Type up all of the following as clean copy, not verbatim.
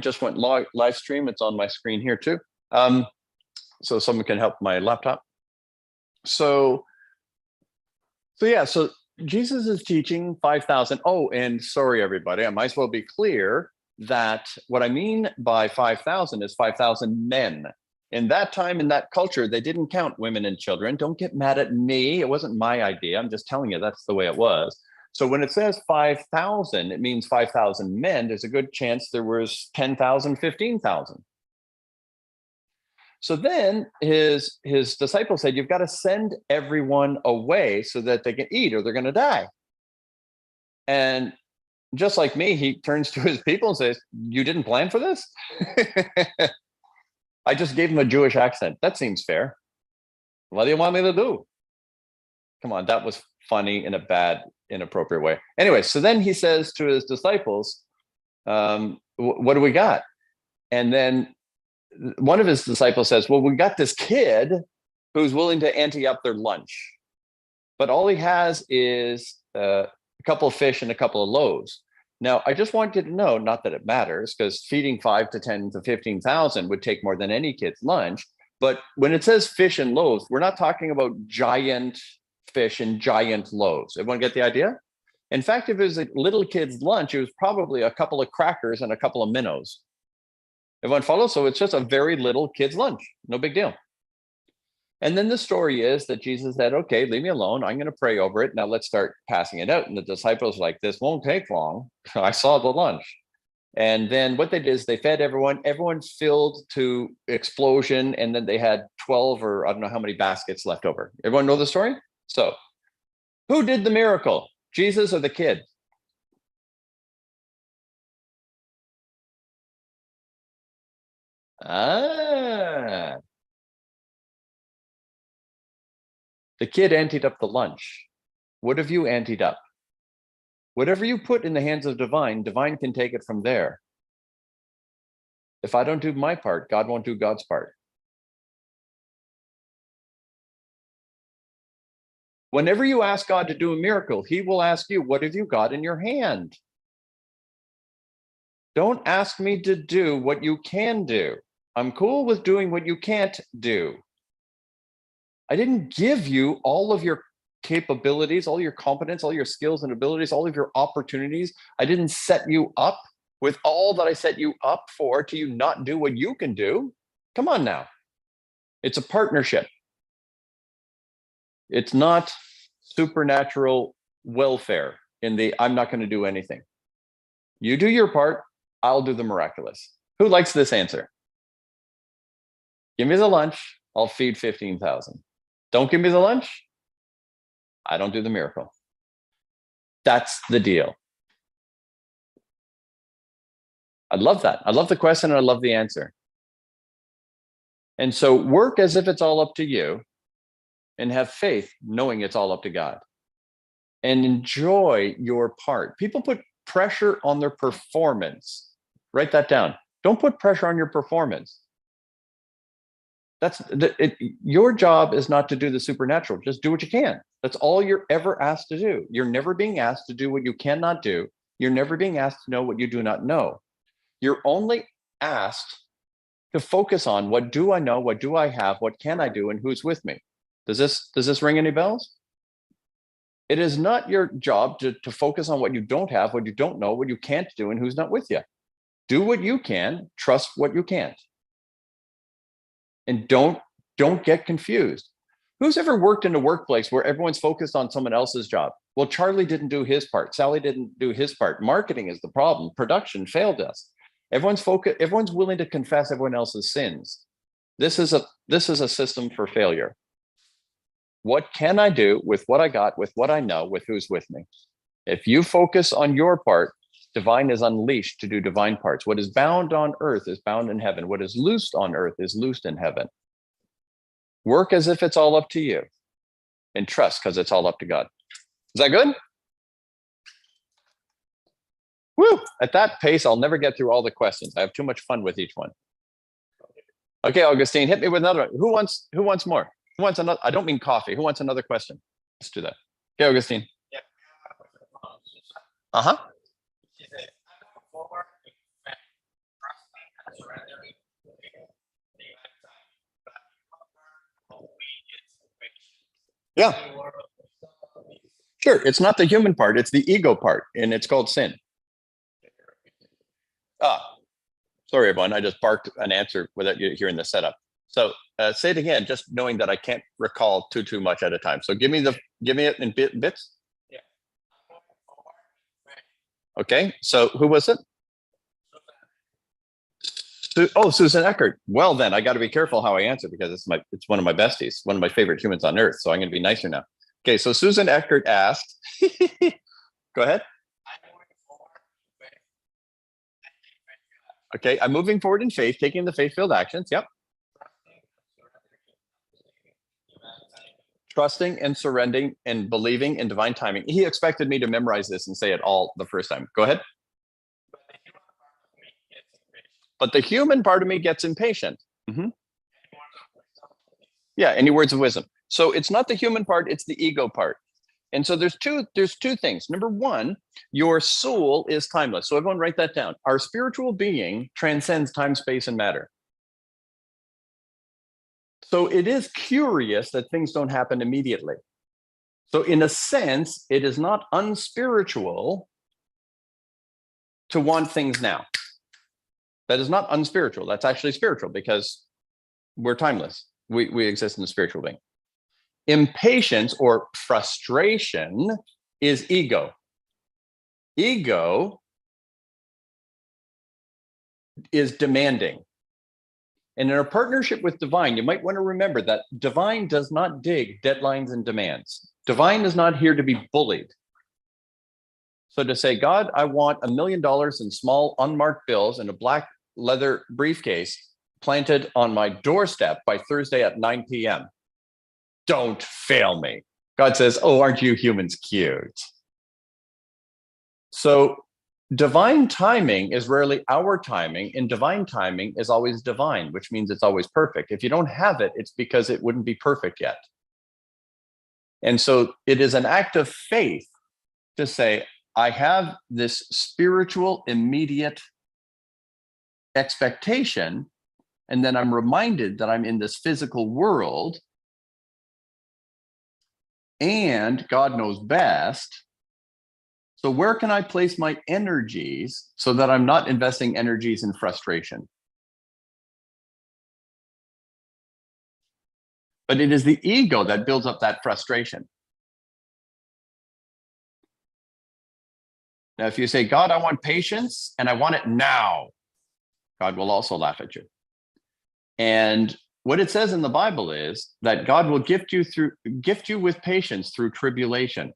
Just went live stream. It's on my screen here too. So someone can help my laptop. So yeah, so Jesus is teaching 5,000. Oh, and sorry, everybody, I might as well be clear that what I mean by 5,000 is 5,000 men. In that time, in that culture, they didn't count women and children. Don't get mad at me. It wasn't my idea. I'm just telling you that's the way it was. So when it says 5,000, it means 5,000 men. There's a good chance there was 10,000, 15,000. So then his disciples said, you've got to send everyone away so that they can eat or they're going to die. And just like me, he turns to his people and says, you didn't plan for this? I just gave him a Jewish accent. That seems fair. What do you want me to do? Come on, that was funny in a bad, inappropriate way. Anyway, so then he says to his disciples, what do we got? And then one of his disciples says, well, we got this kid who's willing to ante up their lunch, but all he has is a couple of fish and a couple of loaves. Now, I just want you to know, not that it matters, because feeding 5 to 10 to 15,000 would take more than any kid's lunch. But when it says fish and loaves, we're not talking about giant fish and giant loaves. Everyone get the idea? In fact, if it was a little kid's lunch, it was probably a couple of crackers and a couple of minnows. Everyone follows? So it's just a very little kid's lunch. No big deal. And then the story is that Jesus said, okay, leave me alone. I'm going to pray over it. Now let's start passing it out. And the disciples were like, this won't take long. I saw the lunch. And then what they did is they fed everyone. Everyone filled to explosion. And then they had 12 or I don't know how many baskets left over. Everyone know the story? So who did the miracle? Jesus or the kid? The kid anteed up the lunch. What have you anteed up? Whatever you put in the hands of divine, divine can take it from there. If I don't do my part, God won't do God's part. Whenever you ask God to do a miracle, he will ask you, what have you got in your hand? Don't ask me to do what you can do. I'm cool with doing what you can't do. I didn't give you all of your capabilities, all your competence, all your skills and abilities, all of your opportunities. I didn't set you up with all that I set you up for to you not do what you can do. Come on now. It's a partnership. It's not supernatural welfare in the I'm not going to do anything. You do your part, I'll do the miraculous. Who likes this answer? Give me the lunch, I'll feed 15,000. Don't give me the lunch, I don't do the miracle. That's the deal. I love that. I love the question and I love the answer. And so work as if it's all up to you and have faith knowing it's all up to God. And enjoy your part. People put pressure on their performance. Write that down. Don't put pressure on your performance. Your job is not to do the supernatural. Just do what you can. That's all you're ever asked to do. You're never being asked to do what you cannot do. You're never being asked to know what you do not know. You're only asked to focus on what do I know, what do I have, what can I do, and who's with me. Does this ring any bells? It is not your job to focus on what you don't have, what you don't know, what you can't do, and who's not with you. Do what you can, trust what you can't. And don't get confused. Who's ever worked in a workplace where everyone's focused on someone else's job? Well, Charlie didn't do his part. Sally didn't do his part. Marketing is the problem. Production failed us. Everyone's willing to confess everyone else's sins. This is a system for failure. What can I do with what I got, with what I know, with who's with me? If you focus on your part, divine is unleashed to do divine parts. What is bound on earth is bound in heaven. What is loosed on earth is loosed in heaven. Work as if it's all up to you and trust because it's all up to God. Is that good? Woo! At that pace, I'll never get through all the questions. I have too much fun with each one. Okay, Augustine, hit me with another one. Who wants more? Who wants another? I don't mean coffee. Who wants another question? Let's do that. Okay, Augustine. Yeah. Uh-huh. Yeah, sure. It's not the human part, it's the ego part, and it's called sin. Ah, sorry, everyone. I just barked an answer without you hearing the setup. So say it again, just knowing that I can't recall too much at a time. So give me it in bits. Okay. So who was it? Oh, Susan Eckert. Well, then I got to be careful how I answer because it's one of my besties, one of my favorite humans on earth. So I'm going to be nicer now. Okay. So Susan Eckert asked. Go ahead. Okay. I'm moving forward in faith, taking the faith-filled actions. Yep. Trusting and surrendering and believing in divine timing. He expected me to memorize this and say it all the first time. Go ahead. But the human part of me gets impatient. Mm-hmm. Yeah, any words of wisdom. So it's not the human part, it's the ego part. And so there's two things. Number one, your soul is timeless. So everyone write that down. Our spiritual being transcends time, space, and matter. So it is curious that things don't happen immediately. So in a sense, it is not unspiritual to want things now. That is not unspiritual. That's actually spiritual because we're timeless. We exist in the spiritual being. Impatience or frustration is ego. Ego is demanding. And in a partnership with divine, you might want to remember that divine does not dig deadlines and demands. Divine is not here to be bullied. So to say, God, I want $1 million in small unmarked bills in a black leather briefcase planted on my doorstep by Thursday at 9 p.m. Don't fail me. God says, oh, aren't you humans cute? So divine timing is rarely our timing, and divine timing is always divine, which means it's always perfect. If you don't have it, it's because it wouldn't be perfect yet. And so it is an act of faith to say, I have this spiritual, immediate expectation, and then I'm reminded that I'm in this physical world, and God knows best. So where can I place my energies so that I'm not investing energies in frustration? But it is the ego that builds up that frustration. Now, if you say, God, I want patience and I want it now, God will also laugh at you. And what it says in the Bible is that God will gift you with patience through tribulation.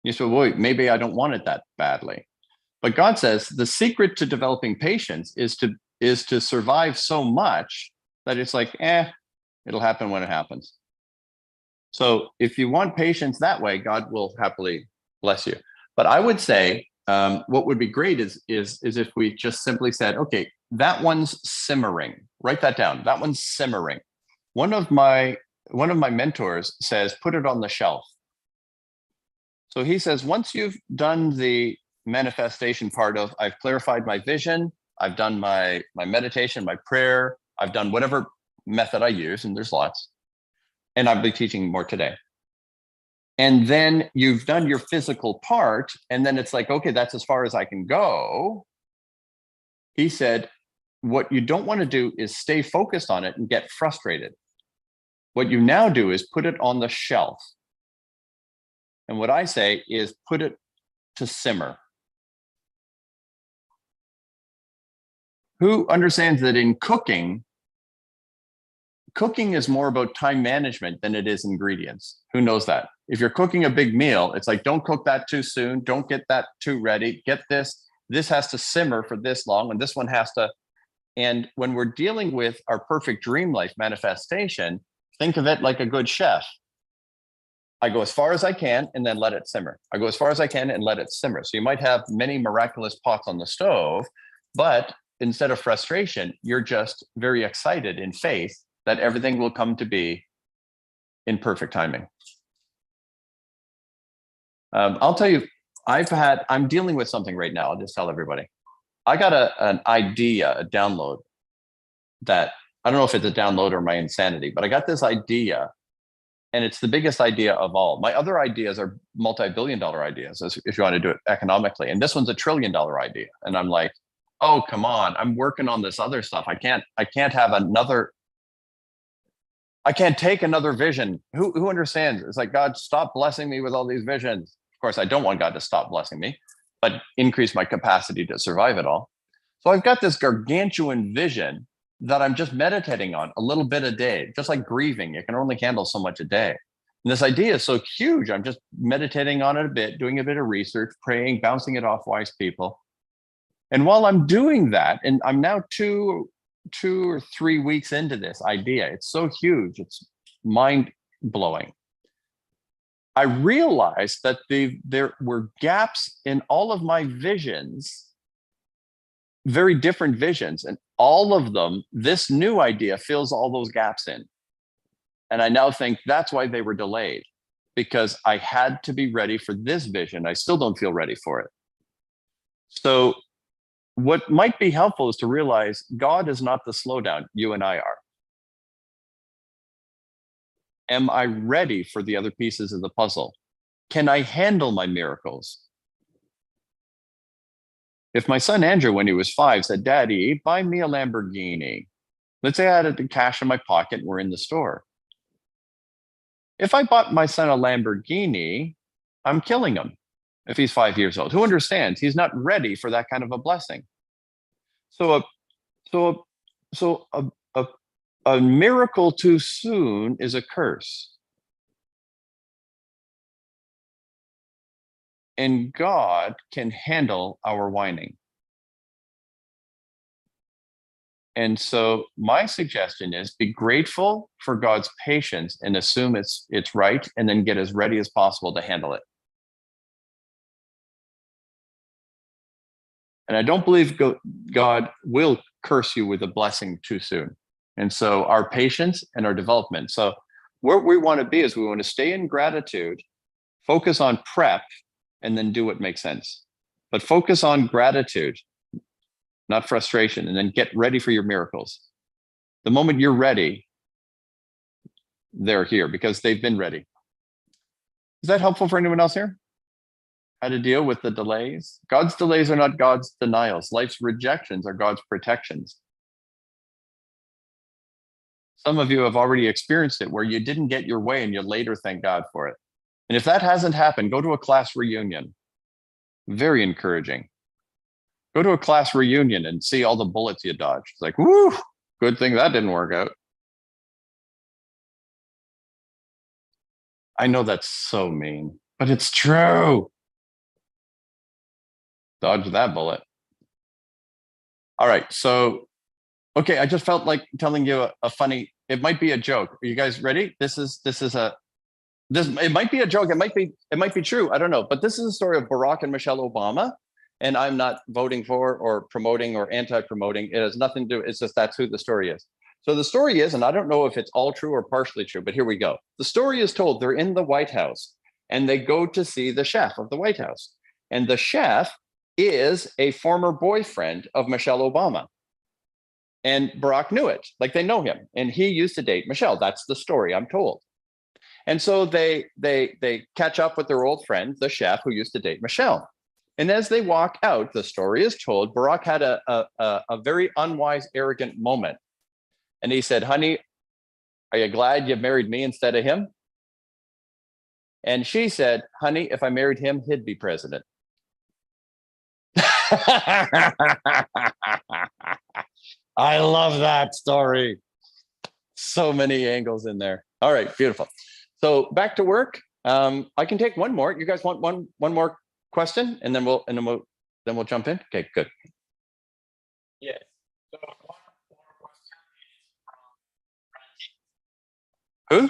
You say, well, maybe I don't want it that badly. But God says the secret to developing patience is to survive so much that it's like, it'll happen when it happens. So if you want patience that way, God will happily bless you. But I would say what would be great is if we just simply said, okay, that one's simmering. Write that down. That one's simmering. One of my mentors says, put it on the shelf. So he says, once you've done the manifestation part of, I've clarified my vision, I've done my meditation, my prayer, I've done whatever method I use, and there's lots, and I'll be teaching more today. And then you've done your physical part, and then it's like, okay, that's as far as I can go. He said, what you don't want to do is stay focused on it and get frustrated. What you now do is put it on the shelf. And what I say is put it to simmer. Who understands that in cooking is more about time management than it is ingredients? Who knows that? If you're cooking a big meal, it's like, don't cook that too soon. Don't get that too ready. Get this. This has to simmer for this long, and this one has to. And when we're dealing with our perfect dream life manifestation, think of it like a good chef. I go as far as I can and then let it simmer. I go as far as I can and let it simmer. So you might have many miraculous pots on the stove, but instead of frustration, you're just very excited in faith that everything will come to be in perfect timing. I'll tell you, I'm dealing with something right now. I'll just tell everybody. I got an idea, a download that I don't know if it's a download or my insanity, but I got this idea. And it's the biggest idea of all. My other ideas are multi-billion-dollar ideas, if you want to do it economically. And this one's $1 trillion idea. And I'm like, oh, come on, I'm working on this other stuff. I can't have another, I can't take another vision. Who understands? It's like, God, stop blessing me with all these visions. Of course, I don't want God to stop blessing me, but increase my capacity to survive it all. So I've got this gargantuan vision that I'm just meditating on a little bit a day, just like grieving. You can only handle so much a day. And this idea is so huge. I'm just meditating on it a bit, doing a bit of research, praying, bouncing it off wise people. And while I'm doing that, and I'm now two or 3 weeks into this idea, it's so huge, it's mind blowing. I realized that there were gaps in all of my visions, very different visions, and all of them, this new idea fills all those gaps in. And I now think that's why they were delayed, because I had to be ready for this vision. I still don't feel ready for it. So what might be helpful is to realize God is not the slowdown, you and I are. Am I ready for the other pieces of the puzzle? Can I handle my miracles? If my son Andrew, when he was 5, said, Daddy, buy me a Lamborghini. Let's say I had the cash in my pocket and we're in the store. If I bought my son a Lamborghini, I'm killing him if he's 5 years old. Who understands? He's not ready for that kind of a blessing. So a miracle too soon is a curse. And God can handle our whining. And so my suggestion is be grateful for God's patience and assume it's right, and then get as ready as possible to handle it. And I don't believe God will curse you with a blessing too soon. And so our patience and our development. So where we want to be is we want to stay in gratitude, focus on prep, and then do what makes sense. But focus on gratitude, not frustration, and then get ready for your miracles. The moment you're ready, they're here because they've been ready. Is that helpful for anyone else here? How to deal with the delays? God's delays are not God's denials. Life's rejections are God's protections. Some of you have already experienced it where you didn't get your way and you later thank God for it. And if that hasn't happened, go to a class reunion. Very encouraging. Go to a class reunion and see all the bullets you dodged. It's like, woo, good thing that didn't work out. I know that's so mean, but it's true. Dodge that bullet. All right, so, okay, I just felt like telling you a funny, it might be a joke. Are you guys ready? It might be a joke. It might be true. I don't know. But this is a story of Barack and Michelle Obama. And I'm not voting for or promoting or anti-promoting. It has nothing to do. It's just that's who the story is. So the story is, and I don't know if it's all true or partially true, but here we go. The story is told they're in the White House and they go to see the chef of the White House. And the chef is a former boyfriend of Michelle Obama. And Barack knew it, like they know him. And he used to date Michelle. That's the story I'm told. And so they catch up with their old friend, the chef who used to date Michelle. And as they walk out, the story is told, Barack had a very unwise, arrogant moment. And he said, honey, are you glad you married me instead of him? And she said, honey, if I married him, he'd be president. I love that story. So many angles in there. All right, beautiful. So back to work. I can take one more. You guys want one more question, and then we'll jump in. Okay, good. Yes. So one more question is from Ranjit. Who?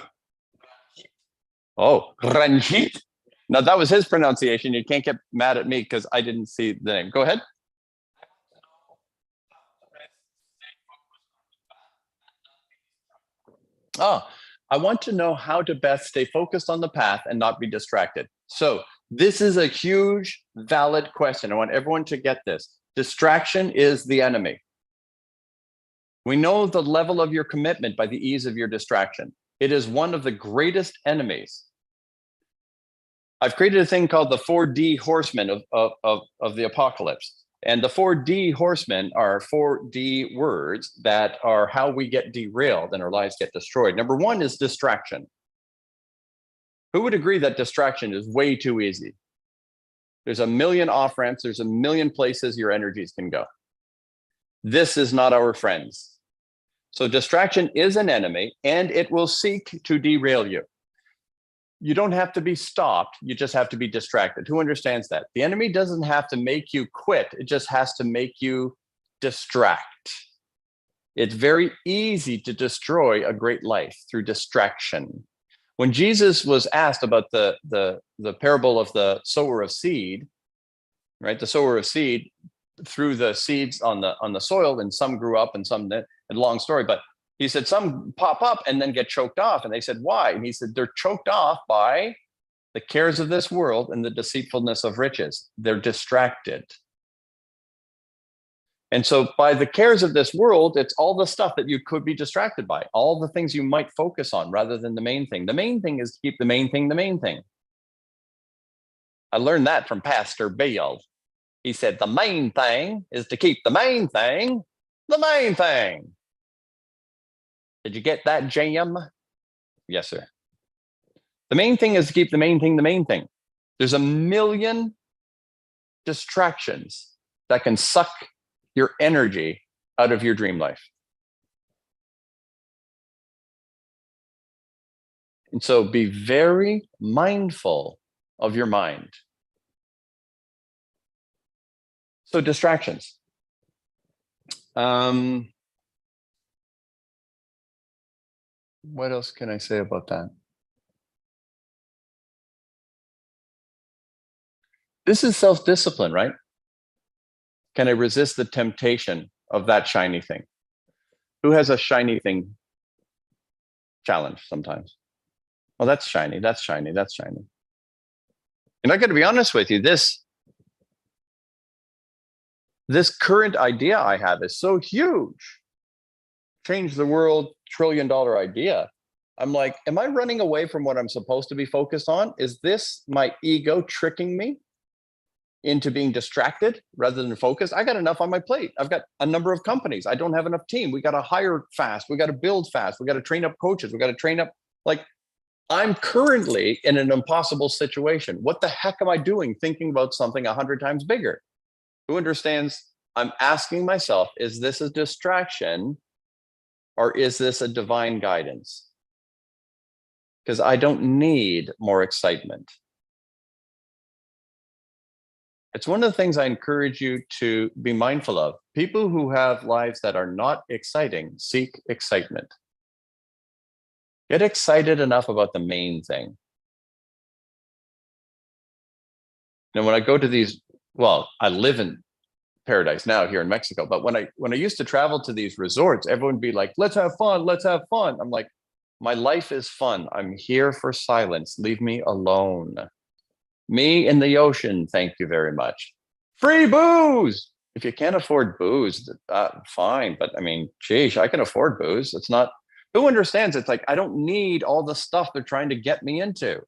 Oh, Ranjit. Now that was his pronunciation. You can't get mad at me because I didn't see the name. Go ahead. Oh, I want to know how to best stay focused on the path and not be distracted. So this is a huge, valid question. I want everyone to get this. Distraction is the enemy. We know the level of your commitment by the ease of your distraction. It is one of the greatest enemies. I've created a thing called the 4D horsemen of the apocalypse. And the 4D horsemen are 4D words that are how we get derailed and our lives get destroyed. Number one is distraction. Who would agree that distraction is way too easy? There's a million off ramps, there's a million places your energies can go. This is not our friends. So distraction is an enemy and it will seek to derail you. You don't have to be stopped, you just have to be distracted. Who understands that? The enemy doesn't have to make you quit, it just has to make you distract. It's very easy to destroy a great life through distraction. When Jesus was asked about the parable of the sower of seed, right? The sower of seed threw the seeds on the soil, and some grew up and some didn't. And long story, but he said some pop up and then get choked off. And they said, why? And he said, they're choked off by the cares of this world and the deceitfulness of riches. They're distracted. And so by the cares of this world, it's all the stuff that you could be distracted by, all the things you might focus on rather than the main thing. The main thing is to keep the main thing the main thing. I learned that from Pastor Bill. He said, the main thing is to keep the main thing the main thing. Did you get that, Jam? Yes, sir. The main thing is to keep the main thing the main thing. There's a million distractions that can suck your energy out of your dream life. And so be very mindful of your mind. So distractions. What else can I say about that? This is self-discipline, right? Can I resist the temptation of that shiny thing? Who has a shiny thing challenge sometimes? Oh, that's shiny, that's shiny, that's shiny. And I got to be honest with you, this current idea I have is so huge. Change the world, $1 trillion idea. I'm like, am I running away from what I'm supposed to be focused on? Is this my ego tricking me into being distracted rather than focused? I got enough on my plate. I've got a number of companies. I don't have enough team. We got to hire fast. We got to build fast. We got to train up coaches. We got to train up. Like, I'm currently in an impossible situation. What the heck am I doing thinking about something 100 times bigger? Who understands? I'm asking myself, is this a distraction or is this a divine guidance? Because I don't need more excitement. It's one of the things I encourage you to be mindful of. People who have lives that are not exciting seek excitement. Get excited enough about the main thing. Now, when I go to these, well, I live in paradise now here in Mexico, but when I used to travel to these resorts, everyone would be like, let's have fun, let's have fun. I'm like, my life is fun. I'm here for silence. Leave me alone. Me in the ocean, thank you very much. Free booze. If you can't afford booze, fine. But I mean, geez, I can afford booze. It's not, who understands? It's like, I don't need all the stuff they're trying to get me into.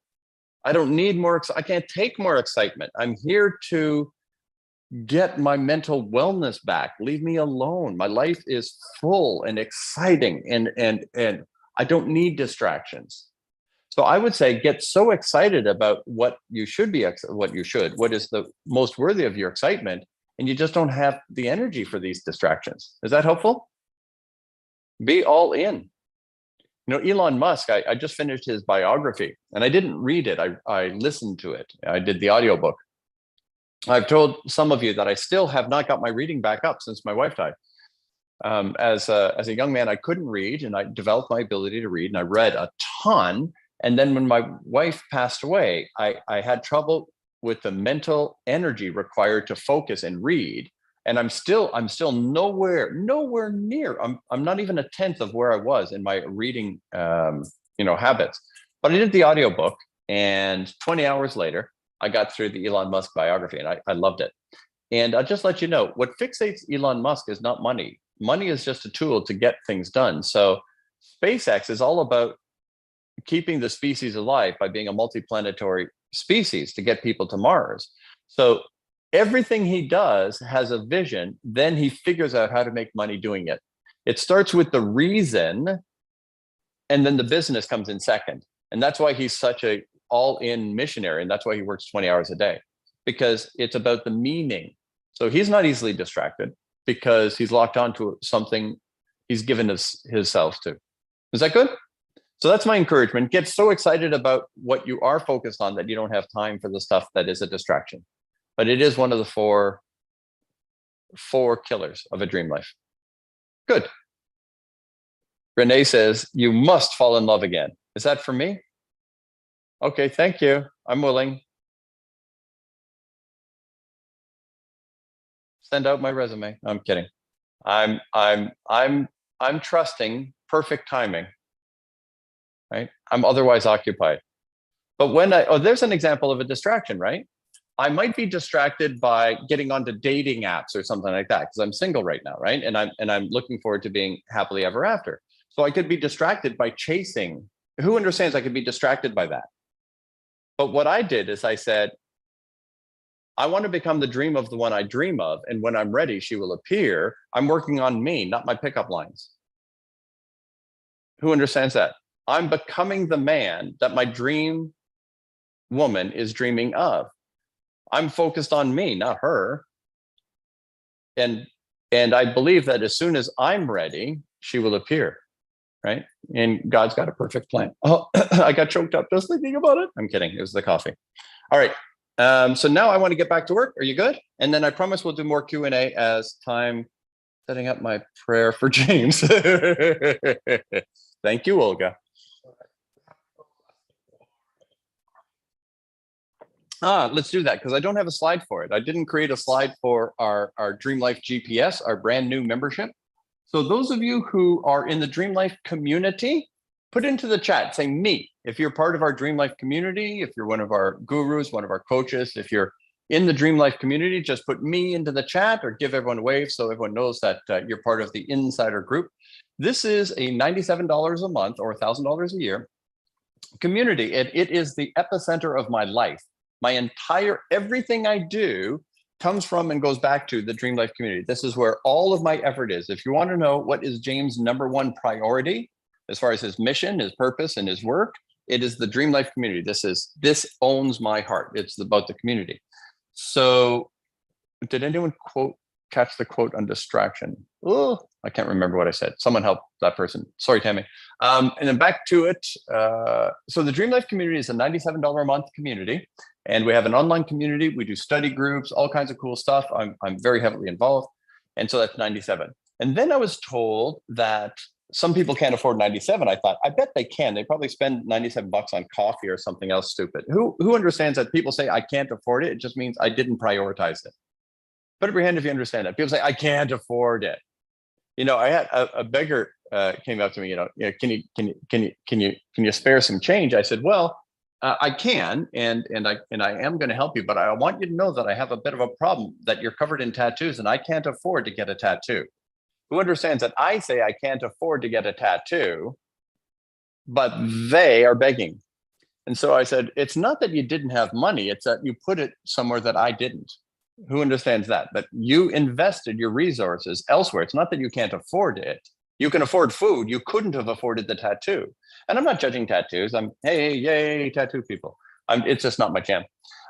I don't need more, I can't take more excitement. I'm here to get my mental wellness back. Leave me alone. My life is full and exciting, and I don't need distractions. So I would say get so excited about what you should be, what is the most worthy of your excitement, and you just don't have the energy for these distractions. Is that helpful? Be all in. You know, Elon Musk, I just finished his biography and I didn't read it. I listened to it. I did the audiobook. I've told some of you that I still have not got my reading back up since my wife died. As a young man, I couldn't read, and I developed my ability to read, and I read a ton. And then when my wife passed away, I had trouble with the mental energy required to focus and read. And I'm still nowhere near. I'm not even a tenth of where I was in my reading, habits. But I did the audiobook, and 20 hours later, I got through the Elon Musk biography, and I loved it. And I'll just let you know, what fixates Elon Musk is not money. Money is just a tool to get things done. So SpaceX is all about keeping the species alive by being a multi-planetary species to get people to Mars. So everything he does has a vision, then he figures out how to make money doing it. It starts with the reason, and then the business comes in second. And that's why he's such a all-in missionary, and that's why he works 20 hours a day, because it's about the meaning. So he's not easily distracted because he's locked onto something he's given himself to. Is that good? So that's my encouragement. Get so excited about what you are focused on that you don't have time for the stuff that is a distraction. But it is one of the four killers of a dream life. Good. Renee says, you must fall in love again. Is that for me? Okay, thank you. I'm willing. Send out my resume. I'm kidding. I'm trusting perfect timing. Right? I'm otherwise occupied. But when there's an example of a distraction, right? I might be distracted by getting onto dating apps or something like that because I'm single right now, right? And I'm looking forward to being happily ever after. So I could be distracted by chasing. Who understands I could be distracted by that? But what I did is I said, I want to become the dream of the one I dream of. And when I'm ready, she will appear. I'm working on me, not my pickup lines. Who understands that? I'm becoming the man that my dream woman is dreaming of. I'm focused on me, not her. And I believe that as soon as I'm ready, she will appear, right? And God's got a perfect plan. Oh, I got choked up just thinking about it. I'm kidding. It was the coffee. All right. So now I want to get back to work. Are you good? And then I promise we'll do more Q&A as time. Setting up my prayer for James. Thank you, Olga. Let's do that because I don't have a slide for it. I didn't create a slide for our Dream Life GPS, our brand new membership. So those of you who are in the Dream Life community, put into the chat, say me. If you're part of our Dream Life community, if you're one of our gurus, one of our coaches, if you're in the Dream Life community, just put me into the chat or give everyone a wave so everyone knows that you're part of the insider group. This is a $97 a month or $1,000 a year community. It is the epicenter of my life. My entire, everything I do comes from and goes back to the Dream Life community. This is where all of my effort is. If you want to know what is James' #1 priority, as far as his mission, his purpose, and his work, it is the Dream Life community. This owns my heart. It's about the community. So did anyone catch the quote on distraction? Oh, I can't remember what I said. Someone help that person. Sorry, Tammy. And then back to it. So the Dream Life community is a $97 a month community. And we have an online community. We do study groups, all kinds of cool stuff. I'm very heavily involved. And so that's 97. And then I was told that some people can't afford 97. I thought, I bet they can. They probably spend 97 bucks on coffee or something else stupid. Who understands that people say, I can't afford it? It just means I didn't prioritize it. Put up your hand if you understand that. People say, I can't afford it. You know, I had a beggar came up to me, can you spare some change? I said, well, I can, and I am going to help you, but I want you to know that I have a bit of a problem that you're covered in tattoos and I can't afford to get a tattoo. Who understands that I say I can't afford to get a tattoo, but they are begging. And so I said, it's not that you didn't have money, it's that you put it somewhere that I didn't. Who understands that? That you invested your resources elsewhere. It's not that you can't afford it. You can afford food. You couldn't have afforded the tattoo. And I'm not judging tattoos. Hey, yay, tattoo people. It's just not my jam.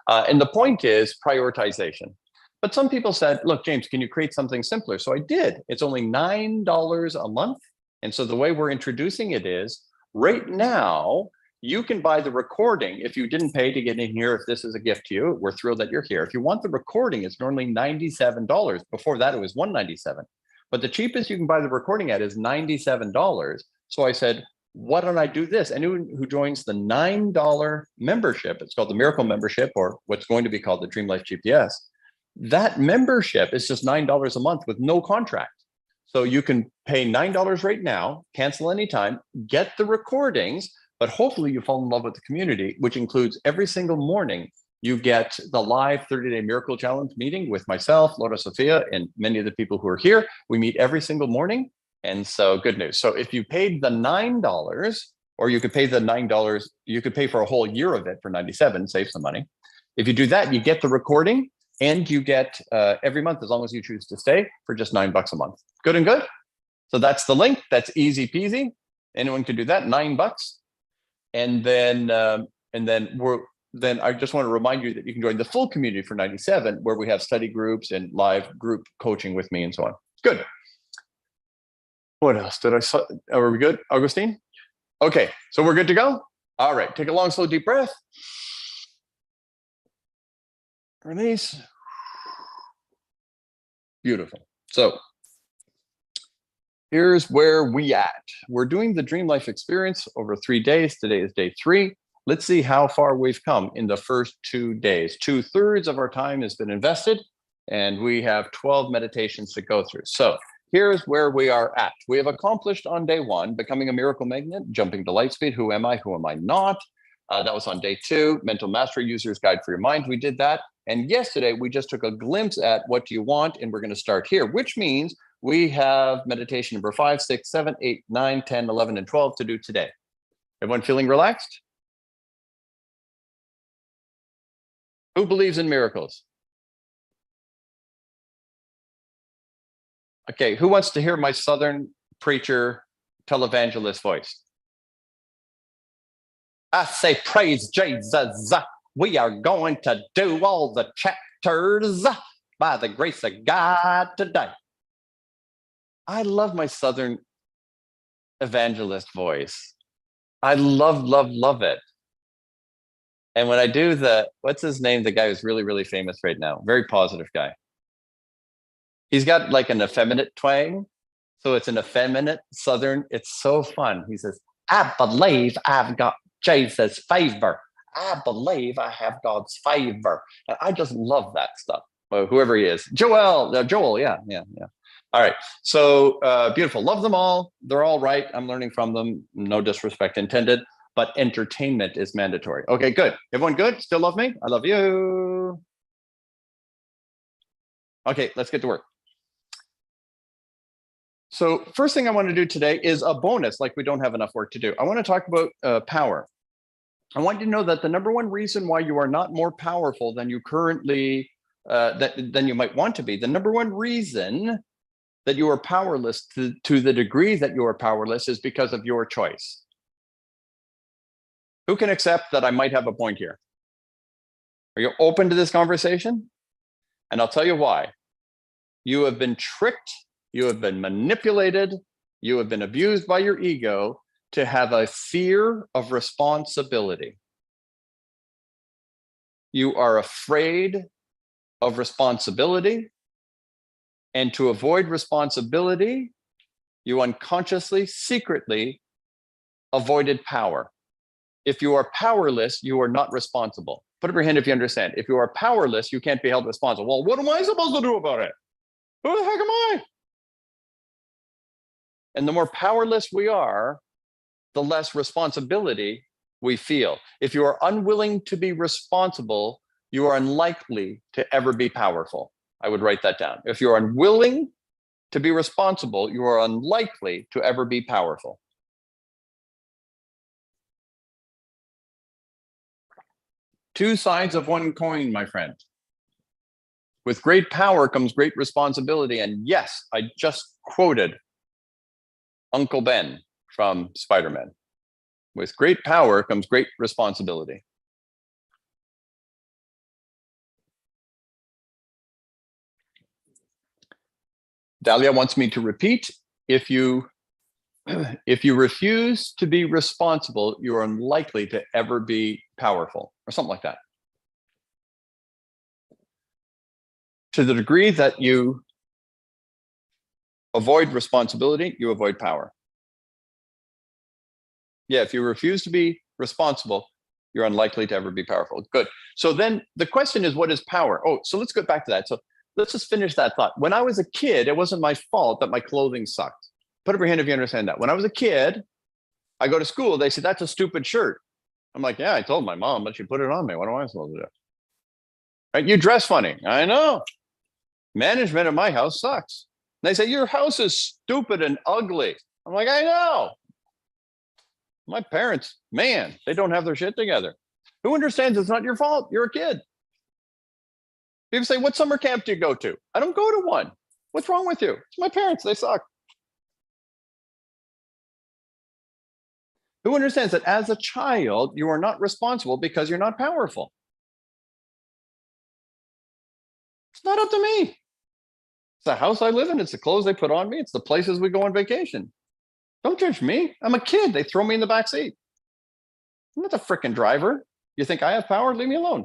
And the point is prioritization. But some people said, look, James, can you create something simpler? So I did. It's only $9 a month. And so the way we're introducing it is right now, you can buy the recording if you didn't pay to get in here. If this is a gift to you, we're thrilled that you're here. If you want the recording, it's normally $97. Before that, it was $197. But the cheapest you can buy the recording at is $97. So I said, why don't I do this? Anyone who joins the $9 membership, it's called the Miracle Membership, or what's going to be called the Dream Life GPS. That membership is just $9 a month with no contract. So you can pay $9 right now, cancel anytime, get the recordings, but hopefully you fall in love with the community, which includes every single morning, you get the live 30-day Miracle Challenge meeting with myself, Laura Sophia, and many of the people who are here. We meet every single morning. And so good news. So if you paid the $9, or you could pay the $9. You could pay for a whole year of it for 97, save some money. If you do that, you get the recording and you get every month, as long as you choose to stay, for just $9 a month. Good and good. So that's the link. That's easy peasy. Anyone can do that. $9. And then I just want to remind you that you can join the full community for 97, where we have study groups and live group coaching with me and so on. Good. What else did I say? Are we good, Augustine? Okay, so we're good to go. All right, take a long, slow, deep breath. Release. Beautiful. So here's where we at. We're doing the Dream Life experience over 3 days. Today is day 3. Let's see how far we've come in the first 2 days. 2/3 of our time has been invested, and we have 12 meditations to go through. So here's where we are at. We have accomplished on day 1, becoming a miracle magnet, jumping to light speed. Who am I? Who am I not? That was on day 2, mental mastery, user's guide for your mind. We did that. And yesterday, we just took a glimpse at what do you want, and we're going to start here, which means we have meditation number 5, 6, 7, 8, 9, 10, 11, and 12 to do today. Everyone feeling relaxed? Who believes in miracles? Okay, who wants to hear my Southern preacher, televangelist voice? I say, praise Jesus. We are going to do all the chapters by the grace of God today. I love my Southern evangelist voice. I love it. And when I do what's his name? The guy who's really, really famous right now. Very positive guy. He's got like an effeminate twang. So it's an effeminate Southern. It's so fun. He says, I believe I've got Jesus' favor. I believe I have God's favor. And I just love that stuff. Well, whoever he is. Joel, yeah. All right. So beautiful. Love them all. They're all right. I'm learning from them. No disrespect intended. But entertainment is mandatory. Okay, good. Everyone good? Still love me? I love you. Okay, let's get to work. So first thing I want to do today is a bonus, like we don't have enough work to do. I want to talk about power. I want you to know that the number one reason why you are not more powerful than you currently, than you might want to be, the number one reason that you are powerless to the degree that you are powerless is because of your choice. Who can accept that I might have a point here? Are you open to this conversation? And I'll tell you why. You have been tricked, you have been manipulated, you have been abused by your ego to have a fear of responsibility. You are afraid of responsibility, and to avoid responsibility, you unconsciously, secretly avoided power. If you are powerless, you are not responsible. Put up your hand if you understand. If you are powerless, you can't be held responsible. Well, what am I supposed to do about it? Who the heck am I? And the more powerless we are, the less responsibility we feel. If you are unwilling to be responsible, you are unlikely to ever be powerful. I would write that down. If you're unwilling to be responsible, you are unlikely to ever be powerful. Two sides of one coin, my friend. With great power comes great responsibility. And yes, I just quoted Uncle Ben from Spider-Man. With great power comes great responsibility. Dahlia wants me to repeat, if you refuse to be responsible, you are unlikely to ever be powerful, or something like that. To the degree that you avoid responsibility, you avoid power. Yeah, if you refuse to be responsible, you're unlikely to ever be powerful. Good. So then the question is, what is power? Oh, so let's get back to that. So let's just finish that thought. When I was a kid, it wasn't my fault that my clothing sucked. Put up your hand if you understand that. When I was a kid, I go to school, they say, that's a stupid shirt. I'm like, yeah, I told my mom, but she put it on me. What am I supposed to do? Right? You dress funny. I know. Management at my house sucks. And they say, your house is stupid and ugly. I'm like, I know. My parents, man, they don't have their shit together. Who understands it's not your fault? You're a kid. People say, what summer camp do you go to? I don't go to one. What's wrong with you? It's my parents. They suck. Who understands that as a child, you are not responsible because you're not powerful? It's not up to me. It's the house I live in. It's the clothes they put on me. It's the places we go on vacation. Don't judge me. I'm a kid. They throw me in the back seat. I'm not the freaking driver. You think I have power? Leave me alone.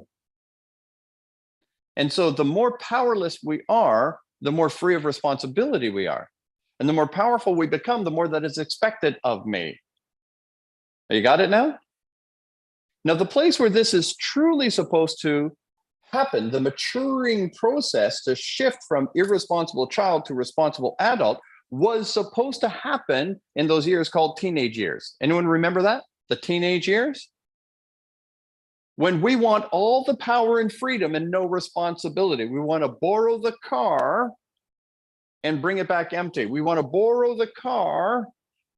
And so the more powerless we are, the more free of responsibility we are. And the more powerful we become, the more that is expected of me. You got it now? Now, the place where this is truly supposed to happen, the maturing process to shift from irresponsible child to responsible adult, was supposed to happen in those years called teenage years. Anyone remember that? The teenage years? When we want all the power and freedom and no responsibility. We want to borrow the car and bring it back empty. We want to borrow the car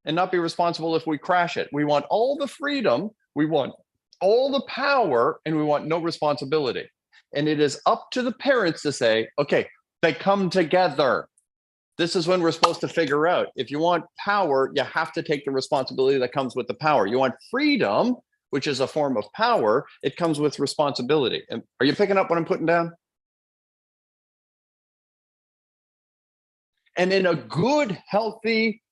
and not be responsible if we crash it. We want all the freedom, we want all the power, and we want no responsibility. And it is up to the parents to say, okay, they come together. This is when we're supposed to figure out, if you want power, you have to take the responsibility that comes with the power. You want freedom, which is a form of power, it comes with responsibility. And are you picking up what I'm putting down? And in a good, healthy,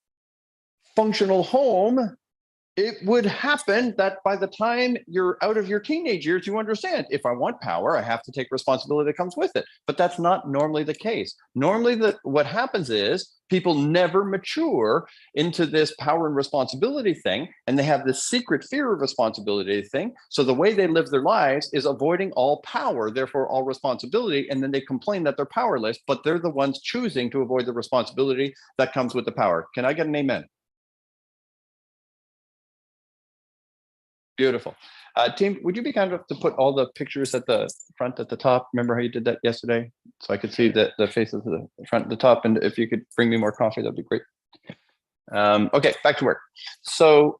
functional home, it would happen that by the time you're out of your teenage years, you understand, if I want power, I have to take responsibility that comes with it. But that's not normally the case. Normally, what happens is people never mature into this power and responsibility thing, and they have this secret fear of responsibility thing. So the way they live their lives is avoiding all power, therefore all responsibility, and then they complain that they're powerless, but they're the ones choosing to avoid the responsibility that comes with the power. Can I get an amen? Beautiful. Team, would you be kind enough to put all the pictures at the front at the top? Remember how you did that yesterday? So I could see the faces of the front at the top. And if you could bring me more coffee, that'd be great. Okay, back to work. So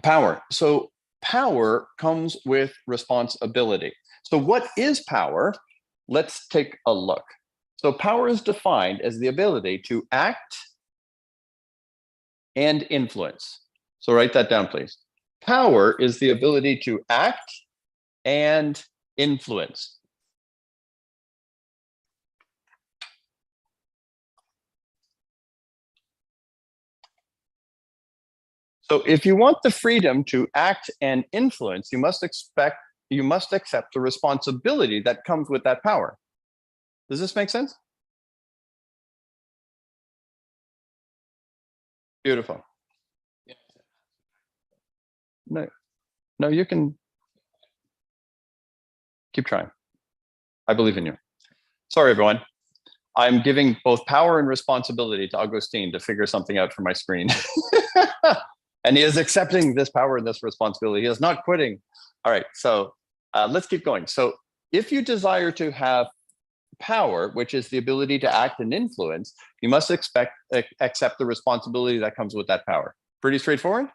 power. So power comes with responsibility. So what is power? Let's take a look. So power is defined as the ability to act and influence. So write that down, please. Power is the ability to act and influence. So if you want the freedom to act and influence, you must accept the responsibility that comes with that power. Does this make sense? Beautiful. No, you can keep trying. I believe in you. Sorry, everyone. I'm giving both power and responsibility to Augustine to figure something out for my screen. And he is accepting this power and this responsibility. He is not quitting. All right, so let's keep going. So if you desire to have power, which is the ability to act and influence, you must accept the responsibility that comes with that power. Pretty straightforward.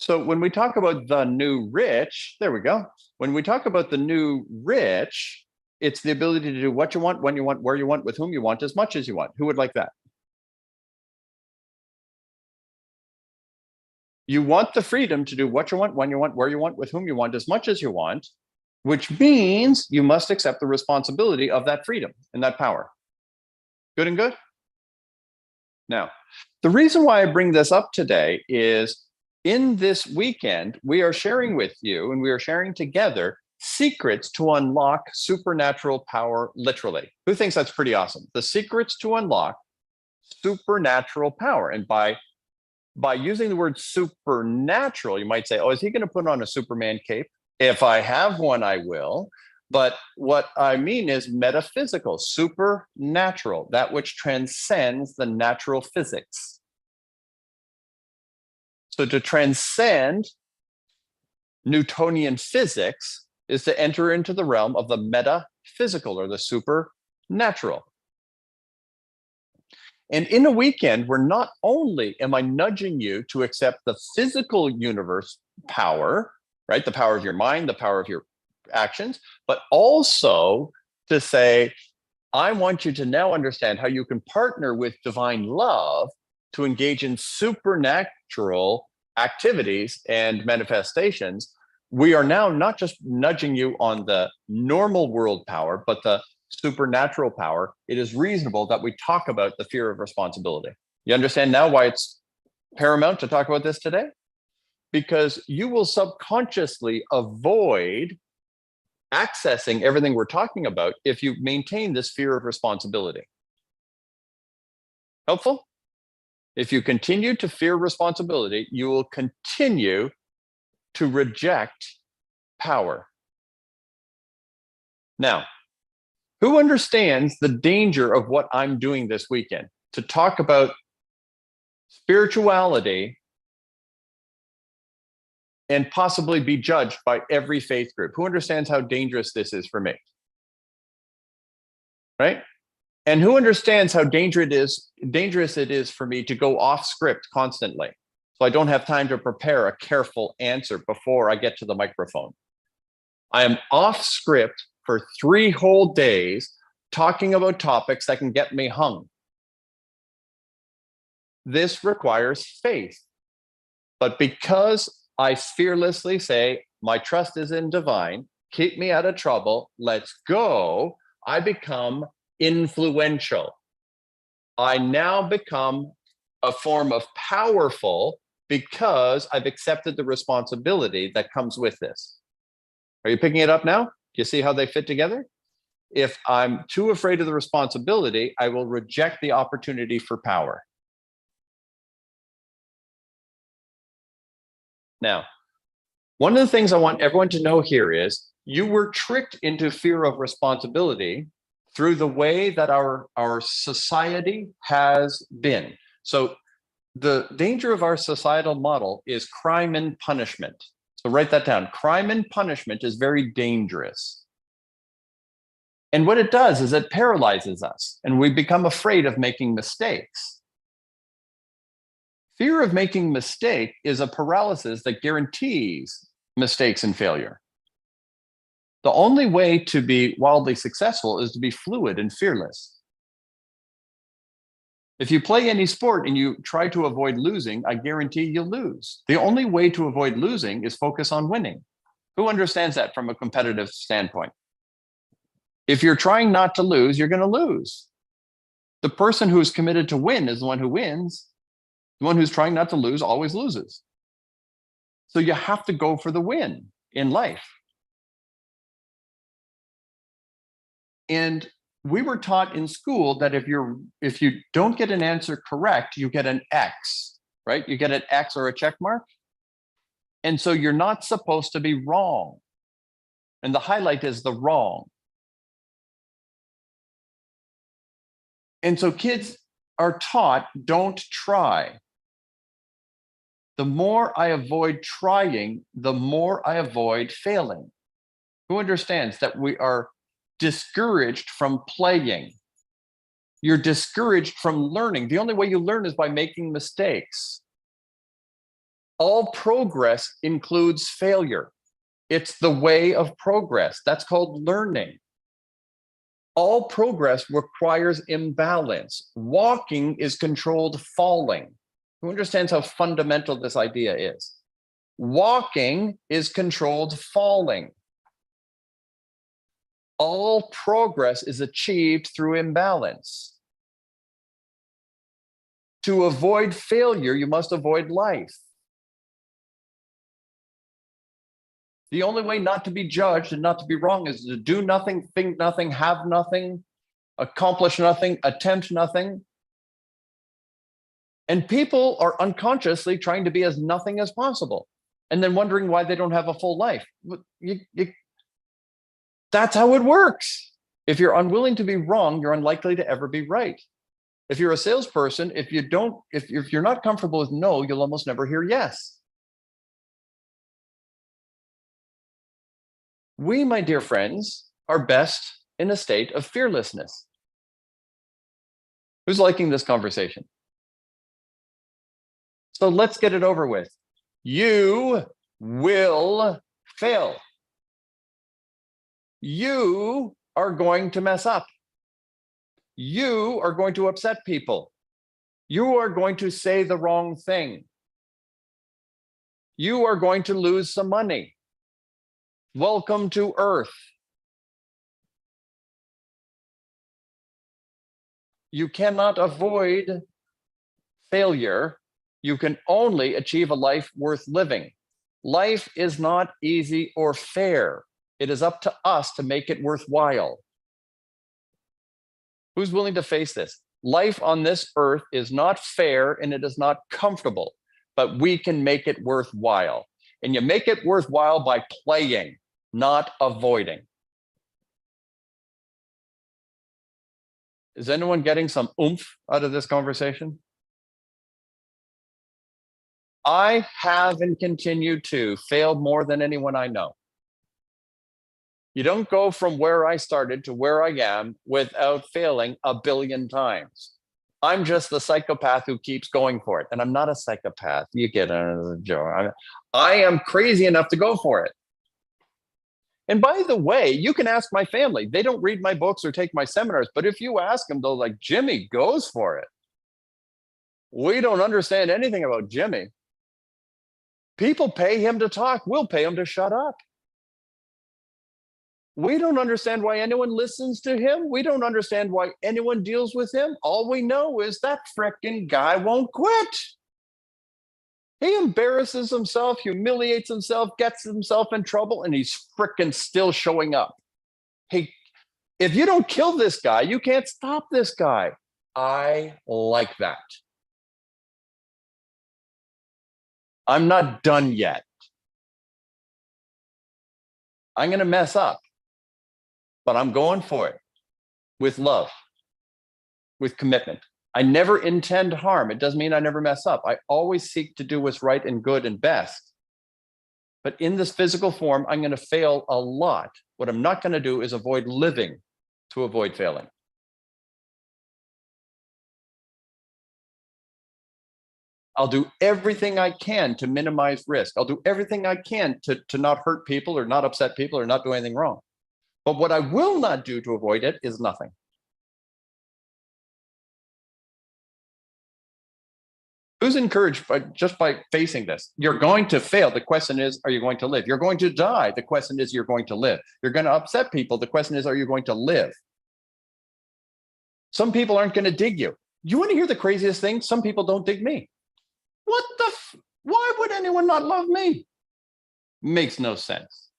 So when we talk about the new rich, there we go. When we talk about the new rich, it's the ability to do what you want, when you want, where you want, with whom you want, as much as you want. Who would like that? You want the freedom to do what you want, when you want, where you want, with whom you want, as much as you want, which means you must accept the responsibility of that freedom and that power. Good and good? Now, the reason why I bring this up today is in this weekend, we are sharing with you, and we are sharing together, secrets to unlock supernatural power, literally. Who thinks that's pretty awesome? The secrets to unlock supernatural power. And by using the word supernatural, you might say, oh, is he going to put on a Superman cape? If I have one, I will. But what I mean is metaphysical, supernatural, that which transcends the natural physics. So to transcend Newtonian physics is to enter into the realm of the metaphysical or the supernatural. And in a weekend where not only am I nudging you to accept the physical universe power, right? The power of your mind, the power of your actions, but also to say, I want you to now understand how you can partner with divine love to engage in supernatural activities and manifestations. We are now not just nudging you on the normal world power, but the supernatural power. It is reasonable that we talk about the fear of responsibility. You understand now why it's paramount to talk about this today? Because you will subconsciously avoid accessing everything we're talking about if you maintain this fear of responsibility. Helpful? If you continue to fear responsibility, you will continue to reject power. Now, who understands the danger of what I'm doing this weekend? To talk about spirituality and possibly be judged by every faith group. Who understands how dangerous this is for me? Right? And who understands how dangerous it is for me to go off script constantly? So I don't have time to prepare a careful answer before I get to the microphone. I am off script for 3 whole days talking about topics that can get me hung. This requires faith. But because I fearlessly say, my trust is in divine, keep me out of trouble, let's go, I become influential. I now become a form of powerful because I've accepted the responsibility that comes with this. Are you picking it up now? Do you see how they fit together? If I'm too afraid of the responsibility, I will reject the opportunity for power. Now, one of the things I want everyone to know here is you were tricked into fear of responsibility through the way that our society has been. So the danger of our societal model is crime and punishment. So write that down. Crime and punishment is very dangerous. And what it does is it paralyzes us and we become afraid of making mistakes. Fear of making mistake is a paralysis that guarantees mistakes and failure. The only way to be wildly successful is to be fluid and fearless. If you play any sport and you try to avoid losing, I guarantee you'll lose. The only way to avoid losing is focus on winning. Who understands that from a competitive standpoint? If you're trying not to lose, you're going to lose. The person who's committed to win is the one who wins. The one who's trying not to lose always loses. So you have to go for the win in life. And we were taught in school that if you don't get an answer correct, you get an X, right? You get an X or a check mark. And so you're not supposed to be wrong. And the highlight is the wrong. And so kids are taught, don't try. The more I avoid trying, the more I avoid failing. Who understands that we are discouraged from playing? You're discouraged from learning. The only way you learn is by making mistakes. All progress includes failure. It's the way of progress. That's called learning. All progress requires imbalance. Walking is controlled falling. Who understands how fundamental this idea is? Walking is controlled falling. All progress is achieved through imbalance. To avoid failure, you must avoid life. The only way not to be judged and not to be wrong is to do nothing, think nothing, have nothing, accomplish nothing, attempt nothing. And people are unconsciously trying to be as nothing as possible and then wondering why they don't have a full life. That's how it works. If you're unwilling to be wrong, you're unlikely to ever be right. If you're a salesperson, if you're not comfortable with no, you'll almost never hear yes. We, my dear friends, are best in a state of fearlessness. Who's liking this conversation? So let's get it over with. You will fail. You are going to mess up. You are going to upset people. You are going to say the wrong thing. You are going to lose some money. Welcome to Earth. You cannot avoid failure. You can only achieve a life worth living. Life is not easy or fair. It is up to us to make it worthwhile. Who's willing to face this? Life on this earth is not fair and it is not comfortable, but we can make it worthwhile. And you make it worthwhile by playing, not avoiding. Is anyone getting some oomph out of this conversation? I have and continue to fail more than anyone I know. You don't go from where I started to where I am without failing a billion times. I'm just the psychopath who keeps going for it. And I'm not a psychopath. You get a joke. I am crazy enough to go for it. And by the way, you can ask my family. They don't read my books or take my seminars. But if you ask them, they'll like, Jimmy goes for it. We don't understand anything about Jimmy. People pay him to talk. We'll pay him to shut up. We don't understand why anyone listens to him. We don't understand why anyone deals with him. All we know is that frickin' guy won't quit. He embarrasses himself, humiliates himself, gets himself in trouble, and he's frickin' still showing up. Hey, if you don't kill this guy, you can't stop this guy. I like that. I'm not done yet. I'm going to mess up. But I'm going for it with love, with commitment. I never intend harm. It doesn't mean I never mess up. I always seek to do what's right and good and best. But in this physical form, I'm going to fail a lot. What I'm not going to do is avoid living to avoid failing. I'll do everything I can to minimize risk. I'll do everything I can to not hurt people or not upset people or not do anything wrong. But what I will not do to avoid it is nothing. Who's encouraged just by facing this? You're going to fail. The question is, are you going to live? You're going to die. The question is, you're going to live. You're going to upset people. The question is, are you going to live? Some people aren't going to dig you. You want to hear the craziest thing? Some people don't dig me. What the? Why would anyone not love me? Makes no sense.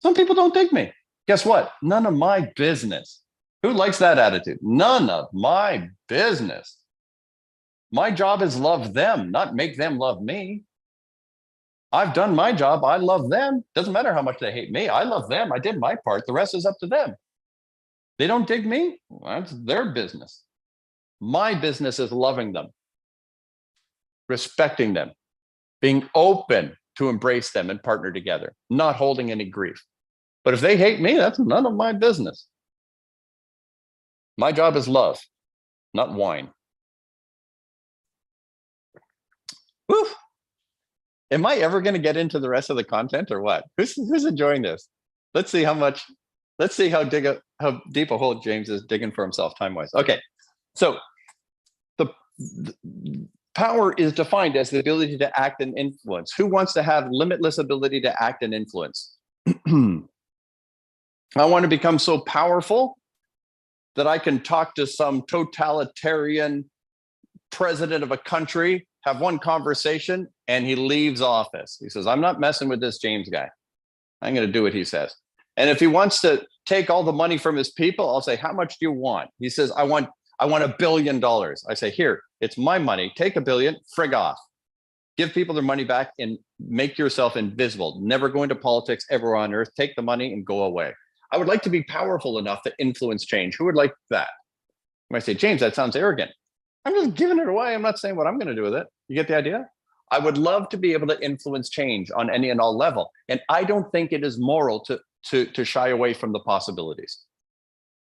Some people don't dig me. Guess what? None of my business. Who likes that attitude? None of my business. My job is love them, not make them love me. I've done my job. I love them. Doesn't matter how much they hate me. I love them. I did my part. The rest is up to them. They don't dig me. That's their business. My business is loving them, respecting them, being open to embrace them and partner together, not holding any grief. But if they hate me, that's none of my business. My job is love, not wine. Whew. Am I ever going to get into the rest of the content or what? Who's enjoying this? Let's see how much. Let's see how deep a hole James is digging for himself time-wise. Okay, so the power is defined as the ability to act and influence. Who wants to have limitless ability to act and influence? I want to become so powerful that I can talk to some totalitarian president of a country, have one conversation, and he leaves office. He says, I'm not messing with this James guy. I'm going to do what he says. And if he wants to take all the money from his people, I'll say, how much do you want? He says, I want $1 billion. I say, here, it's my money. Take $1 billion, frig off. Give people their money back and make yourself invisible. Never go into politics ever on earth. Take the money and go away. I would like to be powerful enough to influence change. Who would like that? When I say, James, that sounds arrogant. I'm just giving it away. I'm not saying what I'm going to do with it. You get the idea? I would love to be able to influence change on any and all level. And I don't think it is moral to shy away from the possibilities.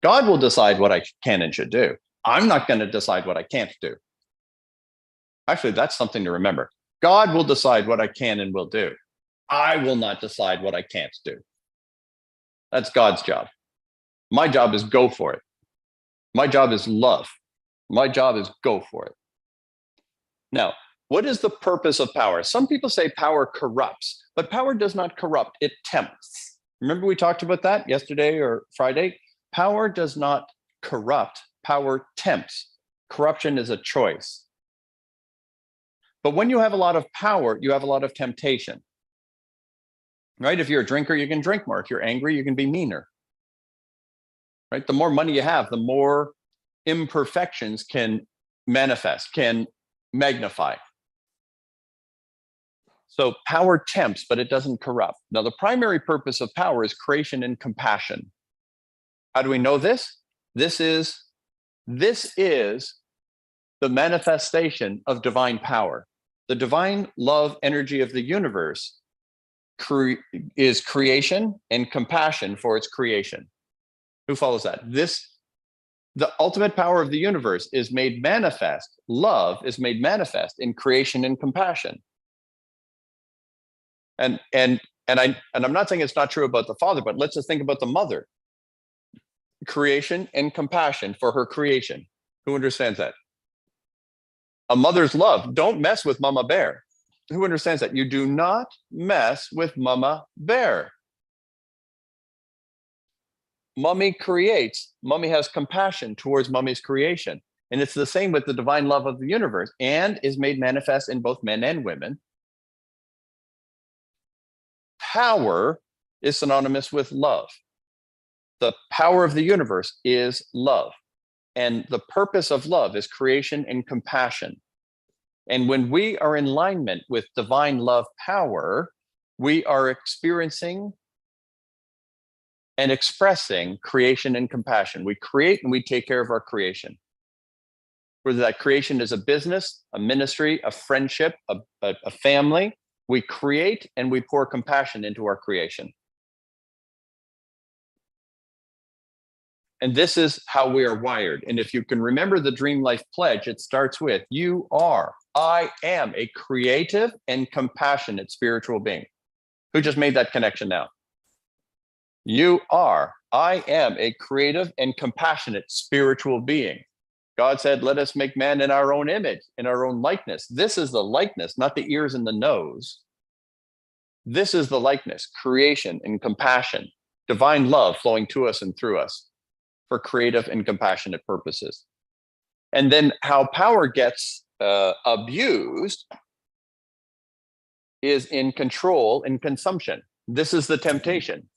God will decide what I can and should do. I'm not going to decide what I can't do. Actually, that's something to remember. God will decide what I can and will do. I will not decide what I can't do. That's God's job. My job is go for it. My job is love. My job is go for it. Now, what is the purpose of power? Some people say power corrupts, but power does not corrupt. It tempts. Remember we talked about that yesterday or Friday? Power does not corrupt. Power tempts. Corruption is a choice. But when you have a lot of power, you have a lot of temptation. Right? If you're a drinker, you can drink more. If you're angry, you can be meaner. Right? The more money you have, the more imperfections can manifest, can magnify. So power tempts, but it doesn't corrupt. Now, the primary purpose of power is creation and compassion. How do we know this? This is the manifestation of divine power. The divine love energy of the universe is creation and compassion for its creation. Who follows that? The ultimate power of the universe is made manifest. Love is made manifest in creation and compassion. And I'm not saying it's not true about the father, but let's just think about the mother. Creation and compassion for her creation. Who understands that? A mother's love. Don't mess with Mama Bear. Who understands that? You do not mess with Mama Bear. Mommy creates. Mommy has compassion towards Mommy's creation. And it's the same with the divine love of the universe and is made manifest in both men and women. Power is synonymous with love. The power of the universe is love. And the purpose of love is creation and compassion. And when we are in alignment with divine love power, we are experiencing and expressing creation and compassion. We create and we take care of our creation. Whether that creation is a business, a ministry, a friendship, a family, we create and we pour compassion into our creation. And this is how we are wired. And if you can remember the Dream Life Pledge, it starts with, I am a creative and compassionate spiritual being. Who just made that connection now? I am a creative and compassionate spiritual being. God said, let us make man in our own image, in our own likeness. This is the likeness, not the ears and the nose. This is the likeness, creation and compassion, divine love flowing to us and through us for creative and compassionate purposes. And then how power gets abused is in control and consumption. This is the temptation.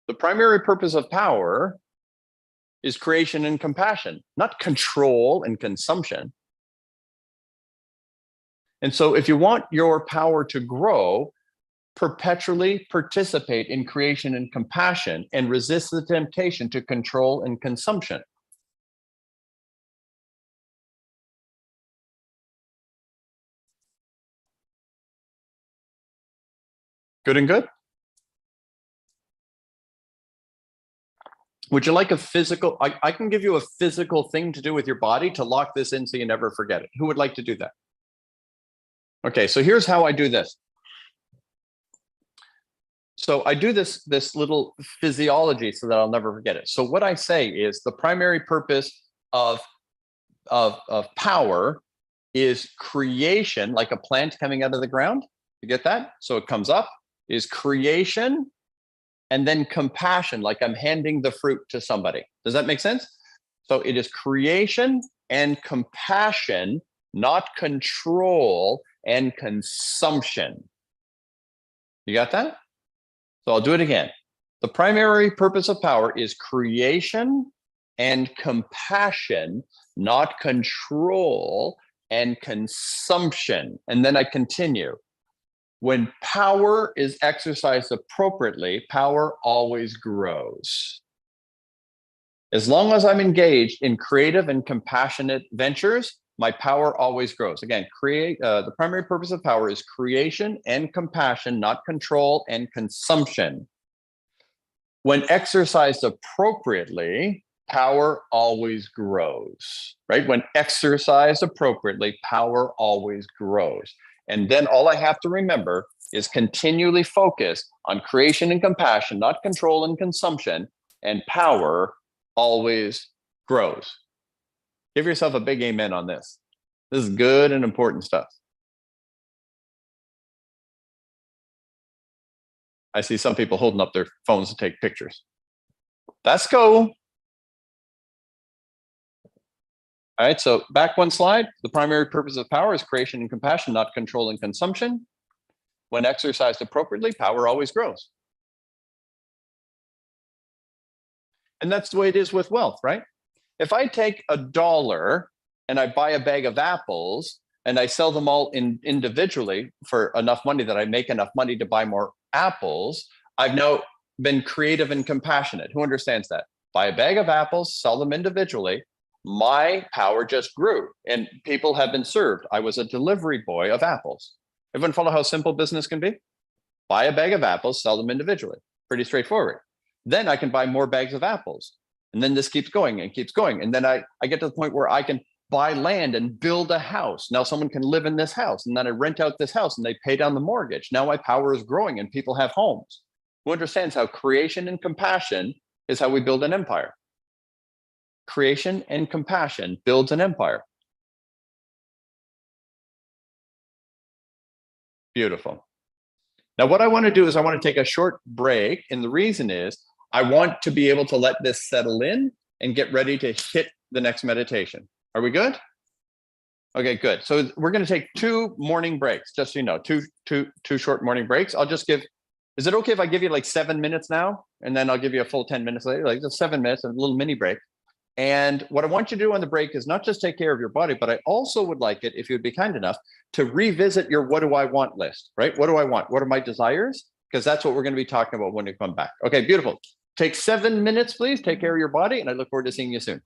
The primary purpose of power is creation and compassion, not control and consumption. And so if you want your power to grow, perpetually participate in creation and compassion and resist the temptation to control and consumption. Good and good? Would you like a physical, I can give you a physical thing to do with your body to lock this in so you never forget it. Who would like to do that? Okay, so here's how I do this. So I do this little physiology so that I'll never forget it. So what I say is the primary purpose of power is creation, like a plant coming out of the ground. You get that? So it comes up, is creation, and then compassion, like I'm handing the fruit to somebody. Does that make sense? So it is creation and compassion, not control and consumption. You got that? So I'll do it again. The primary purpose of power is creation and compassion, not control and consumption. And then I continue. When power is exercised appropriately, power always grows. As long as I'm engaged in creative and compassionate ventures, my power always grows. Again, the primary purpose of power is creation and compassion, not control and consumption. When exercised appropriately, power always grows, right? When exercised appropriately, power always grows. And then all I have to remember is continually focus on creation and compassion, not control and consumption, and power always grows. Give yourself a big amen on this. This is good and important stuff. I see some people holding up their phones to take pictures. That's cool. All right, so back one slide. The primary purpose of power is creation and compassion, not control and consumption. When exercised appropriately, power always grows. And that's the way it is with wealth, right? If I take $1 and I buy a bag of apples and I sell them all individually for enough money that I make enough money to buy more apples, I've now been creative and compassionate. Who understands that? Buy a bag of apples, sell them individually. My power just grew and people have been served. I was a delivery boy of apples. Everyone follow how simple business can be? Buy a bag of apples, sell them individually. Pretty straightforward. Then I can buy more bags of apples. And then this keeps going and keeps going. And then I get to the point where I can buy land and build a house. Now someone can live in this house. And then I rent out this house and they pay down the mortgage. Now my power is growing and people have homes. Who understands how creation and compassion is how we build an empire? Creation and compassion builds an empire. Beautiful. Now, what I want to do is I want to take a short break. And the reason is I want to be able to let this settle in and get ready to hit the next meditation. Are we good? Okay, good. So we're going to take 2 morning breaks, just so you know, two short morning breaks. I'll just give, is it okay if I give you like 7 minutes now? And then I'll give you a full 10 minutes later, like just 7 minutes, a little mini break. And what I want you to do on the break is not just take care of your body, but I also would like it, if you'd be kind enough, to revisit your what do I want list, right? What do I want? What are my desires? Because that's what we're going to be talking about when we come back. Okay, beautiful. Take 7 minutes, please. Take care of your body, and I look forward to seeing you soon.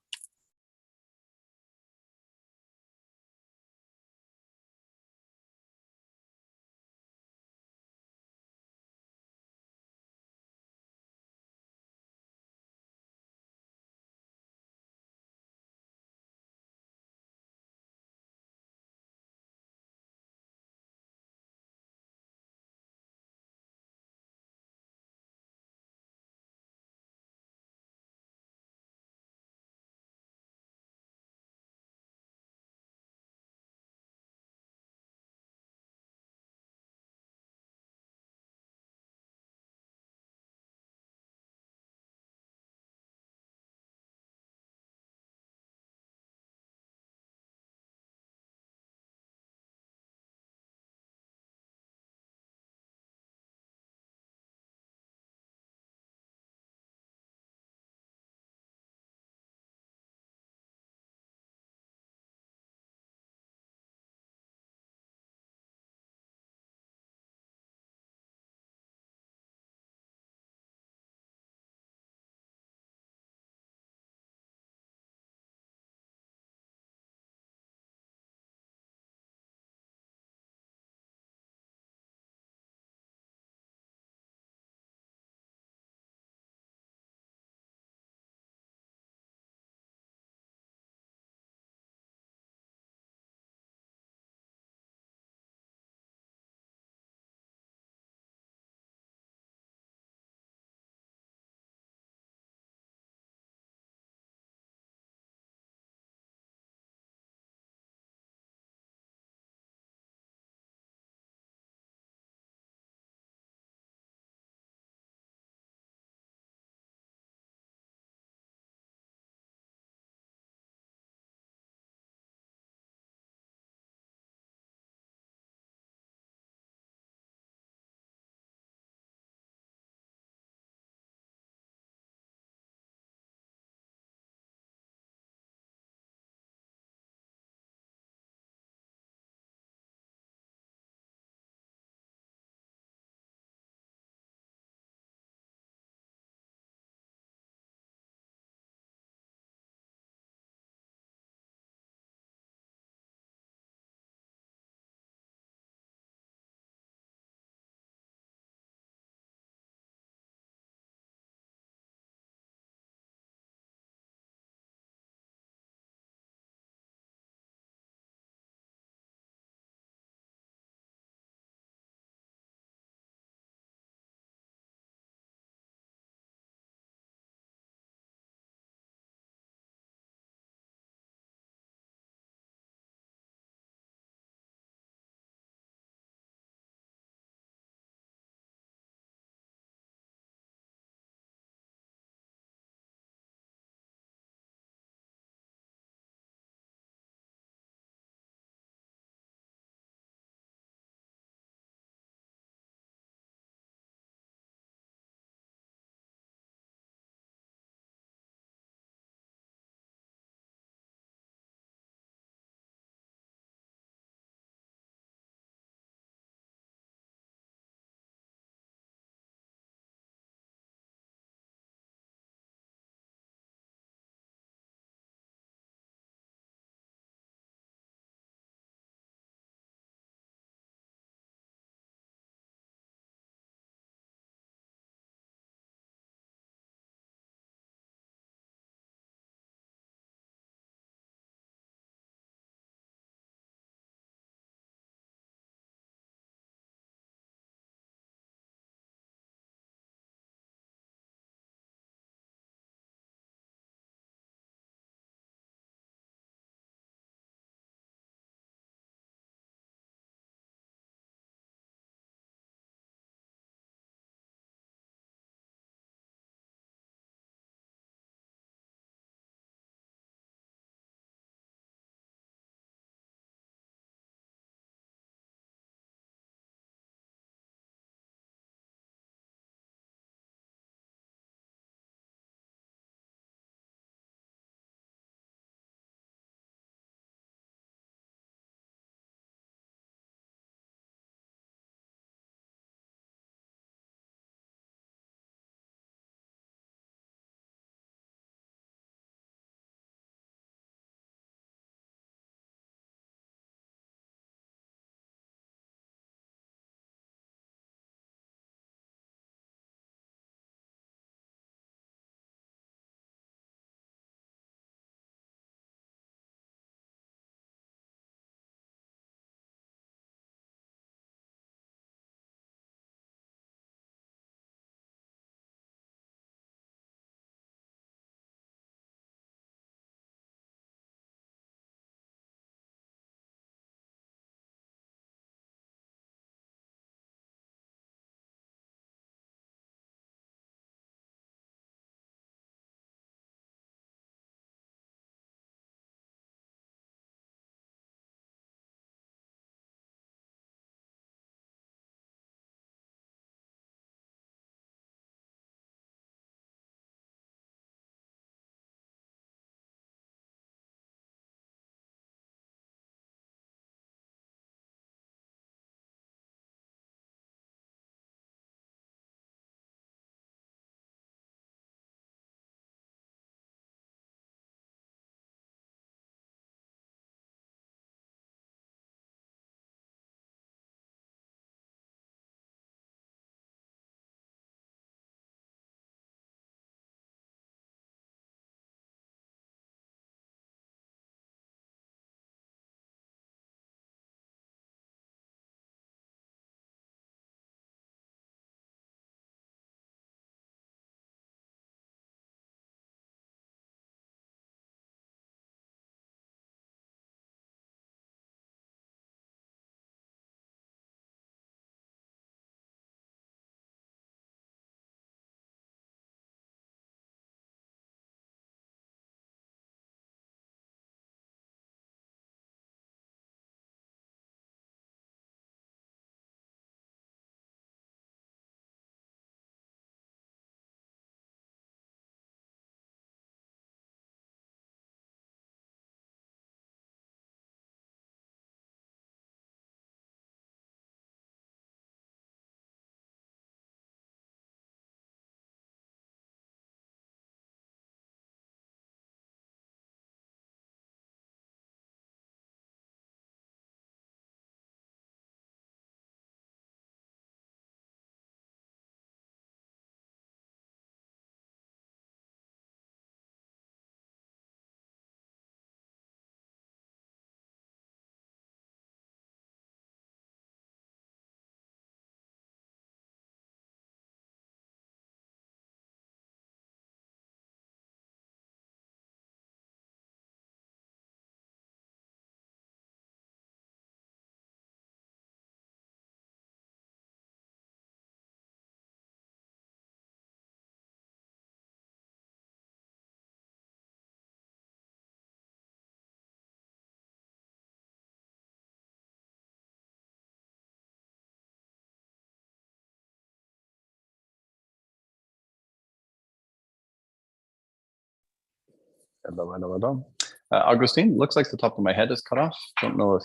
Hello, hello, hello. Augustine, looks like the top of my head is cut off. Don't know if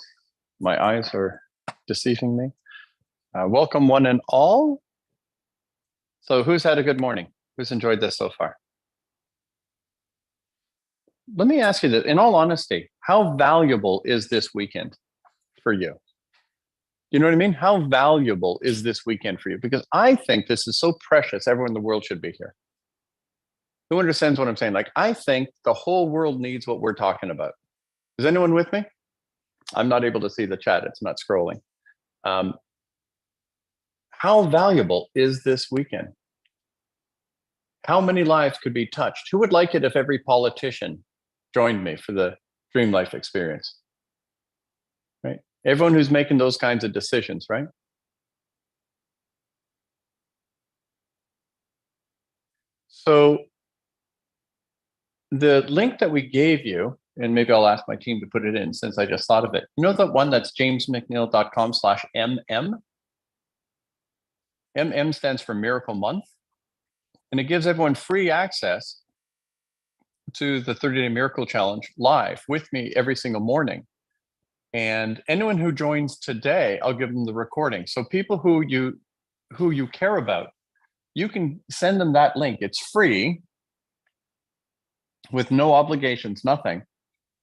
my eyes are deceiving me. Welcome, one and all. So, who's had a good morning? Who's enjoyed this so far? Let me ask you this, in all honesty, how valuable is this weekend for you? You know what I mean? How valuable is this weekend for you? Because I think this is so precious. Everyone in the world should be here. Who understands what I'm saying? Like, I think the whole world needs what we're talking about. Is anyone with me? I'm not able to see the chat. It's not scrolling. How valuable is this weekend? How many lives could be touched? Who would like it if every politician joined me for the Dream Life experience? Right? Everyone who's making those kinds of decisions, right? So the link that we gave you, and maybe I'll ask my team to put it in since I just thought of it. You know the one that's jamesmcneil.com/mm? MM stands for Miracle Month. And it gives everyone free access to the 30-day Miracle Challenge live with me every single morning. And anyone who joins today, I'll give them the recording. So people who you care about, you can send them that link. It's free with no obligations, nothing.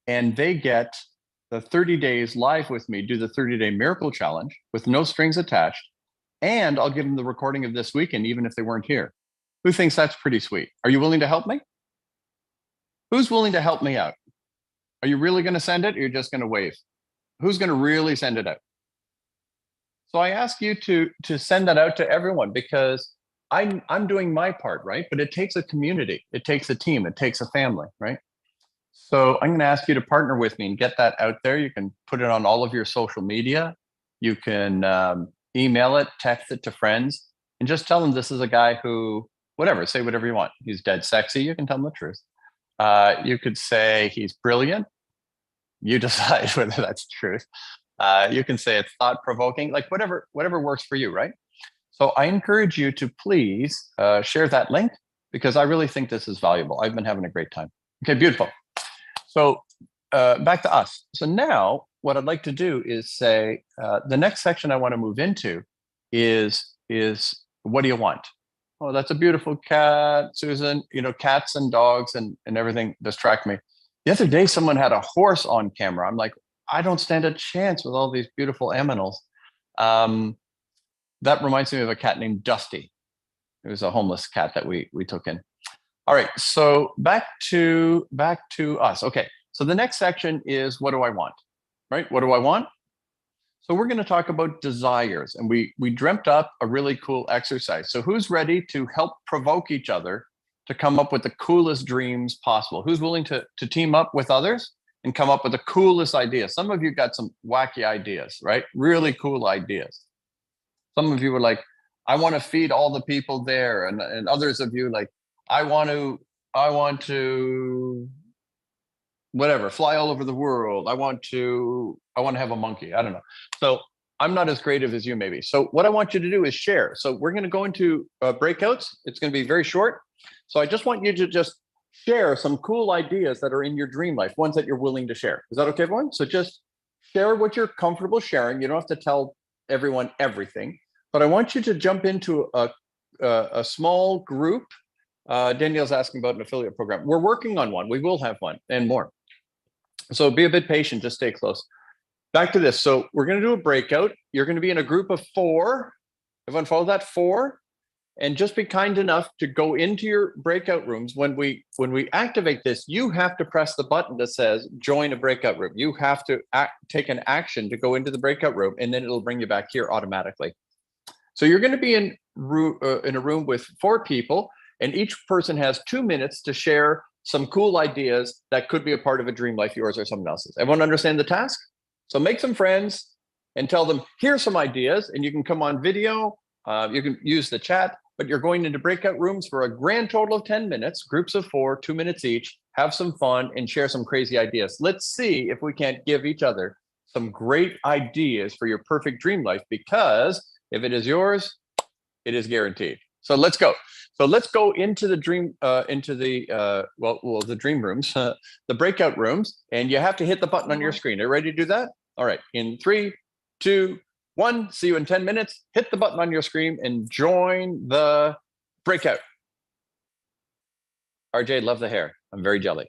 And they get the 30 days live with me, do the 30-day Miracle Challenge with no strings attached. And I'll give them the recording of this weekend, even if they weren't here. Who thinks that's pretty sweet? Are you willing to help me? Who's willing to help me out? Are you really going to send it, or you're just going to wave? Who's going to really send it out? So I ask you to send that out to everyone, because I'm doing my part, right? But it takes a community, it takes a team, it takes a family, right? So I'm going to ask you to partner with me and get that out there. You can put it on all of your social media. You can email it, text it to friends, and just tell them this is a guy who, whatever, say whatever you want. He's dead sexy. You can tell them the truth. You could say he's brilliant. You decide whether that's the truth. You can say it's thought-provoking, like whatever works for you, right? So I encourage you to please share that link, because I really think this is valuable. I've been having a great time. Okay, beautiful. So back to us. So now what I'd like to do is say, the next section I want to move into is what do you want? Oh, that's a beautiful cat, Susan. You know, cats and dogs and everything distract me. The other day, someone had a horse on camera. I'm like, I don't stand a chance with all these beautiful animals. That reminds me of a cat named Dusty. It was a homeless cat that we took in. All right, so back to us. Okay, so the next section is what do I want, right? What do I want? So we're going to talk about desires, and we dreamt up a really cool exercise. So who's ready to help provoke each other to come up with the coolest dreams possible? Who's willing to team up with others and come up with the coolest ideas? Some of you got some wacky ideas, right? Really cool ideas. Some of you were like, I want to feed all the people there, and others of you like, I want to whatever, fly all over the world. I want to have a monkey. I don't know. So I'm not as creative as you maybe. So what I want you to do is share. So we're going to go into breakouts. It's going to be very short. So I just want you to just share some cool ideas that are in your dream life, ones that you're willing to share. Is that okay, everyone? So just share what you're comfortable sharing. You don't have to tell everyone everything, but I want you to jump into a small group. Danielle's asking about an affiliate program. We're working on one. We will have one and more. So be a bit patient, just stay close. Back to this. So we're going to do a breakout. You're going to be in a group of 4. Everyone follow that? 4. And just be kind enough to go into your breakout rooms. When we activate this, you have to press the button that says join a breakout room. You have to take an action to go into the breakout room, and then it'll bring you back here automatically. So you're going to be in a room with 4 people, and each person has 2 minutes to share some cool ideas that could be a part of a dream life, yours or someone else's. Everyone understand the task? So make some friends and tell them, here's some ideas, and you can come on video. You can use the chat, but you're going into breakout rooms for a grand total of 10 minutes, groups of 4, 2 minutes each. Have some fun and share some crazy ideas. Let's see if we can't give each other some great ideas for your perfect dream life, because if it is yours, it is guaranteed. So let's go. So let's go into the dream, into the the dream rooms, the breakout rooms, and you have to hit the button on your screen. Are you ready to do that? All right. In 3, 2, 1. See you in 10 minutes. Hit the button on your screen and join the breakout. RJ, love the hair. I'm very jelly.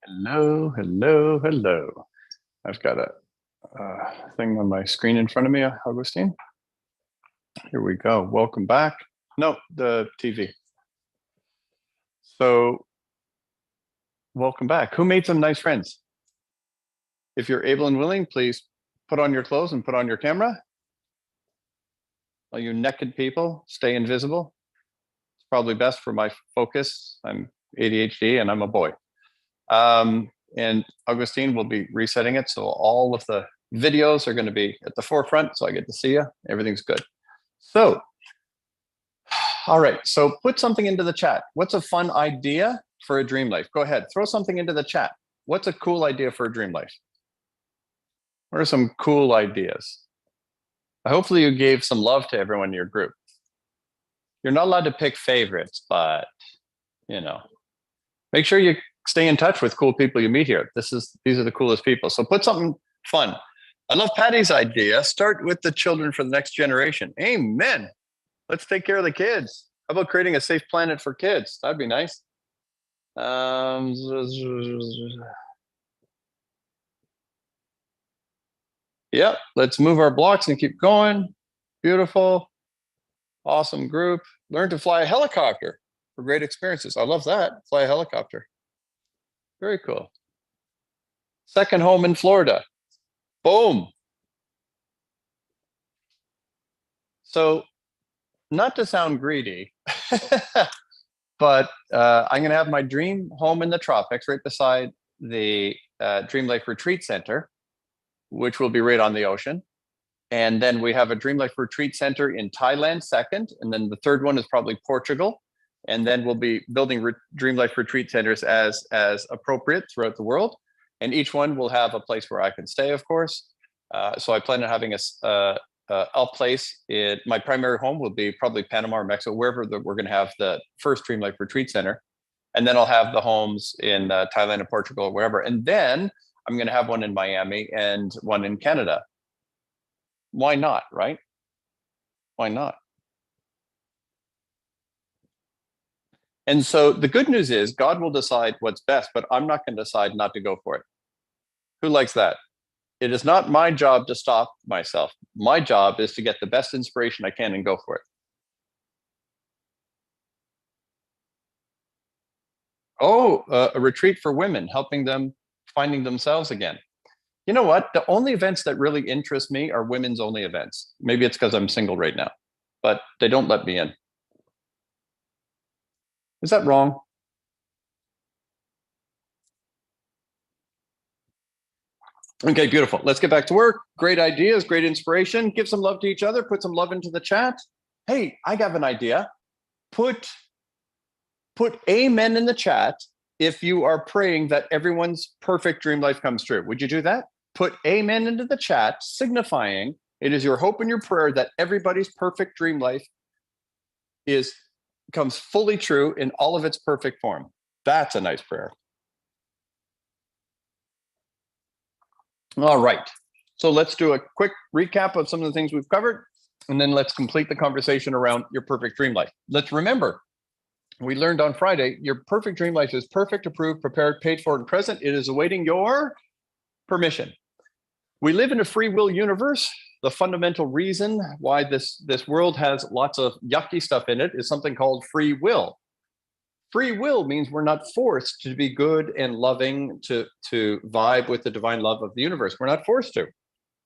Hello, hello, hello. I've got a thing on my screen in front of me, Augustine. Here we go. Welcome back. No, the TV. So, welcome back. Who made some nice friends? If you're able and willing, please put on your clothes and put on your camera. All you naked people, stay invisible. It's probably best for my focus. I'm ADHD and I'm a boy. And Augustine will be resetting it. So all of the videos are going to be at the forefront. So I get to see you. Everything's good. So, all right. So put something into the chat. What's a fun idea for a dream life? Go ahead. Throw something into the chat. What's a cool idea for a dream life? What are some cool ideas? Hopefully you gave some love to everyone in your group. You're not allowed to pick favorites, but make sure you stay in touch with cool people you meet here. These are the coolest people. So put something fun. I love Patty's idea. Start with the children for the next generation. Amen. Let's take care of the kids. How about creating a safe planet for kids? That'd be nice. Yep. Let's move our blocks and keep going. Beautiful. Awesome group. Learn to fly a helicopter for great experiences. I love that. Fly a helicopter. Very cool. Second home in Florida. Boom. So, not to sound greedy, but I'm going to have my dream home in the tropics right beside the Dream Life Retreat Center, which will be right on the ocean. And then we have a Dream Life Retreat Center in Thailand second. And then the third one is probably Portugal. And then we'll be building Dream Life Retreat Centers as appropriate throughout the world. And each one will have a place where I can stay, of course. So I plan on having a place. My primary home will be probably Panama or Mexico, wherever we're going to have the first Dream Life Retreat Center. And then I'll have the homes in Thailand and Portugal or wherever. And then I'm going to have one in Miami and one in Canada. Why not, right? Why not? And so the good news is God will decide what's best, but I'm not going to decide not to go for it. Who likes that? It is not my job to stop myself. My job is to get the best inspiration I can and go for it. Oh, a retreat for women, helping them finding themselves again. You know what? The only events that really interest me are women's only events. Maybe it's because I'm single right now, but they don't let me in. Is that wrong? Okay, beautiful. Let's get back to work. Great ideas, great inspiration. Give some love to each other. Put some love into the chat. Hey, I got an idea. Put amen in the chat if you are praying that everyone's perfect dream life comes true. Would you do that? Put amen into the chat, signifying it is your hope and your prayer that everybody's perfect dream life comes fully true in all of its perfect form. That's a nice prayer. All right. So let's do a quick recap of some of the things we've covered, and then let's complete the conversation around your perfect dream life. Let's remember, we learned on Friday, your perfect dream life is perfect, approved, prepared, paid for, and present. It is awaiting your permission. We live in a free will universe. The fundamental reason why this world has lots of yucky stuff in it is something called free will. Free will means we're not forced to be good and loving, to vibe with the divine love of the universe. We're not forced to.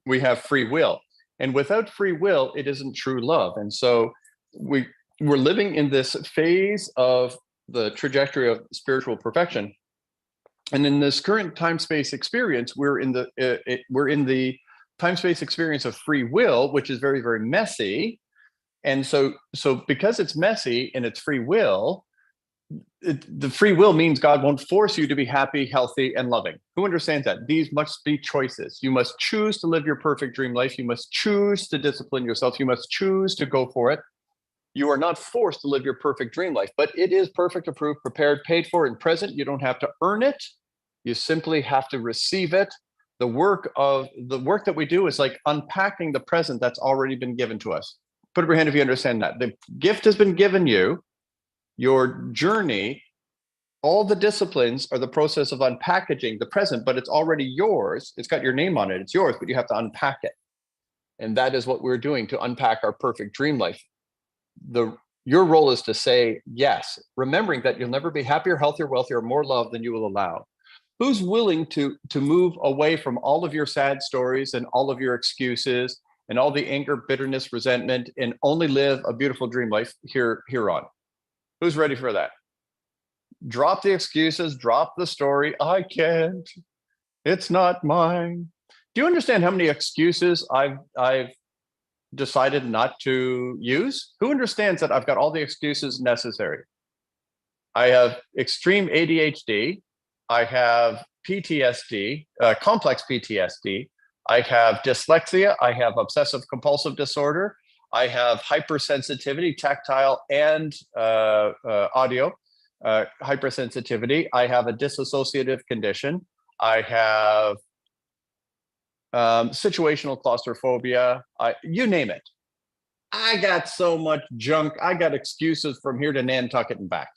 We have free will. And without free will, it isn't true love. And so we're living in this phase of the trajectory of spiritual perfection. And in this current time-space experience, we're in the time-space experience of free will, which is very, very messy. And so because it's messy and it's free will, the free will means God won't force you to be happy, healthy, and loving. Who understands that? These must be choices. You must choose to live your perfect dream life. You must choose to discipline yourself. You must choose to go for it. You are not forced to live your perfect dream life, but it is perfect, approved, prepared, paid for, and present. You don't have to earn it. You simply have to receive it. The work that we do is like unpacking the present that's already been given to us. Put up your hand if you understand that. The gift has been given you. Your journey All the disciplines are the process of unpackaging the present, but it's already yours. It's got your name on it. It's yours, but you have to unpack it. And that is what we're doing to unpack our perfect dream life. Your role is to say yes, remembering that you'll never be happier, healthier, wealthier, or more loved than you will allow. Who's willing to move away from all of your sad stories and all of your excuses and all the anger, bitterness, resentment, and only live a beautiful dream life here on? Who's ready for that? Drop the excuses, drop the story. I can't. It's not mine. Do you understand how many excuses I've decided not to use? Who understands that I've got all the excuses necessary? I have extreme ADHD. I have PTSD, complex PTSD. I have dyslexia. I have obsessive compulsive disorder. I have hypersensitivity, tactile and audio hypersensitivity. I have a dissociative condition. I have situational claustrophobia. You name it. I got so much junk. I got excuses from here to Nantucket and back.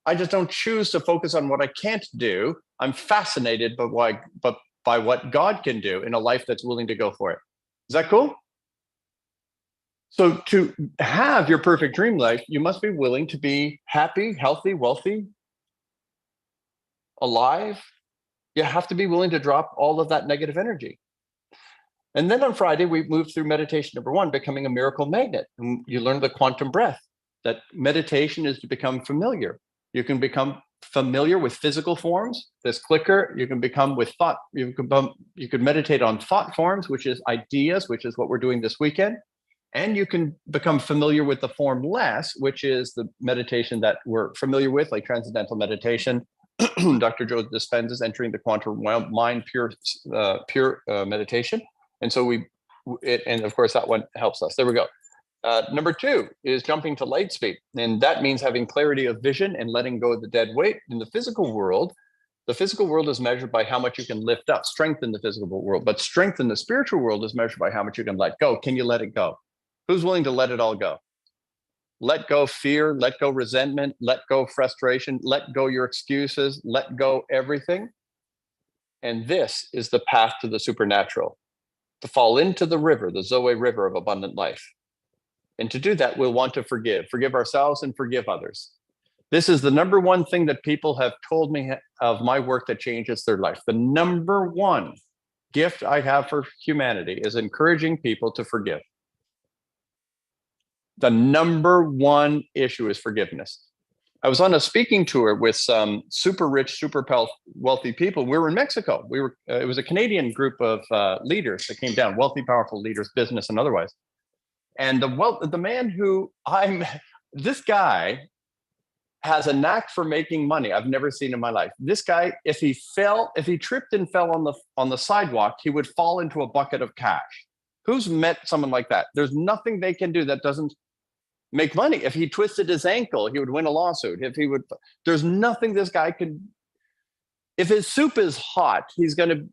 I just don't choose to focus on what I can't do. I'm fascinated by what God can do in a life that's willing to go for it. Is that cool? So to have your perfect dream life, you must be willing to be happy, healthy, wealthy, alive. You have to be willing to drop all of that negative energy. And then on Friday, we moved through meditation number 1, becoming a miracle magnet. And you learn the quantum breath, that meditation is to become familiar. You can become familiar with physical forms, this clicker. You can become with thought. You can meditate on thought forms, which is ideas, which is what we're doing this weekend. And you can become familiar with the formless, which is the meditation that we're familiar with, like transcendental meditation. Dr. Joe Dispenza's entering the quantum mind, pure meditation. And so and of course that one helps us. There we go. Number 2 is jumping to light speed. And that means having clarity of vision and letting go of the dead weight. In the physical world is measured by how much you can lift up, strength in the physical world. But strength in the spiritual world is measured by how much you can let go. Can you let it go? Who's willing to let it all go? Let go fear, let go resentment, let go frustration, let go your excuses, let go everything. And this is the path to the supernatural, to fall into the river, the Zoe River of abundant life. And to do that, we'll want to forgive ourselves and forgive others. This is the number 1 thing that people have told me of my work that changes their life. The number 1 gift I have for humanity is encouraging people to forgive. The number 1 issue is forgiveness. I was on a speaking tour with some super rich, super wealthy people. We were in Mexico. It was a Canadian group of leaders that came down, wealthy, powerful leaders, business and otherwise. And the man this guy has a knack for making money I've never seen in my life. This guy, if he tripped and fell on the sidewalk, he would fall into a bucket of cash. Who's met someone like that? There's nothing they can do that doesn't make money. If he twisted his ankle, he would win a lawsuit. There's nothing this guy could. If his soup is hot, he's going to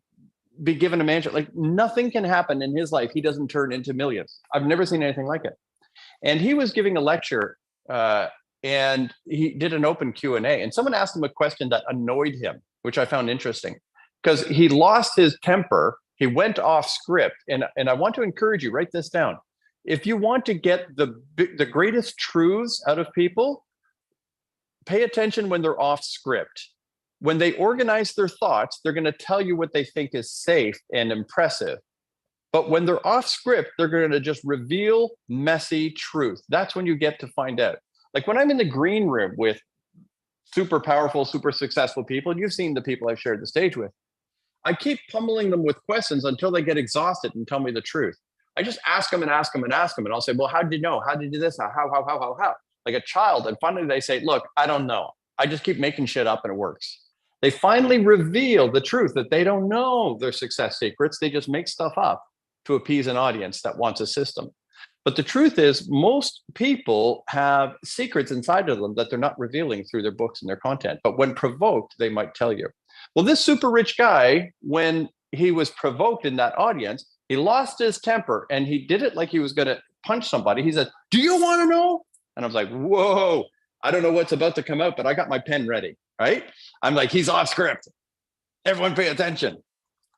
be given a mansion. Like nothing can happen in his life he doesn't turn into millions. I've never seen anything like it. And he was giving a lecture, and he did an open Q&A. And someone asked him a question that annoyed him, which I found interesting, because he lost his temper. He went off script. And I want to encourage you, write this down. If you want to get the greatest truths out of people, pay attention when they're off script. When they organize their thoughts, they're going to tell you what they think is safe and impressive. But when they're off script, they're going to just reveal messy truth. That's when you get to find out. Like when I'm in the green room with super powerful, super successful people, you've seen the people I've shared the stage with. I keep pummeling them with questions until they get exhausted and tell me the truth. I just ask them and ask them and ask them. And I'll say, well, how did you know? How did you do this? How? Like a child. And finally they say, look, I don't know. I just keep making shit up and it works. They finally reveal the truth that they don't know their success secrets. They just make stuff up to appease an audience that wants a system. But the truth is, most people have secrets inside of them that they're not revealing through their books and their content. But when provoked, they might tell you. Well, this super rich guy, when he was provoked in that audience, he lost his temper and he did it like he was going to punch somebody. He said, do you want to know? And I was like, whoa, I don't know what's about to come out, but I got my pen ready, right? I'm like, he's off script. Everyone pay attention.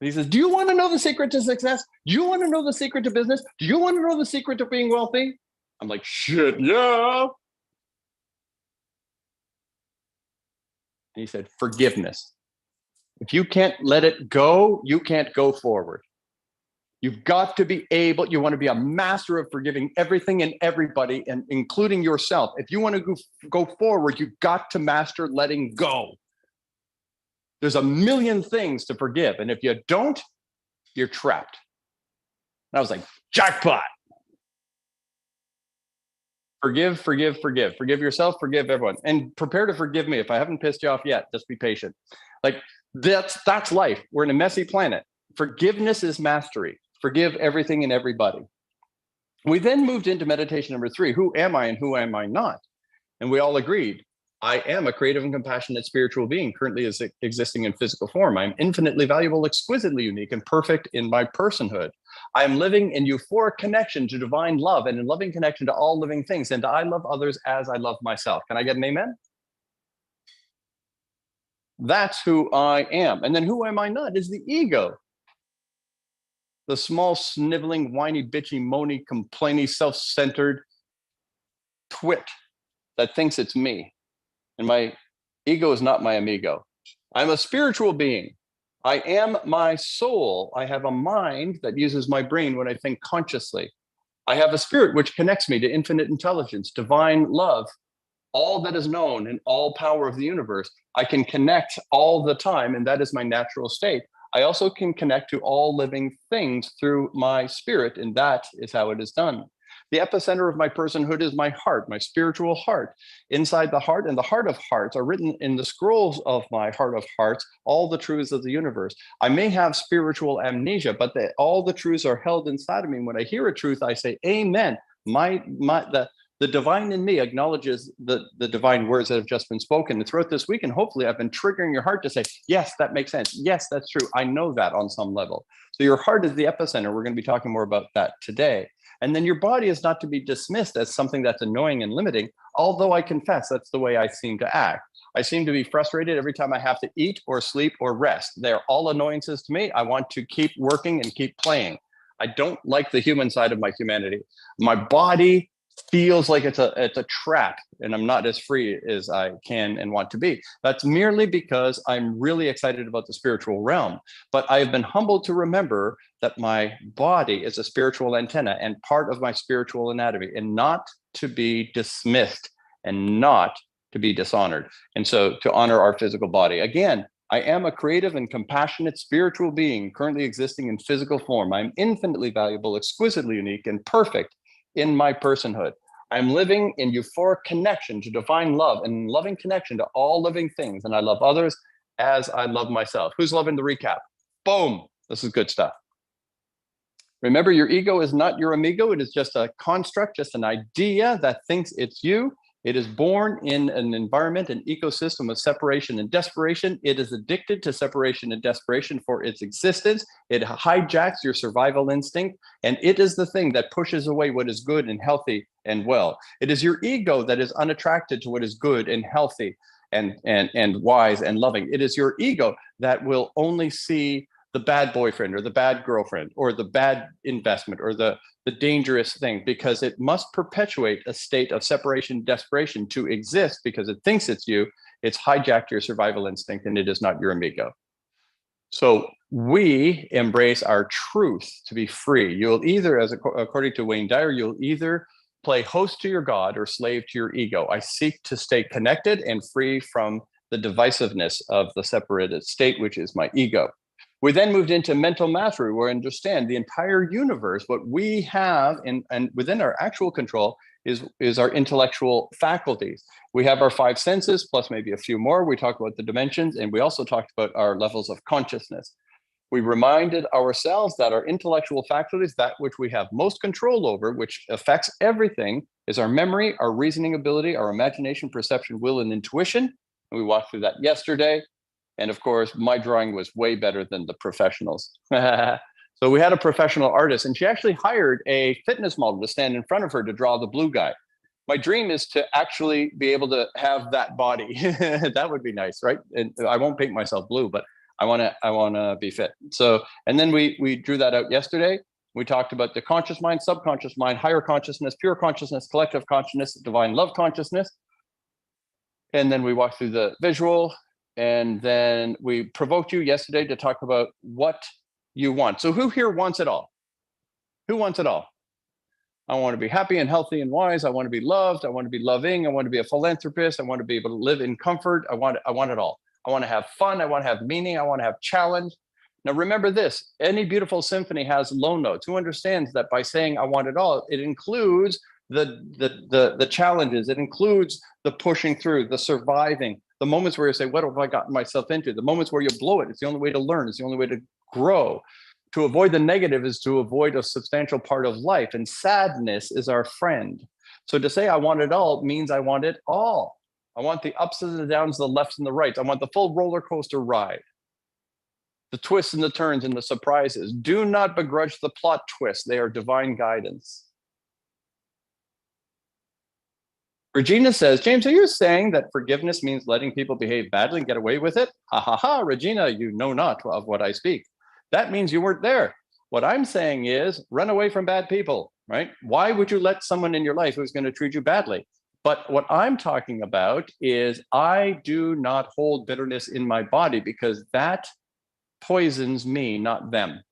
He says, do you want to know the secret to success? Do you want to know the secret to business? Do you want to know the secret to being wealthy? I'm like, shit, yeah. And he said, forgiveness. If you can't let it go, you can't go forward. You've got to be able, you want to be a master of forgiving everything and everybody, and including yourself. If you want to go forward, you've got to master letting go. There's a million things to forgive. And if you don't, you're trapped. And I was like, jackpot. Forgive, forgive, forgive. Forgive yourself, forgive everyone. And prepare to forgive me. If I haven't pissed you off yet, just be patient. Like that's life. We're in a messy planet. Forgiveness is mastery. Forgive everything and everybody. We then moved into meditation number 3. Who am I and who am I not? And we all agreed, I am a creative and compassionate spiritual being currently existing in physical form. I'm infinitely valuable, exquisitely unique, and perfect in my personhood. I am living in euphoric connection to divine love and in loving connection to all living things. And I love others as I love myself. Can I get an amen? That's who I am. And then who am I not is the ego. The small, sniveling, whiny, bitchy, moany, complainy, self-centered twit that thinks it's me. And my ego is not my amigo. I'm a spiritual being. I am my soul. I have a mind that uses my brain when I think consciously. I have a spirit which connects me to infinite intelligence, divine love, all that is known and all power of the universe. I can connect all the time, and that is my natural state. I also can connect to all living things through my spirit, and that is how it is done. The epicenter of my personhood is my heart, my spiritual heart. Inside the heart and the heart of hearts are written in the scrolls of my heart of hearts, all the truths of the universe. I may have spiritual amnesia, but all the truths are held inside of me. When I hear a truth, I say, amen. The divine in me acknowledges the divine words that have just been spoken. And throughout this week, and hopefully I've been triggering your heart to say, yes, that makes sense. Yes, that's true. I know that on some level. So your heart is the epicenter. We're going to be talking more about that today. And then your body is not to be dismissed as something that's annoying and limiting, although I confess that's the way I seem to act. I seem to be frustrated every time I have to eat or sleep or rest. They're all annoyances to me. I want to keep working and keep playing. I don't like the human side of my humanity. My body feels like it's a trap, and I'm not as free as I can and want to be. That's merely because I'm really excited about the spiritual realm. But I have been humbled to remember that my body is a spiritual antenna and part of my spiritual anatomy, and not to be dismissed and not to be dishonored. And so to honor our physical body. Again, I am a creative and compassionate spiritual being currently existing in physical form. I'm infinitely valuable, exquisitely unique, and perfect in my personhood. I'm living in euphoric connection to divine love and loving connection to all living things. And I love others as I love myself. Who's loving the recap? Boom. This is good stuff. Remember, your ego is not your amigo. It is just a construct, just an idea that thinks it's you. It is born in an environment, an ecosystem of separation and desperation. It is addicted to separation and desperation for its existence. It hijacks your survival instinct, and it is the thing that pushes away what is good and healthy and well. It is your ego that is unattracted to what is good and healthy and wise and loving. It is your ego that will only see the bad boyfriend or the bad girlfriend or the bad investment or the dangerous thing, because it must perpetuate a state of separation, desperation to exist because it thinks it's you. It's hijacked your survival instinct, and it is not your amigo. So we embrace our truth to be free. You'll either, according to Wayne Dyer, you'll either play host to your God or slave to your ego. I seek to stay connected and free from the divisiveness of the separated state, which is my ego. We then moved into mental mastery, where we understand the entire universe, what we have and within our actual control is our intellectual faculties. We have our 5 senses, plus maybe a few more. We talked about the dimensions, and we also talked about our levels of consciousness. We reminded ourselves that our intellectual faculties, that which we have most control over, which affects everything, is our memory, our reasoning ability, our imagination, perception, will, and intuition. And we walked through that yesterday. And of course, my drawing was way better than the professionals. So we had a professional artist, and she actually hired a fitness model to stand in front of her to draw the blue guy. My dream is to actually be able to have that body. That would be nice, right? And I won't paint myself blue, but I want to be fit. So, and then we drew that out yesterday. We talked about the conscious mind, subconscious mind, higher consciousness, pure consciousness, collective consciousness, divine love consciousness. And then we walked through the visual, and then we provoked you yesterday to talk about what you want. So who here wants it all? Who wants it all? I want to be happy and healthy and wise. I want to be loved. I want to be loving. I want to be a philanthropist. I want to be able to live in comfort. I want it all. I want to have fun. I want to have meaning. I want to have challenge. Now, remember this, any beautiful symphony has low notes. Who understands that by saying I want it all, it includes the challenges. It includes the pushing through, the surviving, the moments where you say, what have I gotten myself into? The moments where you blow it. It's the only way to learn. It's the only way to grow. To avoid the negative is to avoid a substantial part of life. And sadness is our friend. So to say I want it all means I want it all. I want the ups and the downs, the lefts and the rights. I want the full roller coaster ride. The twists and the turns and the surprises. Do not begrudge the plot twists. They are divine guidance. Regina says, James, are you saying that forgiveness means letting people behave badly and get away with it? Ha ha ha, Regina, you know not of what I speak. That means you weren't there. What I'm saying is run away from bad people, right? Why would you let someone in your life who's going to treat you badly? But what I'm talking about is I do not hold bitterness in my body because that poisons me, not them.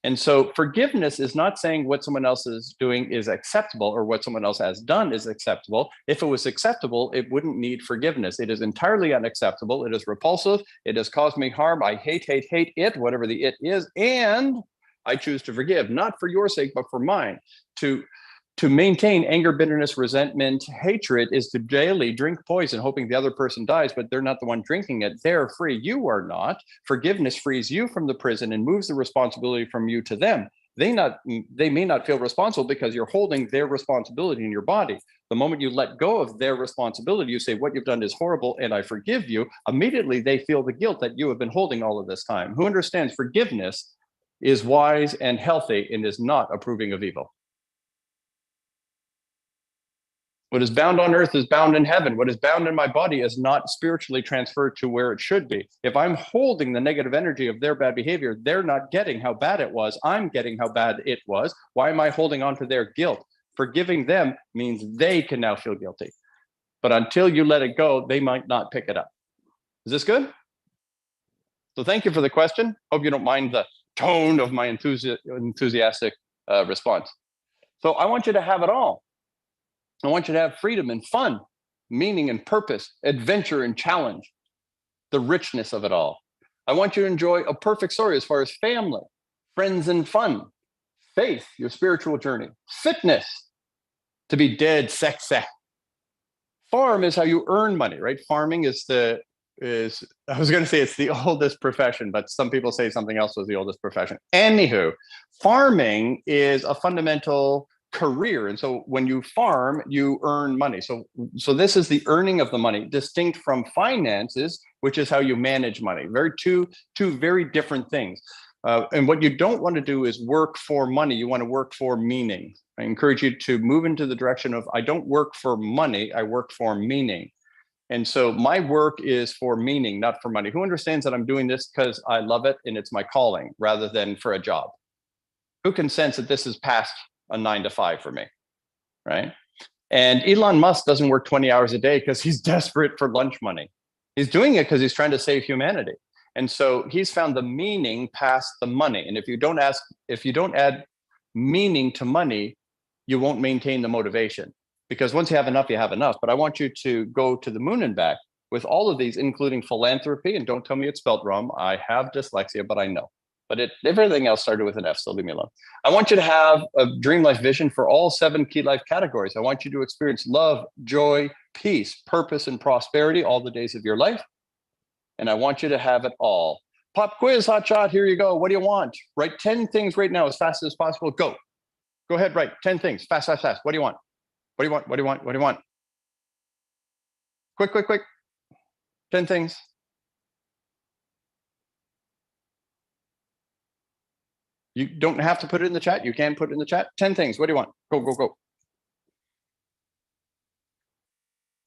And so forgiveness is not saying what someone else is doing is acceptable or what someone else has done is acceptable. If it was acceptable, it wouldn't need forgiveness. It is entirely unacceptable. It is repulsive. It has caused me harm. I hate it, whatever the it is. And I choose to forgive, not for your sake, but for mine. To maintain anger, bitterness, resentment, hatred is to daily drink poison, hoping the other person dies, but they're not the one drinking it. They're free. You are not. Forgiveness frees you from the prison and moves the responsibility from you to them. They may not feel responsible because you're holding their responsibility in your body. The moment you let go of their responsibility, you say, what you've done is horrible and I forgive you. Immediately, they feel the guilt that you have been holding all of this time. Who understands forgiveness is wise and healthy and is not approving of evil. What is bound on earth is bound in heaven. What is bound in my body is not spiritually transferred to where it should be. If I'm holding the negative energy of their bad behavior, they're not getting how bad it was. I'm getting how bad it was. Why am I holding on to their guilt? Forgiving them means they can now feel guilty. But until you let it go, they might not pick it up. Is this good? So thank you for the question. Hope you don't mind the tone of my enthusiastic response. So I want you to have it all. I want you to have freedom and fun, meaning and purpose, adventure and challenge, the richness of it all. I want you to enjoy a perfect story as far as family, friends and fun, faith, your spiritual journey, fitness, to be dead sexy. Farm is how you earn money, right? Farming is I was going to say it's the oldest profession, but some people say something else was the oldest profession. Anywho, farming is a fundamental career. And so when you farm, you earn money. So this is the earning of the money, distinct from finances, which is how you manage money. Two very different things. And what you don't want to do is work for money. You want to work for meaning. I encourage you to move into the direction of, I don't work for money, I work for meaning. And so my work is for meaning, not for money. Who understands that I'm doing this because I love it and it's my calling rather than for a job? Who can sense that this is past a 9 to 5 for me, right? And Elon Musk doesn't work 20 hours a day because he's desperate for lunch money. He's doing it because he's trying to save humanity. And so he's found the meaning past the money. And if you don't add meaning to money, you won't maintain the motivation. Because once you have enough, you have enough. But I want you to go to the moon and back with all of these, including philanthropy. And don't tell me it's spelled wrong. I have dyslexia, but I know. But everything else started with an F, so leave me alone. I want you to have a dream life vision for all 7 key life categories. I want you to experience love, joy, peace, purpose, and prosperity all the days of your life. And I want you to have it all. Pop quiz, hot shot, here you go. What do you want? Write 10 things right now as fast as possible. Go. Go ahead, write 10 things. Fast, fast, fast. What do you want? What do you want? What do you want? What do you want? Quick, quick, quick. 10 things. You don't have to put it in the chat. You can put it in the chat. 10 things. What do you want? Go, go, go.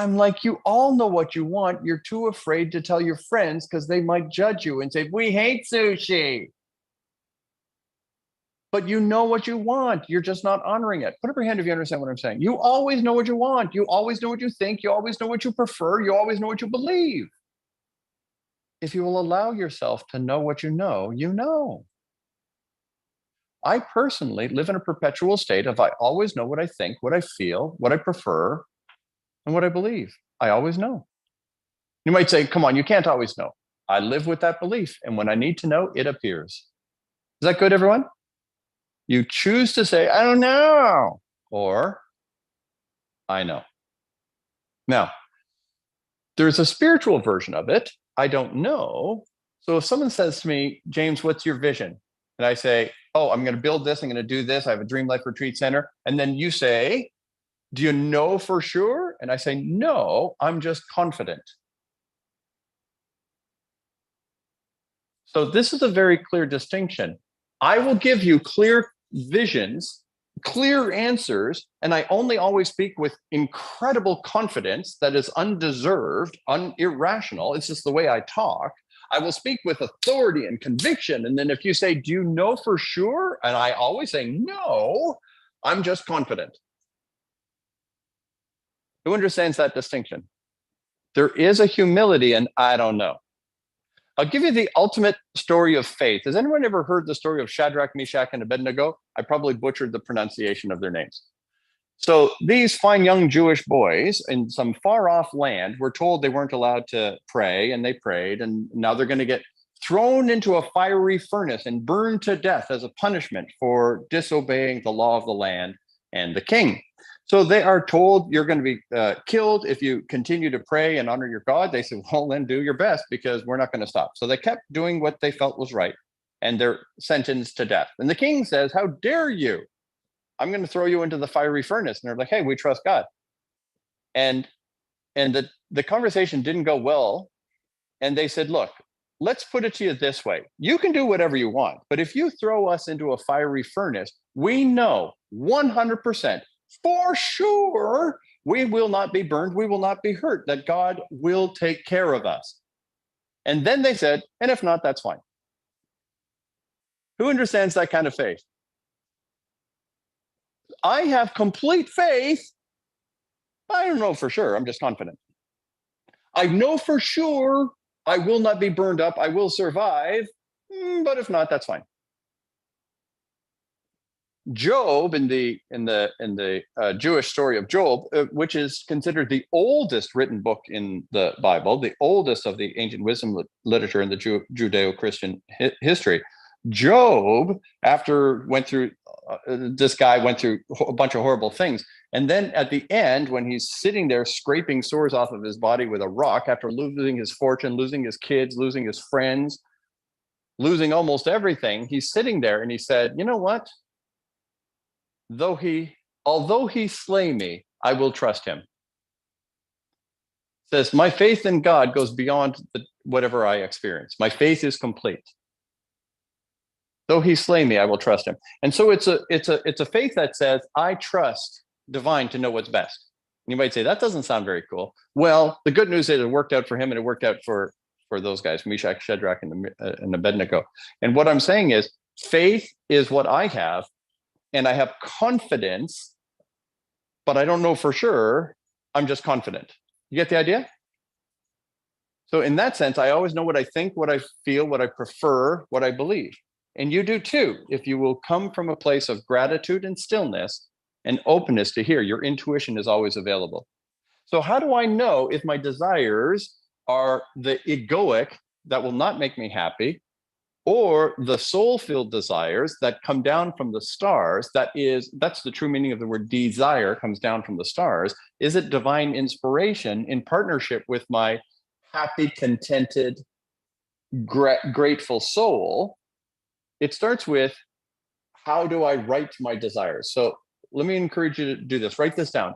I'm like, you all know what you want. You're too afraid to tell your friends because they might judge you and say, we hate sushi. But you know what you want. You're just not honoring it. Put up your hand if you understand what I'm saying. You always know what you want. You always know what you think. You always know what you prefer. You always know what you believe. If you will allow yourself to know what you know, you know. I personally live in a perpetual state of I always know what I think, what I feel, what I prefer, and what I believe. I always know. You might say, come on, you can't always know. I live with that belief. And when I need to know, it appears. Is that good, everyone? You choose to say, I don't know, or I know. Now, there's a spiritual version of it. I don't know. So if someone says to me, James, what's your vision? And I say, oh, I'm going to build this. I'm going to do this. I have a Dream Life Retreat Center. And then you say, do you know for sure? And I say, no, I'm just confident. So this is a very clear distinction. I will give you clear visions, clear answers, and I only always speak with incredible confidence that is undeserved, irrational. It's just the way I talk. I will speak with authority and conviction. And then if you say, do you know for sure? And I always say, no, I'm just confident. Who understands that distinction? There is a humility and I don't know. I'll give you the ultimate story of faith. Has anyone ever heard the story of Shadrach, Meshach, and Abednego? I probably butchered the pronunciation of their names. So these fine young Jewish boys in some far off land were told they weren't allowed to pray, and they prayed, and now they're going to get thrown into a fiery furnace and burned to death as a punishment for disobeying the law of the land and the king. So they are told you're going to be killed if you continue to pray and honor your God. They said, well, then do your best because we're not going to stop. So they kept doing what they felt was right, and they're sentenced to death. And the king says, how dare you? I'm going to throw you into the fiery furnace. And they're like, hey, we trust God. And the conversation didn't go well. And they said, look, let's put it to you this way. You can do whatever you want, but if you throw us into a fiery furnace, we know 100% for sure we will not be burned, we will not be hurt, that God will take care of us. And then they said, and if not, that's fine. Who understands that kind of faith? I have complete faith. I don't know for sure. I'm just confident. I know for sure I will not be burned up. I will survive. But if not, that's fine. Job, in the Jewish story of Job, which is considered the oldest written book in the Bible, the oldest of the ancient wisdom literature in the Judeo-Christian history, Job, after this guy went through a bunch of horrible things, and then at the end, when he's sitting there scraping sores off of his body with a rock after losing his fortune, losing his kids, losing his friends, losing almost everything, he's sitting there and he said, you know what? Although he slay me, I will trust him. It says, my faith in God goes beyond whatever I experience. My faith is complete. Though he slay me, I will trust him. And so it's a faith that says, I trust divine to know what's best. And you might say, that doesn't sound very cool. Well, the good news is it worked out for him and it worked out for those guys, Meshach, Shadrach, and Abednego. And what I'm saying is, faith is what I have, and I have confidence, but I don't know for sure. I'm just confident. You get the idea? So in that sense, I always know what I think, what I feel, what I prefer, what I believe. And you do too, if you will come from a place of gratitude and stillness and openness to hear. Your intuition is always available. So how do I know if my desires are the egoic that will not make me happy, or the soul-filled desires that come down from the stars? That's the true meaning of the word desire, comes down from the stars. Is it divine inspiration in partnership with my happy, contented, grateful soul? It starts with, how do I write my desires? So let me encourage you to do this. Write this down.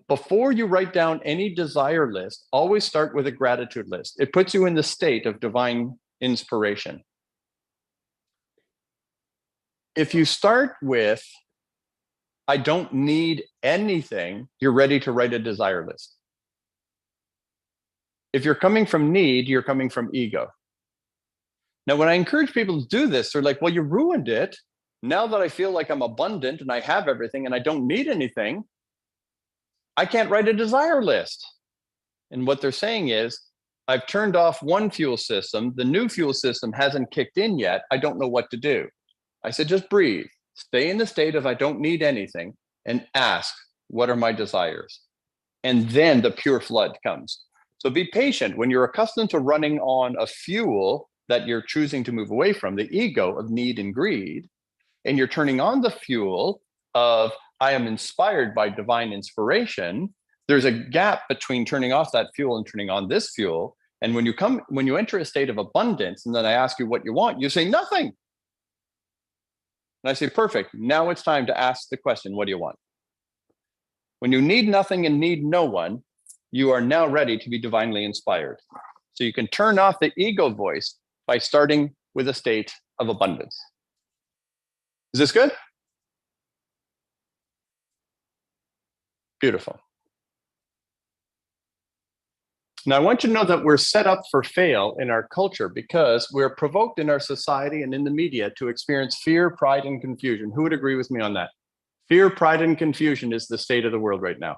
Before you write down any desire list, always start with a gratitude list. It puts you in the state of divine inspiration. If you start with, I don't need anything, you're ready to write a desire list. If you're coming from need, you're coming from ego. Now, when I encourage people to do this, they're like, well, you ruined it. Now that I feel like I'm abundant and I have everything and I don't need anything, I can't write a desire list. And what they're saying is, I've turned off one fuel system. The new fuel system hasn't kicked in yet. I don't know what to do. I said, just breathe. Stay in the state of I don't need anything and ask, what are my desires? And then the pure flood comes. So be patient. When you're accustomed to running on a fuel that you're choosing to move away from, the ego of need and greed, and you're turning on the fuel of I am inspired by divine inspiration, there's a gap between turning off that fuel and turning on this fuel. And when you enter a state of abundance, and then I ask you what you want, you say nothing. And I say, perfect. Now it's time to ask the question, what do you want? When you need nothing and need no one, you are now ready to be divinely inspired. So you can turn off the ego voice by starting with a state of abundance. Is this good? Beautiful. Now, I want you to know that we're set up for fail in our culture because we're provoked in our society and in the media to experience fear, pride, and confusion. Who would agree with me on that? Fear, pride, and confusion is the state of the world right now.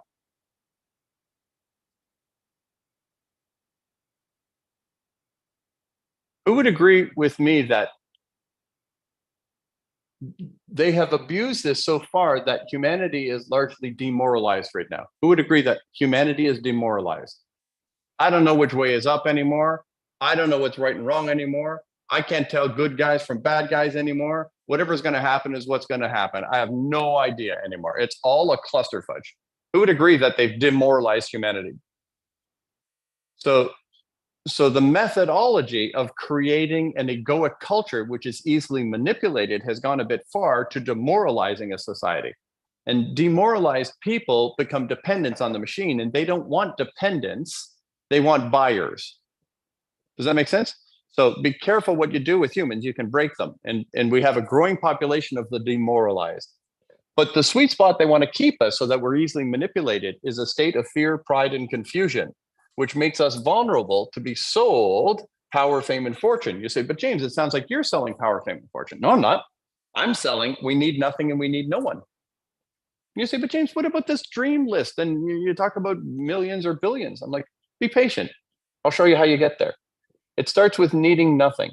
Who would agree with me that they have abused this so far that humanity is largely demoralized right now? Who would agree that humanity is demoralized? I don't know which way is up anymore. I don't know what's right and wrong anymore. I can't tell good guys from bad guys anymore. Whatever's going to happen is what's going to happen. I have no idea anymore. It's all a clusterfudge. Who would agree that they've demoralized humanity? So the methodology of creating an egoic culture, which is easily manipulated, has gone a bit far to demoralizing a society. And demoralized people become dependents on the machine, and they don't want dependence. They want buyers. Does that make sense? So be careful what you do with humans. You can break them. And we have a growing population of the demoralized. But the sweet spot they want to keep us so that we're easily manipulated is a state of fear, pride, and confusion, which makes us vulnerable to be sold power, fame, and fortune. You say, but James, it sounds like you're selling power, fame, and fortune. No, I'm not. I'm selling we need nothing and we need no one. You say, but James, what about this dream list? And you talk about millions or billions. I'm like, be patient. I'll show you how you get there. It starts with needing nothing.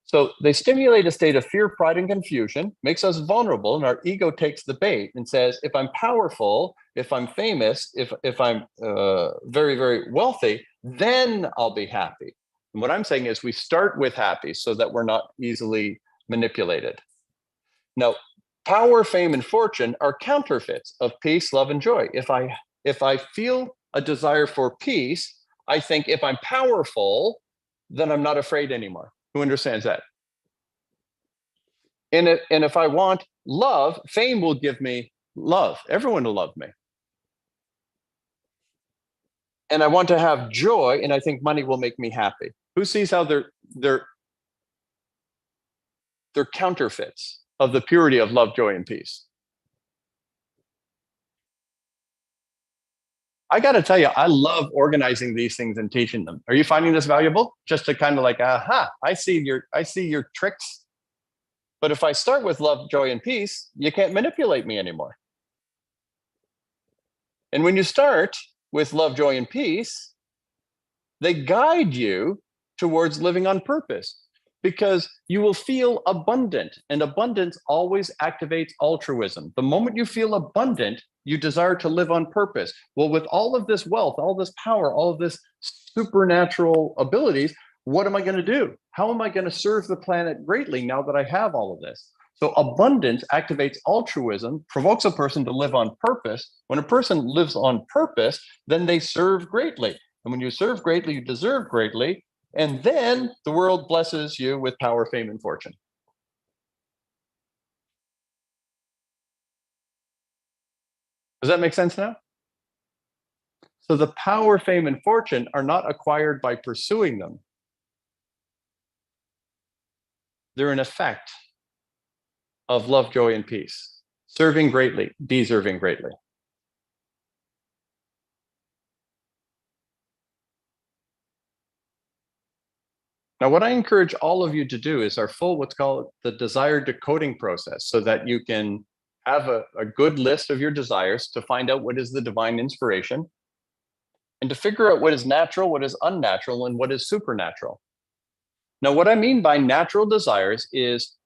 So they stimulate a state of fear, pride, and confusion, makes us vulnerable, and our ego takes the bait and says, if I'm powerful, if I'm famous, if I'm very, very wealthy, then I'll be happy. And what I'm saying is we start with happy so that we're not easily manipulated. Now, power, fame, and fortune are counterfeits of peace, love, and joy. If I feel a desire for peace, I think if I'm powerful, then I'm not afraid anymore. Who understands that? And if I want love, fame will give me love. Everyone will love me. And I want to have joy, and I think money will make me happy. Who sees how they're counterfeits of the purity of love, joy, and peace? I got to tell you, I love organizing these things and teaching them. Are you finding this valuable? Just to kind of like, aha, I see your tricks. But if I start with love, joy, and peace, you can't manipulate me anymore. And when you start with love, joy, and peace, they guide you towards living on purpose because you will feel abundant, and abundance always activates altruism. The moment you feel abundant, you desire to live on purpose. Well, with all of this wealth, all this power, all of this supernatural abilities, what am I going to do? How am I going to serve the planet greatly now that I have all of this? So abundance activates altruism, provokes a person to live on purpose. When a person lives on purpose, then they serve greatly. And when you serve greatly, you deserve greatly. And then the world blesses you with power, fame, and fortune. Does that make sense now? So the power, fame, and fortune are not acquired by pursuing them. They're an effect of love, joy, and peace. Serving greatly, deserving greatly. Now, what I encourage all of you to do is our full, what's called the desire decoding process, so that you can have a good list of your desires to find out what is the divine inspiration and to figure out what is natural, what is unnatural, and what is supernatural. Now, what I mean by natural desires is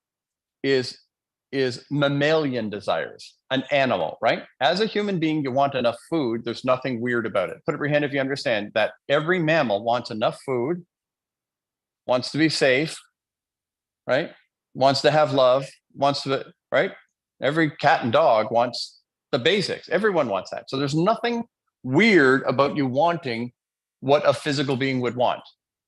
is mammalian desires, an animal, right? As a human being, you want enough food. There's nothing weird about it. Put up your hand if you understand that every mammal wants enough food, wants to be safe, right? Wants to have love, wants to, right? Every cat and dog wants the basics. Everyone wants that. So there's nothing weird about you wanting what a physical being would want.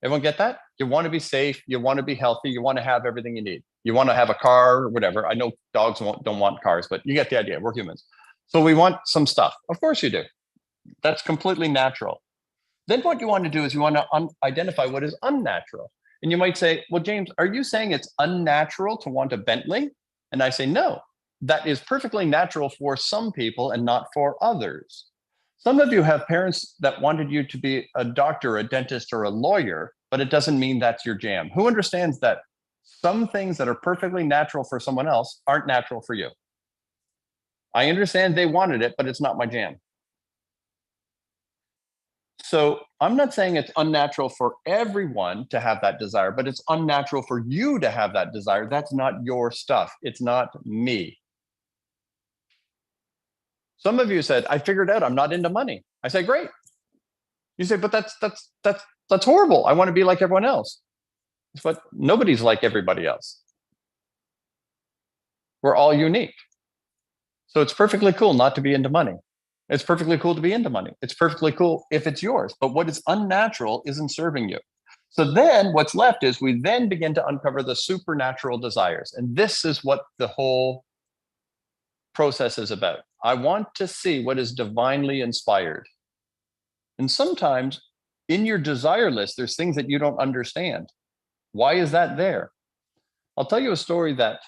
Everyone get that? You want to be safe, you want to be healthy, you want to have everything you need. You want to have a car or whatever. I know dogs don't want cars, but you get the idea. We're humans. So we want some stuff. Of course you do. That's completely natural. Then what you want to do is you want to identify what is unnatural. And you might say, well, James, are you saying it's unnatural to want a Bentley? And I say, no, that is perfectly natural for some people and not for others. Some of you have parents that wanted you to be a doctor, a dentist, or a lawyer, but it doesn't mean that's your jam. Who understands that some things that are perfectly natural for someone else aren't natural for you? I understand they wanted it, but it's not my jam. So I'm not saying it's unnatural for everyone to have that desire, but it's unnatural for you to have that desire. That's not your stuff. It's not me. Some of you said, I figured out I'm not into money. I say, great. You say, but that's horrible. I want to be like everyone else. But nobody's like everybody else. We're all unique. So it's perfectly cool not to be into money. It's perfectly cool to be into money. It's perfectly cool if it's yours. But what is unnatural isn't serving you. So then what's left is we then begin to uncover the supernatural desires. And this is what the whole process is about. I want to see what is divinely inspired. And sometimes in your desire list, there's things that you don't understand. Why is that there? I'll tell you a story that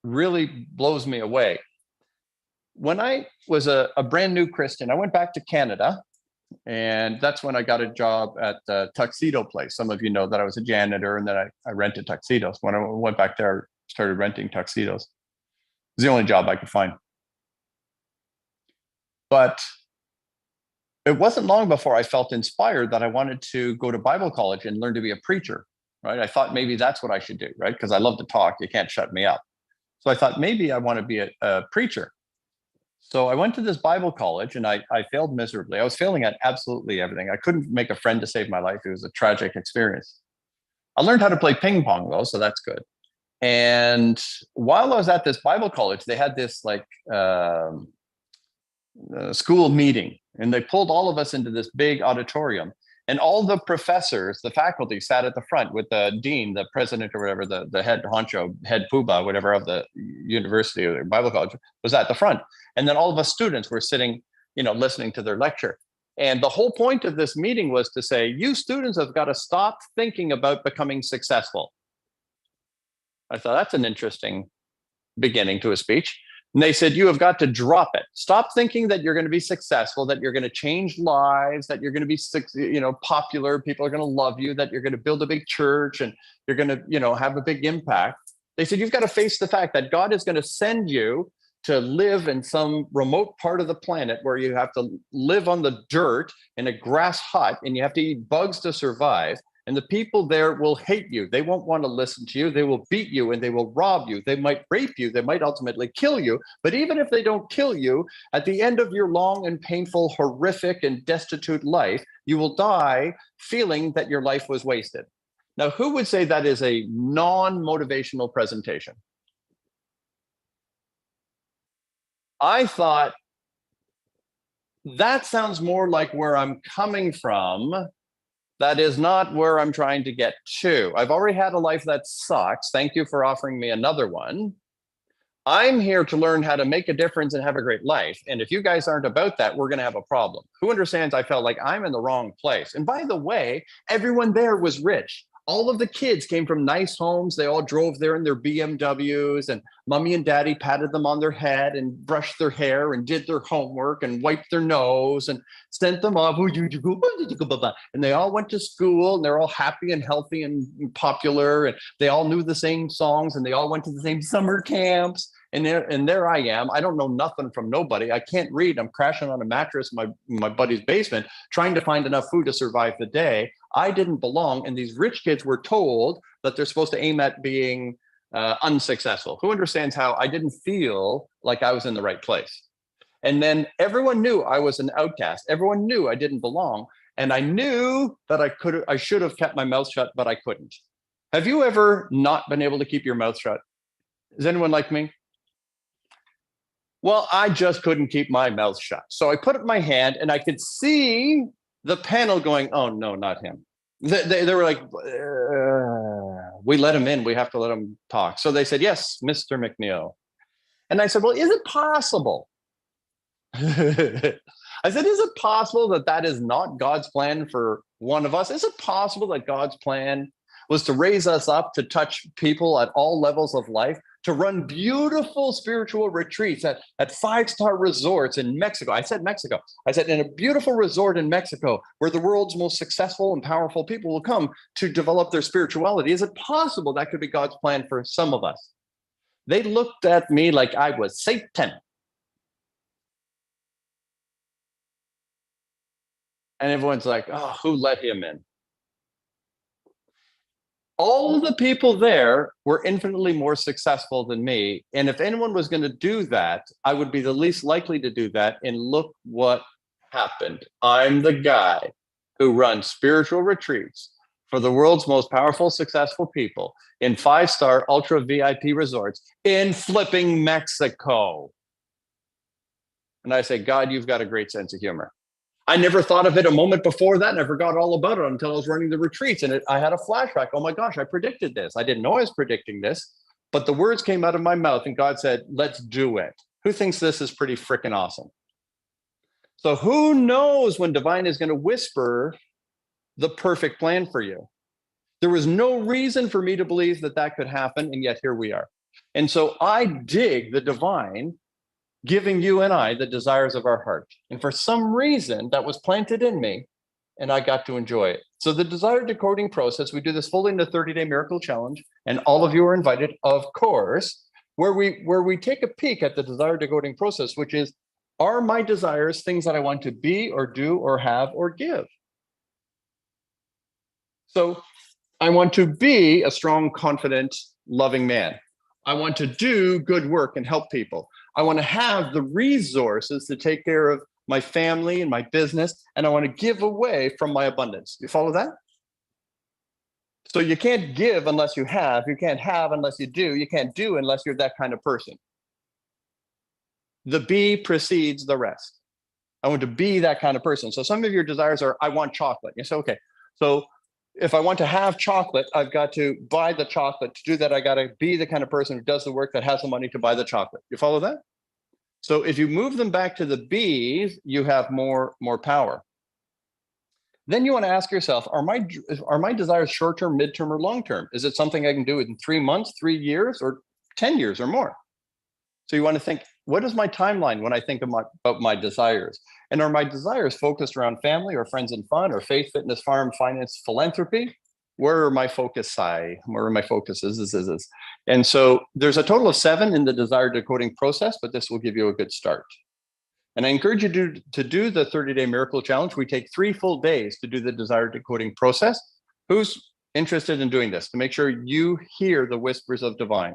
really blows me away. When I was a brand new Christian, I went back to Canada, and that's when I got a job at the tuxedo place. Some of you know that I was a janitor, and then I rented tuxedos. When I went back there, I started renting tuxedos. It was the only job I could find. But it wasn't long before I felt inspired that I wanted to go to Bible college and learn to be a preacher, right? I thought maybe that's what I should do, right? Because I love to talk. You can't shut me up. So I thought maybe I want to be a preacher. So I went to this Bible college and I failed miserably. I was failing at absolutely everything. I couldn't make a friend to save my life. It was a tragic experience. I learned how to play ping pong though, so that's good. And while I was at this Bible college, they had this like school meeting, and they pulled all of us into this big auditorium. And all the professors, the faculty sat at the front with the dean, the president or whatever, the head honcho, head poobah, whatever of the university or Bible college was at the front. And then all of us students were sitting, listening to their lecture. And the whole point of this meeting was to say, you students have got to stop thinking about becoming successful. I thought that's an interesting beginning to a speech. And they said, you have got to drop it. Stop thinking that you're going to be successful, that you're going to change lives, that you're going to be, popular. People are going to love you, that you're going to build a big church and you're going to, have a big impact. They said, you've got to face the fact that God is going to send you to live in some remote part of the planet where you have to live on the dirt in a grass hut and you have to eat bugs to survive. And the people there will hate you. They won't want to listen to you. They will beat you and they will rob you. They might rape you. They might ultimately kill you. But even if they don't kill you, at the end of your long and painful, horrific and destitute life, you will die feeling that your life was wasted. Now, who would say that is a non-motivational presentation? I thought, that sounds more like where I'm coming from. That is not where I'm trying to get to. I've already had a life that sucks. Thank you for offering me another one. I'm here to learn how to make a difference and have a great life. And if you guys aren't about that, we're going to have a problem. Who understands? I felt like I'm in the wrong place. And by the way, everyone there was rich. All of the kids came from nice homes. They all drove there in their BMWs, and mommy and daddy patted them on their head and brushed their hair and did their homework and wiped their nose and sent them off. And they all went to school, and they're all happy and healthy and popular. And they all knew the same songs, and they all went to the same summer camps. And there I am. I don't know nothing from nobody. I can't read. I'm crashing on a mattress in my buddy's basement, trying to find enough food to survive the day. I didn't belong. And these rich kids were told that they're supposed to aim at being unsuccessful. Who understands how I didn't feel like I was in the right place? And then everyone knew I was an outcast. Everyone knew I didn't belong. And I knew that I should have kept my mouth shut, but I couldn't. Have you ever not been able to keep your mouth shut? Is anyone like me? Well, I just couldn't keep my mouth shut. So I put up my hand, and I could see the panel going, oh, no, not him. They were like, we let him in. We have to let him talk. So they said, yes, Mr. McNeil. And I said, well, is it possible? I said, is it possible that that is not God's plan for one of us? Is it possible that God's plan was to raise us up to touch people at all levels of life, to run beautiful spiritual retreats at five-star resorts in Mexico? I said Mexico. I said in a beautiful resort in Mexico where the world's most successful and powerful people will come to develop their spirituality. Is it possible that could be God's plan for some of us? They looked at me like I was Satan. And everyone's like, oh, who let him in? All the people there were infinitely more successful than me. And if anyone was going to do that, I would be the least likely to do that. And look what happened. I'm the guy who runs spiritual retreats for the world's most powerful, successful people in five-star ultra VIP resorts in flipping Mexico. And I say, God, you've got a great sense of humor. I never thought of it a moment before that, and I forgot all about it until I was running the retreats. And I had a flashback. Oh my gosh, I predicted this. I didn't know I was predicting this, but the words came out of my mouth, and God said, let's do it. Who thinks this is pretty freaking awesome? So who knows when divine is going to whisper the perfect plan for you? There was no reason for me to believe that that could happen, and yet here we are. And so I dig the divine giving you and I the desires of our heart. And for some reason that was planted in me, and I got to enjoy it. So the desire decoding process, we do this fully in the 30-day miracle challenge, and all of you are invited, of course, where we take a peek at the desire decoding process, which is, are my desires things that I want to be or do or have or give? So I want to be a strong, confident, loving man. I want to do good work and help people. I want to have the resources to take care of my family and my business, and I want to give away from my abundance. You follow that? So you can't give unless you have. You can't have unless you do. You can't do unless you're that kind of person. The be precedes the rest. I want to be that kind of person. So some of your desires are, I want chocolate. You say, okay, so if I want to have chocolate, I've got to buy the chocolate. To do that, I got to be the kind of person who does the work, that has the money to buy the chocolate. You follow that? So if you move them back to the B's, you have more power. Then you want to ask yourself, are my desires short-term, mid-term, or long-term? Is it something I can do in 3 months, 3 years, or 10 years or more? So you want to think, what is my timeline when I think about my desires? And are my desires focused around family or friends and fun or faith, fitness, farm, finance, philanthropy? Where are my focus? Where are my focuses? And so there's a total of 7 in the desire decoding process, but this will give you a good start. And I encourage you to do the 30-day miracle challenge. We take 3 full days to do the desire decoding process. Who's interested in doing this to make sure you hear the whispers of divine?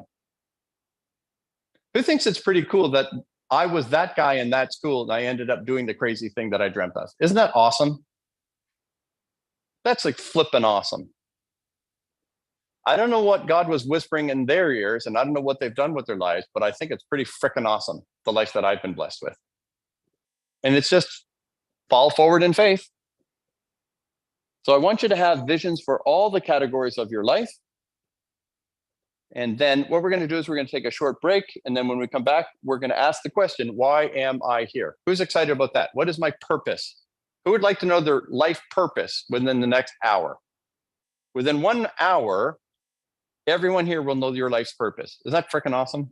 Who thinks it's pretty cool that I was that guy in that school and I ended up doing the crazy thing that I dreamt of? Isn't that awesome? That's like flipping awesome. I don't know what God was whispering in their ears, and I don't know what they've done with their lives, but I think it's pretty freaking awesome, the life that I've been blessed with. And it's just fall forward in faith. So I want you to have visions for all the categories of your life. And then what we're going to do is we're going to take a short break. And then when we come back, we're going to ask the question, why am I here? Who's excited about that? What is my purpose? Who would like to know their life purpose within the next hour? Within 1 hour, everyone here will know your life's purpose. Is that freaking awesome?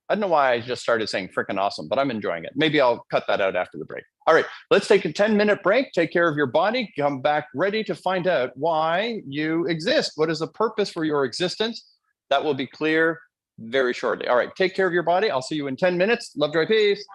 I don't know why I just started saying freaking awesome, but I'm enjoying it. Maybe I'll cut that out after the break. All right, let's take a 10-minute break. Take care of your body. Come back ready to find out why you exist. What is the purpose for your existence? That will be clear very shortly. All right, take care of your body. I'll see you in 10 minutes. Love, joy, peace.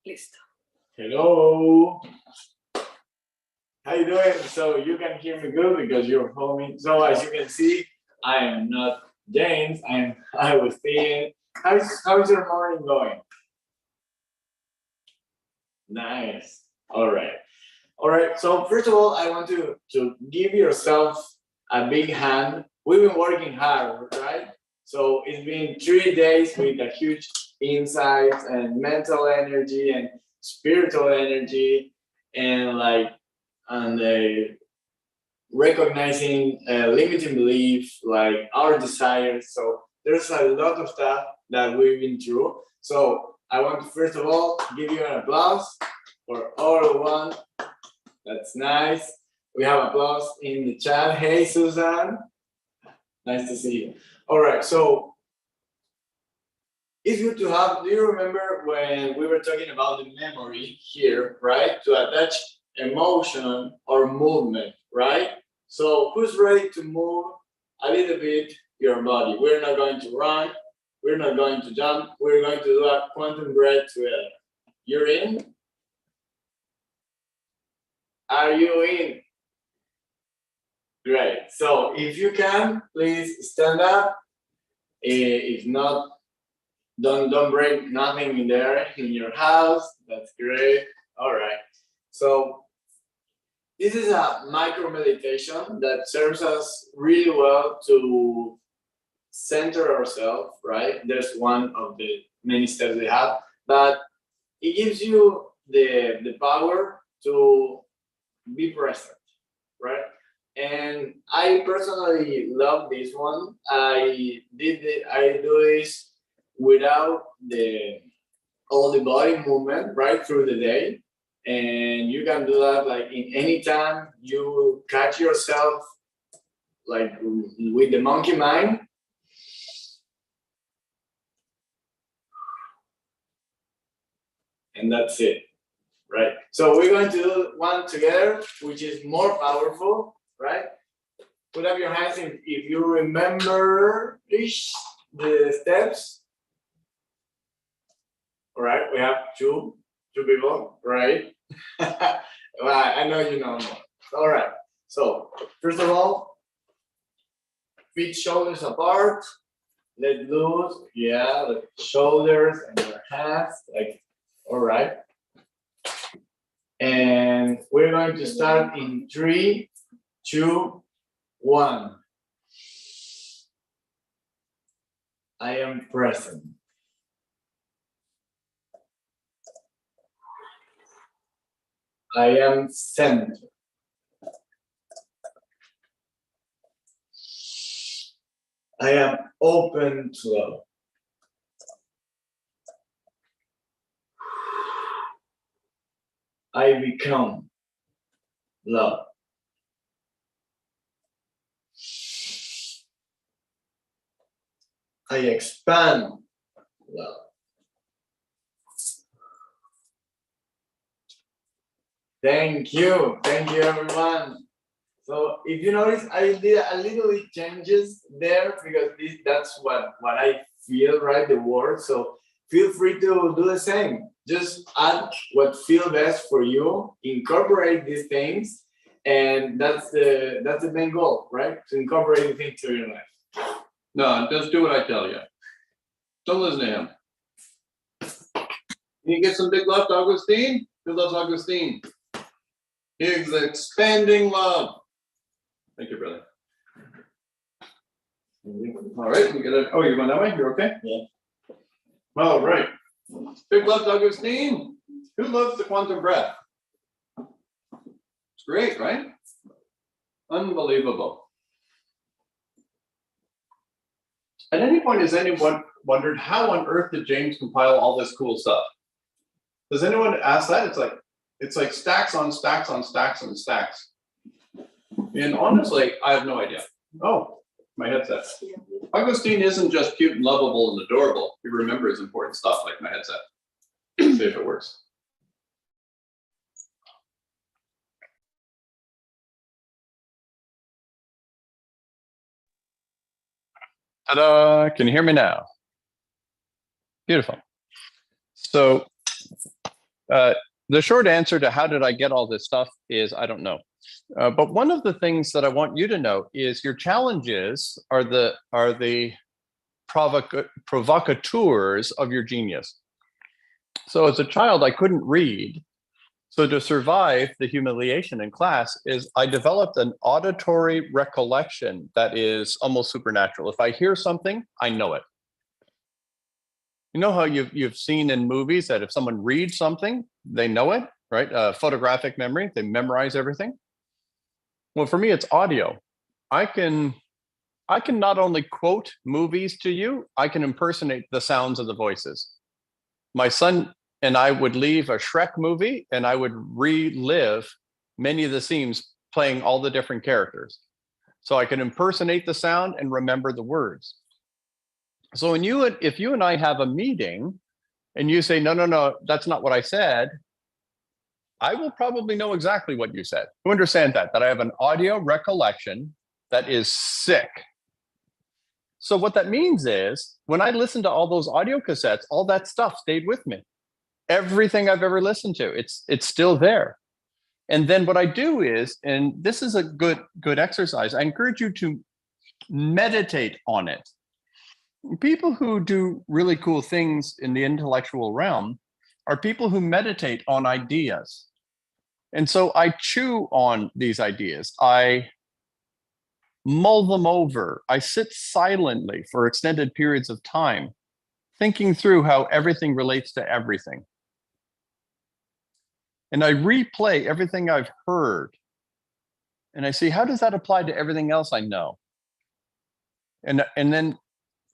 Listo. Hello. How you doing? So you can hear me good because you're home. So as you can see, I am not James. I was thinking, how's your morning going? Nice. All right. All right. So first of all, I want to give yourself a big hand. We've been working hard, right? So it's been 3 days with a huge insights and mental energy and spiritual energy and recognizing limiting belief, like our desires. So there's a lot of stuff that we've been through. So I want to first of all give you an applause for all one. That's nice. We have applause in the chat. Hey, Susan. Nice to see you. All right. So it's good to have. Do you remember when we were talking about the memory here, right? To attach emotion or movement, right? So who's ready to move a little bit your body? We're not going to run. We're not going to jump. We're going to do a quantum breath together. You're in? Are you in? Great. So if you can, please stand up. If not, don't break nothing in there in your house. That's great. All right. So this is a micro meditation that serves us really well to center ourselves, right? There's one of the many steps we have, but it gives you the power to be present, right? And I personally love this one. I do this without all the body movement right through the day. And you can do that like in any time you catch yourself like with the monkey mind. And that's it, right? So we're going to do one together, which is more powerful, right? Put up your hands if you remember the steps. All right, we have two people, right? Well, I know you know more. All right, so first of all, feet shoulders apart, let loose, yeah, the shoulders and your hands, like, all right. And we're going to start in 3, 2, 1. I am present. I am centered. I am open to love. I become love. I expand love. Thank you everyone. So if you notice, I did a little bit changes there because that's what I feel, right? The word. So feel free to do the same. Just add what feel best for you. Incorporate these things, and that's the main goal, right? To incorporate things to your life. No, just do what I tell you. Don't listen to him. Can you get some big love to Augustine? Who loves Augustine? He's expanding love. Thank you, brother. All right, we got it. Oh, you're going that way? You're okay? Yeah. All right. Big love to Augustine. Who loves the quantum breath? It's great, right? Unbelievable. At any point, has anyone wondered how on earth did James compile all this cool stuff? Does anyone ask that? It's like stacks on stacks on stacks on stacks. And honestly, I have no idea. Oh, my headset. Augustine isn't just cute and lovable and adorable. He remembers important stuff like my headset. Let's see if it works. Ta-da! Can you hear me now? Beautiful. So The short answer to how did I get all this stuff is I don't know. But one of the things that I want you to know is your challenges are the provocateurs of your genius. So as a child, I couldn't read. So to survive the humiliation in class is I developed an auditory recollection that is almost supernatural. If I hear something, I know it. You know how you've seen in movies that if someone reads something, they know it, right? Photographic memory, they memorize everything. Well, for me, it's audio. I can not only quote movies to you, I can impersonate the sounds of the voices. My son and I would leave a Shrek movie and I would relive many of the scenes playing all the different characters. So I can impersonate the sound and remember the words. So if you and I have a meeting and you say, no, that's not what I said, I will probably know exactly what you said. You understand that I have an audio recollection that is sick. So what that means is when I listened to all those audio cassettes, all that stuff stayed with me. Everything I've ever listened to, it's still there. And then what I do is, and this is a good exercise, I encourage you to meditate on it. People who do really cool things in the intellectual realm are people who meditate on ideas. And so I chew on these ideas. I mull them over. I sit silently for extended periods of time, thinking through how everything relates to everything. And I replay everything I've heard. And I see, how does that apply to everything else I know? And then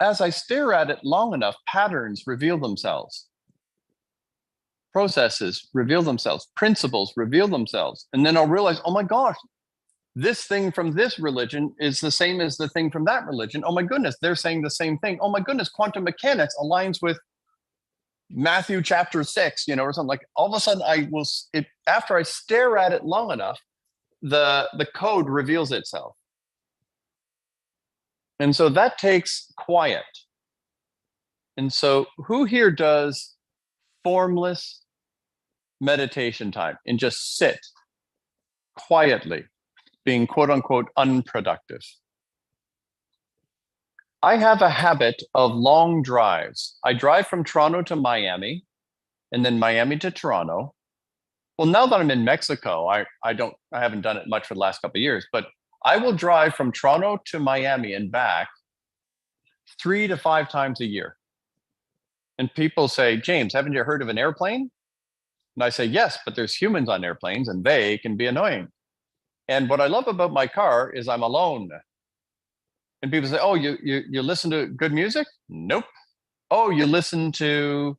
as I stare at it long enough, patterns reveal themselves. Processes reveal themselves. Principles reveal themselves. And then I'll realize, oh my gosh, this thing from this religion is the same as the thing from that religion. Oh my goodness, they're saying the same thing. Oh my goodness, quantum mechanics aligns with Matthew chapter 6, or something. Like all of a sudden after I stare at it long enough, the code reveals itself. And so that takes quiet. And so who here does formless meditation time and just sit quietly, being quote unquote unproductive? I have a habit of long drives. I drive from Toronto to Miami and then Miami to Toronto. Well, now that I'm in Mexico, I haven't done it much for the last couple of years, but I will drive from Toronto to Miami and back 3 to 5 times a year. And people say, James, haven't you heard of an airplane? And I say, yes, but there's humans on airplanes and they can be annoying. And what I love about my car is I'm alone. And people say, oh, you listen to good music? Nope. Oh, you listen to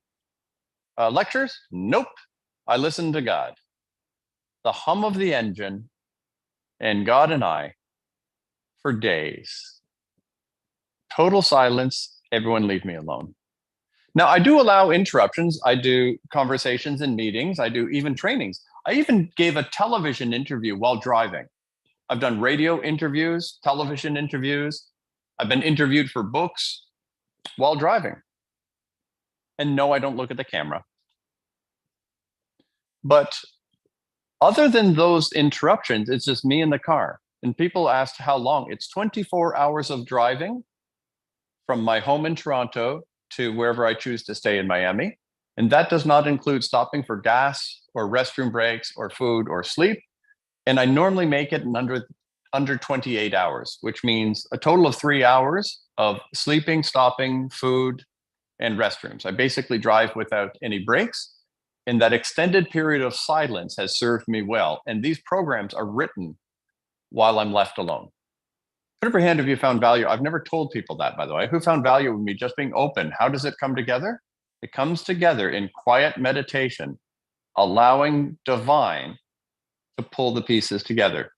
lectures? Nope. I listen to God. The hum of the engine and God and I for days. Total silence. Everyone leave me alone. Now, I do allow interruptions. I do conversations in meetings. I do even trainings. I even gave a television interview while driving. I've done radio interviews, television interviews. I've been interviewed for books while driving. And no, I don't look at the camera. But other than those interruptions, it's just me in the car. And people asked how long. It's 24 hours of driving from my home in Toronto to wherever I choose to stay in Miami. And that does not include stopping for gas or restroom breaks or food or sleep. And I normally make it in under 28 hours, which means a total of 3 hours of sleeping, stopping, food, and restrooms. I basically drive without any breaks. And that extended period of silence has served me well. And these programs are written while I'm left alone. Put up your hand if you found value. I've never told people that, by the way. Who found value in me just being open? How does it come together? It comes together in quiet meditation, allowing divine to pull the pieces together.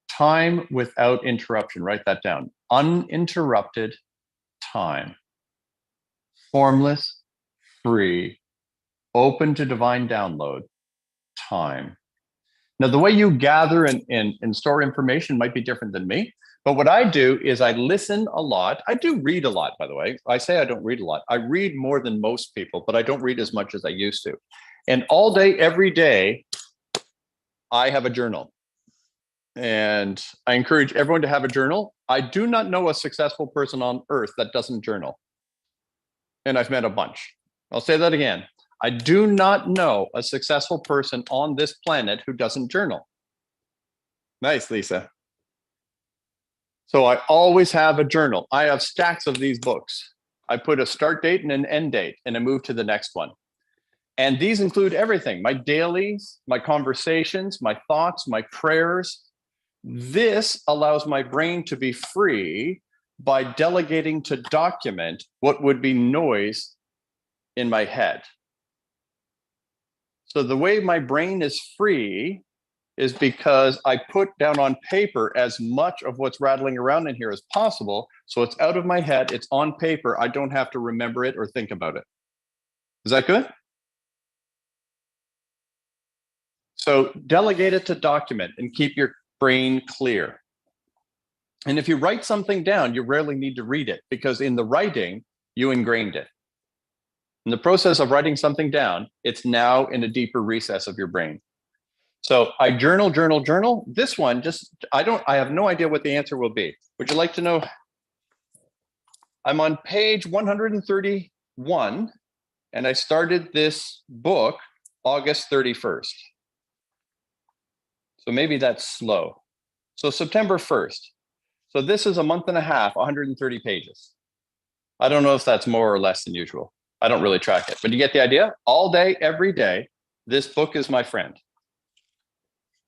Time without interruption. Write that down. Uninterrupted time. Formless, free, open to divine download time. Now, the way you gather and store information might be different than me. But what I do is I listen a lot. I do read a lot, by the way. I say I don't read a lot. I read more than most people, but I don't read as much as I used to. And all day, every day, I have a journal. And I encourage everyone to have a journal. I do not know a successful person on earth that doesn't journal. And I've met a bunch. I'll say that again. I do not know a successful person on this planet who doesn't journal. Nice, Lisa. So I always have a journal. I have stacks of these books. I put a start date and an end date, and I move to the next one. And these include everything: my dailies, my conversations, my thoughts, my prayers. This allows my brain to be free by delegating to document what would be noise in my head. So the way my brain is free is because I put down on paper as much of what's rattling around in here as possible. So it's out of my head, it's on paper. I don't have to remember it or think about it. Is that good? So delegate it to document and keep your brain clear. And if you write something down, you rarely need to read it, because in the writing, you ingrained it. In the process of writing something down, it's now in a deeper recess of your brain. So I journal. This one, I have no idea what the answer will be. Would you like to know? I'm on page 131, and I started this book August 31st. So maybe that's slow. So September 1st. So this is a month and a half, 130 pages. I don't know if that's more or less than usual. I don't really track it, but you get the idea? All day, every day, this book is my friend.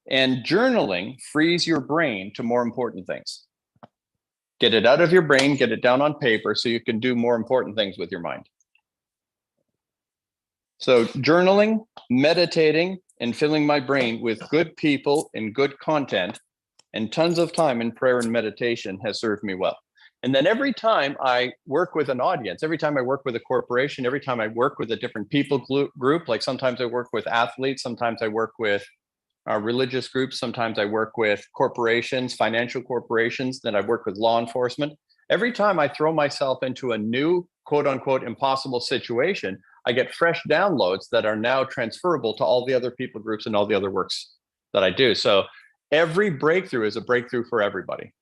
And journaling frees your brain to more important things. Get it out of your brain, get it down on paper so you can do more important things with your mind. So journaling, meditating, and filling my brain with good people and good content and tons of time in prayer and meditation has served me well. And then every time I work with an audience, every time I work with a corporation, every time I work with a different people group, like sometimes I work with athletes, sometimes I work with religious groups, sometimes I work with corporations, financial corporations, then I work with law enforcement. Every time I throw myself into a new, quote unquote, impossible situation, I get fresh downloads that are now transferable to all the other people groups and all the other works that I do. So every breakthrough is a breakthrough for everybody.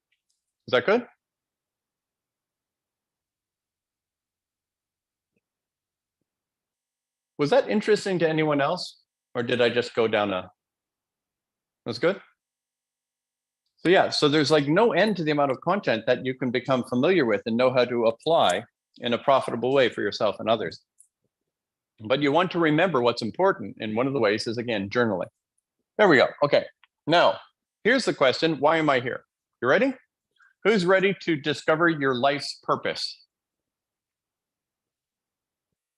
Is that good? Was that interesting to anyone else? Or did I just go down a... That's good? So yeah, so there's like no end to the amount of content that you can become familiar with and know how to apply in a profitable way for yourself and others. But you want to remember what's important. And one of the ways is, again, journaling. There we go. Okay. Now, here's the question. Why am I here? You ready? Who's ready to discover your life's purpose?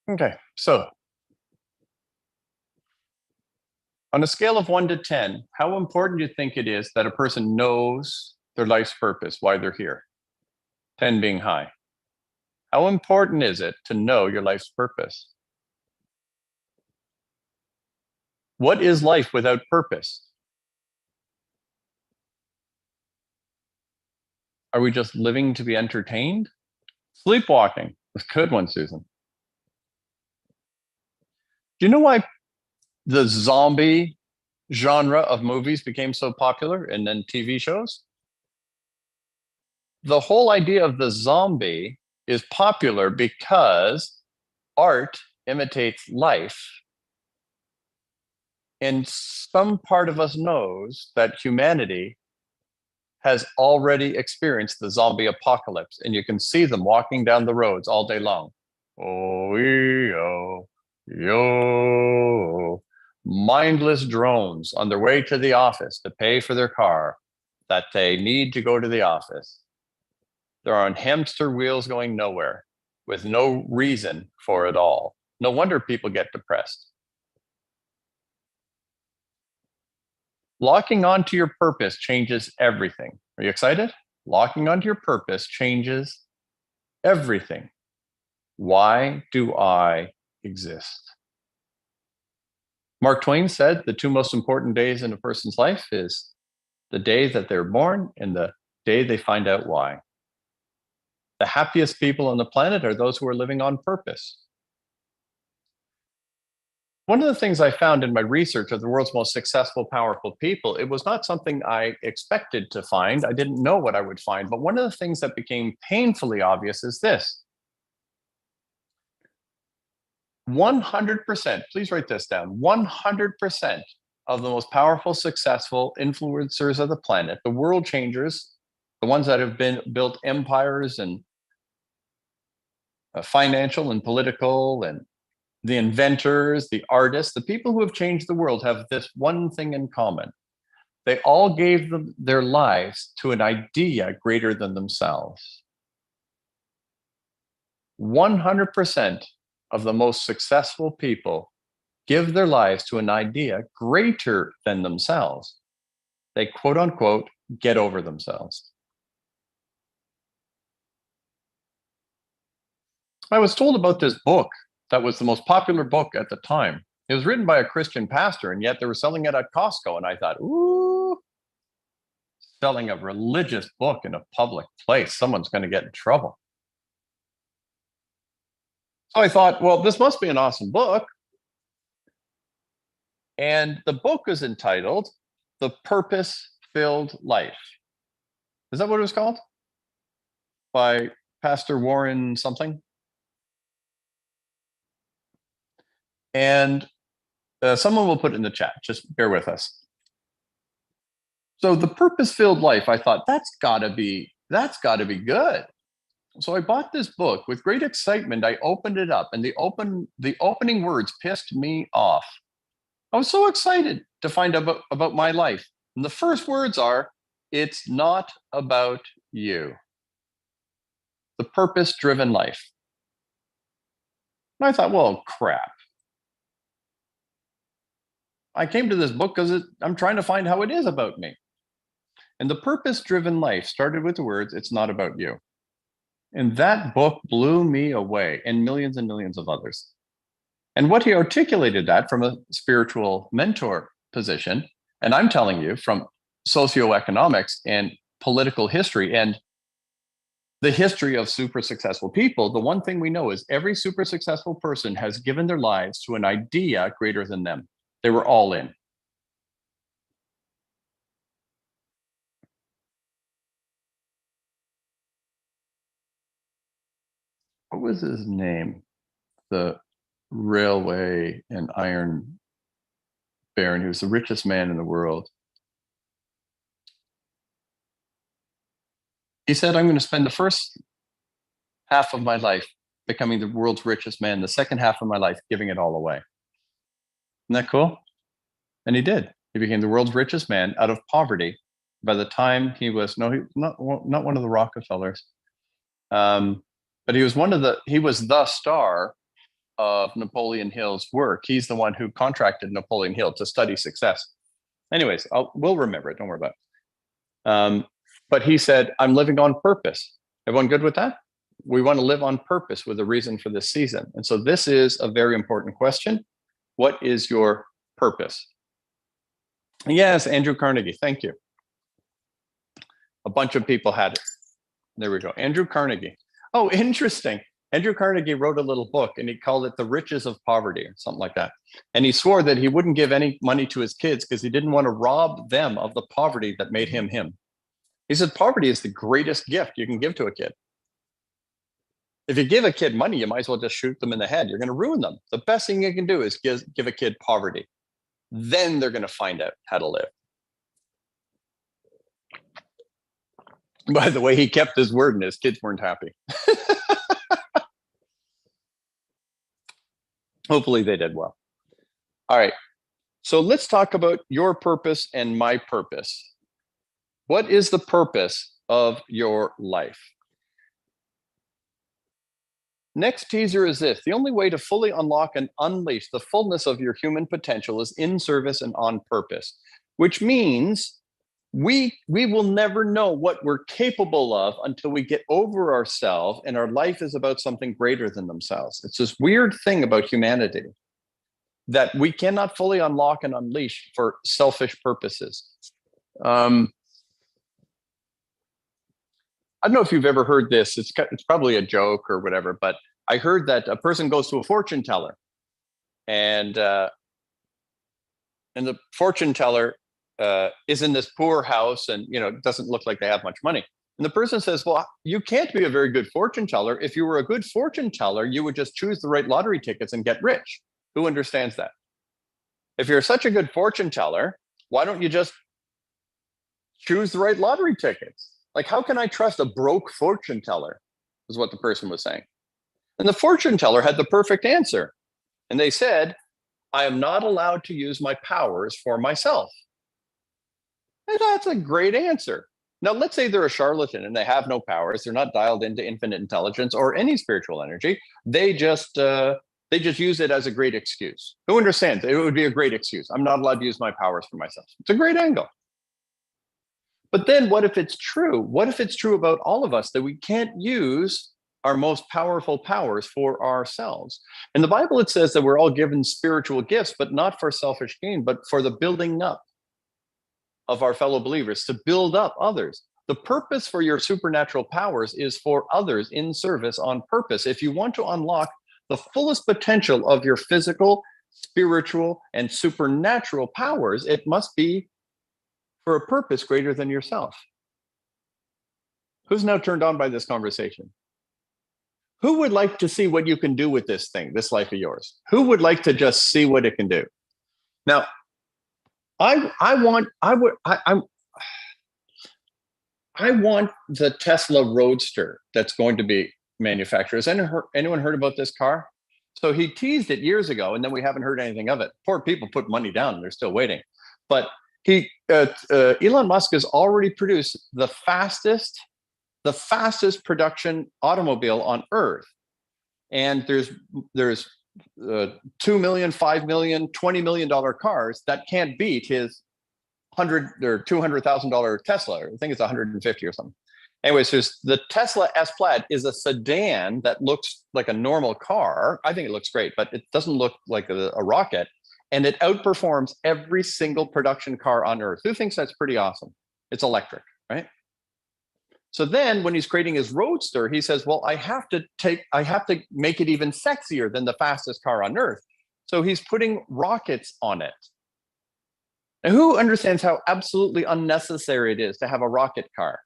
Okay. So on a scale of 1 to 10, how important do you think it is that a person knows their life's purpose, why they're here? 10 being high. How important is it to know your life's purpose? What is life without purpose? Are we just living to be entertained? Sleepwalking. That's a good one, Susan. Do you know why the zombie genre of movies became so popular and then TV shows? The whole idea of the zombie is popular because art imitates life. And some part of us knows that humanity has already experienced the zombie apocalypse, and you can see them walking down the roads all day long. Oh, yo, yo. Mindless drones on their way to the office to pay for their car that they need to go to the office. They're on hamster wheels going nowhere with no reason for it all. No wonder people get depressed. Locking onto your purpose changes everything. Are you excited? Locking onto your purpose changes everything. Why do I exist? Mark Twain said the two most important days in a person's life is the day that they're born and the day they find out why. The happiest people on the planet are those who are living on purpose. One of the things I found in my research of the world's most successful, powerful people, it was not something I expected to find. I didn't know what I would find. But one of the things that became painfully obvious is this: 100%, please write this down, 100% of the most powerful, successful influencers of the planet, the world changers, the ones that have been built empires and financial and political, and the inventors, the artists, the people who have changed the world have this one thing in common. They all gave their lives to an idea greater than themselves. 100% of the most successful people give their lives to an idea greater than themselves. They quote unquote get over themselves. I was told about this book that was the most popular book at the time. It was written by a Christian pastor, and yet they were selling it at Costco. And I thought, ooh, selling a religious book in a public place, someone's going to get in trouble. So I thought, well, this must be an awesome book. And the book is entitled The Purpose-Filled Life. Is that what it was called? By Pastor Warren something. And someone will put it in the chat. Just bear with us. So the purpose-filled life, I thought that's gotta be good. So I bought this book with great excitement. I opened it up, and the opening words pissed me off. I was so excited to find out about my life. And the first words are, it's not about you. The purpose-driven life. And I thought, well, crap. I came to this book because I'm trying to find how it is about me. And the purpose-driven life started with the words, it's not about you. And that book blew me away, and millions of others. And what he articulated that from a spiritual mentor position, and I'm telling you from socioeconomics and political history and the history of super successful people, the one thing we know is every super successful person has given their lives to an idea greater than them. They were all in. What was his name? The railway and iron baron. He was the richest man in the world. He said, I'm going to spend the first half of my life becoming the world's richest man, the second half of my life giving it all away. Isn't that cool? And he did. He became the world's richest man out of poverty. By the time he was, no, he not one of the Rockefellers, but he was the star of Napoleon Hill's work. He's the one who contracted Napoleon Hill to study success. Anyways, we'll remember it. Don't worry about it. But he said, I'm living on purpose. Everyone good with that? We want to live on purpose with a reason for this season. And so this is a very important question. What is your purpose? Yes, Andrew Carnegie. Thank you. A bunch of people had it. There we go. Andrew Carnegie. Oh, interesting. Andrew Carnegie wrote a little book, and he called it The Riches of Poverty or something like that. And he swore that he wouldn't give any money to his kids because he didn't want to rob them of the poverty that made him him. He said poverty is the greatest gift you can give to a kid. If you give a kid money, you might as well just shoot them in the head. You're going to ruin them. The best thing you can do is give a kid poverty. Then they're going to find out how to live. By the way, he kept his word and his kids weren't happy. Hopefully they did well. All right. So let's talk about your purpose and my purpose. What is the purpose of your life? Next teaser is this: the only way to fully unlock and unleash the fullness of your human potential is in service and on purpose, which means we will never know what we're capable of until we get over ourselves and our life is about something greater than themselves. It's this weird thing about humanity that we cannot fully unlock and unleash for selfish purposes. I don't know if you've ever heard this. It's probably a joke or whatever, but I heard that a person goes to a fortune teller and the fortune teller is in this poor house, and it doesn't look like they have much money. And the person says, well, you can't be a very good fortune teller. If you were a good fortune teller, you would just choose the right lottery tickets and get rich. Who understands that? If you're such a good fortune teller, why don't you just choose the right lottery tickets? Like, how can I trust a broke fortune teller? Is what the person was saying. And the fortune teller had the perfect answer. And they said, I am not allowed to use my powers for myself. And that's a great answer. Now, let's say they're a charlatan and they have no powers. They're not dialed into infinite intelligence or any spiritual energy. They just use it as a great excuse. Who understands? It would be a great excuse. I'm not allowed to use my powers for myself. It's a great angle. But then what if it's true? What if it's true about all of us that we can't use our most powerful powers for ourselves? In the Bible, it says that we're all given spiritual gifts, but not for selfish gain, but for the building up of our fellow believers, to build up others. The purpose for your supernatural powers is for others in service on purpose. If you want to unlock the fullest potential of your physical, spiritual, and supernatural powers, it must be for a purpose greater than yourself. Who's now turned on by this conversation? Who would like to see what you can do with this thing, this life of yours? Who would like to just see what it can do? Now, I want the Tesla Roadster that's going to be manufactured. Has anyone heard about this car? So he teased it years ago, and then we haven't heard anything of it. Poor people put money down, and they're still waiting. But Elon Musk has already produced the fastest production automobile on Earth, and there's $2 million, $5 million, $20 million cars that can't beat his $100,000 or $200,000 Tesla. I think it's 150 or something. Anyways, there's the Tesla S Plaid is a sedan that looks like a normal car. I think it looks great, but it doesn't look like a rocket. And it outperforms every single production car on Earth. Who thinks that's pretty awesome? It's electric, right? So then when he's creating his Roadster, he says, well, I have to make it even sexier than the fastest car on Earth. So he's putting rockets on it. Now, who understands how absolutely unnecessary it is to have a rocket car?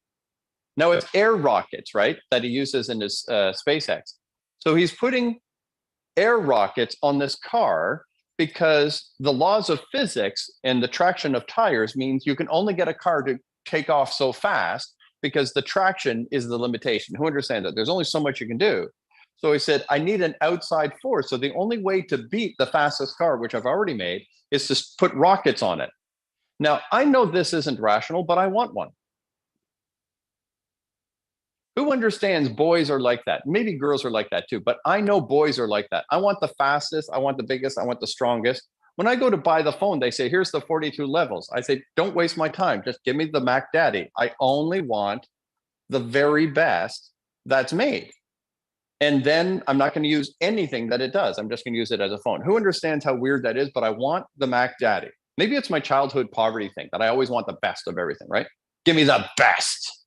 Now, it's air rockets, right, that he uses in his SpaceX. So he's putting air rockets on this car because the laws of physics and the traction of tires means you can only get a car to take off so fast because the traction is the limitation. Who understands that? There's only so much you can do. So he said, I need an outside force. So the only way to beat the fastest car, which I've already made, is to put rockets on it. Now, I know this isn't rational, but I want one. Who understands boys are like that? Maybe girls are like that too, but I know boys are like that. I want the fastest, I want the biggest, I want the strongest. When I go to buy the phone, they say, here's the 42 levels. I say, don't waste my time. Just give me the Mac Daddy. I only want the very best that's made. And then I'm not going to use anything that it does. I'm just going to use it as a phone. Who understands how weird that is? But I want the Mac Daddy. Maybe it's my childhood poverty thing that I always want the best of everything, right? Give me the best.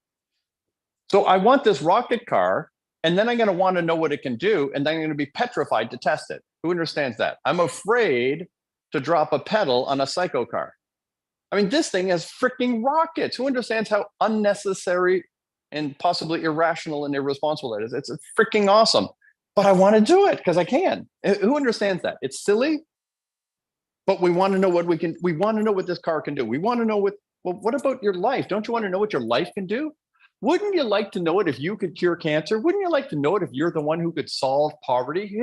So I want this rocket car, and then I'm going to want to know what it can do, and then I'm going to be petrified to test it. Who understands that? I'm afraid to drop a pedal on a psycho car. I mean, this thing has freaking rockets. Who understands how unnecessary and possibly irrational and irresponsible that is? It's freaking awesome. But I want to do it because I can. Who understands that? It's silly, but we want to know what we want to know what this car can do. We want to know what about your life? Don't you want to know what your life can do? Wouldn't you like to know it if you could cure cancer? Wouldn't you like to know it if you're the one who could solve poverty?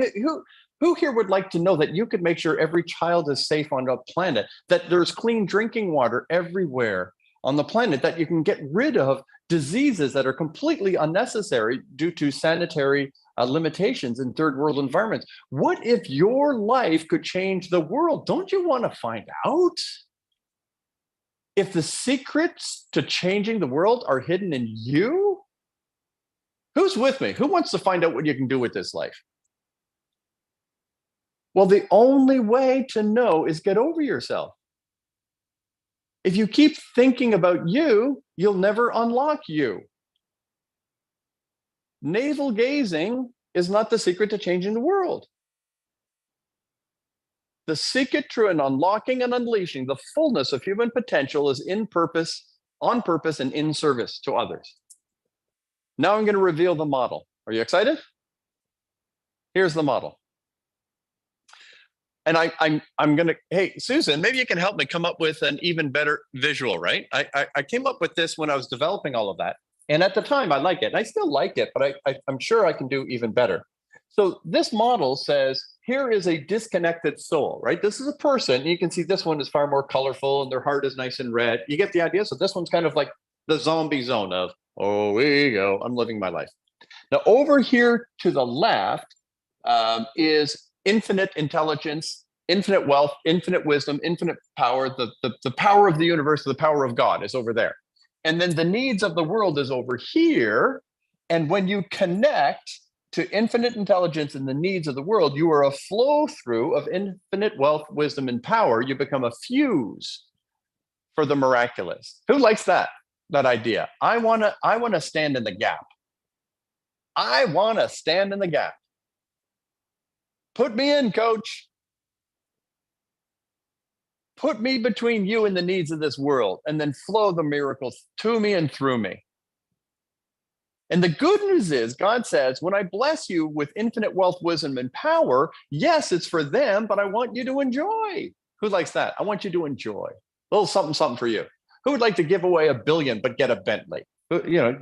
Who here would like to know that you could make sure every child is safe on the planet, that there's clean drinking water everywhere on the planet, that you can get rid of diseases that are completely unnecessary due to sanitary limitations in third world environments? What if your life could change the world? Don't you want to find out? If the secrets to changing the world are hidden in you, who's with me? Who wants to find out what you can do with this life? Well, the only way to know is get over yourself. If you keep thinking about you, you'll never unlock you. Navel gazing is not the secret to changing the world. The secret to an unlocking and unleashing the fullness of human potential is on purpose, and in service to others. Now I'm going to reveal the model. Are you excited? Here's the model. And I'm going to, hey, Susan, maybe you can help me come up with an even better visual, right? I came up with this when I was developing all of that. And at the time, I liked it. And I still like it, but I'm sure I can do even better. So this model says, here is a disconnected soul, right? This is a person. You can see this one is far more colorful and their heart is nice and red. You get the idea? So this one's kind of like the zombie zone of, oh, here you go. I'm living my life. Now, over here to the left is infinite intelligence, infinite wealth, infinite wisdom, infinite power. The power of the universe, the power of God is over there. And then the needs of the world is over here. And when you connect to infinite intelligence and the needs of the world, you are a flow through of infinite wealth, wisdom, and power. You become a fuse for the miraculous. Who likes that idea? I want to stand in the gap. I want to stand in the gap. Put me in, coach. Put me between you and the needs of this world, and then flow the miracles to me and through me. And the good news is, God says, when I bless you with infinite wealth, wisdom, and power, yes, it's for them, but I want you to enjoy. Who likes that? I want you to enjoy. A little something, something for you. Who would like to give away $1 billion but get a Bentley?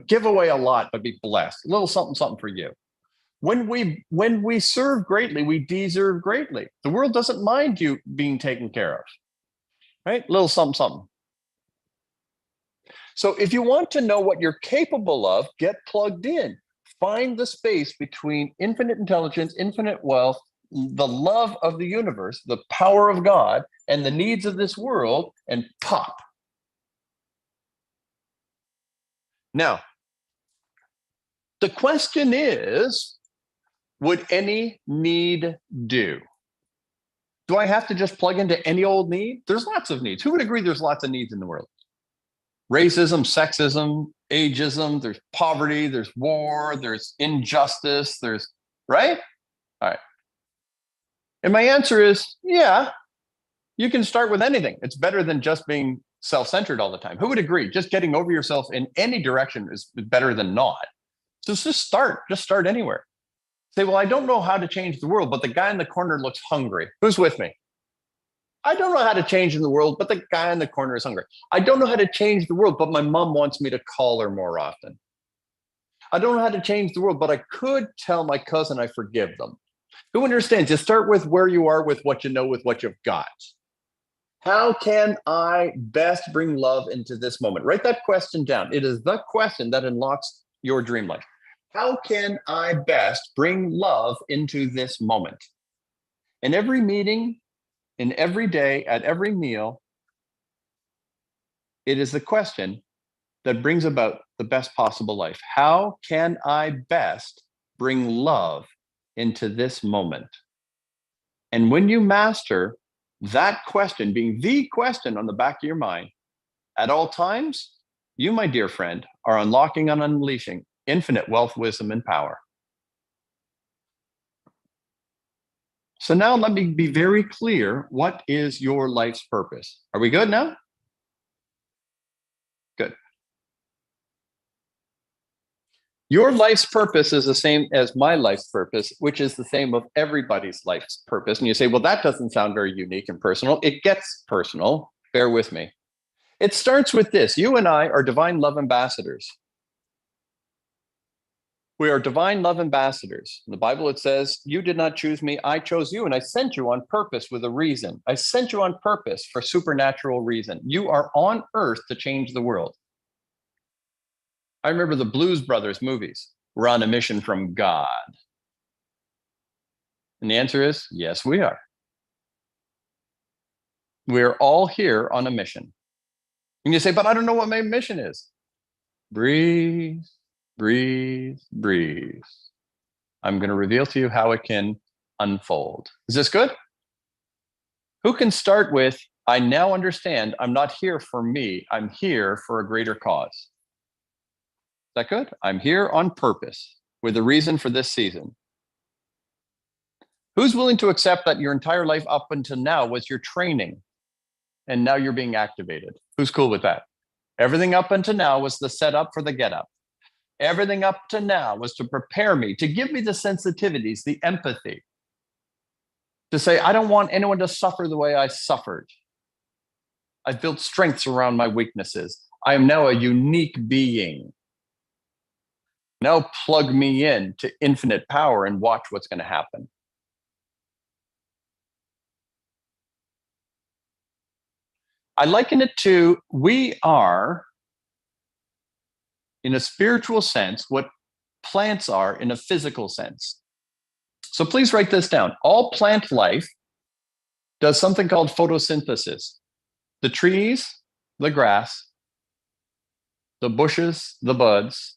Give away a lot but be blessed. A little something, something for you. When we serve greatly, we deserve greatly. The world doesn't mind you being taken care of, right? A little something, something. So if you want to know what you're capable of, get plugged in. Find the space between infinite intelligence, infinite wealth, the love of the universe, the power of God, and the needs of this world, and pop. Now, the question is, would any need do? Do I have to just plug into any old need? There's lots of needs. Who would agree there's lots of needs in the world? Racism, sexism, ageism, there's poverty, there's war, there's injustice, right? All right. And my answer is, yeah, you can start with anything. It's better than just being self-centered all the time. Who would agree? Just getting over yourself in any direction is better than not. So just start anywhere. Say, well, I don't know how to change the world, but the guy in the corner looks hungry. Who's with me? I don't know how to change in the world, but the guy in the corner is hungry. I don't know how to change the world, but my mom wants me to call her more often. I don't know how to change the world, but I could tell my cousin I forgive them. Who understands? Just start with where you are, with what you know, with what you've got. How can I best bring love into this moment? Write that question down. It is the question that unlocks your dream life. How can I best bring love into this moment? In every meeting, in every day, at every meal, it is the question that brings about the best possible life. How can I best bring love into this moment? And when you master that question being the question on the back of your mind at all times, you, my dear friend, are unlocking and unleashing infinite wealth, wisdom, and power. So now let me be very clear. What is your life's purpose? Are we good now? Good. Your life's purpose is the same as my life's purpose, which is the same of everybody's life's purpose. And you say, well, that doesn't sound very unique and personal. It gets personal. Bear with me. It starts with this. You and I are divine love ambassadors. We are divine love ambassadors. In the Bible, it says, you did not choose me, I chose you, and I sent you on purpose with a reason. I sent you on purpose for supernatural reason. You are on earth to change the world. I remember the Blues Brothers movies. We're on a mission from God. And the answer is, yes, we are. We're all here on a mission. And you say, but I don't know what my mission is. Breathe. Breathe, breathe. I'm going to reveal to you how it can unfold. Is this good? Who can start with, I now understand I'm not here for me. I'm here for a greater cause. Is that good? I'm here on purpose with a reason for this season. Who's willing to accept that your entire life up until now was your training and now you're being activated? Who's cool with that? Everything up until now was the setup for the get up. Everything up to now was to prepare me, to give me the sensitivities, the empathy, to say, I don't want anyone to suffer the way I suffered. I've built strengths around my weaknesses. I am now a unique being. Now plug me in to infinite power and watch what's going to happen. I liken it to, we are, in a spiritual sense, what plants are in a physical sense. So please write this down. All plant life does something called photosynthesis. The trees, the grass, the bushes, the buds,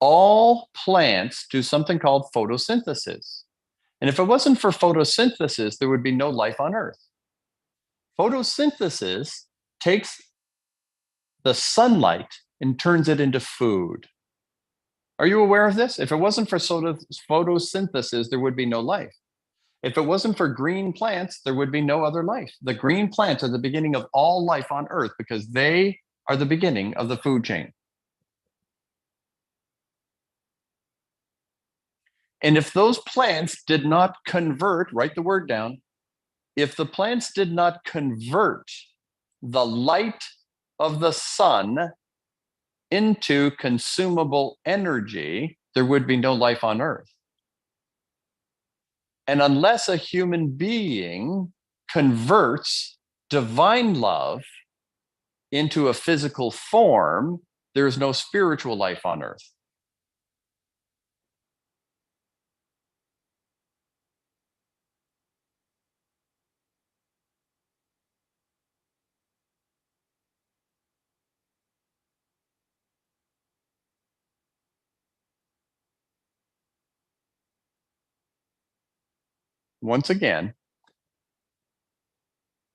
all plants do something called photosynthesis. And if it wasn't for photosynthesis, there would be no life on Earth. Photosynthesis takes the sunlight and turns it into food. Are you aware of this? If it wasn't for photosynthesis, there would be no life. If it wasn't for green plants, there would be no other life. The green plants are the beginning of all life on Earth because they are the beginning of the food chain. And if those plants did not convert, write the word down, if the plants did not convert the light of the sun into consumable energy, there would be no life on Earth. And unless a human being converts divine love into a physical form, there is no spiritual life on Earth. Once again,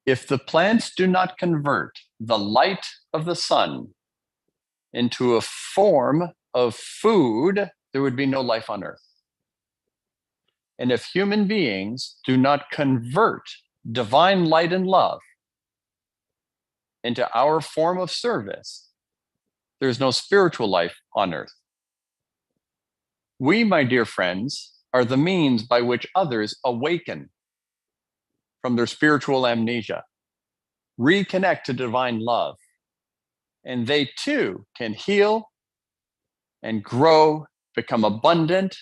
if the plants do not convert the light of the sun into a form of food, there would be no life on Earth. And if human beings do not convert divine light and love into our form of service, there's no spiritual life on Earth. We, my dear friends, are the means by which others awaken from their spiritual amnesia, reconnect to divine love, and they too can heal and grow, become abundant,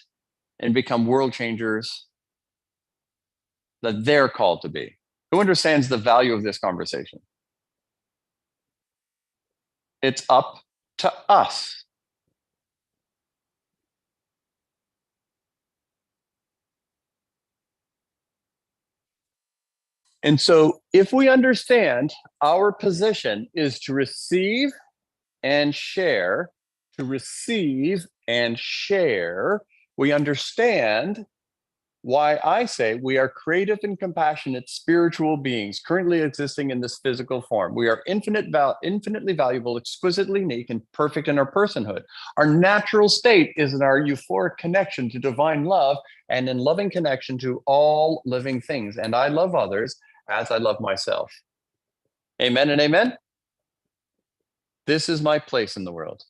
and become world changers that they're called to be. Who understands the value of this conversation? It's up to us. And so if we understand our position is to receive and share, we understand why I say we are creative and compassionate spiritual beings currently existing in this physical form. We are infinitely valuable, exquisitely unique, and perfect in our personhood. Our natural state is in our euphoric connection to divine love and in loving connection to all living things. And I love others as I love myself. Amen and amen. This is my place in the world.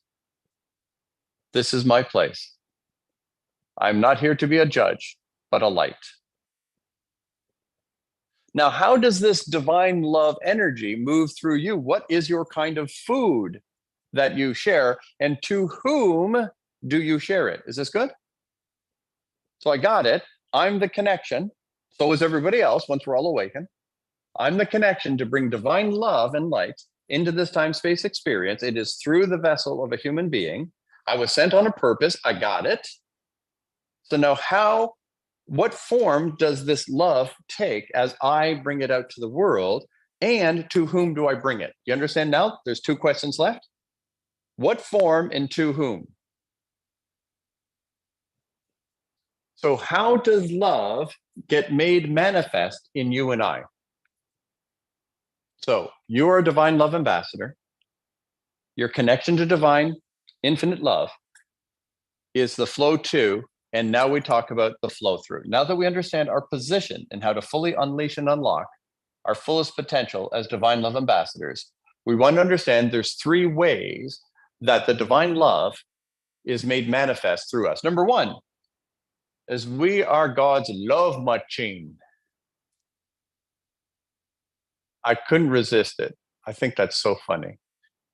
This is my place. I'm not here to be a judge, but a light. Now, how does this divine love energy move through you? What is your kind of food that you share? And to whom do you share it? Is this good? So I got it. I'm the connection. So is everybody else once we're all awakened. I'm the connection to bring divine love and light into this time-space experience. It is through the vessel of a human being. I was sent on a purpose. I got it. So now what form does this love take as I bring it out to the world, and to whom do I bring it? You understand now? There's two questions left. What form and to whom? So how does love get made manifest in you and I? So you're a divine love ambassador. Your connection to divine infinite love is the flow to And now we talk about the flow through. Now that we understand our position and how to fully unleash and unlock our fullest potential as divine love ambassadors, we want to understand there's 3 ways that the divine love is made manifest through us. Number 1 is we are God's love machine. I couldn't resist it. I think that's so funny.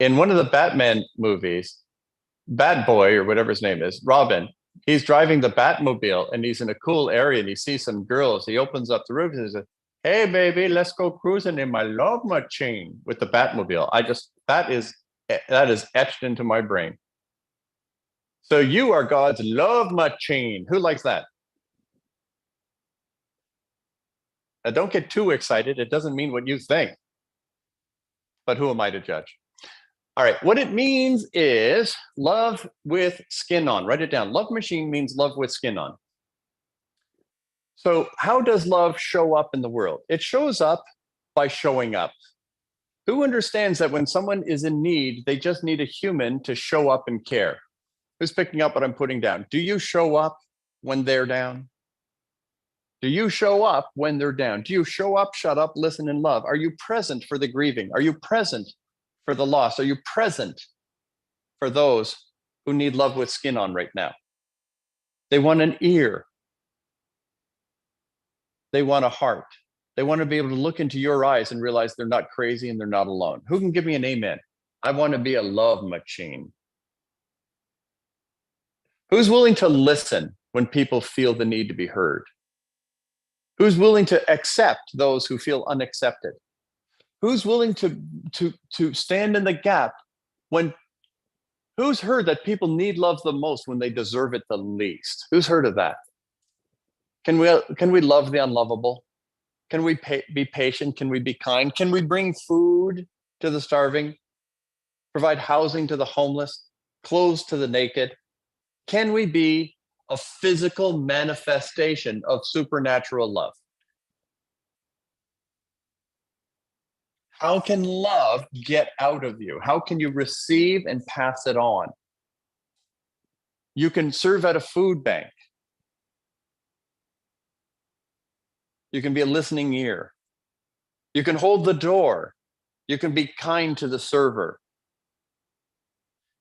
In one of the Batman movies, Bat Boy, or whatever his name is, Robin, he's driving the Batmobile and he's in a cool area and he sees some girls. He opens up the roof and says, "Hey, baby, let's go cruising in my love machine," with the Batmobile. That is etched into my brain. So you are God's love machine. Who likes that? Now, don't get too excited. It doesn't mean what you think. But who am I to judge? All right. What it means is love with skin on. Write it down. Love machine means love with skin on. So how does love show up in the world? It shows up by showing up. Who understands that when someone is in need, they just need a human to show up and care? Who's picking up what I'm putting down? Do you show up when they're down? Do you show up when they're down? Do you show up, shut up, listen, and love? Are you present for the grieving? Are you present for the loss? Are you present for those who need love with skin on right now? They want an ear. They want a heart. They want to be able to look into your eyes and realize they're not crazy and they're not alone. Who can give me an amen? I want to be a love machine. Who's willing to listen when people feel the need to be heard? Who's willing to accept those who feel unaccepted? Who's willing to stand in the gap when, who's heard that people need love the most when they deserve it the least? Who's heard of that? Can we love the unlovable? Can we be patient? Can we be kind? Can we bring food to the starving? Provide housing to the homeless? Clothes to the naked? Can we be a physical manifestation of supernatural love? How can love get out of you? How can you receive and pass it on? You can serve at a food bank. You can be a listening ear. You can hold the door. You can be kind to the server.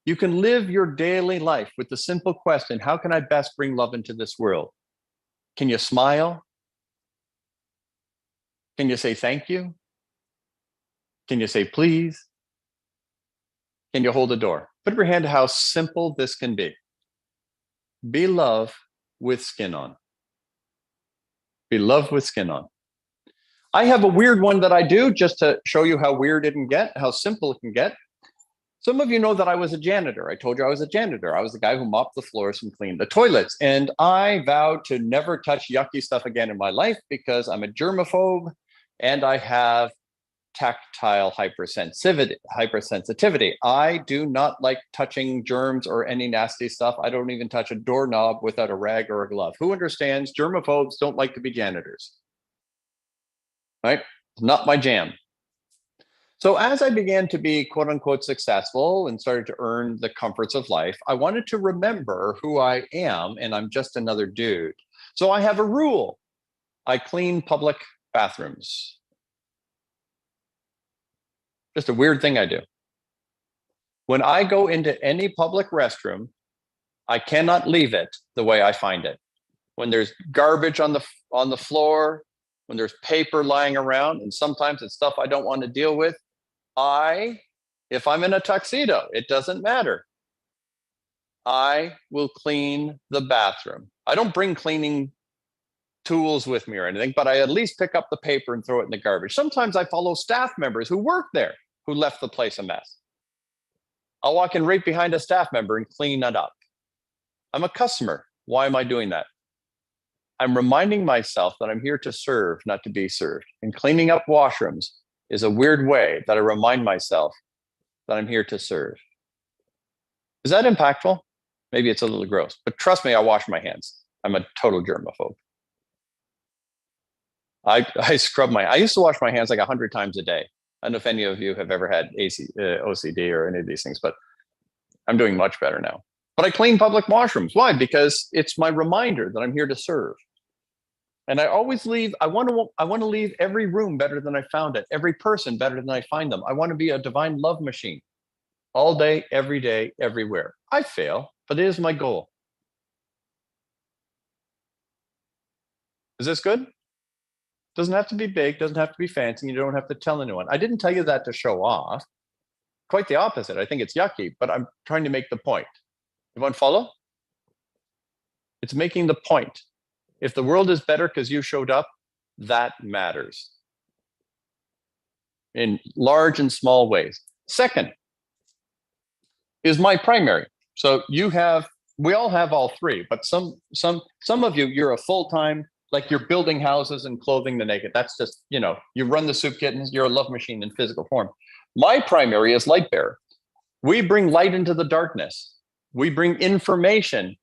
You can live your daily life with the simple question, how can I best bring love into this world? Can you smile? Can you say thank you? Can you say please? Can you hold the door? Put up your hand to how simple this can be. Be love with skin on. Be love with skin on. I have a weird one that I do just to show you how weird it can get, how simple it can get. Some of you know that I was a janitor. I told you I was a janitor. I was the guy who mopped the floors and cleaned the toilets. And I vowed to never touch yucky stuff again in my life because I'm a germaphobe and I have tactile hypersensitivity. I do not like touching germs or any nasty stuff. I don't even touch a doorknob without a rag or a glove. Who understands germaphobes don't like to be janitors? Right? It's not my jam. So as I began to be quote unquote successful and started to earn the comforts of life, I wanted to remember who I am and I'm just another dude. So I have a rule. I clean public bathrooms. Just a weird thing I do. When I go into any public restroom, I cannot leave it the way I find it. When there's garbage on the floor, when there's paper lying around, and sometimes it's stuff I don't want to deal with, if I'm in a tuxedo, it doesn't matter. I will clean the bathroom. I don't bring cleaning tools with me or anything, but I at least pick up the paper and throw it in the garbage. Sometimes I follow staff members who work there, who left the place a mess. I'll walk in right behind a staff member and clean it up. I'm a customer. Why am I doing that? I'm reminding myself that I'm here to serve, not to be served. And cleaning up washrooms is a weird way that I remind myself that I'm here to serve. Is that impactful? Maybe it's a little gross, but trust me, I wash my hands. I'm a total germaphobe. I scrub I used to wash my hands like 100 times a day. I don't know if any of you have ever had OCD or any of these things, but I'm doing much better now. But I clean public washrooms. Why? Because it's my reminder that I'm here to serve. And I always leave, I want to leave every room better than I found it, every person better than I find them. I want to be a divine love machine all day, everywhere. I fail, but it is my goal. Is this good? Doesn't have to be big, doesn't have to be fancy. You don't have to tell anyone. I didn't tell you that to show off. Quite the opposite. I think it's yucky, but I'm trying to make the point. Everyone follow? It's making the point. If the world is better because you showed up, that matters in large and small ways. Second is my primary. So we all have all three, but some of you, you're a full-time, like you're building houses and clothing the naked. That's just, you run the soup kittens, you're a love machine in physical form. My primary is light bearer. We bring light into the darkness. We bring information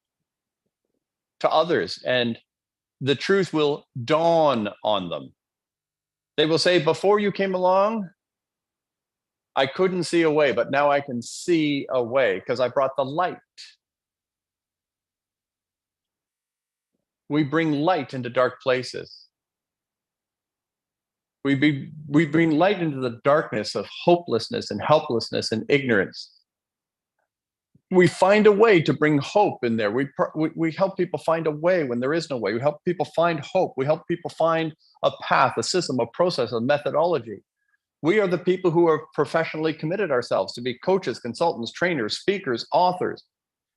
to others, and the truth will dawn on them. They will say, before you came along, I couldn't see a way, but now I can see a way because I brought the light. We bring light into dark places. We bring light into the darkness of hopelessness and helplessness and ignorance. We find a way to bring hope in there. We help people find a way when there is no way. We help people find hope. We help people find a path, a system, a process, a methodology. We are the people who have professionally committed ourselves to be coaches, consultants, trainers, speakers, authors.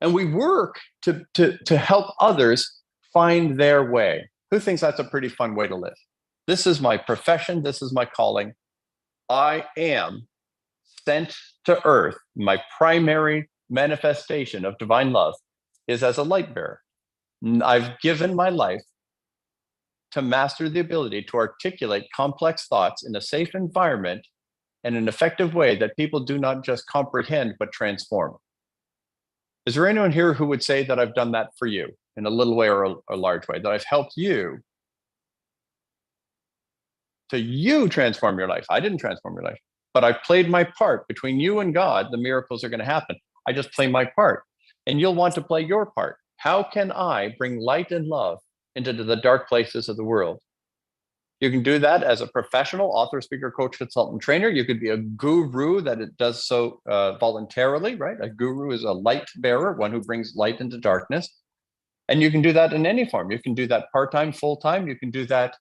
And we work to help others find their way. Who thinks that's a pretty fun way to live? This is my profession. This is my calling. I am sent to earth. My primary manifestation of divine love is as a light bearer. I've given my life to master the ability to articulate complex thoughts in a safe environment and an effective way that people do not just comprehend, but transform. Is there anyone here who would say that I've done that for you in a little way or a large way, that I've helped you to transform your life? I didn't transform your life, but I played my part. Between you and God, the miracles are going to happen. I just play my part, and you'll want to play your part. How can I bring light and love into the dark places of the world? You can do that as a professional author, speaker, coach, consultant, trainer. You could be a guru that it does so voluntarily, right? A guru is a light bearer, one who brings light into darkness. And you can do that in any form. You can do that part-time, full-time. You can do that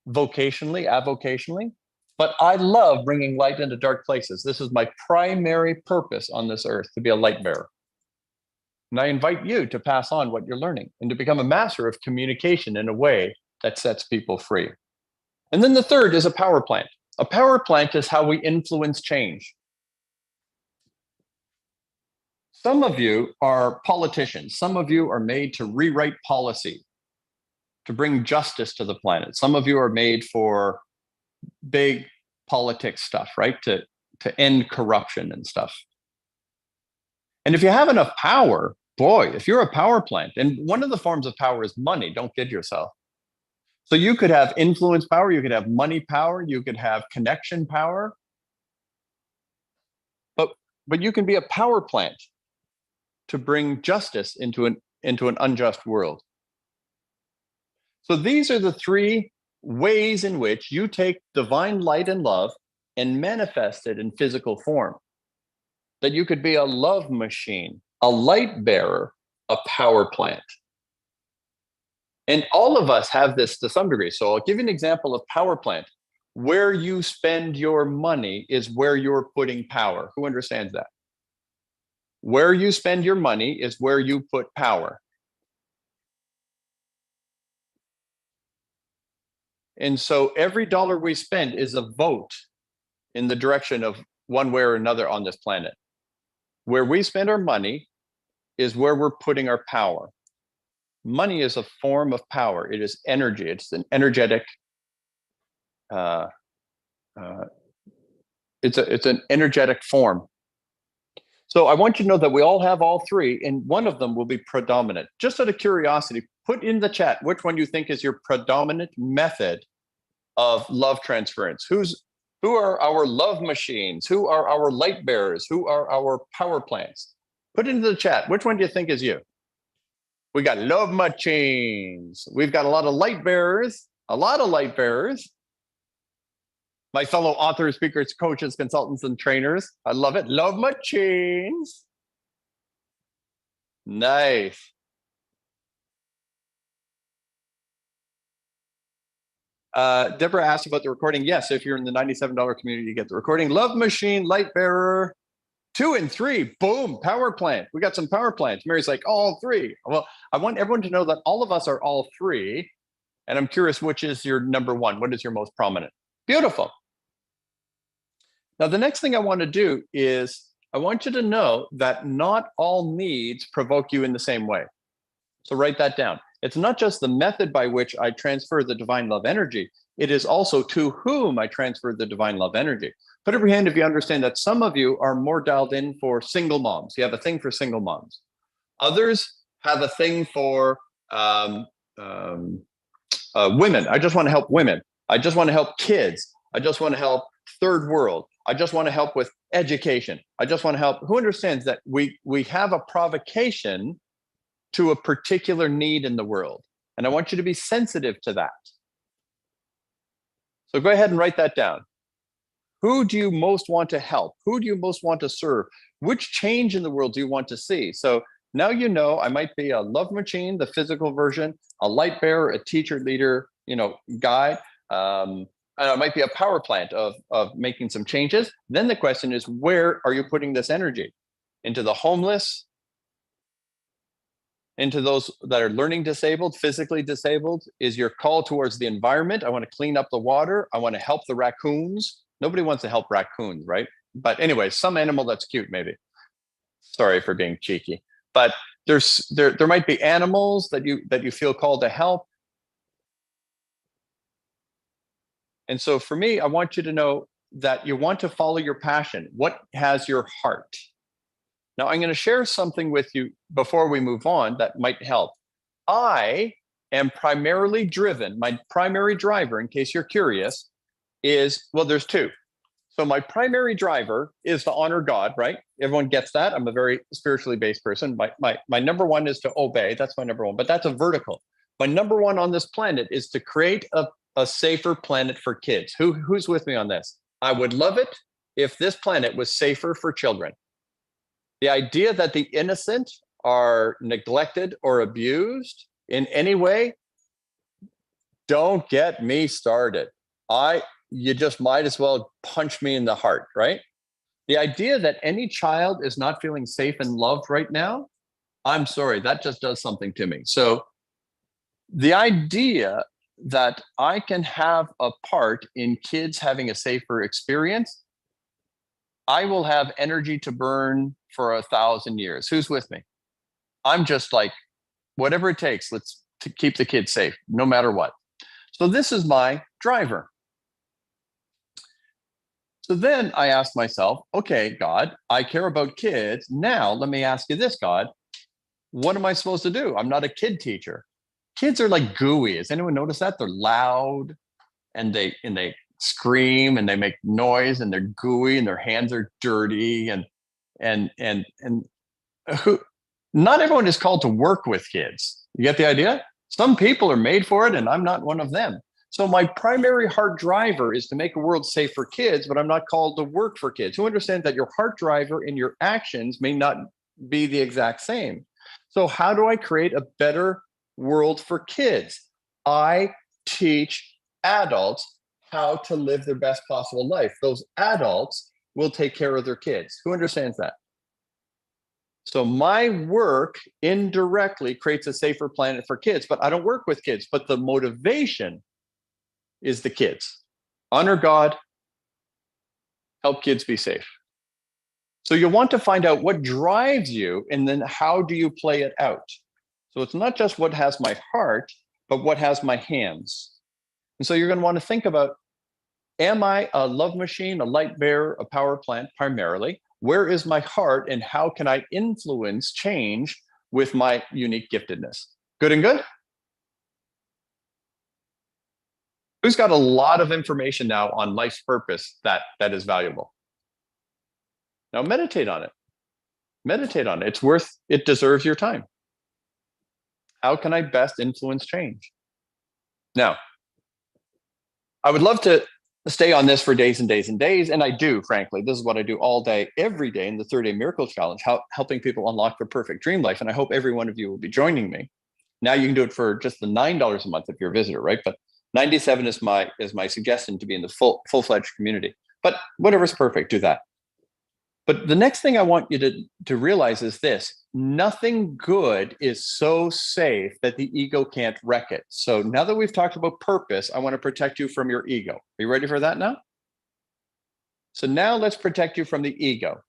vocationally, avocationally. But I love bringing light into dark places. This is my primary purpose on this earth, to be a light bearer. And I invite you to pass on what you're learning and to become a master of communication in a way that sets people free. And then the third is a power plant. A power plant is how we influence change. Some of you are politicians. Some of you are made to rewrite policy, to bring justice to the planet. Some of you are made for big politics stuff, right? To end corruption and stuff. And if you have enough power, boy, if you're a power plant, and one of the forms of power is money, don't kid yourself. So you could have influence power, you could have money power, you could have connection power, but you can be a power plant to bring justice into an unjust world. So these are the three ways in which you take divine light and love and manifest it in physical form. That you could be a love machine, a light bearer, a power plant. And all of us have this to some degree. So I'll give you an example of power plant. Where you spend your money is where you're putting power. Who understands that? Where you spend your money is where you put power. And so every dollar we spend is a vote in the direction of one way or another on this planet. Where we spend our money is where we're putting our power. Money is a form of power. It is energy. It's an energetic. It's an energetic form. So I want you to know that we all have all three, and one of them will be predominant. Just out of curiosity, put in the chat which one you think is your predominant method of love transference. Who are our love machines? Who are our light bearers? Who are our power plants? Put it into the chat. Which one do you think is you? We got love machines. We've got a lot of light bearers, a lot of light bearers. My fellow authors, speakers, coaches, consultants, and trainers. I love it. Love machines. Nice. Deborah asked about the recording. Yes, if you're in the $97 community, you get the recording. Love machine, light bearer, 2 and 3. Boom, power plant. We got some power plants. Mary's like, all 3. Well, I want everyone to know that all of us are all 3. And I'm curious, which is your number 1? What is your most prominent? Beautiful. Now, the next thing I want to do is I want you to know that not all needs provoke you in the same way. So write that down. It's not just the method by which I transfer the divine love energy. It is also to whom I transfer the divine love energy. Put up your hand if you understand that some of you are more dialed in for single moms. You have a thing for single moms. Others have a thing for women. I just want to help women. I just want to help kids. I just want to help third world. I just want to help with education. I just want to help. Who understands that we have a provocation to a particular need in the world? And I want you to be sensitive to that. So go ahead and write that down. Who do you most want to help? Who do you most want to serve? Which change in the world do you want to see? So now you know I might be a love machine, the physical version, a light bearer, a teacher, leader, guide. And it might be a power plant of making some changes. Then the question is, where are you putting this energy? Into the homeless, into those that are learning disabled, physically disabled? Is your call towards the environment? I want to clean up the water. I want to help the raccoons. Nobody wants to help raccoons, right? But anyway, some animal that's cute, maybe. Sorry for being cheeky. But there might be animals that you feel called to help. And so for me, I want you to know that you want to follow your passion. What has your heart? Now, I'm going to share something with you before we move on that might help. I am primarily driven. My primary driver, in case you're curious, is, well, there's 2. So my primary driver is to honor God, right? Everyone gets that. I'm a very spiritually based person. My number 1 is to obey. That's my number 1, but that's a vertical. My number 1 on this planet is to create a safer planet for kids. Who's with me on this? I would love it if this planet was safer for children. The idea that the innocent are neglected or abused in any way, don't get me started. You just might as well punch me in the heart, right? The idea that any child is not feeling safe and loved right now, I'm sorry, that just does something to me. So the idea that I can have a part in kids having a safer experience, I will have energy to burn for 1,000 years. Who's with me? I'm just like, whatever it takes, let's keep the kids safe, no matter what. So this is my driver. So then I asked myself, okay, God, I care about kids. Now let me ask you this, God, what am I supposed to do? I'm not a kid teacher. Kids are like gooey. Has anyone noticed that? They're loud and they scream and they make noise and they're gooey and their hands are dirty and not everyone is called to work with kids. You get the idea? Some people are made for it and I'm not one of them. So my primary heart driver is to make a world safe for kids, but I'm not called to work for kids. Who understands that your heart driver and your actions may not be the exact same? So how do I create a better world for kids? I teach adults how to live their best possible life. Those adults will take care of their kids. Who understands that? So my work indirectly creates a safer planet for kids, but I don't work with kids. But the motivation is the kids. Honor God, help kids be safe. So you'll want to find out what drives you and then how do you play it out? So it's not just what has my heart, but what has my hands. And so you're going to want to think about, am I a love machine, a light bearer, a power plant primarily? Where is my heart and how can I influence change with my unique giftedness? Good and good? Who's got a lot of information now on life's purpose that is valuable? Now meditate on it. Meditate on it. It's worth, it deserves your time. How can I best influence change? Now, I would love to stay on this for days and days and days. And I do, frankly. This is what I do all day, every day in the 30-day miracle challenge, helping people unlock their perfect dream life. And I hope every one of you will be joining me. Now you can do it for just the $9 a month if you're a visitor, right? But 97 is my suggestion to be in the full-fledged community. But whatever's perfect, do that. But the next thing I want you to realize is this: nothing good is so safe that the ego can't wreck it. So now that we've talked about purpose, I want to protect you from your ego. Are you ready for that now? So now let's protect you from the ego.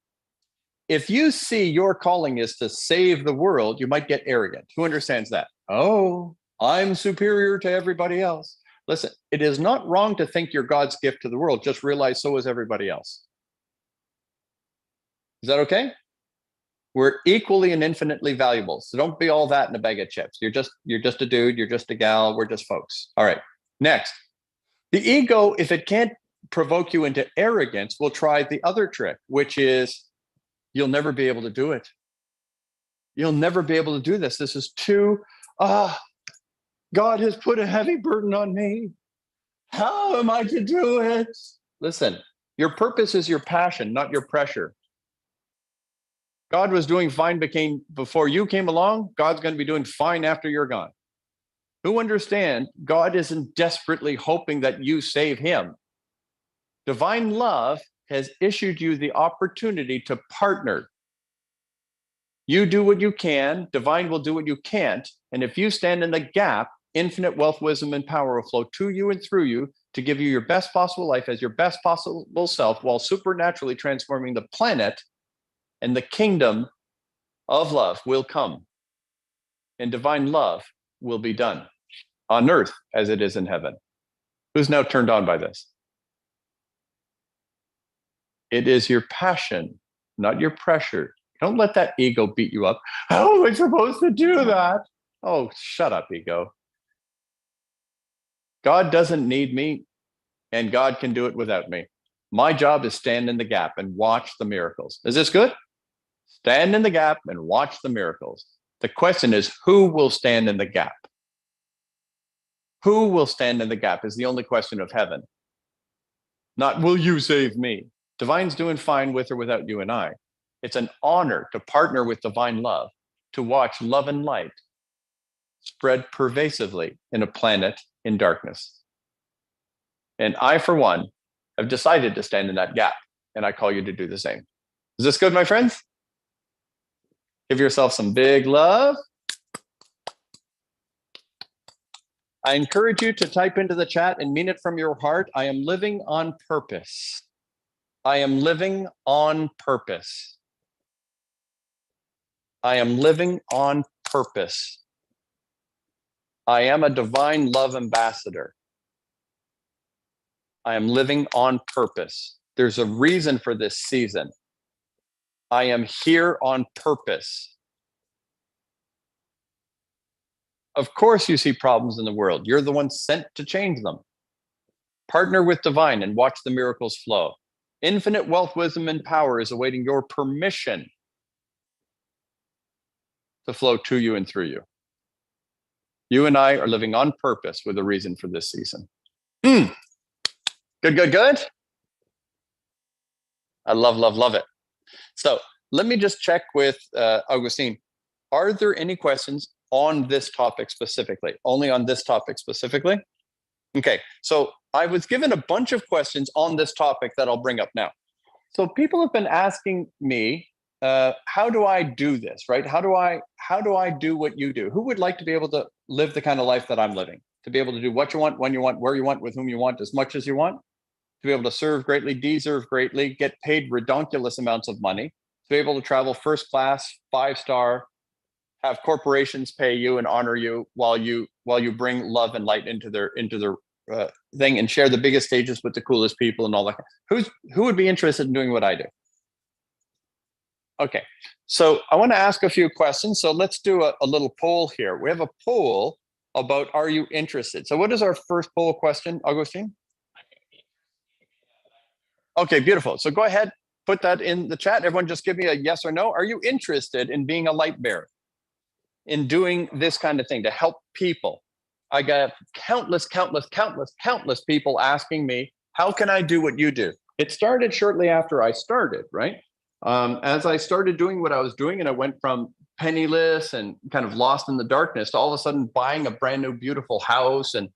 If you see your calling is to save the world, you might get arrogant. Who understands that? Oh, I'm superior to everybody else. Listen, it is not wrong to think you're God's gift to the world. Just realize so is everybody else. Is that okay? We're equally and infinitely valuable. So don't be all that in a bag of chips. You're just a dude, you're just a gal, we're just folks. All right. Next. The ego, if it can't provoke you into arrogance, will try the other trick, which is you'll never be able to do it. You'll never be able to do this. This is too, God has put a heavy burden on me. How am I to do it? Listen, your purpose is your passion, not your pressure. God was doing fine before you came along. God's going to be doing fine after you're gone. Who understand God isn't desperately hoping that you save him. Divine love has issued you the opportunity to partner. You do what you can, divine will do what you can't. And if you stand in the gap, infinite wealth, wisdom, and power will flow to you and through you to give you your best possible life as your best possible self, while supernaturally transforming the planet. And the kingdom of love will come, and divine love will be done on earth as it is in heaven. Who's now turned on by this? It is your passion, not your pressure. Don't let that ego beat you up. How am I supposed to do that? Oh, shut up, ego. God doesn't need me, and God can do it without me. My job is stand in the gap and watch the miracles. Is this good? Stand in the gap and watch the miracles. The question is, who will stand in the gap? Who will stand in the gap is the only question of heaven. Not, will you save me? Divine's doing fine with or without you and I. It's an honor to partner with divine love, to watch love and light spread pervasively in a planet in darkness. And I, for one, have decided to stand in that gap, and I call you to do the same. Is this good, my friends? Give yourself some big love. I encourage you to type into the chat and mean it from your heart. I am living on purpose. I am living on purpose. I am living on purpose. I am a divine love ambassador. I am living on purpose. There's a reason for this season. I am here on purpose. Of course, you see problems in the world. You're the one sent to change them. Partner with divine and watch the miracles flow. Infinite wealth, wisdom, and power is awaiting your permission to flow to you and through you. You and I are living on purpose with a reason for this season. Good, good, good. I love, love, love it. So let me just check with Augustine. Are there any questions on this topic specifically? Only on this topic specifically? Okay, so I was given a bunch of questions on this topic that I'll bring up now. So people have been asking me, how do I do this, right? How do I do what you do? Who would like to be able to live the kind of life that I'm living? To be able to do what you want, when you want, where you want, with whom you want, as much as you want? To be able to serve greatly, deserve greatly, get paid redonkulous amounts of money, to be able to travel first class, 5-star, have corporations pay you and honor you while you bring love and light into their thing and share the biggest stages with the coolest people and all that. Who would be interested in doing what I do? Okay, so I want to ask a few questions. So let's do a little poll here. We have a poll about, are you interested? So what is our first poll question, Augustine? Okay, beautiful. So go ahead put that in the chat. Everyone just give me a yes or no. Are you interested in being a light bearer, in doing this kind of thing to help people? I got countless people asking me, how can I do what you do? It started shortly after I started, right? As I started doing what I was doing, and I went from penniless and kind of lost in the darkness to all of a sudden buying a brand new, beautiful house. And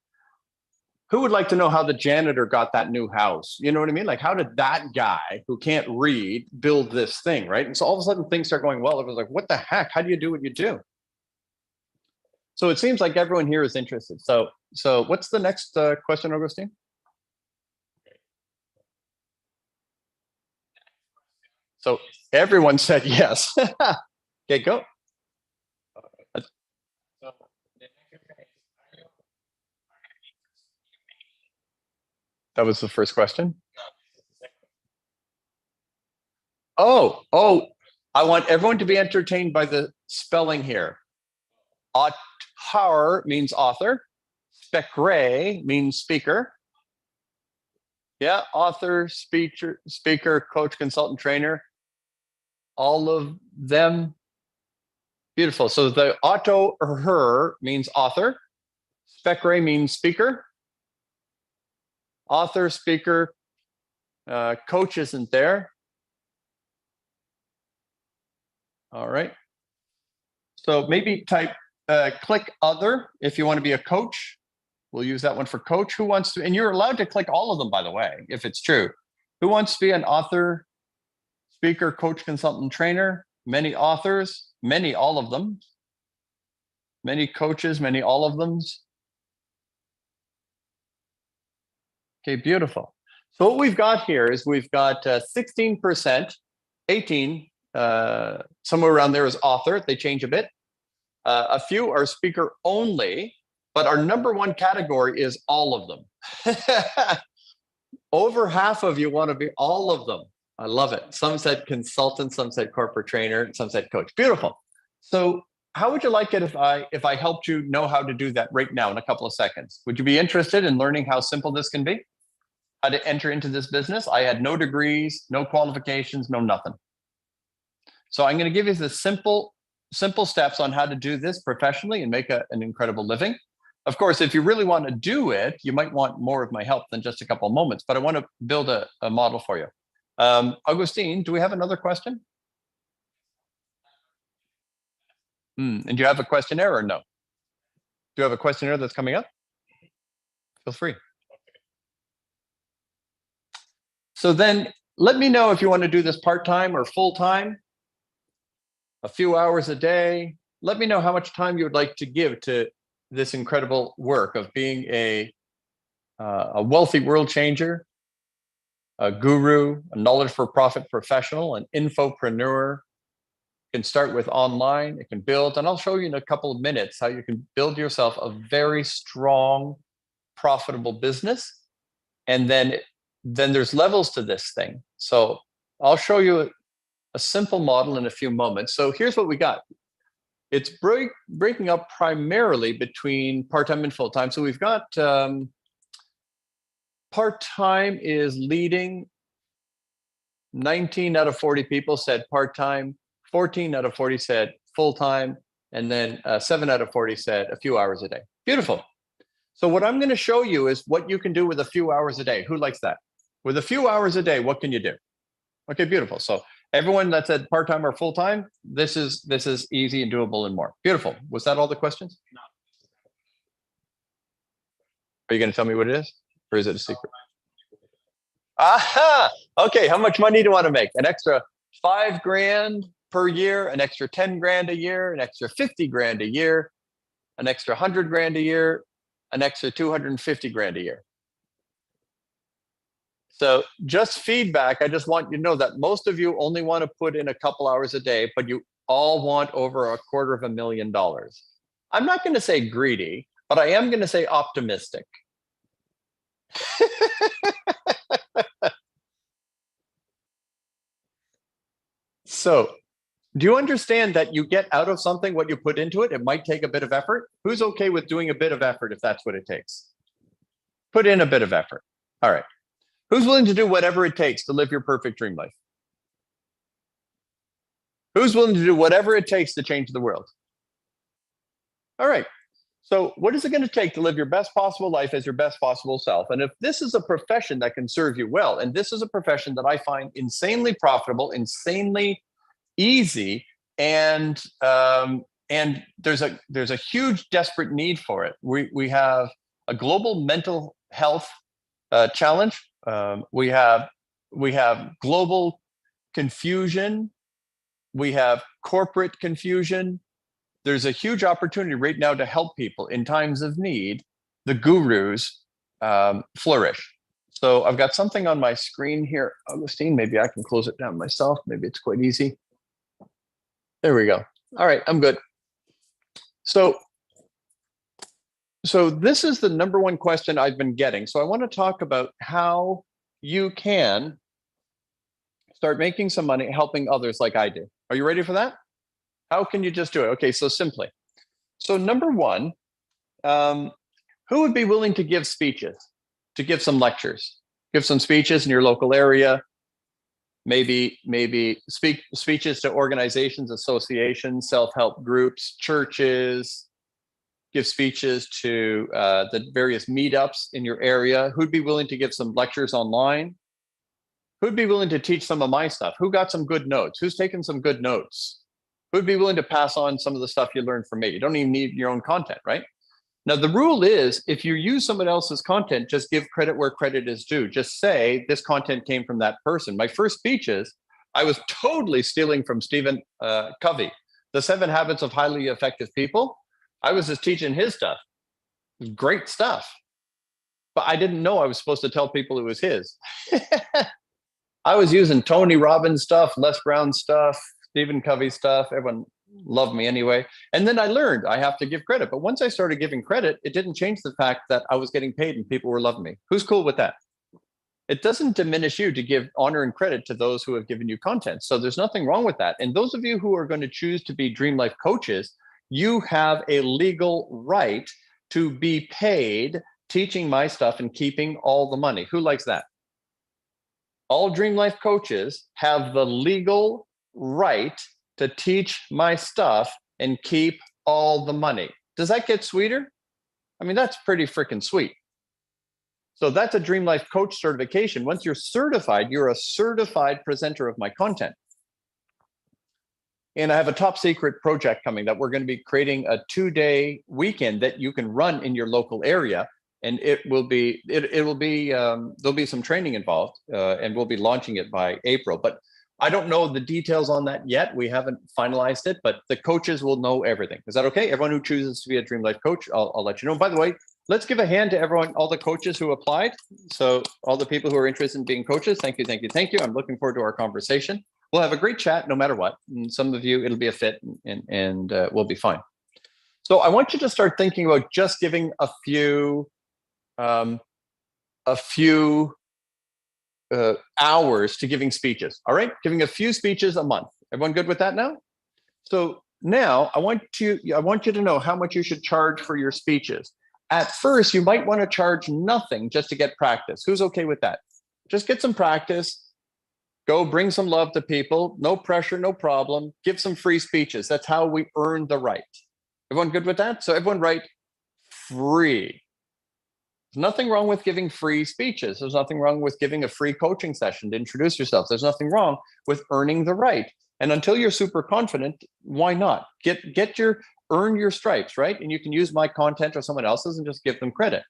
who would like to know how the janitor got that new house? You know what I mean? Like, how did that guy who can't read build this thing, right? And so all of a sudden things start going well. It was like, what the heck? How do you do what you do? So it seems like everyone here is interested. So what's the next question, Augustine? So everyone said yes. Okay, go. That was the first question. Oh, I want everyone to be entertained by the spelling here. Auteur means author. Specre means speaker. Yeah, author, speaker, coach, consultant, trainer. All of them. Beautiful. So the auto or her means author. Specre means speaker. Author, speaker, coach isn't there. All right. So maybe click other if you want to be a coach. We'll use that one for coach. Who wants to, and you're allowed to click all of them, by the way, if it's true. Who wants to be an author, speaker, coach, consultant, trainer? Many authors, many, all of them. Many coaches, many, all of them. Okay, beautiful. So what we've got here is we've got 16%, 18, somewhere around there is author. They change a bit. A few are speaker only, but our number one category is all of them. Over half of you want to be all of them. I love it. Some said consultant, some said corporate trainer, some said coach. Beautiful. So how would you like it if I helped you know how to do that right now in a couple of seconds? Would you be interested in learning how simple this can be? How to enter into this business? I had no degrees, no qualifications, no nothing. So I'm going to give you the simple steps on how to do this professionally and make an incredible living. Of course, if you really want to do it, you might want more of my help than just a couple of moments, but I want to build a model for you. Augustine, do we have another question? And do you have a questionnaire or no? Do you have a questionnaire that's coming up? Feel free. So then let me know if you want to do this part-time or full-time, a few hours a day. Let me know how much time you would like to give to this incredible work of being a wealthy world changer, a guru, a knowledge for profit professional, an infopreneur. It can start with online, it can build, and I'll show you in a couple of minutes how you can build yourself a very strong, profitable business. And then there's levels to this thing. So I'll show you a simple model in a few moments. So here's what we got. It's breaking up primarily between part-time and full-time. So we've got part-time is leading. 19 out of 40 people said part-time. 14 out of 40 said full-time. And then 7 out of 40 said a few hours a day. Beautiful. So what I'm going to show you is what you can do with a few hours a day. Who likes that? With a few hours a day, what can you do? Okay, beautiful. So everyone that said part-time or full-time, this is easy and doable and more. Beautiful. Was that all the questions? No. Are you going to tell me what it is? Or is it a secret? Aha! Okay, how much money do you want to make? An extra 5 grand per year, an extra 10 grand a year, an extra 50 grand a year, an extra 100 grand a year, an extra 250 grand a year. So just feedback. I just want you to know that most of you only want to put in a couple hours a day, but you all want over $250,000. I'm not going to say greedy, but I am going to say optimistic. So do you understand that you get out of something what you put into it? It might take a bit of effort. Who's okay with doing a bit of effort if that's what it takes? Put in a bit of effort. All right. Who's willing to do whatever it takes to live your perfect dream life? Who's willing to do whatever it takes to change the world? All right. So what is it going to take to live your best possible life as your best possible self? And if this is a profession that can serve you well, and this is a profession that I find insanely profitable, insanely easy, and there's a huge desperate need for it. We have a global mental health challenge. We have global confusion. We have corporate confusion. There's a huge opportunity right now to help people in times of need. The gurus flourish. So I've got something on my screen here, Augustine. Maybe I can close it down myself. Maybe it's quite easy. There we go. All right, I'm good. So this is the number one question I've been getting. So I want to talk about how you can start making some money helping others like I do. Are you ready for that? How can you just do it? Okay, so simply. So number one, who would be willing to give speeches, to give some lectures, give some speeches in your local area, maybe speak speeches to organizations, associations, self-help groups, churches, give speeches to the various meetups in your area? Who'd be willing to give some lectures online? Who'd be willing to teach some of my stuff? Who got some good notes? Who's taken some good notes? Who'd be willing to pass on some of the stuff you learned from me? You don't even need your own content, right? Now, the rule is if you use someone else's content, just give credit where credit is due. Just say this content came from that person. My first speeches, I was totally stealing from Stephen Covey, The 7 Habits of Highly Effective People. I was just teaching his stuff. Great stuff. But I didn't know I was supposed to tell people it was his. I was using Tony Robbins stuff, Les Brown stuff, Stephen Covey stuff. Everyone loved me anyway. And then I learned I have to give credit. But once I started giving credit, it didn't change the fact that I was getting paid and people were loving me. Who's cool with that? It doesn't diminish you to give honor and credit to those who have given you content. So there's nothing wrong with that. And those of you who are going to choose to be Dream Life coaches, you have a legal right to be paid teaching my stuff and keeping all the money. Who likes that? All Dream Life coaches have the legal right to teach my stuff and keep all the money. Does that get sweeter? I mean, that's pretty freaking sweet. So that's a Dream Life coach certification. Once you're certified, you're a certified presenter of my content. And I have a top secret project coming that we're going to be creating a 2-day weekend that you can run in your local area. And there'll be some training involved, and we'll be launching it by April. But I don't know the details on that yet. We haven't finalized it, but the coaches will know everything. Is that okay? Everyone who chooses to be a Dream Life coach, I'll let you know. By the way, let's give a hand to everyone, all the coaches who applied. So all the people who are interested in being coaches, thank you, thank you, thank you. I'm looking forward to our conversation. We'll have a great chat no matter what. And some of you, it'll be a fit and we'll be fine. So I want you to start thinking about just giving a few hours to giving speeches. All right, giving a few speeches a month. Everyone good with that now? So now I want you to know how much you should charge for your speeches. At first, you might want to charge nothing just to get practice. Who's okay with that? Just get some practice. Go bring some love to people. No pressure, no problem. Give some free speeches. That's how we earn the right. Everyone good with that? So everyone write free. There's nothing wrong with giving free speeches. There's nothing wrong with giving a free coaching session to introduce yourself. There's nothing wrong with earning the right. And until you're super confident, why not? Earn your stripes, right? And you can use my content or someone else's and just give them credit.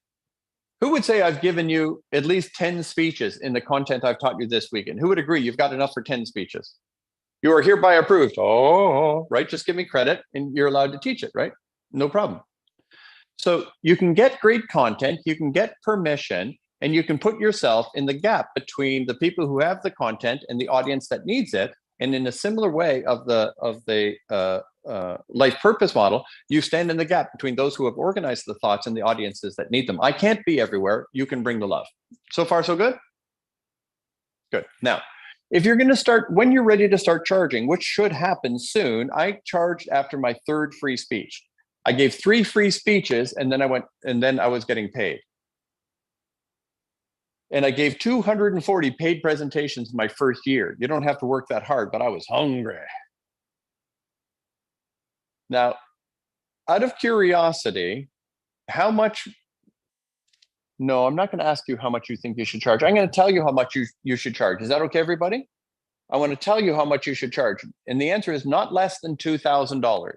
Who would say I've given you at least 10 speeches in the content I've taught you this week? And who would agree you've got enough for 10 speeches? You are hereby approved. Oh, right? Just give me credit and you're allowed to teach it, right? No problem. So you can get great content, you can get permission, and you can put yourself in the gap between the people who have the content and the audience that needs it. And in a similar way of the life purpose model, you stand in the gap between those who have organized the thoughts and the audiences that need them. I can't be everywhere. You can bring the love. So far, so good? Good. Now, if you're going to start, when you're ready to start charging, which should happen soon, I charged after my 3rd free speech. I gave 3 free speeches and then I was getting paid. And I gave 240 paid presentations in my first year. You don't have to work that hard, but I was hungry. Now, out of curiosity, how much? No, I'm not going to ask you how much you think you should charge. I'm going to tell you how much you should charge. Is that okay, everybody? I want to tell you how much you should charge. And the answer is not less than $2,000.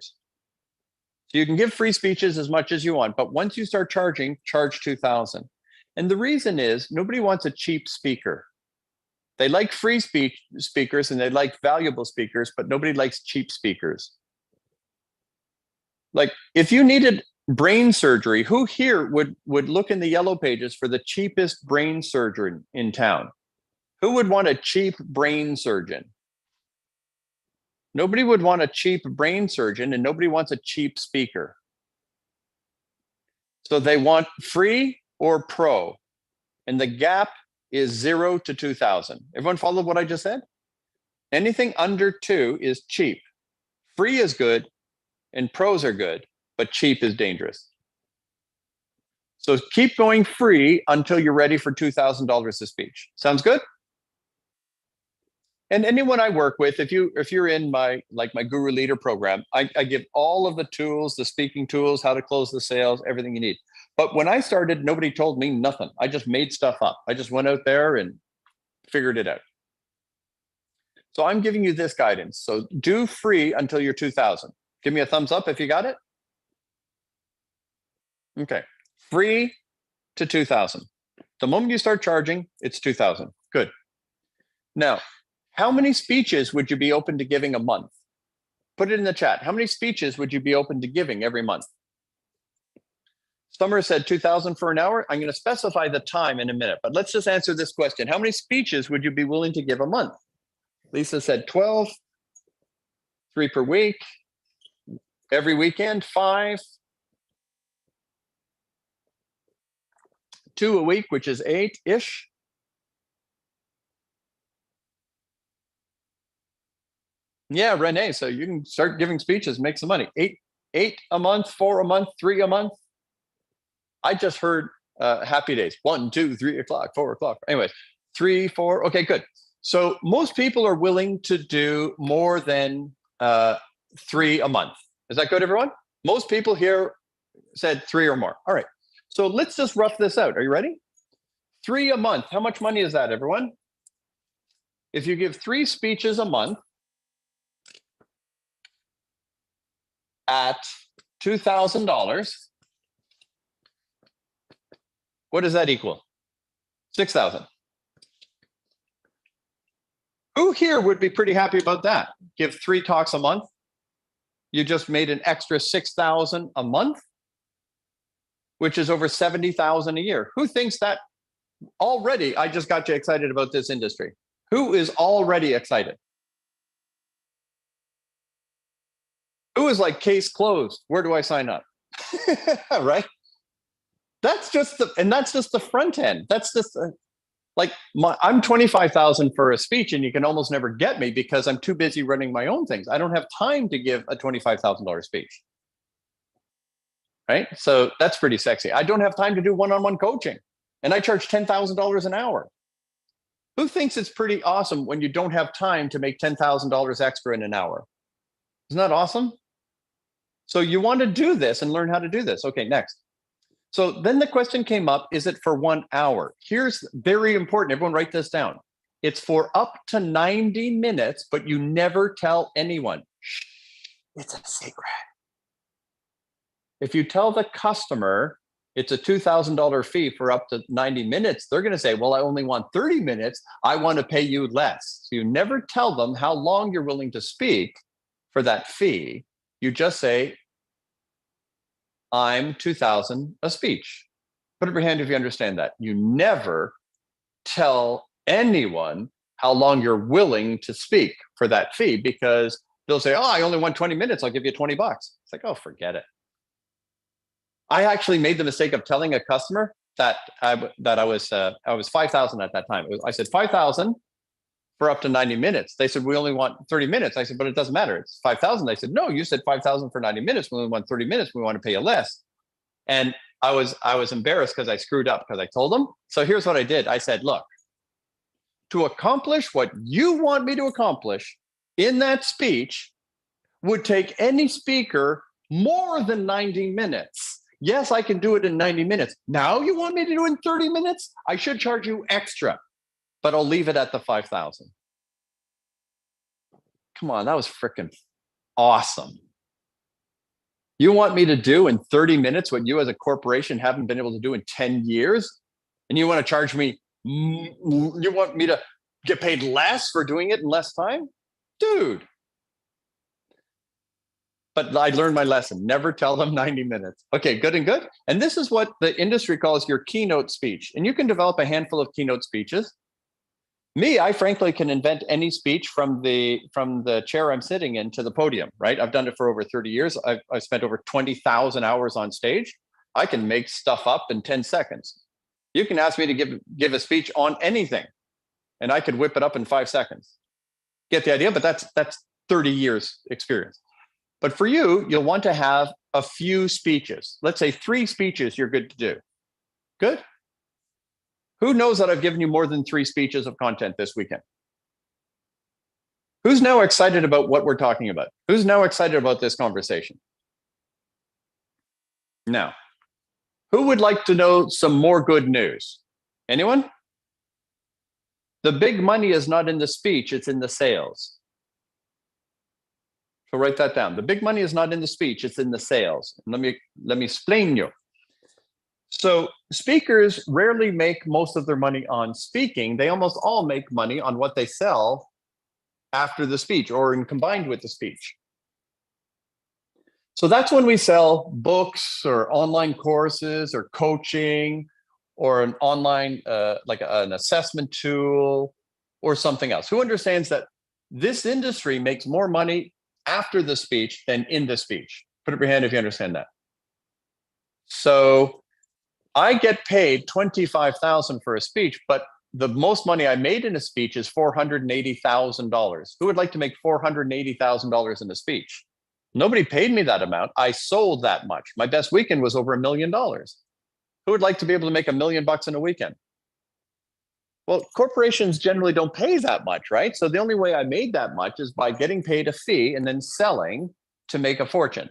So you can give free speeches as much as you want, but once you start charging, charge 2,000. And the reason is nobody wants a cheap speaker. They like free speakers and they like valuable speakers, but nobody likes cheap speakers. Like if you needed brain surgery, who here would look in the yellow pages for the cheapest brain surgeon in town? Who would want a cheap brain surgeon? Nobody would want a cheap brain surgeon and nobody wants a cheap speaker. So they want free or pro. And the gap is 0 to 2,000. Everyone follow what I just said? Anything under 2 is cheap. Free is good and pros are good, but cheap is dangerous. So keep going free until you're ready for $2,000 a speech. Sounds good? And anyone I work with, if you're in my Guru Leader program, I give all of the tools, the speaking tools, how to close the sales, everything you need. But when I started, nobody told me nothing. I just made stuff up. I just went out there and figured it out. So I'm giving you this guidance. So do free until you're 2,000. Give me a thumbs up if you got it. Okay, free to 2,000. The moment you start charging, it's 2,000. Good. Now, how many speeches would you be open to giving a month? Put it in the chat. How many speeches would you be open to giving every month? Summer said 2,000 for an hour. I'm going to specify the time in a minute, but let's just answer this question. How many speeches would you be willing to give a month? Lisa said 12, 3 per week, every weekend, 5, 2 a week, which is 8-ish. Yeah, Renee, so you can start giving speeches, make some money. 8 a month, 4 a month, 3 a month. I just heard happy days. 1, 2, 3 o'clock, 4 o'clock. Anyways, 3, 4. Okay, good. So most people are willing to do more than 3 a month. Is that good, everyone? Most people here said 3 or more. All right. So let's just rough this out. Are you ready? 3 a month. How much money is that, everyone? If you give 3 speeches a month at $2,000, what does that equal? 6,000. Who here would be pretty happy about that? Give 3 talks a month. You just made an extra 6,000 a month, which is over 70,000 a year. Who thinks that already? I just got you excited about this industry. Who is already excited? Who is like, case closed? Where do I sign up? Right? That's just the front end. That's just I'm 25,000 for a speech, and you can almost never get me because I'm too busy running my own things. I don't have time to give a $25,000 speech. Right? So that's pretty sexy. I don't have time to do one-on-one coaching, and I charge $10,000 an hour. Who thinks it's pretty awesome when you don't have time to make $10,000 extra in an hour? Isn't that awesome? So you want to do this and learn how to do this. Okay, next. So then the question came up, is it for 1 hour? Here's very important. Everyone write this down. It's for up to 90 minutes, but you never tell anyone. Shh, it's a secret. If you tell the customer it's a $2,000 fee for up to 90 minutes, they're going to say, well, I only want 30 minutes. I want to pay you less. So you never tell them how long you're willing to speak for that fee. You just say, I'm 2,000 a speech. Put up your hand if you understand that. You never tell anyone how long you're willing to speak for that fee, because they'll say, oh, I only want 20 minutes. I'll give you $20. It's like, oh, forget it. I actually made the mistake of telling a customer that I was 5,000 at that time. I said 5,000 for up to 90 minutes. They said, we only want 30 minutes. I said, but it doesn't matter. It's 5,000. They said, no, you said 5,000 for 90 minutes. We only want 30 minutes. We want to pay you less. And I was embarrassed because I screwed up because I told them. So here's what I did. I said, look, to accomplish what you want me to accomplish in that speech, would take any speaker more than 90 minutes. Yes, I can do it in 90 minutes. Now you want me to do it in 30 minutes? I should charge you extra, but I'll leave it at the 5,000. Come on, that was freaking awesome. You want me to do in 30 minutes what you as a corporation haven't been able to do in 10 years? And you want to charge me, you want me to get paid less for doing it in less time? Dude. But I learned my lesson. Never tell them 90 minutes. Okay, good and good. And this is what the industry calls your keynote speech. And you can develop a handful of keynote speeches. Me, I frankly can invent any speech from the chair I'm sitting in to the podium, right? I've done it for over 30 years. I've spent over 20,000 hours on stage. I can make stuff up in 10 seconds. You can ask me to give a speech on anything, and I could whip it up in 5 seconds. Get the idea? But that's 30 years experience. But for you, you'll want to have a few speeches. Let's say 3 speeches you're good to do. Good? Who knows that I've given you more than 3 speeches of content this weekend? Who's now excited about what we're talking about? Who's now excited about this conversation? Now, who would like to know some more good news? Anyone? The big money is not in the speech, it's in the sales. So write that down. The big money is not in the speech, it's in the sales. Let me explain you. So speakers rarely make most of their money on speaking. They almost all make money on what they sell after the speech or in combined with the speech. So that's when we sell books or online courses or coaching or an online, like an assessment tool or something else. Who understands that this industry makes more money after the speech than in the speech? Put up your hand if you understand that. So I get paid $25,000 for a speech, but the most money I made in a speech is $480,000. Who would like to make $480,000 in a speech? Nobody paid me that amount. I sold that much. My best weekend was over $1 million. Who would like to be able to make $1 million in a weekend? Well, corporations generally don't pay that much, right? So the only way I made that much is by getting paid a fee and then selling to make a fortune.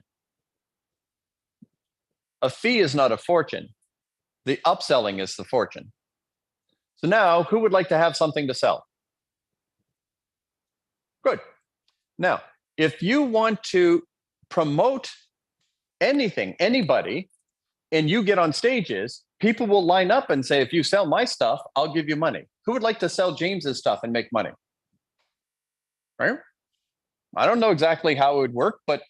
A fee is not a fortune. The upselling is the fortune. So now, who would like to have something to sell? Good. Now, if you want to promote anything, anybody, and you get on stages, people will line up and say, if you sell my stuff, I'll give you money. Who would like to sell James's stuff and make money? Right? I don't know exactly how it would work, but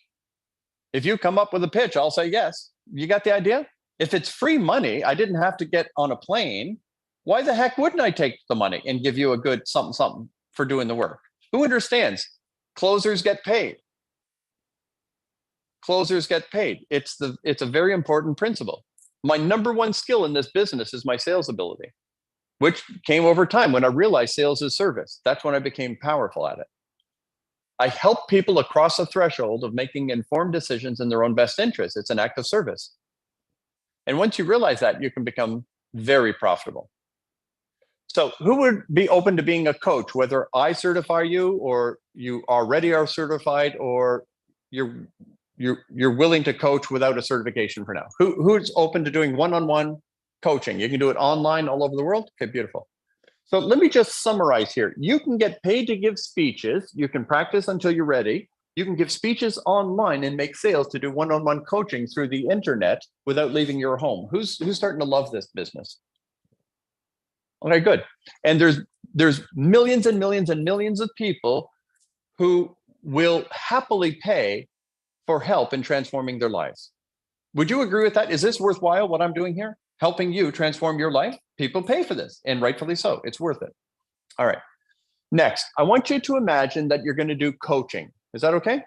if you come up with a pitch, I'll say yes. You got the idea? If it's free money, I didn't have to get on a plane. Why the heck wouldn't I take the money and give you a good something for doing the work? Who understands? Closers get paid. Closers get paid. It's a very important principle. My number one skill in this business is my sales ability, which came over time when I realized sales is service. That's when I became powerful at it. I help people across the threshold of making informed decisions in their own best interest. It's an act of service. And once you realize that, you can become very profitable. So who would be open to being a coach, whether I certify you or you already are certified or you're willing to coach without a certification for now? Who's open to doing one-on-one coaching? You can do it online all over the world. Okay, beautiful. So let me just summarize here. You can get paid to give speeches. You can practice until you're ready. You can give speeches online and make sales to do one-on-one coaching through the internet without leaving your home. Who's starting to love this business? Okay, good. And there's millions and millions and millions of people who will happily pay for help in transforming their lives. Would you agree with that? Is this worthwhile, what I'm doing here? Helping you transform your life? People pay for this, and rightfully so. It's worth it. All right. Next, I want you to imagine that you're going to do coaching. Is that okay?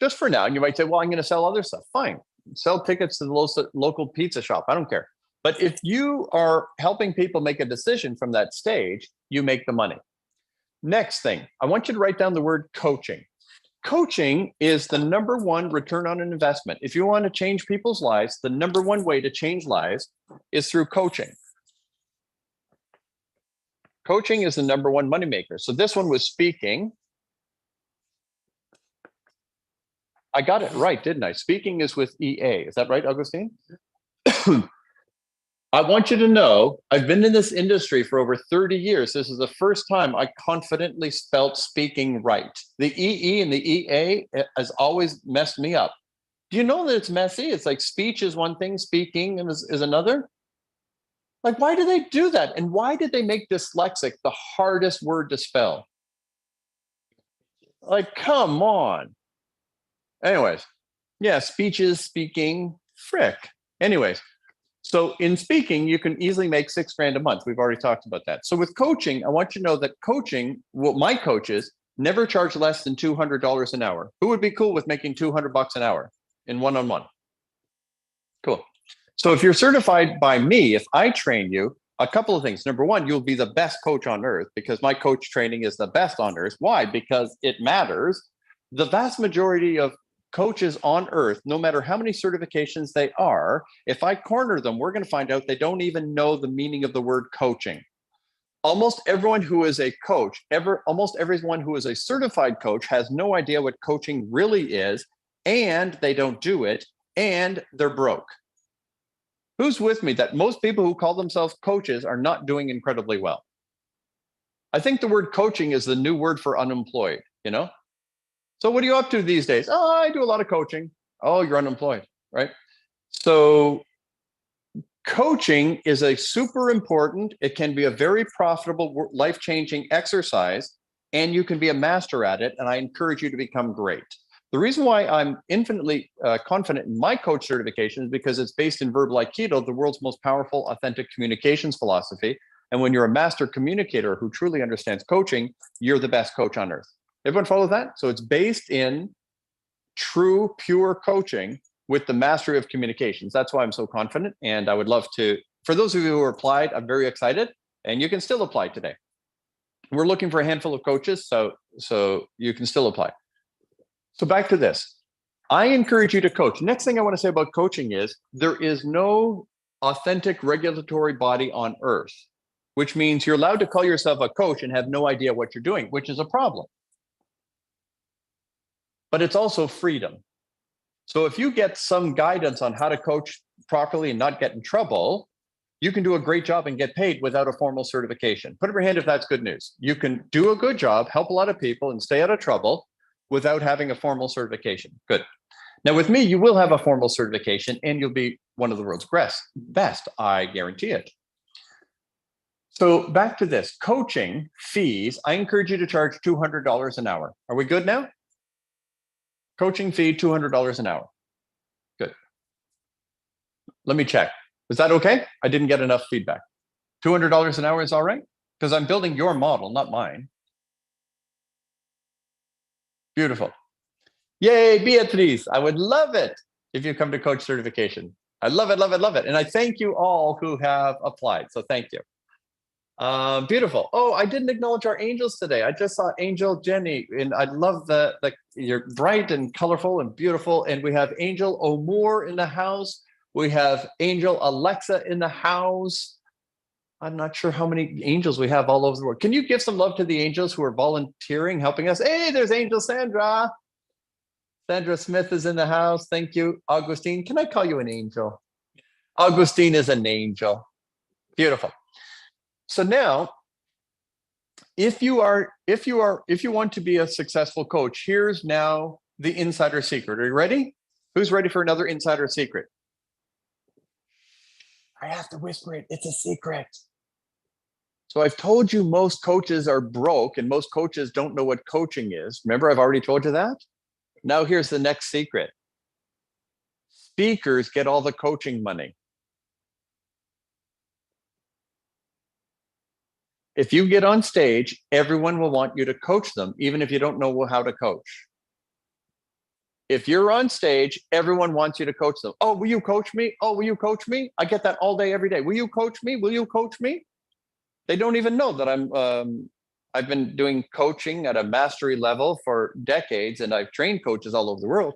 Just for now. And you might say, well, I'm going to sell other stuff. Fine. Sell tickets to the local pizza shop. I don't care. But if you are helping people make a decision from that stage, you make the money. Next thing, I want you to write down the word coaching. Coaching is the number one return on an investment. If you want to change people's lives, the number one way to change lives is through coaching. Coaching is the number one moneymaker. So this one was speaking. I got it right, didn't I? Speaking is with EA. Is that right, Augustine? I want you to know I've been in this industry for over 30 years. This is the first time I confidently spelt speaking right. The EE and the EA has always messed me up. Do you know that it's messy? It's like speech is one thing, speaking is another. Like, why do they do that? And why did they make dyslexic the hardest word to spell? Like, come on. Anyways, yeah, speech is speaking, frick. Anyways, so in speaking, you can easily make $6,000 a month. We've already talked about that. So with coaching, I want you to know that coaching, well, my coaches never charge less than $200 an hour. Who would be cool with making $200 an hour in one-on-one? Cool. So if you're certified by me, if I train you, a couple of things. Number one, you'll be the best coach on earth because my coach training is the best on earth. Why? Because it matters. The vast majority of coaches on earth, no matter how many certifications they are, if I corner them, we're going to find out they don't even know the meaning of the word coaching. Almost everyone who is a coach, almost everyone who is a certified coach has no idea what coaching really is, and they don't do it, and they're broke. Who's with me that most people who call themselves coaches are not doing incredibly well? I think the word coaching is the new word for unemployed, you know? So what are you up to these days? Oh, I do a lot of coaching. Oh, you're unemployed, right? So coaching is a super important, it can be a very profitable, life-changing exercise, and you can be a master at it, and I encourage you to become great. The reason why I'm infinitely confident in my coach certification is because it's based in verbal Aikido, the world's most powerful, authentic communications philosophy. And when you're a master communicator who truly understands coaching, you're the best coach on earth. Everyone follow that? So it's based in true, pure coaching with the mastery of communications. That's why I'm so confident. And I would love to, for those of you who applied, I'm very excited. And you can still apply today. We're looking for a handful of coaches, so you can still apply. So back to this. I encourage you to coach. Next thing I want to say about coaching is there is no authentic regulatory body on earth, which means you're allowed to call yourself a coach and have no idea what you're doing, which is a problem. But it's also freedom. So if you get some guidance on how to coach properly and not get in trouble, you can do a great job and get paid without a formal certification. Put up your hand if that's good news. You can do a good job, help a lot of people, and stay out of trouble without having a formal certification. Good. Now with me, you will have a formal certification and you'll be one of the world's best, I guarantee it. So back to this, coaching fees, I encourage you to charge $200 an hour. Are we good now? Coaching fee, $200 an hour. Good. Let me check. Is that okay? I didn't get enough feedback. $200 an hour is all right? Because I'm building your model, not mine. Beautiful. Yay, Beatriz. I would love it if you come to coach certification. I love it, love it, love it. And I thank you all who have applied. So thank you. Beautiful. Oh, I didn't acknowledge our angels today. I just saw Angel Jenny, and I love you're bright and colorful and beautiful. And we have Angel O'Moore in the house. We have Angel Alexa in the house. I'm not sure how many angels we have all over the world. Can you give some love to the angels who are volunteering, helping us? Hey, there's Angel Sandra. Sandra Smith is in the house. Thank you. Augustine, can I call you an angel? Augustine is an angel. Beautiful. So now, if you want to be a successful coach, here's now the insider secret. Are you ready? Who's ready for another insider secret? I have to whisper it. It's a secret. So I've told you most coaches are broke and most coaches don't know what coaching is. Remember, I've already told you that? Now here's the next secret. Speakers get all the coaching money. If you get on stage, everyone will want you to coach them, even if you don't know how to coach. If you're on stage, everyone wants you to coach them. Oh, will you coach me? Oh, will you coach me? I get that all day, every day. Will you coach me? Will you coach me? They don't even know that I've been doing coaching at a mastery level for decades, and I've trained coaches all over the world.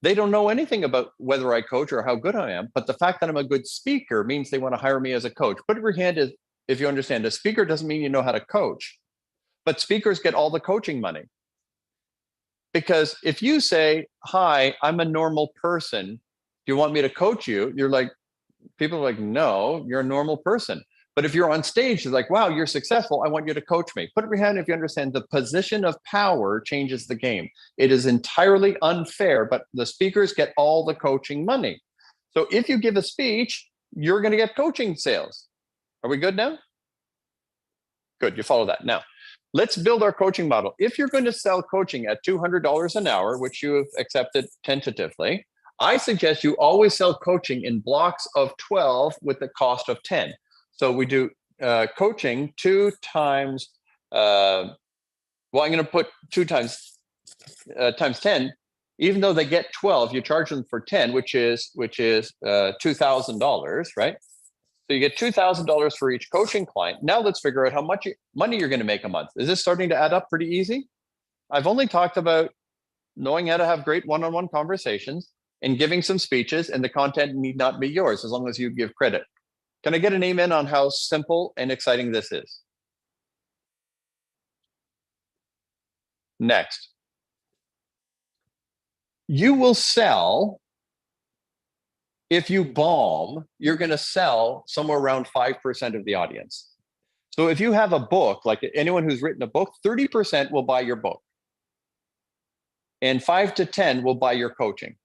They don't know anything about whether I coach or how good I am, but the fact that I'm a good speaker means they want to hire me as a coach. Put up your hand if you understand. A speaker doesn't mean you know how to coach, but speakers get all the coaching money. Because if you say, hi, I'm a normal person, do you want me to coach you? You're like, people are like, no, you're a normal person. But if you're on stage, you're like, wow, you're successful. I want you to coach me. Put up your hand if you understand the position of power changes the game. It is entirely unfair, but the speakers get all the coaching money. So if you give a speech, you're going to get coaching sales. Are we good now? Good, you follow that. Now, let's build our coaching model. If you're going to sell coaching at $200 an hour, which you have accepted tentatively, I suggest you always sell coaching in blocks of 12 with the cost of 10. So we do coaching 2 times, well, I'm going to put 2 times 10. Even though they get 12, you charge them for 10, which is $2,000, right? So you get $2,000 for each coaching client. Now let's figure out how much money you're going to make a month. Is this starting to add up pretty easy? I've only talked about knowing how to have great one-on-one conversations and giving some speeches, and the content need not be yours as long as you give credit. Can I get an amen on how simple and exciting this is? Next. You will sell, if you bomb, you're going to sell somewhere around 5% of the audience. So if you have a book, like anyone who's written a book, 30% will buy your book. And 5 to 10 will buy your coaching.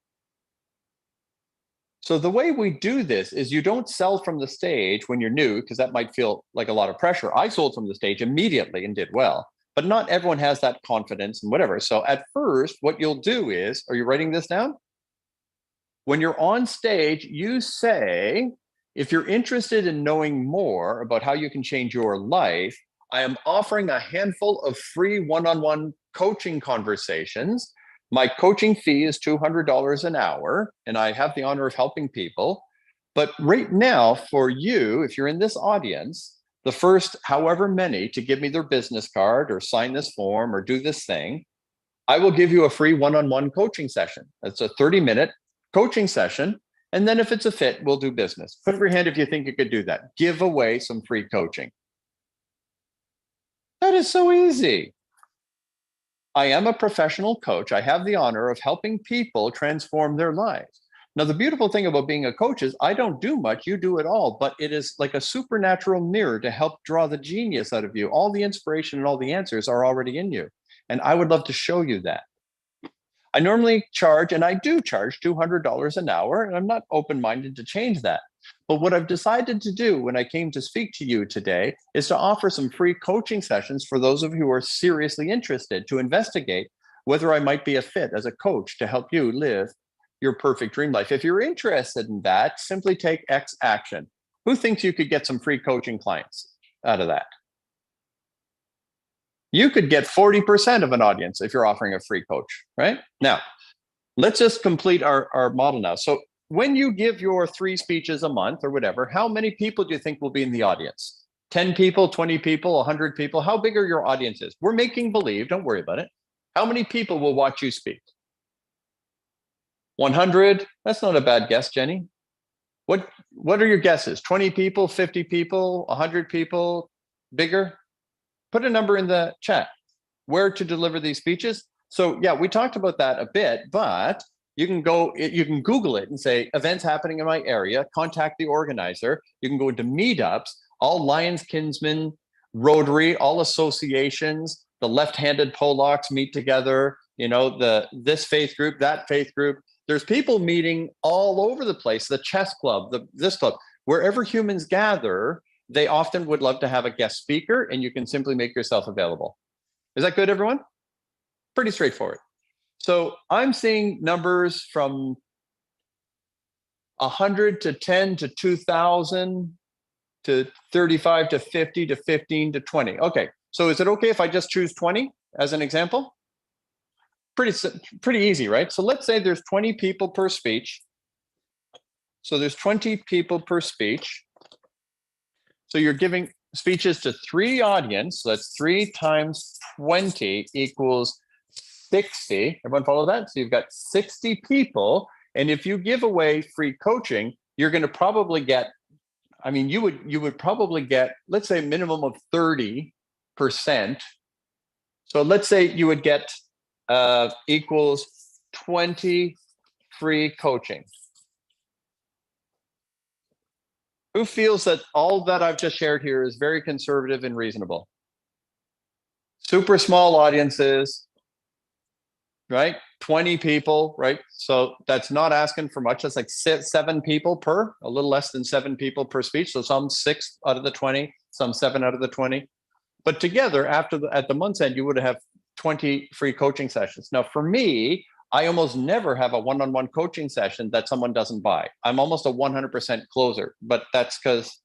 So the way we do this is you don't sell from the stage when you're new, because that might feel like a lot of pressure. I sold from the stage immediately and did well, but not everyone has that confidence and whatever. So at first, what you'll do is, are you writing this down? When you're on stage, you say, if you're interested in knowing more about how you can change your life, I am offering a handful of free one-on-one coaching conversations. My coaching fee is $200 an hour, and I have the honor of helping people. But right now, for you, if you're in this audience, the first however many to give me their business card or sign this form or do this thing, I will give you a free one-on-one coaching session. It's a 30-minute coaching session. And then if it's a fit, we'll do business. Put up your hand if you think you could do that. Give away some free coaching. That is so easy. I am a professional coach. I have the honor of helping people transform their lives. Now, the beautiful thing about being a coach is I don't do much, you do it all, but it is like a supernatural mirror to help draw the genius out of you. All the inspiration and all the answers are already in you. And I would love to show you that. I normally charge, and I do charge $200 an hour, and I'm not open-minded to change that. But what I've decided to do when I came to speak to you today is to offer some free coaching sessions for those of you who are seriously interested to investigate whether I might be a fit as a coach to help you live your perfect dream life. If you're interested in that, simply take X action. Who thinks you could get some free coaching clients out of that? You could get 40% of an audience if you're offering a free coach, right? Now, let's just complete our model now. So when you give your 3 speeches a month or whatever, how many people do you think will be in the audience? 10 people, 20 people, 100 people? How big are your audiences? We're making believe, don't worry about it. How many people will watch you speak? 100? That's not a bad guess, Jenny. What are your guesses? 20 people, 50 people, 100 people, bigger? Put a number in the chat. Where to deliver these speeches? So yeah, we talked about that a bit, but you can Google it and say events happening in my area, contact the organizer. You can go into meetups, all Lions Kinsmen, Rotary, all associations, the left-handed Polacks meet together, this faith group, that faith group. There's people meeting all over the place, the chess club, this club, wherever humans gather, they often would love to have a guest speaker, and you can simply make yourself available. Is that good, everyone? Pretty straightforward. So I'm seeing numbers from 100 to 10 to 2,000 to 35 to 50 to 15 to 20. Okay, so is it okay if I just choose 20 as an example? Pretty easy, right? So let's say there's 20 people per speech. So there's 20 people per speech. So you're giving speeches to 3 audience. So that's 3 times 20 equals 60. Everyone follow that? So you've got 60 people. And if you give away free coaching, you're going to probably get, you would probably get, let's say, a minimum of 30%. So let's say you would get equals 20 free coaching. Who feels that all that I've just shared here is very conservative and reasonable? Super small audiences, right? 20 people, right? So that's not asking for much. That's like 7 people per, a little less than 7 people per speech. So some 6 out of the 20, some 7 out of the 20. But together, at the month's end, you would have 20 free coaching sessions. Now, for me, I almost never have a one-on-one coaching session that someone doesn't buy. I'm almost a 100% closer, but that's because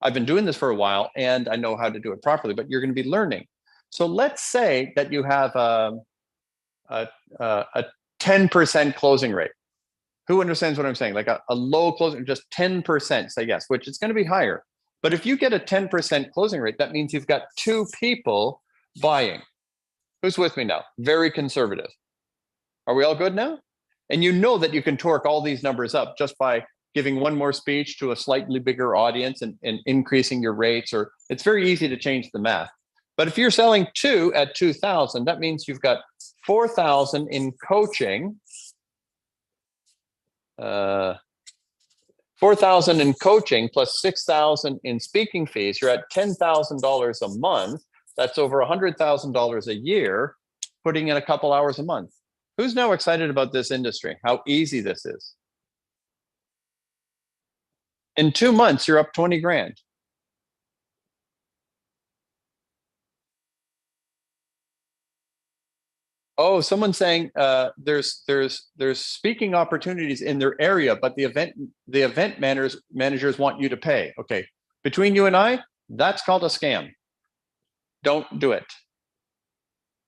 I've been doing this for a while and I know how to do it properly, but you're going to be learning. So let's say that you have a 10% closing rate. Who understands what I'm saying? Like a low closing, just 10%, say yes, which is going to be higher. But if you get a 10% closing rate, that means you've got 2 people buying. Who's with me now? Very conservative. Are we all good now? And you know that you can torque all these numbers up just by giving one more speech to a slightly bigger audience and increasing your rates, or it's very easy to change the math. But if you're selling 2 at 2,000, that means you've got 4,000 in coaching, 4,000 in coaching plus 6,000 in speaking fees. You're at $10,000 a month. That's over $100,000 a year, putting in a couple hours a month. Who's now excited about this industry? How easy this is. In 2 months, you're up 20 grand. Oh, someone's saying there's speaking opportunities in their area, but the event managers want you to pay. Okay, between you and I, that's called a scam. Don't do it.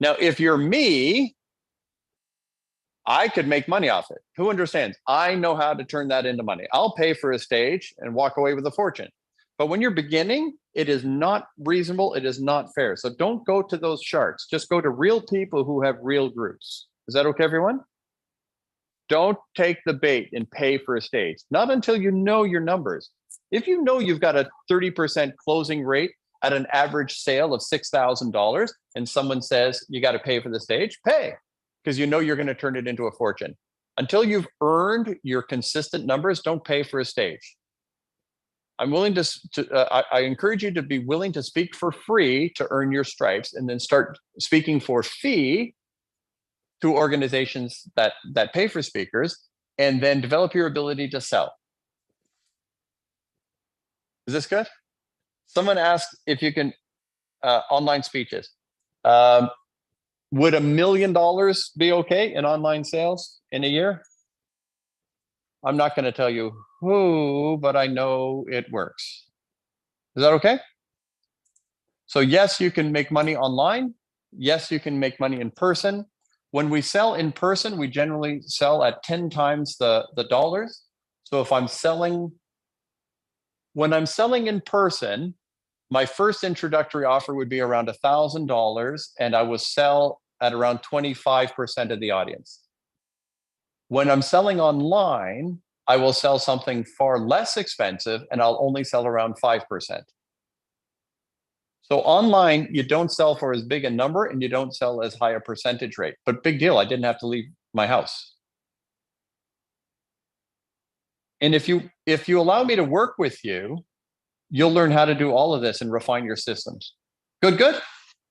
Now, if you're me, I could make money off it. Who understands? I know how to turn that into money. I'll pay for a stage and walk away with a fortune. But when you're beginning, it is not reasonable. It is not fair. So don't go to those sharks. Just go to real people who have real groups. Is that okay, everyone? Don't take the bait and pay for a stage. Not until you know your numbers. If you know you've got a 30% closing rate at an average sale of $6,000 and someone says you got to pay for the stage, pay, because you know you're going to turn it into a fortune. Until you've earned your consistent numbers, don't pay for a stage. I'm willing I encourage you to be willing to speak for free to earn your stripes, and then start speaking for fee to organizations that pay for speakers, and then develop your ability to sell. Is this good? Someone asked if you can online speeches. Would $1 million be okay in online sales in a year? I'm not going to tell you who, but I know it works. Is that okay? So yes, you can make money online. Yes, you can make money in person. When we sell in person, we generally sell at 10 times the dollars. So if when I'm selling in person, my first introductory offer would be around $1,000, and I will sell at around 25% of the audience. When I'm selling online, I will sell something far less expensive, and I'll only sell around 5%. So online, you don't sell for as big a number, and you don't sell as high a percentage rate. But big deal, I didn't have to leave my house. And if you allow me to work with you, you'll learn how to do all of this and refine your systems. Good, good.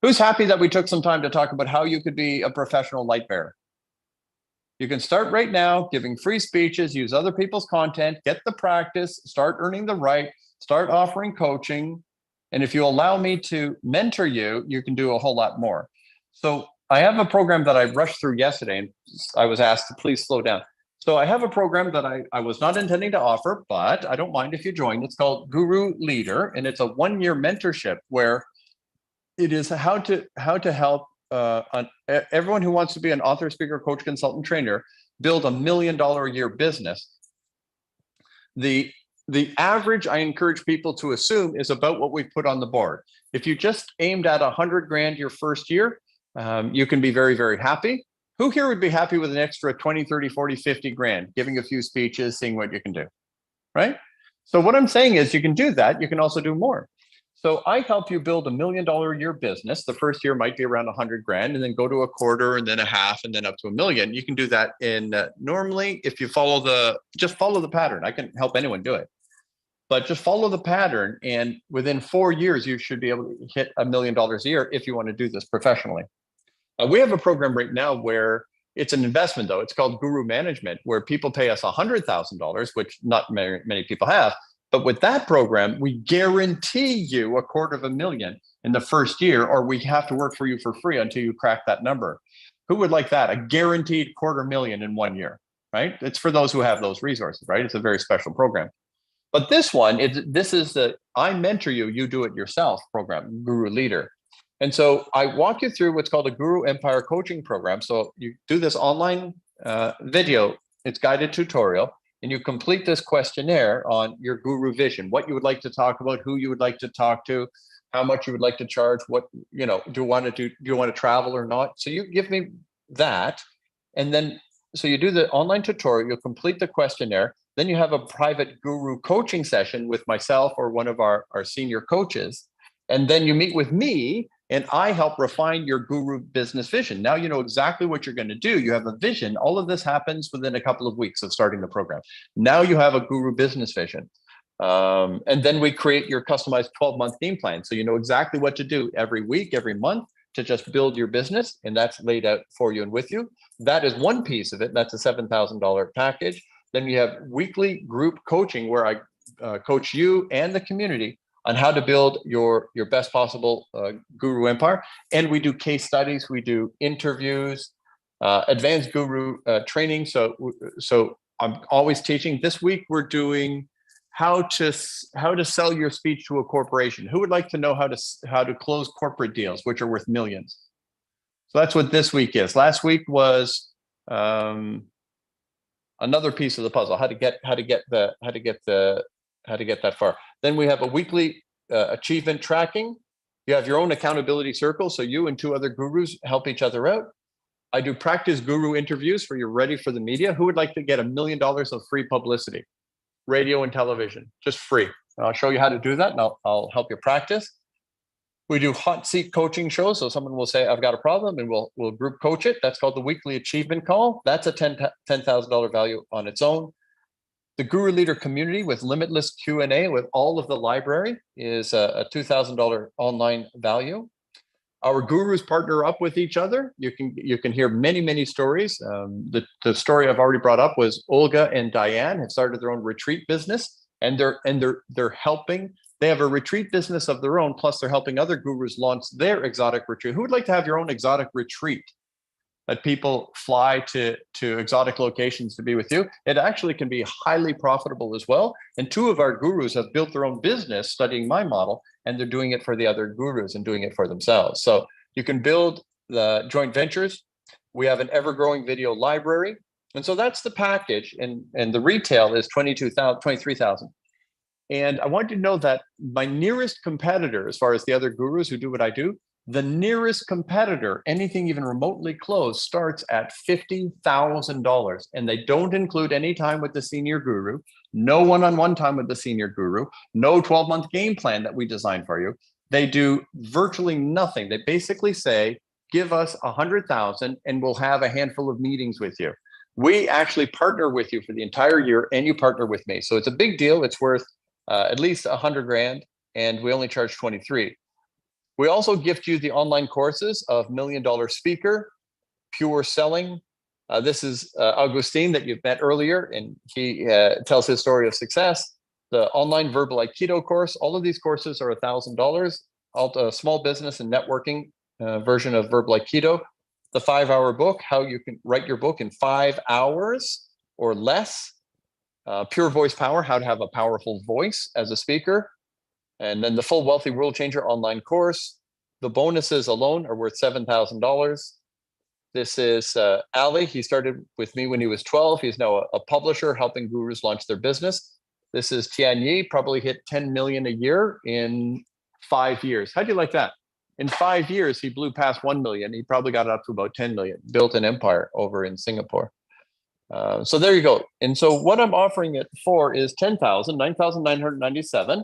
Who's happy that we took some time to talk about how you could be a professional light bearer? You can start right now giving free speeches, use other people's content, get the practice, start earning the right, start offering coaching. And if you allow me to mentor you, you can do a whole lot more. So I have a program that I rushed through yesterday, and I was asked to please slow down. So I have a program that I was not intending to offer, but I don't mind if you join. It's called Guru Leader, and it's a 1-year mentorship where it is how to help everyone who wants to be an author, speaker, coach, consultant, trainer build $1 million a year business. The average I encourage people to assume is about what we put on the board. If you just aimed at 100 grand your first year, you can be very, very happy. Who here would be happy with an extra 20, 30, 40, 50 grand, giving a few speeches, seeing what you can do, right? So what I'm saying is you can do that. You can also do more. So I help you build $1 million a year business. The first year might be around 100 grand, and then go to a quarter, and then a half, and then up to $1 million. You can do that in normally if you just follow the pattern. I can help anyone do it, but just follow the pattern, and within 4 years you should be able to hit $1 million a year if you want to do this professionally. We have a program right now where it's an investment, though. It's called Guru Management, where people pay us $100,000, which not many people have. But with that program, we guarantee you $250,000 in the first year, or we have to work for you for free until you crack that number. Who would like that? A guaranteed $250,000 in 1 year, right? It's for those who have those resources, right? It's a very special program. But this one, this is the I mentor you, you do it yourself program, Guru Leader. And so I walk you through what's called a Guru Empire Coaching Program. So you do this online video, it's guided tutorial, and you complete this questionnaire on your guru vision, what you would like to talk about, who you would like to talk to, how much you would like to charge, what, do you want to travel or not? So you give me that. And then, so you do the online tutorial, you'll complete the questionnaire. Then you have a private guru coaching session with myself or one of our senior coaches. And then you meet with me, and I help refine your guru business vision. Now you know exactly what you're going to do. You have a vision. All of this happens within a couple of weeks of starting the program. Now you have a guru business vision. And then we create your customized 12-month game plan. So you know exactly what to do every week, every month to just build your business. And that's laid out for you and with you. That is one piece of it. That's a $7,000 package. Then you have weekly group coaching where I coach you and the community on how to build your best possible guru empire. And we do case studies, we do interviews, advanced guru training. So I'm always teaching. This week we're doing how to sell your speech to a corporation. Who would like to know how to close corporate deals, which are worth millions? So that's what this week is. Last week was another piece of the puzzle, how to get that far. Then we have a weekly achievement tracking. You have your own accountability circle. So you and 2 other gurus help each other out. I do practice guru interviews for you're ready for the media. Who would like to get $1 million of free publicity? Radio and television, just free. And I'll show you how to do that, and I'll help you practice. We do hot seat coaching shows. So someone will say, I've got a problem, and we'll group coach it. That's called the weekly achievement call. That's a $10,000 value on its own. The Guru Leader community with limitless Q&A with all of the library is a $2,000 online value. Our gurus partner up with each other. You can hear many stories. The story I've already brought up was Olga and Diane have started their own retreat business, and they're helping. They have a retreat business of their own, plus they're helping other gurus launch their exotic retreat. Who would like to have your own exotic retreat? That people fly to exotic locations to be with you. It actually can be highly profitable as well. And 2 of our gurus have built their own business studying my model, and they're doing it for the other gurus and doing it for themselves. So you can build the joint ventures. We have an ever-growing video library. And so that's the package. And the retail is $23,000. And I want you to know that my nearest competitor, as far as the other gurus who do what I do, the nearest competitor, anything even remotely close, starts at $50,000, and they don't include any time with the senior guru, no one-on-one time with the senior guru, no 12-month game plan that we designed for you. They do virtually nothing. They basically say, give us 100,000 and we'll have a handful of meetings with you. We actually partner with you for the entire year, and you partner with me. So it's a big deal. It's worth at least 100 grand, and we only charge 23. We also gift you the online courses of $1 Million Speaker, Pure Selling. This is Augustine that you've met earlier, and he tells his story of success. The online Verbal Aikido course. All of these courses are $1,000. Small business and networking version of Verbal Aikido. The 5-hour book, how you can write your book in 5 hours or less. Pure Voice Power, how to have a powerful voice as a speaker. And then the full Wealthy World Changer online course. The bonuses alone are worth $7,000. This is Ali. He started with me when he was 12. He's now a publisher helping gurus launch their business. This is Tian Yi, probably hit 10 million a year in 5 years. How do you like that? In 5 years, he blew past 1 million. He probably got it up to about 10 million, built an empire over in Singapore. So there you go. And so what I'm offering it for is 10,000, 9,997.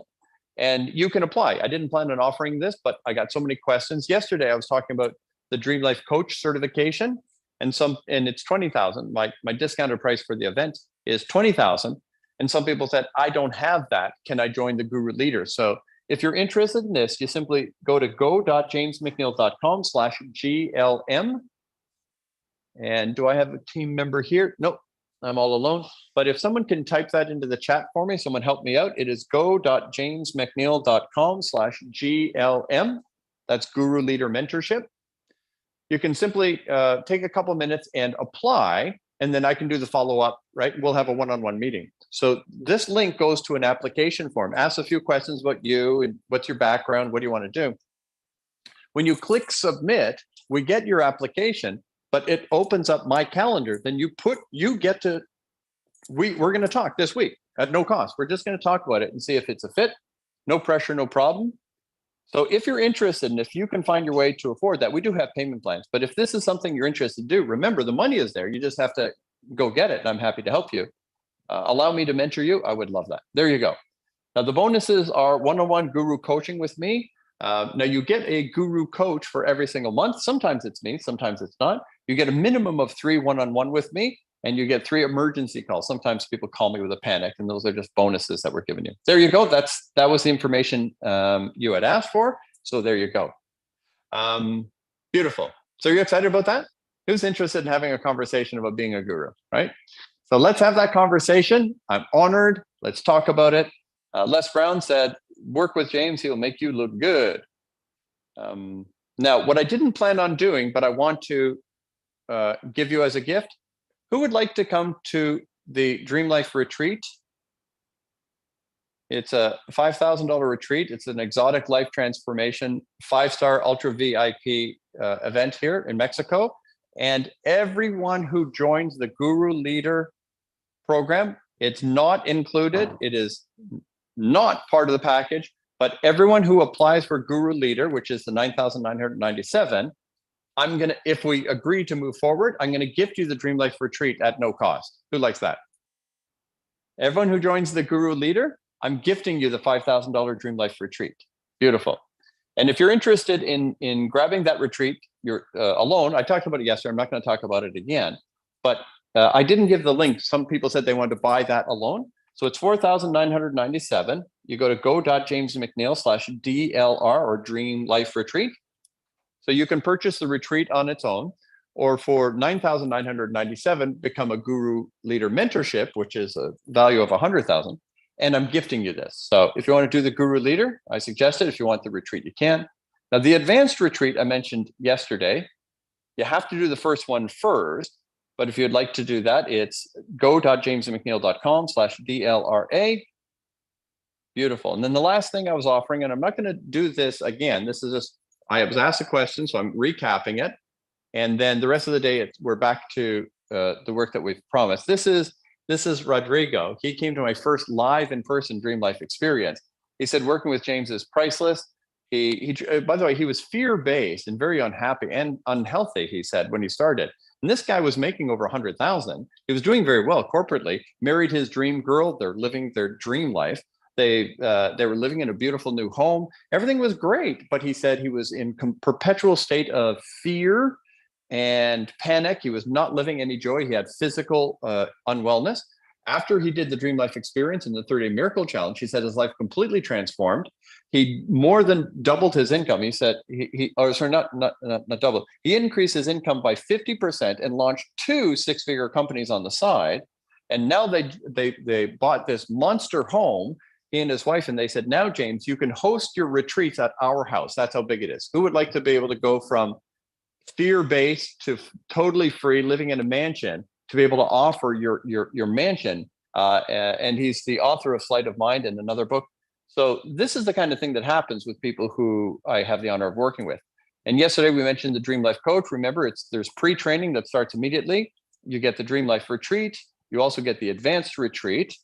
And you can apply. I didn't plan on offering this, but I got so many questions. Yesterday, I was talking about the Dream Life Coach certification, and it's 20,000. My discounted price for the event is 20,000. And some people said, I don't have that. Can I join the Guru Leader? So if you're interested in this, you simply go to go.jamesmcneil.com/GLM. And do I have a team member here? Nope, I'm all alone. But if someone can type that into the chat for me, someone help me out. It is go.jamesmcneil.com/GLM. That's Guru Leader Mentorship. You can simply take a couple minutes and apply, and then I can do the follow-up, right? We'll have a one-on-one meeting. So this link goes to an application form. Ask a few questions about you and what's your background, what do you want to do? When you click submit, we get your application, but it opens up my calendar. Then we're going to talk this week at no cost. We're just going to talk about it and see if it's a fit. No pressure, no problem. So if you're interested, and if you can find your way to afford that, we do have payment plans. But if this is something you're interested to do, remember the money is there. You just have to go get it. And I'm happy to help you. Allow me to mentor you. I would love that. There you go. Now the bonuses are one-on-one guru coaching with me. Now you get a guru coach for every single month. Sometimes it's me, sometimes it's not. You get a minimum of 3 one-on-one with me, and you get 3 emergency calls. Sometimes people call me with a panic, and those are just bonuses that we're giving you. There you go. That was the information you had asked for. So there you go. Beautiful. So you're excited about that? Who's interested in having a conversation about being a guru, right? So let's have that conversation. I'm honored. Let's talk about it. Les Brown said, work with James, he'll make you look good. Now, what I didn't plan on doing, but I want to give you as a gift, who would like to come to the Dream Life retreat? It's a $5,000 retreat. It's an exotic life transformation, 5-star ultra VIP event here in Mexico. And everyone who joins the Guru Leader program, it's not included. It is not part of the package, but everyone who applies for Guru Leader, which is the 9,997, if we agree to move forward, I'm going to gift you the Dream Life retreat at no cost. Who likes that? Everyone who joins the Guru Leader, I'm gifting you the $5,000 Dream Life retreat. Beautiful. And if you're interested in grabbing that retreat, you're alone. I talked about it yesterday. I'm not going to talk about it again, but I didn't give the link. Some people said they wanted to buy that alone. So it's $4,997. You go to go.jamesmcneil/DLR or Dream Life Retreat. So you can purchase the retreat on its own, or for $9,997, become a Guru Leader Mentorship, which is a value of $100,000. And I'm gifting you this. So if you want to do the Guru Leader, I suggest it. If you want the retreat, you can. Now, the advanced retreat I mentioned yesterday, you have to do the first one first. But if you'd like to do that, it's go.jamesmcneil.com/DLRA. Beautiful. And then the last thing I was offering, and I'm not going to do this again. This is just, I was asked a question, so I'm recapping it. And then the rest of the day, we're back to the work that we've promised. This is Rodrigo. He came to my first live in-person Dream Life experience. He said, working with James is priceless. He by the way, he was fear-based and very unhappy and unhealthy, he said, when he started. And this guy was making over 100,000. He was doing very well corporately, married his dream girl. They're living their dream life. They were living in a beautiful new home. Everything was great, but he said he was in perpetual state of fear and panic. He was not living any joy. He had physical unwellness. After he did the Dream Life experience and the 30-day miracle challenge, he said his life completely transformed. He more than doubled his income. He said not doubled. He increased his income by 50% and launched 2 6-figure companies on the side. And now they bought this monster home, he and his wife, and they said, now, James, you can host your retreats at our house. That's how big it is. Who would like to be able to go from fear-based to totally free, living in a mansion, to be able to offer your mansion? And he's the author of Flight of Mind and another book. So this is the kind of thing that happens with people who I have the honor of working with. And yesterday we mentioned the Dream Life Coach. Remember, there's pre-training that starts immediately. You get the Dream Life Retreat. You also get the Advanced Retreat.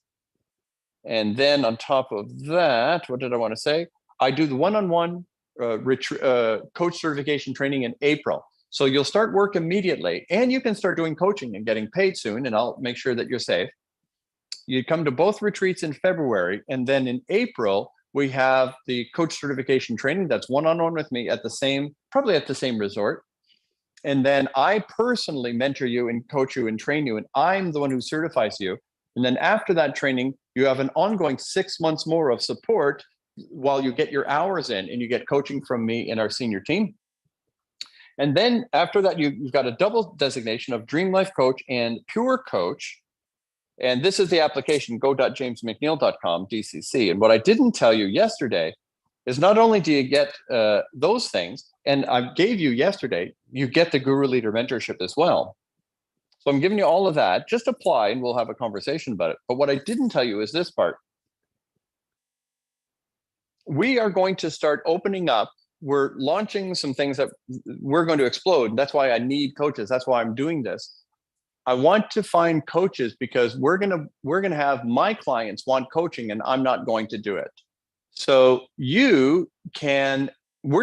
And then on top of that, what did I want to say? I do the one-on-one coach certification training in April. So you'll start work immediately, and you can start doing coaching and getting paid soon, and I'll make sure that you're safe. You come to both retreats in February, and then in April, We have the coach certification training that's one-on-one with me probably at the same resort. And then I personally mentor you and coach you and train you, and I'm the one who certifies you. And then after that training, you have an ongoing 6 months more of support while you get your hours in, and you get coaching from me and our senior team. And then after that, you've got a double designation of Dream Life Coach and Pure Coach. And this is the application, go.jamesmcneil.com, DCC. And what I didn't tell you yesterday is not only do you get those things, and I gave you yesterday, you get the Guru Leader Mentorship as well. So I'm giving you all of that. Just apply and we'll have a conversation about it. But what I didn't tell you is this part. We are going to start opening up. We're launching some things that we're going to explode. That's why I need coaches. That's why I'm doing this. I want to find coaches because we're gonna have my clients want coaching and I'm not going to do it. So we're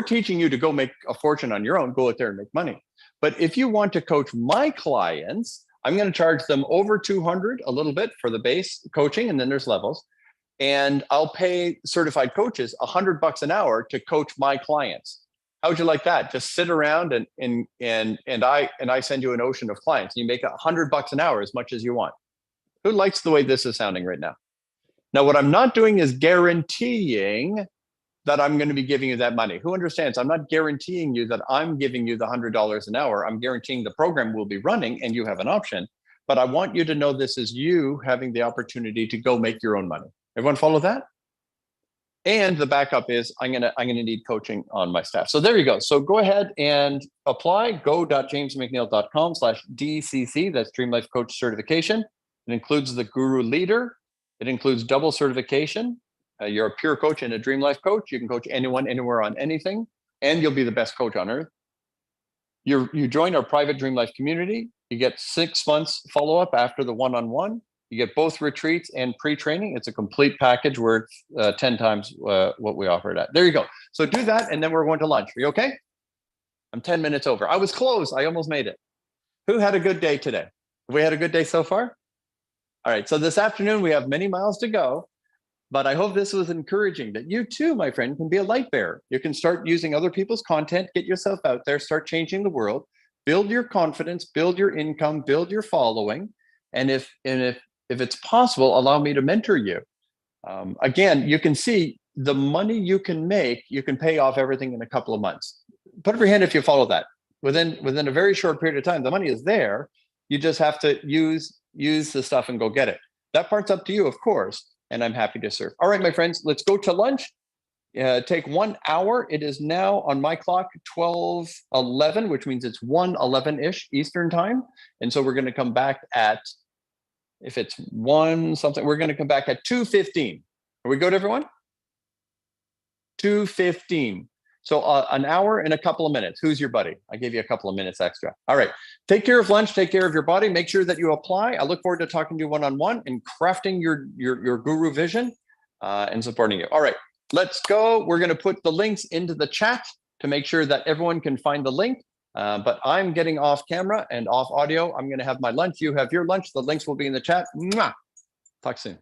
teaching you to go make a fortune on your own, go out there and make money. But if you want to coach my clients, I'm going to charge them over 200 a little bit for the base coaching, and then there's levels. And I'll pay certified coaches $100 an hour to coach my clients. How would you like that? Just sit around and I send you an ocean of clients. You make $100 an hour, as much as you want. Who likes the way this is sounding right now? Now, what I'm not doing is guaranteeing that I'm going to be giving you that money. Who understands? I'm not guaranteeing you that I'm giving you the $100 an hour. I'm guaranteeing the program will be running and you have an option. But I want you to know this is you having the opportunity to go make your own money. Everyone follow that? And the backup is I'm gonna need coaching on my staff. So there you go. So go ahead and apply. Go.jamesmcneil.com/DCC. That's Dream Life Coach Certification. It includes the Guru Leader. It includes double certification. You're a pure coach and a Dream Life coach. You can coach anyone, anywhere on anything, and you'll be the best coach on earth. You join our private Dream Life community. You get 6 months follow-up after the one-on-one. You get both retreats and pre-training. It's a complete package worth 10 times what we offered at. There you go. So do that, and then we're going to lunch. Are you okay? I'm 10 minutes over. I was close. I almost made it. Who had a good day today? Have we had a good day so far? All right. So this afternoon, we have many miles to go, but I hope this was encouraging that you too, my friend, can be a light bearer. You can start using other people's content, get yourself out there, start changing the world, build your confidence, build your income, build your following. And if it's possible, allow me to mentor you. Again, you can see the money you can make, you can pay off everything in a couple of months. Put up your hand if you follow that. Within a very short period of time, the money is there. You just have to use the stuff and go get it. That part's up to you, of course, and I'm happy to serve. All right, my friends, let's go to lunch. Take 1 hour. It is now on my clock 12:11, which means it's 1:11-ish Eastern time. And so we're going to come back at, if it's 1 something, we're going to come back at 2:15. Are we good, everyone? 2:15. So an hour and a couple of minutes. Who's your buddy? I gave you a couple of minutes extra. All right. Take care of lunch. Take care of your body. Make sure that you apply. I look forward to talking to you one-on-one and crafting your guru vision and supporting you. All right. Let's go. We're going to put the links into the chat to make sure that everyone can find the link. But I'm getting off camera and off audio. I'm going to have my lunch. You have your lunch. The links will be in the chat. Mwah! Talk soon.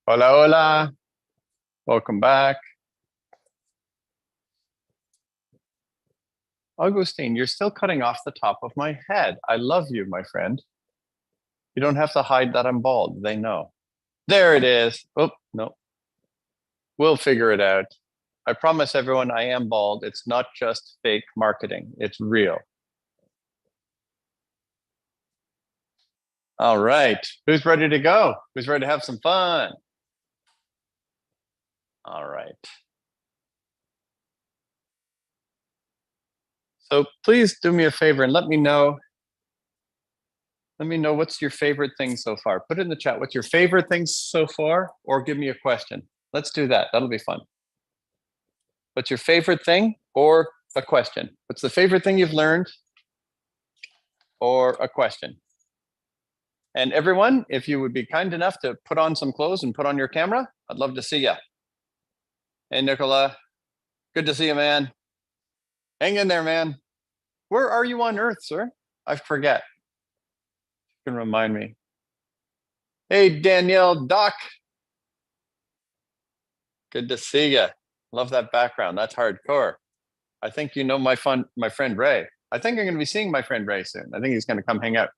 Hola, hola. Welcome back. Augustine, you're still cutting off the top of my head. I love you, my friend. You don't have to hide that I'm bald. They know. There it is. Oh, no. We'll figure it out. I promise everyone I am bald. It's not just fake marketing. It's real. All right. Who's ready to go? Who's ready to have some fun? All right. So please do me a favor and let me know. Let me know what's your favorite thing so far. Put it in the chat. What's your favorite thing so far? Or give me a question. Let's do that. That'll be fun. What's your favorite thing or a question? What's the favorite thing you've learned or a question? And everyone, if you would be kind enough to put on some clothes and put on your camera, I'd love to see you. Hey, Nicola. Good to see you, man. Hang in there, man. Where are you on Earth, sir? I forget. You can remind me. Hey, Danielle, Doc. Good to see you. Love that background. That's hardcore. I think you know my friend Ray. I think I'm going to be seeing my friend Ray soon. I think he's going to come hang out.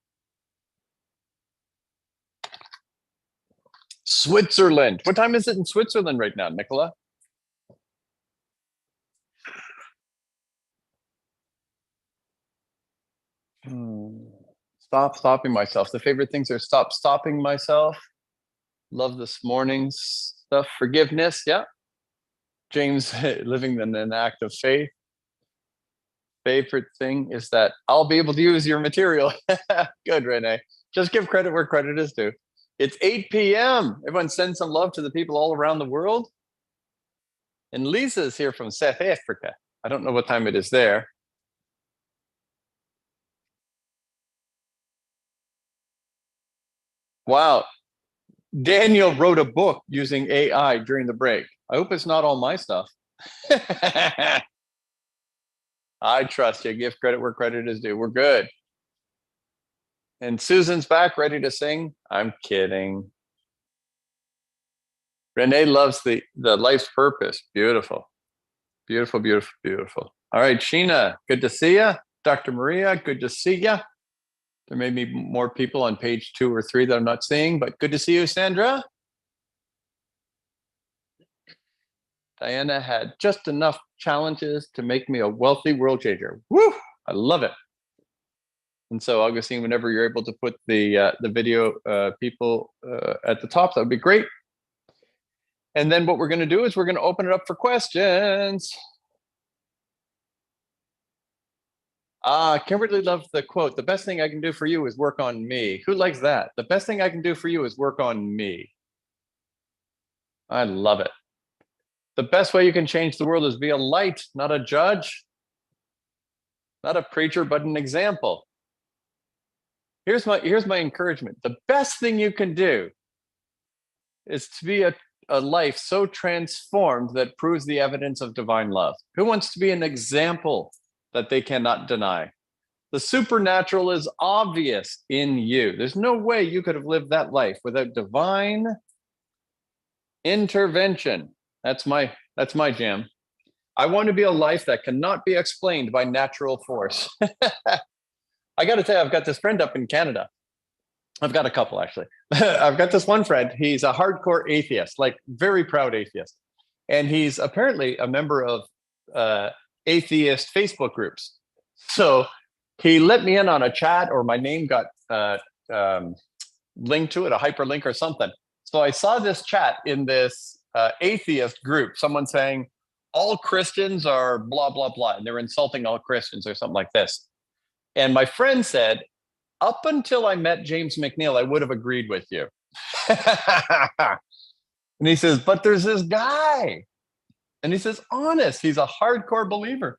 Switzerland. What time is it in Switzerland right now, Nicola? Stop stopping myself. The favorite things are stop stopping myself. Love this morning's stuff. Forgiveness. Yeah. James living in an act of faith. Favorite thing is that I'll be able to use your material. Good, Renee. Just give credit where credit is due. It's 8 p.m. Everyone send some love to the people all around the world. And Lisa's here from South Africa. I don't know what time it is there. Wow. Daniel wrote a book using AI during the break. I hope it's not all my stuff. I trust you. Give credit where credit is due. We're good. And Susan's back, ready to sing. I'm kidding. Renee loves the life's purpose. Beautiful. Beautiful, beautiful, beautiful. All right, Sheena, good to see you. Dr. Maria, good to see you. There may be more people on page 2 or 3 that I'm not seeing, but good to see you, Sandra. Diana had just enough challenges to make me a wealthy world changer. Woo! I love it. And so, Augustine, whenever you're able to put the video people at the top, that would be great. And then what we're going to do is we're going to open it up for questions. Kimberly loved the quote, the best thing I can do for you is work on me. Who likes that? The best thing I can do for you is work on me. I love it. The best way you can change the world is be a light, not a judge, not a preacher, but an example. Here's my encouragement. The best thing you can do is to be a life so transformed that proves the evidence of divine love. Who wants to be an example that they cannot deny? The supernatural is obvious in you. There's no way you could have lived that life without divine intervention. That's my jam. I want to be a life that cannot be explained by natural force. I got to tell you, I've got this friend up in Canada. I've got a couple, actually. I've got this one friend. He's a hardcore atheist, like very proud atheist. And he's apparently a member of atheist Facebook groups. So he let me in on a chat, or my name got linked to it, a hyperlink or something. So I saw this chat in this atheist group, someone saying, all Christians are blah, blah, blah. And they're insulting all Christians or something like this. And my friend said, up until I met James McNeil, I would have agreed with you. And he says, but there's this guy. And he says, honest, he's a hardcore believer.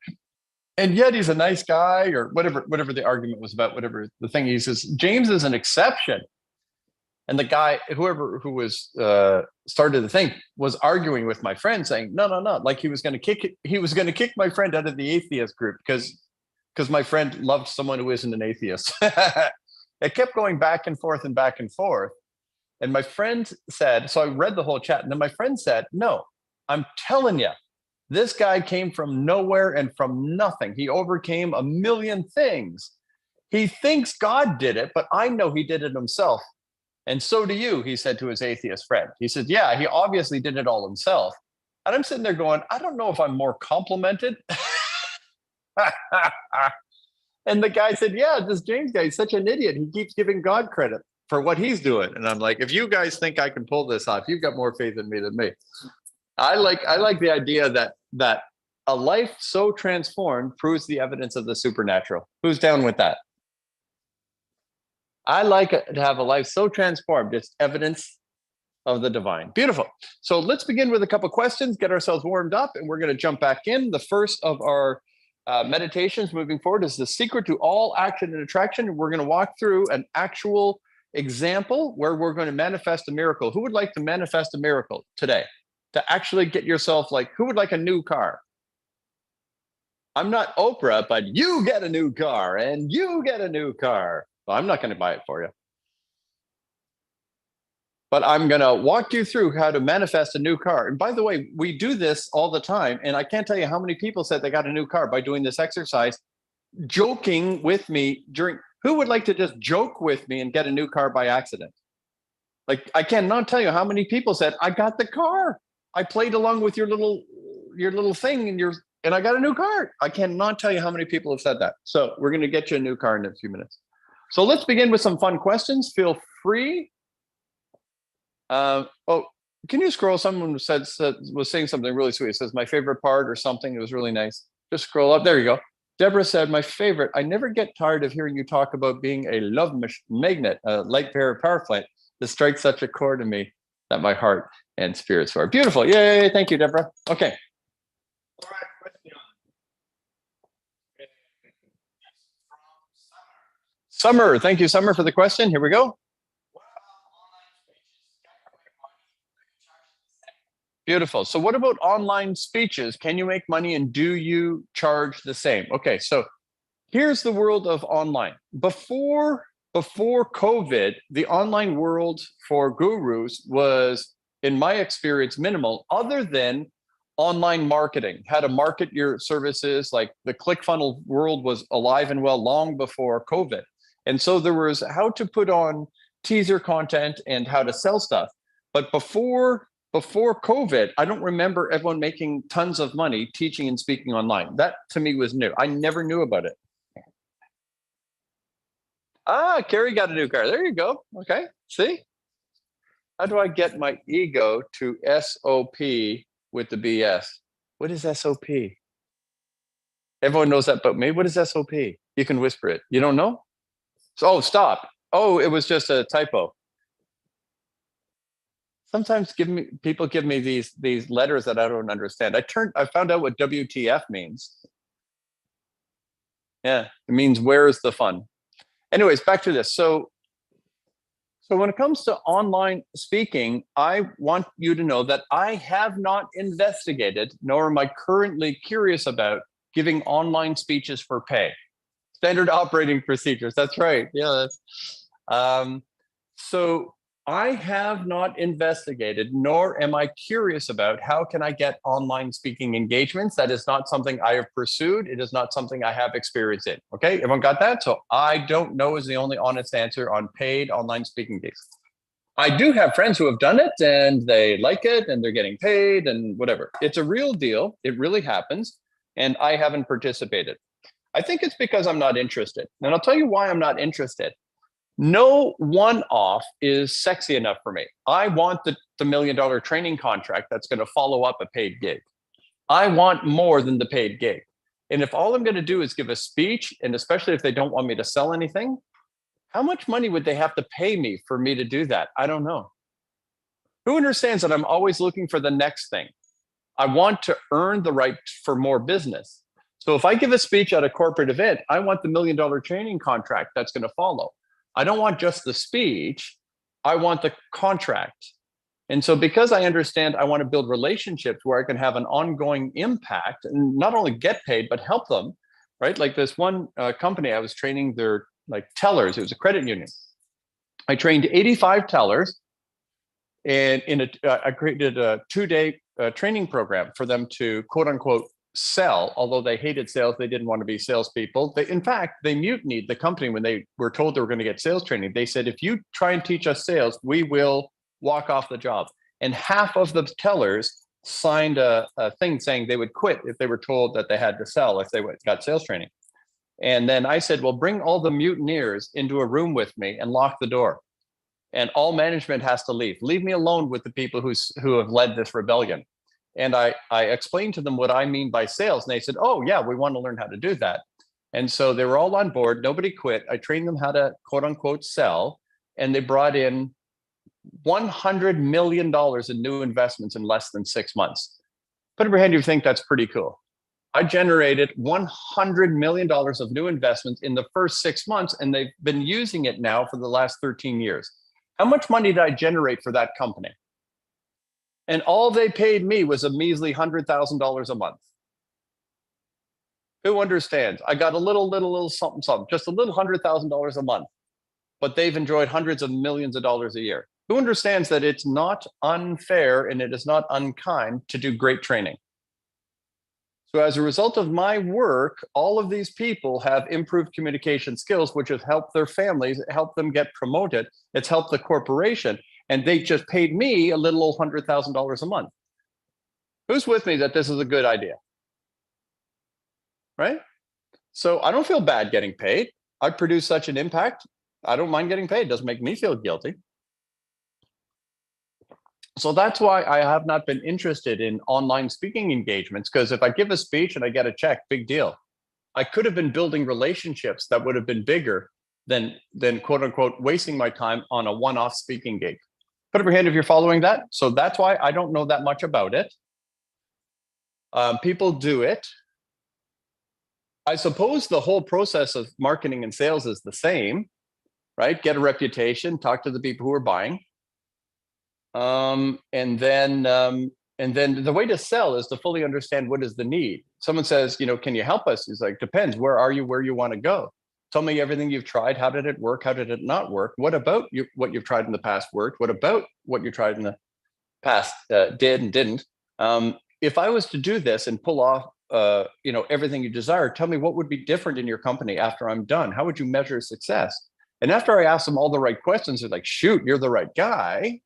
And yet he's a nice guy, or whatever the argument was about, whatever the thing. He says, James is an exception. And the guy, who was started the thing, was arguing with my friend, saying, no, like he was going to kick my friend out of the atheist group because my friend loved someone who isn't an atheist. It kept going back and forth and back and forth. And my friend said, so I read the whole chat, and then my friend said, no, I'm telling you, this guy came from nowhere and from nothing. He overcame a million things. He thinks God did it, but I know he did it himself. And so do you, he said to his atheist friend. He said, yeah, he obviously did it all himself. And I'm sitting there going, I don't know if I'm more complimented. And the guy said, yeah, this James guy is such an idiot. He keeps giving God credit for what he's doing. And I'm like, if you guys think I can pull this off, you've got more faith in me than me. I like the idea that a life so transformed proves the evidence of the supernatural. Who's down with that? I like to have a life so transformed. It's evidence of the divine. Beautiful. So let's begin with a couple questions, get ourselves warmed up, and we're going to jump back in. The first of our meditations moving forward is the secret to all action and attraction. We're going to walk through an actual example where we're going to manifest a miracle. Who would like to manifest a miracle today? To actually get yourself, like, who would like a new car? I'm not Oprah, but you get a new car and you get a new car. Well, I'm not going to buy it for you. But I'm going to walk you through how to manifest a new car. And by the way, we do this all the time. And I can't tell you how many people said they got a new car by doing this exercise, joking with me during. Who would like to just joke with me and get a new car by accident? Like, I cannot tell you how many people said, I got the car. I played along with your little thing and I got a new car. I cannot tell you how many people have said that. So we're going to get you a new car in a few minutes. So let's begin with some fun questions. Feel free. Can you scroll? Someone was saying something really sweet. It says my favorite part or something. It was really nice. Just scroll up. There you go. Deborah said, my favorite. I never get tired of hearing you talk about being a love magnet, a light bearer power plant. This strikes such a chord in me that my heart and spirit soar. Beautiful. Yay. Thank you, Deborah. Okay. All right, question. Summer. Thank you, Summer, for the question. Here we go. Beautiful. So what about online speeches? Can you make money and do you charge the same? Okay, so here's the world of online. Before COVID, the online world for gurus was, in my experience, minimal, other than online marketing, how to market your services. Like the ClickFunnels world was alive and well long before COVID. And so there was how to put on teaser content and how to sell stuff. But before COVID, I don't remember everyone making tons of money teaching and speaking online. That to me was new. I never knew about it. Carrie got a new car. There you go. Okay. See? How do I get my ego to SOP with the BS? What is SOP? Everyone knows that but me. What is SOP? You can whisper it. You don't know? So, stop. Oh, it was just a typo. Sometimes people give me these letters that I don't understand. I found out what WTF means. Yeah, it means where's the fun? Anyways, back to this. So when it comes to online speaking, I want you to know that I have not investigated, nor am I currently curious about giving online speeches for pay. Standard operating procedures. That's right. Yeah. So I have not investigated, nor am I curious about how can I get online speaking engagements. That is not something I have pursued. It is not something I have experience in. Okay, everyone got that? So I don't know is the only honest answer on paid online speaking gigs. I do have friends who have done it and they like it and they're getting paid and whatever. It's a real deal. It really happens. And I haven't participated. I think it's because I'm not interested. And I'll tell you why I'm not interested. No one-off is sexy enough for me. I want the $1 million training contract that's going to follow up a paid gig. I want more than the paid gig. And if all I'm going to do is give a speech, and especially if they don't want me to sell anything, how much money would they have to pay me for me to do that? I don't know. Who understands that I'm always looking for the next thing? I want to earn the right for more business. So if I give a speech at a corporate event, I want the $1 million training contract that's going to follow. I don't want just the speech. I want the contract. And so because I understand I want to build relationships where I can have an ongoing impact and not only get paid, but help them, right? Like this one company, I was training their like tellers. It was a credit union. I trained 85 tellers. And I created a 2-day training program for them to quote unquote sell. Although they hated sales, they didn't want to be salespeople. In fact, they mutinied the company when they were told they were going to get sales training. They said, if you try and teach us sales, we will walk off the job. And half of the tellers signed a thing saying they would quit if they were told that they had to sell if they got sales training. And then I said, well, bring all the mutineers into a room with me and lock the door. And all management has to leave. Leave me alone with the people who have led this rebellion. And I explained to them what I mean by sales. And they said, oh, yeah, we want to learn how to do that. And so they were all on board. Nobody quit. I trained them how to quote unquote sell. And they brought in $100 million in new investments in less than 6 months. Put up your hand if you think that's pretty cool. I generated $100 million of new investments in the first 6 months, and they've been using it now for the last 13 years. How much money did I generate for that company? And all they paid me was a measly $100,000 a month. Who understands? I got a little something, just a little $100,000 a month, but they've enjoyed hundreds of millions of dollars a year. Who understands that it's not unfair and it is not unkind to do great training? So as a result of my work, all of these people have improved communication skills, which has helped their families, helped them get promoted. It's helped the corporation. And they just paid me a little old $100,000 a month. Who's with me that this is a good idea? Right? So I don't feel bad getting paid. I produce such an impact. I don't mind getting paid. It doesn't make me feel guilty. So that's why I have not been interested in online speaking engagements, because if I give a speech and I get a check, big deal. I could have been building relationships that would have been bigger than quote unquote wasting my time on a one-off speaking gig. Put up your hand if you're following that. So that's why I don't know that much about it. People do it. I suppose the whole process of marketing and sales is the same, right? Get a reputation, talk to the people who are buying. And then the way to sell is to fully understand what is the need. Someone says, can you help us? He's like, depends. Where are you? Where you want to go? Tell me everything you've tried. How did it work? How did it not work? What about what you've tried in the past worked? What about what you tried in the past did and didn't? If I was to do this and pull off, everything you desire, tell me what would be different in your company after I'm done. How would you measure success? And after I ask them all the right questions, they're like, shoot, you're the right guy.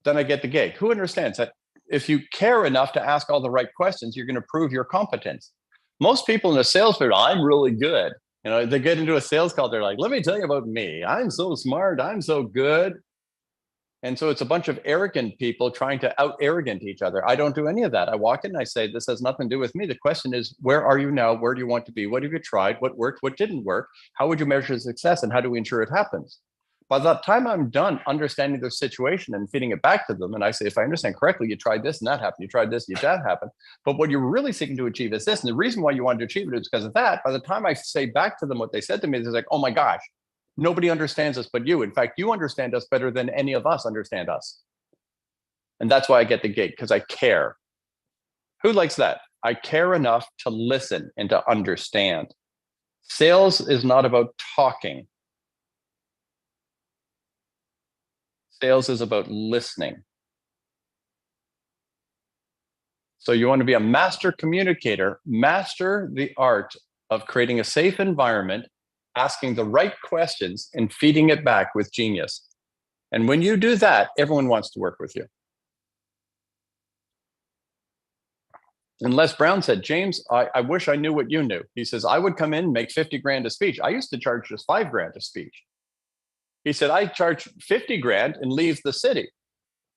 Then I get the gig. Who understands that if you care enough to ask all the right questions, you're going to prove your competence? Most people in the sales field, I'm really good. They get into a sales call. They're like, let me tell you about me. I'm so smart. I'm so good. And so it's a bunch of arrogant people trying to out-arrogant each other. I don't do any of that. I walk in and I say, this has nothing to do with me. The question is, where are you now? Where do you want to be? What have you tried? What worked? What didn't work? How would you measure success? And how do we ensure it happens? By the time I'm done understanding their situation and feeding it back to them, and I say, if I understand correctly, you tried this and that happened. You tried this, that happened. But what you're really seeking to achieve is this. And the reason why you wanted to achieve it is because of that. By the time I say back to them what they said to me, they're like, oh my gosh, nobody understands us but you. In fact, you understand us better than any of us understand us. And that's why I get the gig, because I care. Who likes that? I care enough to listen and to understand. Sales is not about talking. Sales is about listening. So you want to be a master communicator, master the art of creating a safe environment, asking the right questions, and feeding it back with genius. And when you do that, everyone wants to work with you. And Les Brown said, James, I wish I knew what you knew. He says, I would come in and make 50 grand a speech. I used to charge just 5 grand a speech. He said, I charge 50 grand and leave the city.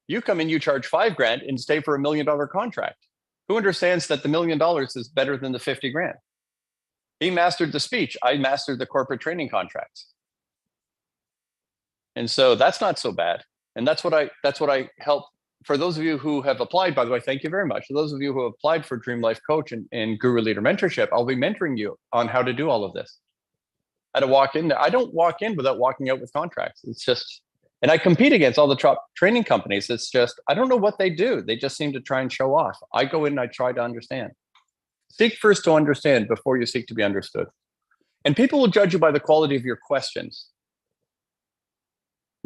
You come in, you charge 5 grand and stay for $1 million contract. Who understands that the $1 million is better than the 50 grand? He mastered the speech. I mastered the corporate training contracts. And so that's not so bad. And that's what I help. For those of you who have applied, by the way, thank you very much. For those of you who have applied for Dream Life Coach and Guru Leader Mentorship, I'll be mentoring you on how to do all of this. How to walk in there. I don't walk in without walking out with contracts. It's just, and I compete against all the top training companies. It's just, I don't know what they do. They just seem to try and show off. I go in and I try to understand. Seek first to understand before you seek to be understood. And people will judge you by the quality of your questions.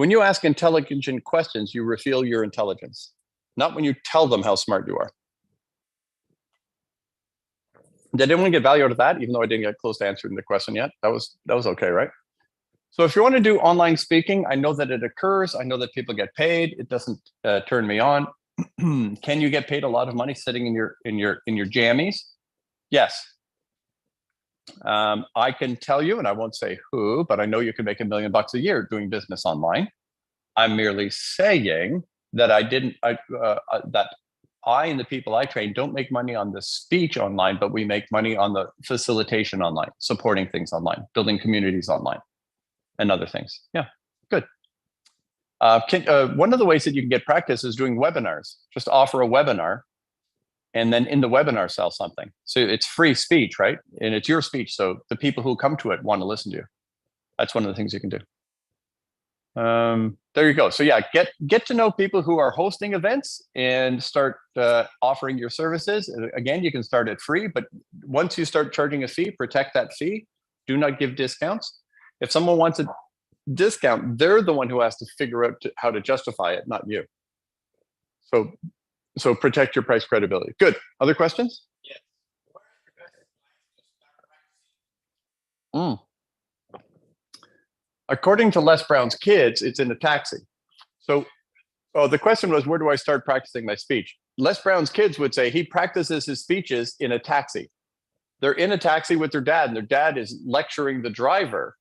When you ask intelligent questions, you reveal your intelligence, not when you tell them how smart you are. Did anyone get value out of that? Even though I didn't get close to answering the question yet, that was okay, right? So if you want to do online speaking, I know that it occurs. I know that people get paid. It doesn't turn me on. Can you get paid a lot of money sitting in your jammies? Yes. I can tell you, and I won't say who, but I know you can make $1 million a year doing business online. I'm merely saying that that I and the people I train don't make money on the speech online, but we make money on the facilitation online, supporting things online, building communities online, and other things. Yeah, good. One of the ways that you can get practice is doing webinars. Just offer a webinar, and then in the webinar sell something. So it's free speech, right? And it's your speech, so the people who come to it want to listen to you. That's one of the things you can do. There you go. So yeah, get to know people who are hosting events and start offering your services. Again, you can start at free, but once you start charging a fee, protect that fee. Do not give discounts. If someone wants a discount, they're the one who has to figure out how to justify it, not you. So protect your price credibility. Good. Other questions? Yes. According to Les Brown's kids, it's in a taxi. So the question was, where do I start practicing my speech? Les Brown's kids would say he practices his speeches in a taxi. They're in a taxi with their dad, and their dad is lecturing the driver.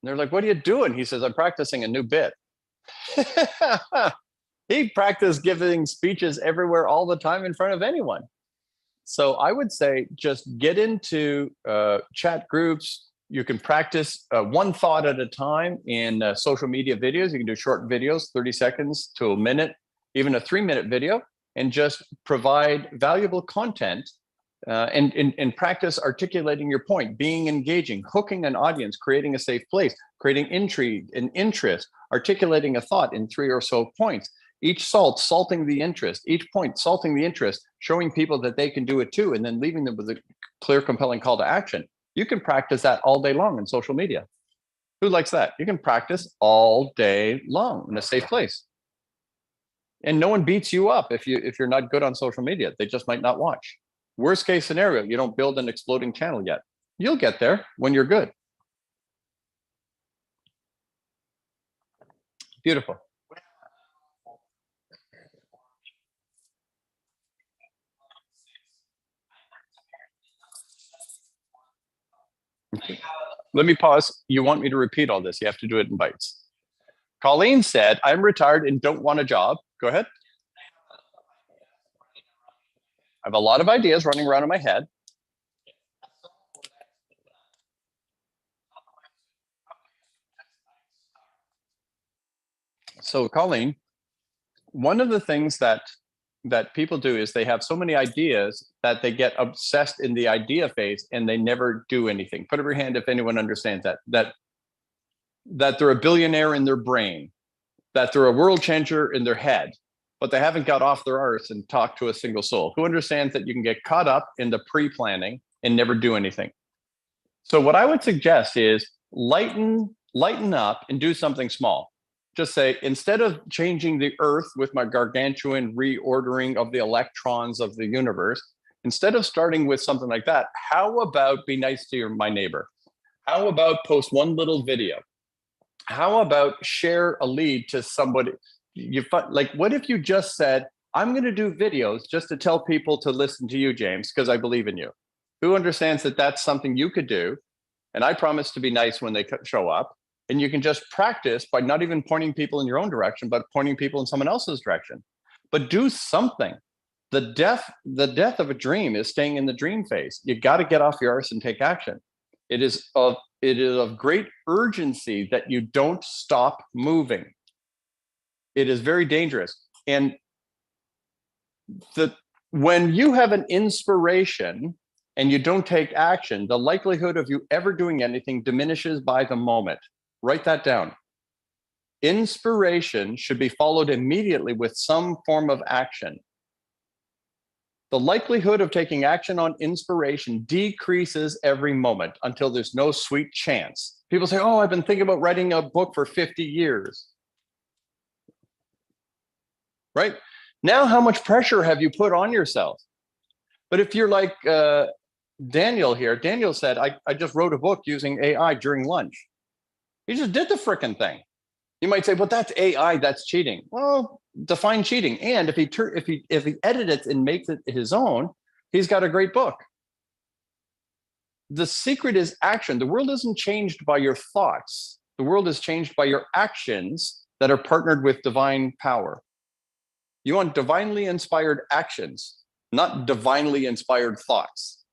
And they're like, what are you doing? He says, I'm practicing a new bit. He practiced giving speeches everywhere all the time in front of anyone. So I would say just get into chat groups. You can practice one thought at a time in social media videos. You can do short videos, 30 seconds to a minute, even a 3-minute video, and just provide valuable content and practice articulating your point, being engaging, hooking an audience, creating a safe place, creating intrigue and interest, articulating a thought in 3 or so points. Each salting the interest, each point salting the interest, showing people that they can do it too, and then leaving them with a clear, compelling call to action. You can practice that all day long in social media. Who likes that? You can practice all day long in a safe place. And no one beats you up if you're not good on social media. They just might not watch. Worst case scenario, you don't build an exploding channel yet. You'll get there when you're good. Beautiful. Let me pause. You want me to repeat all this? You have to do it in bites. Colleen said, I'm retired and don't want a job. Go ahead. I have a lot of ideas running around in my head. So Colleen, one of the things that people do is they have so many ideas that they get obsessed in the idea phase and they never do anything. Put up your hand if anyone understands that they're a billionaire in their brain, that they're a world changer in their head, but they haven't got off their arse and talked to a single soul. Who understands that you can get caught up in the pre-planning and never do anything? So what I would suggest is lighten up and do something small. Just say, instead of changing the earth with my gargantuan reordering of the electrons of the universe, instead of starting with something like that, how about be nice to my neighbor? How about post one little video? How about share a lead to somebody? Like, what if you just said, I'm going to do videos just to tell people to listen to you, James, because I believe in you. Who understands that that's something you could do? And I promise to be nice when they show up. And you can just practice by not even pointing people in your own direction, but pointing people in someone else's direction. But do something. The death of a dream is staying in the dream phase. You got to get off your arse and take action. It is of great urgency that you don't stop moving. It is very dangerous. And when you have an inspiration and you don't take action, the likelihood of you ever doing anything diminishes by the moment. Write that down. Inspiration should be followed immediately with some form of action. The likelihood of taking action on inspiration decreases every moment until there's no sweet chance. People say, oh, I've been thinking about writing a book for 50 years. right? Now, how much pressure have you put on yourself? But if you're like Daniel here, Daniel said, I just wrote a book using AI during lunch. He just did the frickin' thing. You might say, well, that's AI, that's cheating. Well, define cheating. And if he edits it and makes it his own, he's got a great book. The secret is action. The world isn't changed by your thoughts. The world is changed by your actions that are partnered with divine power. You want divinely inspired actions, not divinely inspired thoughts.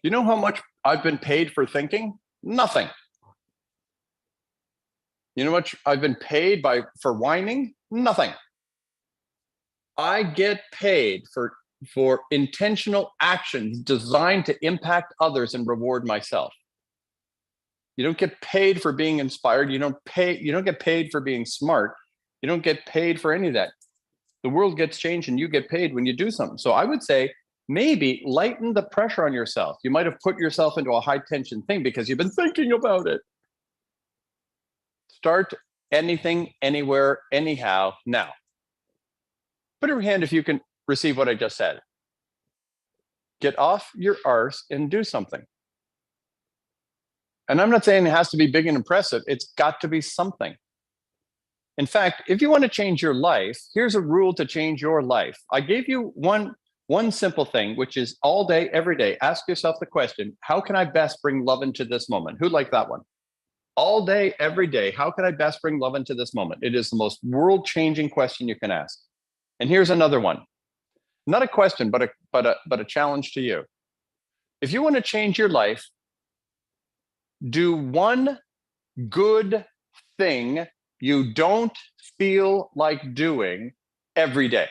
You know how much I've been paid for thinking? Nothing. You know how much I've been paid for whining? Nothing. I get paid for intentional actions designed to impact others and reward myself. You don't get paid for being inspired. You don't get paid for being smart. You don't get paid for any of that. The world gets changed and you get paid when you do something. So I would say maybe lighten the pressure on yourself. You might have put yourself into a high tension thing because you've been thinking about it. Start anything, anywhere, anyhow, now. Put your hand if you can receive what I just said. Get off your arse and do something. And I'm not saying it has to be big and impressive. It's got to be something. In fact, if you want to change your life, here's a rule to change your life. I gave you one simple thing, which is all day, every day, ask yourself the question, how can I best bring love into this moment? Who'd like that one? All day, every day, how can I best bring love into this moment? It is the most world-changing question you can ask. And here's another one. Not a question, but a challenge to you. If you want to change your life, do one good thing you don't feel like doing every day.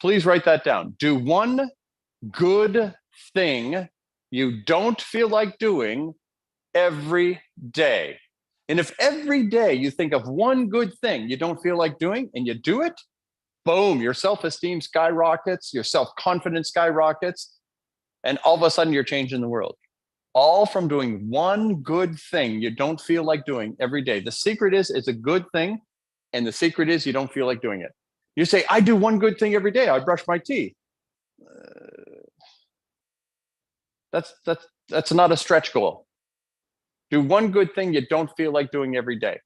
Please write that down. Do one good thing you don't feel like doing every day. And if every day you think of one good thing you don't feel like doing and you do it, boom, your self-esteem skyrockets, your self-confidence skyrockets, and all of a sudden you're changing the world. All from doing one good thing you don't feel like doing every day. The secret is it's a good thing, and the secret is you don't feel like doing it. You say, I do one good thing every day. I brush my teeth. That's not a stretch goal. Do one good thing you don't feel like doing every day.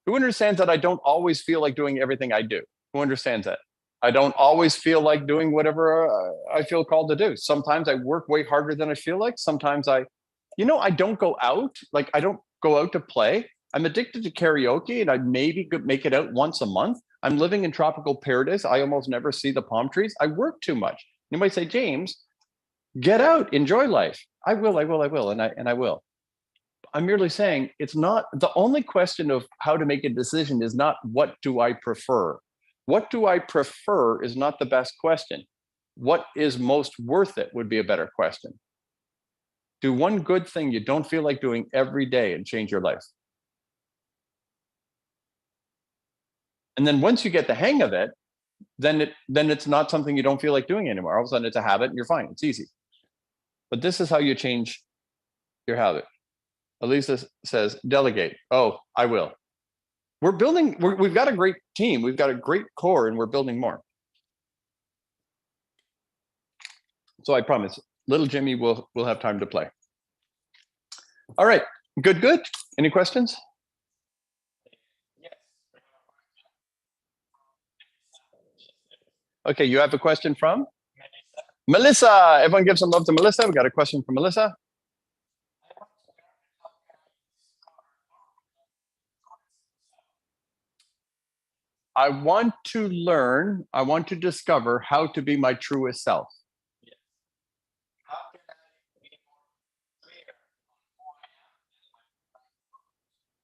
Who understands that I don't always feel like doing everything I do? Who understands that? I don't always feel like doing whatever I feel called to do. Sometimes I work way harder than I feel like. Sometimes I don't go out. Like I don't go out to play. I'm addicted to karaoke and I maybe make it out once a month. I'm living in tropical paradise. I almost never see the palm trees. I work too much. You might say, James, get out, enjoy life. I will, and I will. I'm merely saying it's not the only question of how to make a decision is not what do I prefer? What do I prefer is not the best question. What is most worth it would be a better question. Do one good thing you don't feel like doing every day and change your life. And then once you get the hang of it, then it's not something you don't feel like doing anymore. All of a sudden it's a habit and you're fine. It's easy. But this is how you change your habit. Elisa says, delegate. Oh, I will. We've got a great team. We've got a great core and we're building more. So I promise, little Jimmy will have time to play. All right, good. Any questions? Okay, you have a question from? Melissa. Everyone give some love to Melissa. We got a question from Melissa. I want to discover how to be my truest self.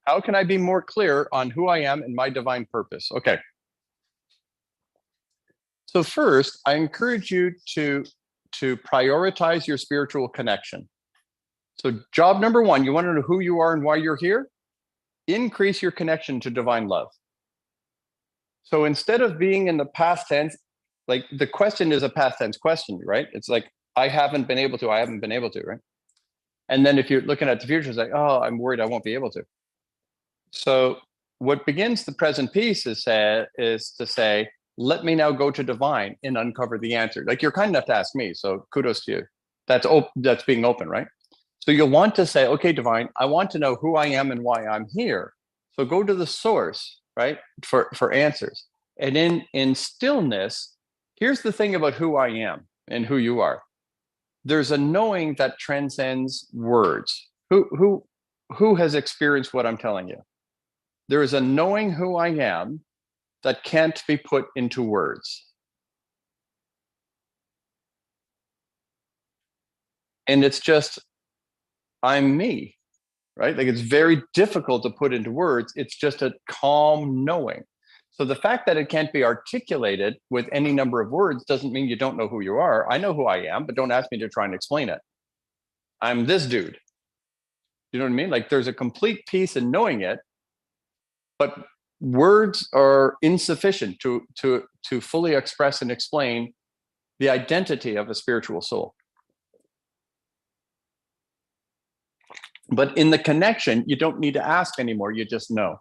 How can I be more clear on who I am and my divine purpose? Okay. So first, I encourage you to prioritize your spiritual connection. So job number one, you want to know who you are and why you're here? Increase your connection to divine love. So instead of being in the past tense, like the question is a past tense question, right? It's like, I haven't been able to, right? And then if you're looking at the future, it's like, oh, I'm worried I won't be able to. So what begins the present piece is to say, let me now go to divine and uncover the answer. Like, you're kind enough to ask me, so kudos to you. That's being open, right? So you'll want to say, okay, divine, I want to know who I am and why I'm here. So go to the source, right, for answers. And in stillness, here's the thing about who I am and who you are. There's a knowing that transcends words. Who has experienced what I'm telling you? There is a knowing who I am that can't be put into words. And it's just, I'm me, right? Like, it's very difficult to put into words. It's just a calm knowing. So the fact that it can't be articulated with any number of words doesn't mean you don't know who you are. I know who I am, but don't ask me to try and explain it. I'm this dude. You know what I mean? Like, there's a complete peace in knowing it, but words are insufficient to fully express and explain the identity of a spiritual soul. But in the connection, you don't need to ask anymore. You just know.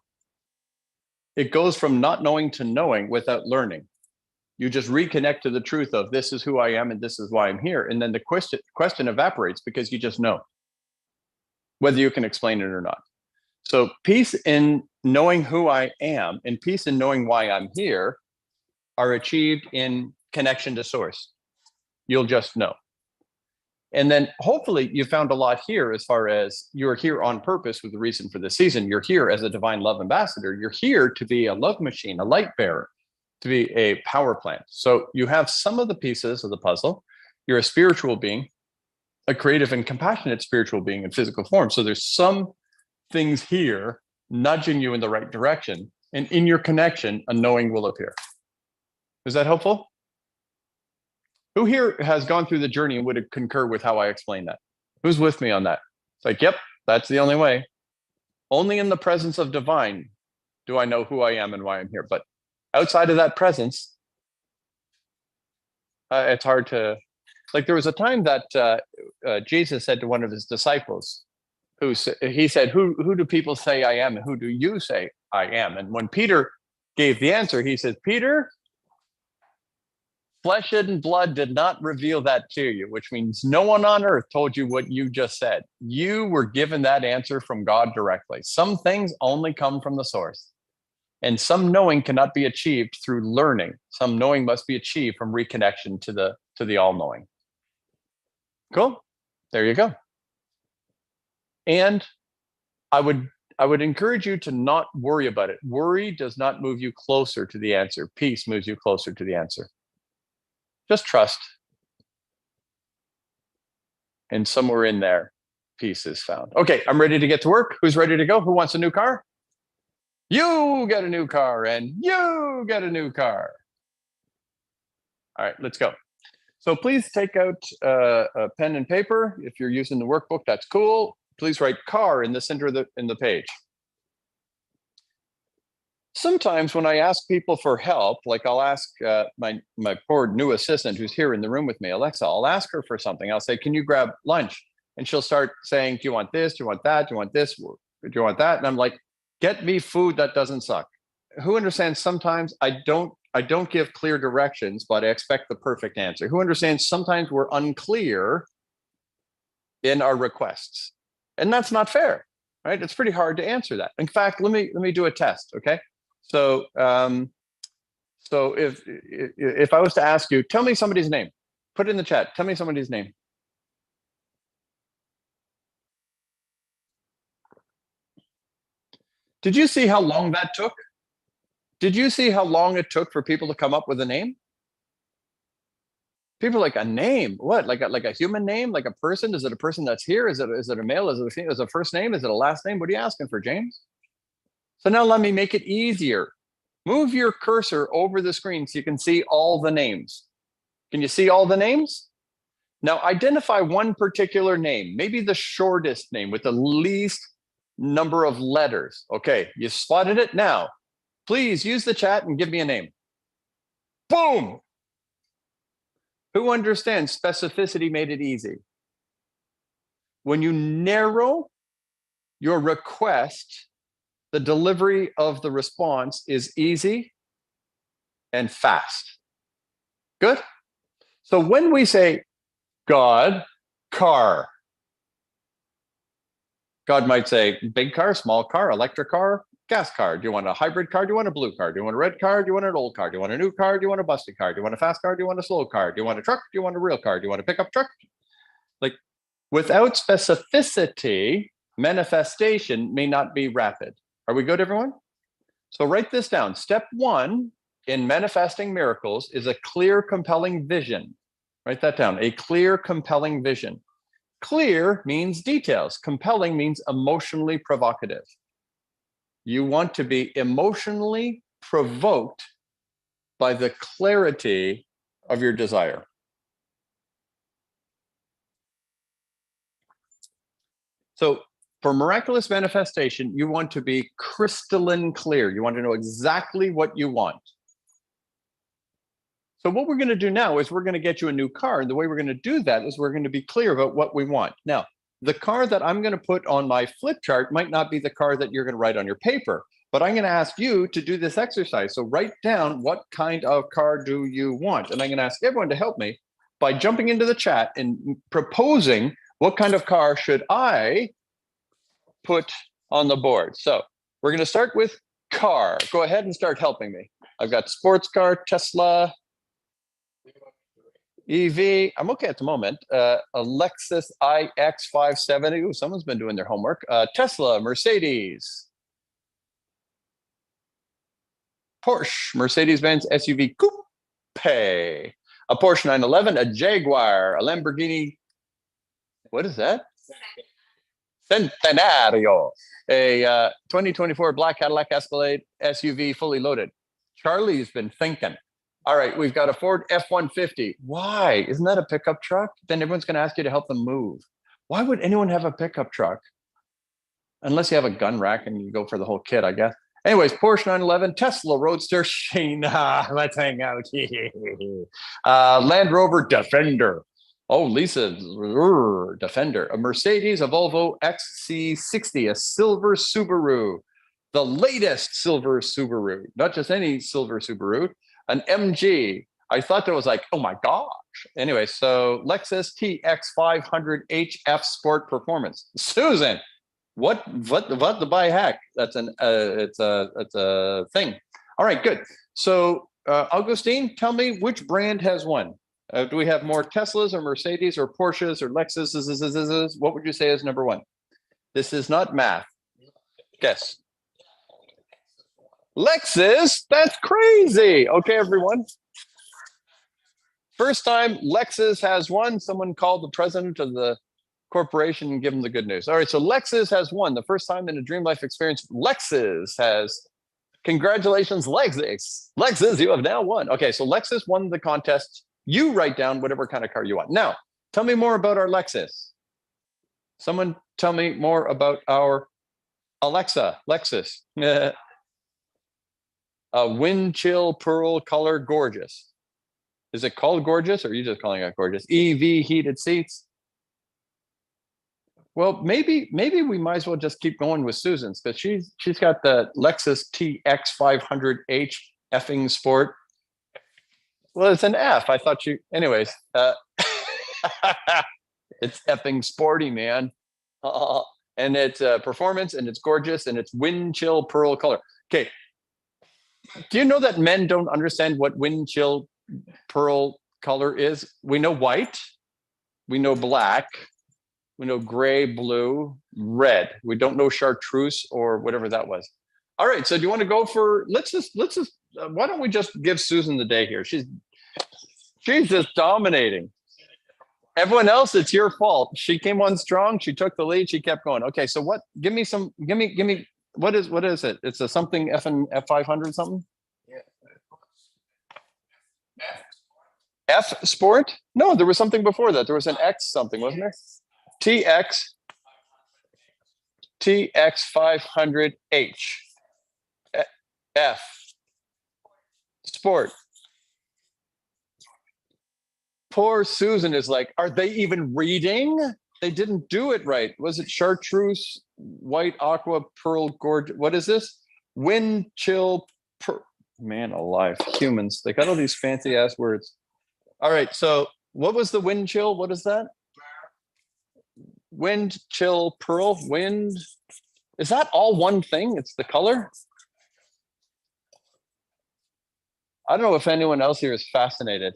It goes from not knowing to knowing without learning. You just reconnect to the truth of, this is who I am and this is why I'm here. And then the question evaporates because you just know, whether you can explain it or not. So peace in knowing who I am and peace in knowing why I'm here are achieved in connection to source. You'll just know. And then hopefully you found a lot here, as far as you're here on purpose with the reason for the season. You're here as a divine love ambassador. You're here to be a love machine, a light bearer, to be a power plant. So you have some of the pieces of the puzzle. You're a spiritual being, a creative and compassionate spiritual being in physical form. So there's some things here nudging you in the right direction. And in your connection, a knowing will appear. Is that helpful? Who here has gone through the journey and would concur with how I explained that? Who's with me on that? It's like, yep, that's the only way. Only in the presence of divine do I know who I am and why I'm here. But outside of that presence, it's hard to, like, there was a time that Jesus said to one of his disciples, he said, who do people say I am and who do you say I am? And when Peter gave the answer, he said, Peter, flesh and blood did not reveal that to you, which means no one on earth told you what you just said. You were given that answer from God directly. Some things only come from the source. And some knowing cannot be achieved through learning. Some knowing must be achieved from reconnection to the all-knowing. Cool. There you go. And I would encourage you to not worry about it. Worry does not move you closer to the answer. Peace moves you closer to the answer. Just trust. And somewhere in there, peace is found. Okay, I'm ready to get to work. Who's ready to go? Who wants a new car? You get a new car and you get a new car. All right, let's go. So please take out a pen and paper. If you're using the workbook, that's cool. Please write car in the center of the page. Sometimes when I ask people for help, like I'll ask my poor new assistant who's here in the room with me, Alexa, I'll ask her for something. I'll say, can you grab lunch? And she'll start saying, do you want this? Do you want that? Do you want this? Do you want that? And I'm like, get me food that doesn't suck. Who understands sometimes I don't give clear directions, but I expect the perfect answer. Who understands sometimes we're unclear in our requests? And that's not fair, right? It's pretty hard to answer that. In fact, let me do a test, okay? So, so if I was to ask you, tell me somebody's name, put it in the chat. Tell me somebody's name. Did you see how long that took? Did you see how long it took for people to come up with a name? People are like, a name? What? Like a human name? Like a person? Is it a person that's here? Is it a male? Is it a female? Is it a first name? Is it a last name? What are you asking for, James? So now let me make it easier. Move your cursor over the screen so you can see all the names. Can you see all the names? Now identify one particular name, maybe the shortest name with the least number of letters. Okay, you spotted it. Now, please use the chat and give me a name. Boom! Who understands specificity made it easy? when you narrow your request, the delivery of the response is easy and fast. Good? So when we say, God, car, God might say, big car, small car, electric car, gas car. Do you want a hybrid car? Do you want a blue car? Do you want a red car? Do you want an old car? Do you want a new car? Do you want a busted car? Do you want a fast car? Do you want a slow car? Do you want a truck? Do you want a real car? Do you want a pickup truck? Like, without specificity, manifestation may not be rapid. Are we good, everyone? So write this down. Step one in manifesting miracles is a clear, compelling vision. Write that down. A clear, compelling vision. Clear means details. Compelling means emotionally provocative. You want to be emotionally provoked by the clarity of your desire. So for miraculous manifestation, you want to be crystalline clear. You want to know exactly what you want. So what we're going to do now is we're going to get you a new car. And the way we're going to do that is we're going to be clear about what we want. Now, the car that I'm going to put on my flip chart might not be the car that you're going to write on your paper, but I'm going to ask you to do this exercise. So write down, what kind of car do you want? And I'm going to ask everyone to help me by jumping into the chat and proposing, what kind of car should I put on the board? So we're going to start with car. Go ahead and start helping me. I've got sports car, Tesla, EV. I'm okay at the moment. A Lexus IX570. Ooh, someone's been doing their homework. Tesla, Mercedes, Porsche, Mercedes-Benz SUV Coupe, a Porsche 911, a Jaguar, a Lamborghini. What is that? Centenario. A 2024 black Cadillac Escalade SUV, fully loaded. Charlie's been thinking. All right, we've got a Ford F-150. Why? Isn't that a pickup truck? Then everyone's going to ask you to help them move. Why would anyone have a pickup truck? Unless you have a gun rack and you go for the whole kit, I guess. Anyways, Porsche 911, Tesla Roadster, Shayna, let's hang out. Land Rover Defender. Oh, Lisa, Defender. A Mercedes, a Volvo XC60, a silver Subaru. The latest silver Subaru, not just any silver Subaru. An MG. I thought that was like, oh my gosh. Anyway, so Lexus TX500 HF Sport Performance. Susan, what the by heck? That's it's a thing. All right, good. So Augustine, tell me, which brand has won? Do we have more Teslas or Mercedes or Porsches or Lexus? What would you say is number one? This is not math. Guess. Lexus, that's crazy. Okay, everyone. First time Lexus has won. Someone called the president of the corporation and give him the good news. All right, so Lexus has won. The first time in a Dream Life experience, Lexus has. Congratulations, Lexus. Lexus, you have now won. Okay, so Lexus won the contest. You write down whatever kind of car you want. Now, tell me more about our Lexus. Someone tell me more about our Alexa, Lexus. Wind chill pearl color, gorgeous. Is it called gorgeous, or are you just calling it gorgeous? EV heated seats. Well, maybe we might as well just keep going with Susan's, because she's got the Lexus TX500H effing Sport. Well, it's an F. I thought you. Anyways, it's effing sporty, man. And it's performance, and it's gorgeous, and it's wind chill pearl color. Okay. Do you know that men don't understand what wind chill pearl color is? We know white, we know black, we know gray, blue, red. We don't know chartreuse or whatever that was. All right, so do you want to go for? Let's just. Why don't we just give Susan the day here? She's just dominating. Everyone else, it's your fault. She came on strong. She took the lead. She kept going. Okay, so what? Give me. What is it? It's a something F500 something? F Sport? No, there was something before that. There was an X something, wasn't there? TX500H F Sport. Poor Susan is like, are they even reading? they didn't do it right. Was it chartreuse, white, aqua, pearl, gorge? What is this? Wind, chill, man alive. Humans, they got all these fancy ass words. All right, so what was the wind chill? What is that? Wind, chill, pearl, wind. Is that all one thing? It's the color? I don't know if anyone else here is fascinated.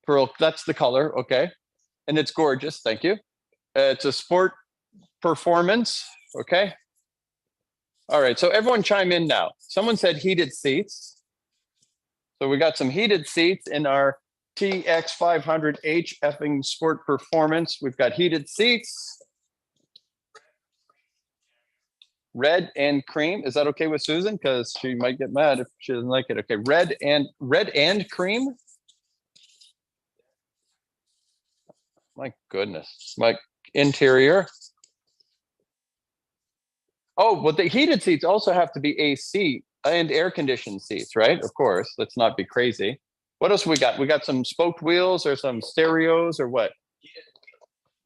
Pearl, that's the color, okay. And it's gorgeous, thank you. It's a sport performance, okay. All right, so everyone chime in now. Someone said heated seats. So we got some heated seats in our TX500H effing sport performance. We've got heated seats. Red and cream. Is that okay with Susan? Because she might get mad if she doesn't like it. Okay, red and cream. My goodness. My interior. Oh, but the heated seats also have to be AC and air conditioned seats, right? Of course. Let's not be crazy. What else we got? We got some spoked wheels or some stereos or what?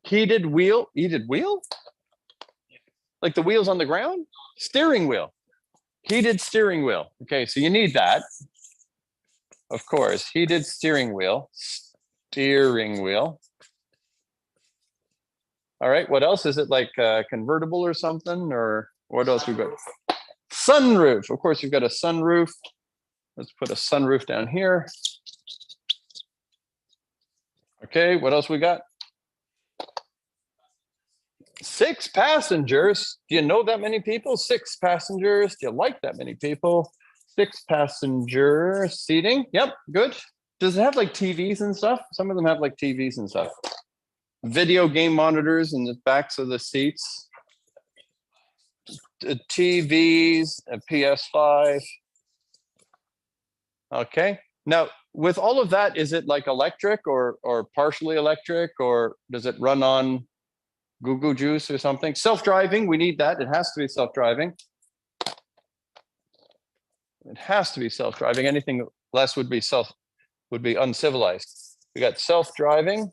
Heated wheel? Heated wheel? Like the wheels on the ground? Steering wheel. Heated steering wheel. Okay, so you need that. Of course, heated steering wheel. Steering wheel. All right, what else? Is it like convertible or something? Or what else we got? Sunroof. Of course, you've got a sunroof. Let's put a sunroof down here. Okay, what else we got? 6 passengers. Do you know that many people? 6 passengers. Do you like that many people? 6 passenger seating. Yep, good. Does it have like TVs and stuff? Some of them have like TVs and stuff. Video game monitors in the backs of the seats. TVs, a PS5. Okay. Now, with all of that, is it like electric or partially electric, or does it run on Google Juice or something? Self-driving, we need that. It has to be self-driving. It has to be self-driving. Anything less would be uncivilized. We got self-driving.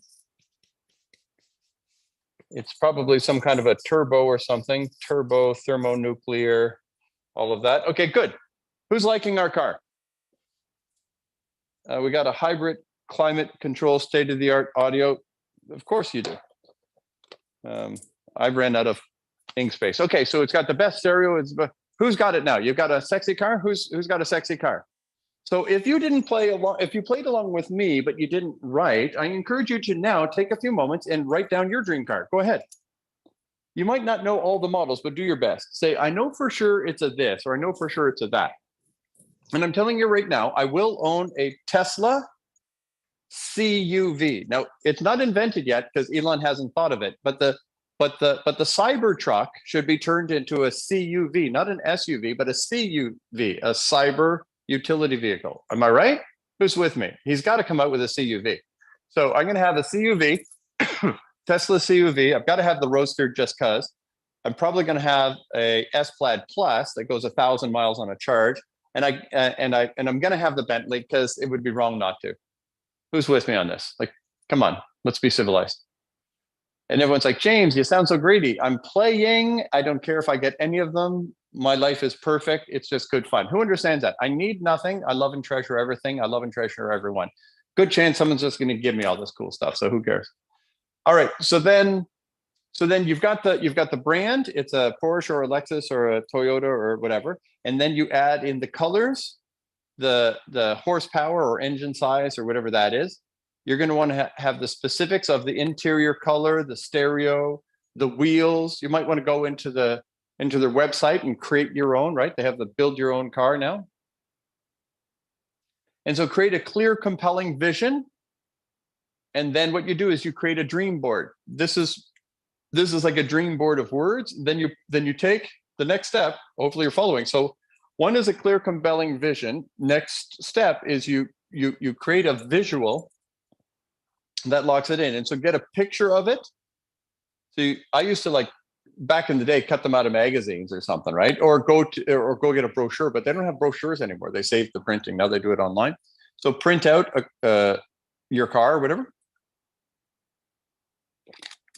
It's probably some kind of a turbo or something. Turbo, thermonuclear, all of that. Okay, good. Who's liking our car? We got a hybrid climate control, state-of-the-art audio. Of course you do. I ran out of ink space. Okay, so it's got the best stereo. Who's got it now? You've got a sexy car? Who's got a sexy car? So if you didn't play along, if you played along with me, but you didn't write, I encourage you to now take a few moments and write down your dream car. Go ahead. You might not know all the models, but do your best. Say, I know for sure it's a this, or I know for sure it's a that. And I'm telling you right now, I will own a Tesla CUV. Now, it's not invented yet because Elon hasn't thought of it, but the Cybertruck should be turned into a CUV, not an SUV, but a CUV, a cyber utility vehicle. Am I right? Who's with me? He's got to come out with a CUV. So I'm going to have a CUV, Tesla CUV. I've got to have the Roadster just because. I'm probably going to have a S-Plaid Plus that goes 1,000 miles on a charge. And I'm going to have the Bentley because it would be wrong not to. Who's with me on this? Like, come on, let's be civilized. And everyone's like, James, you sound so greedy. I'm playing. I don't care if I get any of them. My life is perfect. It's just good fun. Who understands that? I need nothing. I love and treasure everything. I love and treasure everyone. Good chance someone's just going to give me all this cool stuff. So who cares? All right. So then you've got the brand. It's a Porsche or a Lexus or a Toyota or whatever. And then you add in the colors, the horsepower or engine size or whatever that is. You're going to want to have the specifics of the interior color, the stereo, the wheels. You might want to go into their website and create your own, right? They have the build your own car now. And so create a clear, compelling vision. And then what you do is you create a dream board. This is like a dream board of words. Then you take the next step. Hopefully you're following. So one is a clear, compelling vision. Next step is you create a visual that locks it in. And so get a picture of it. So I used to, like, back in the day, cut them out of magazines or something, right? Or go get a brochure, but they don't have brochures anymore. They saved the printing. Now they do it online. So print out your car or whatever.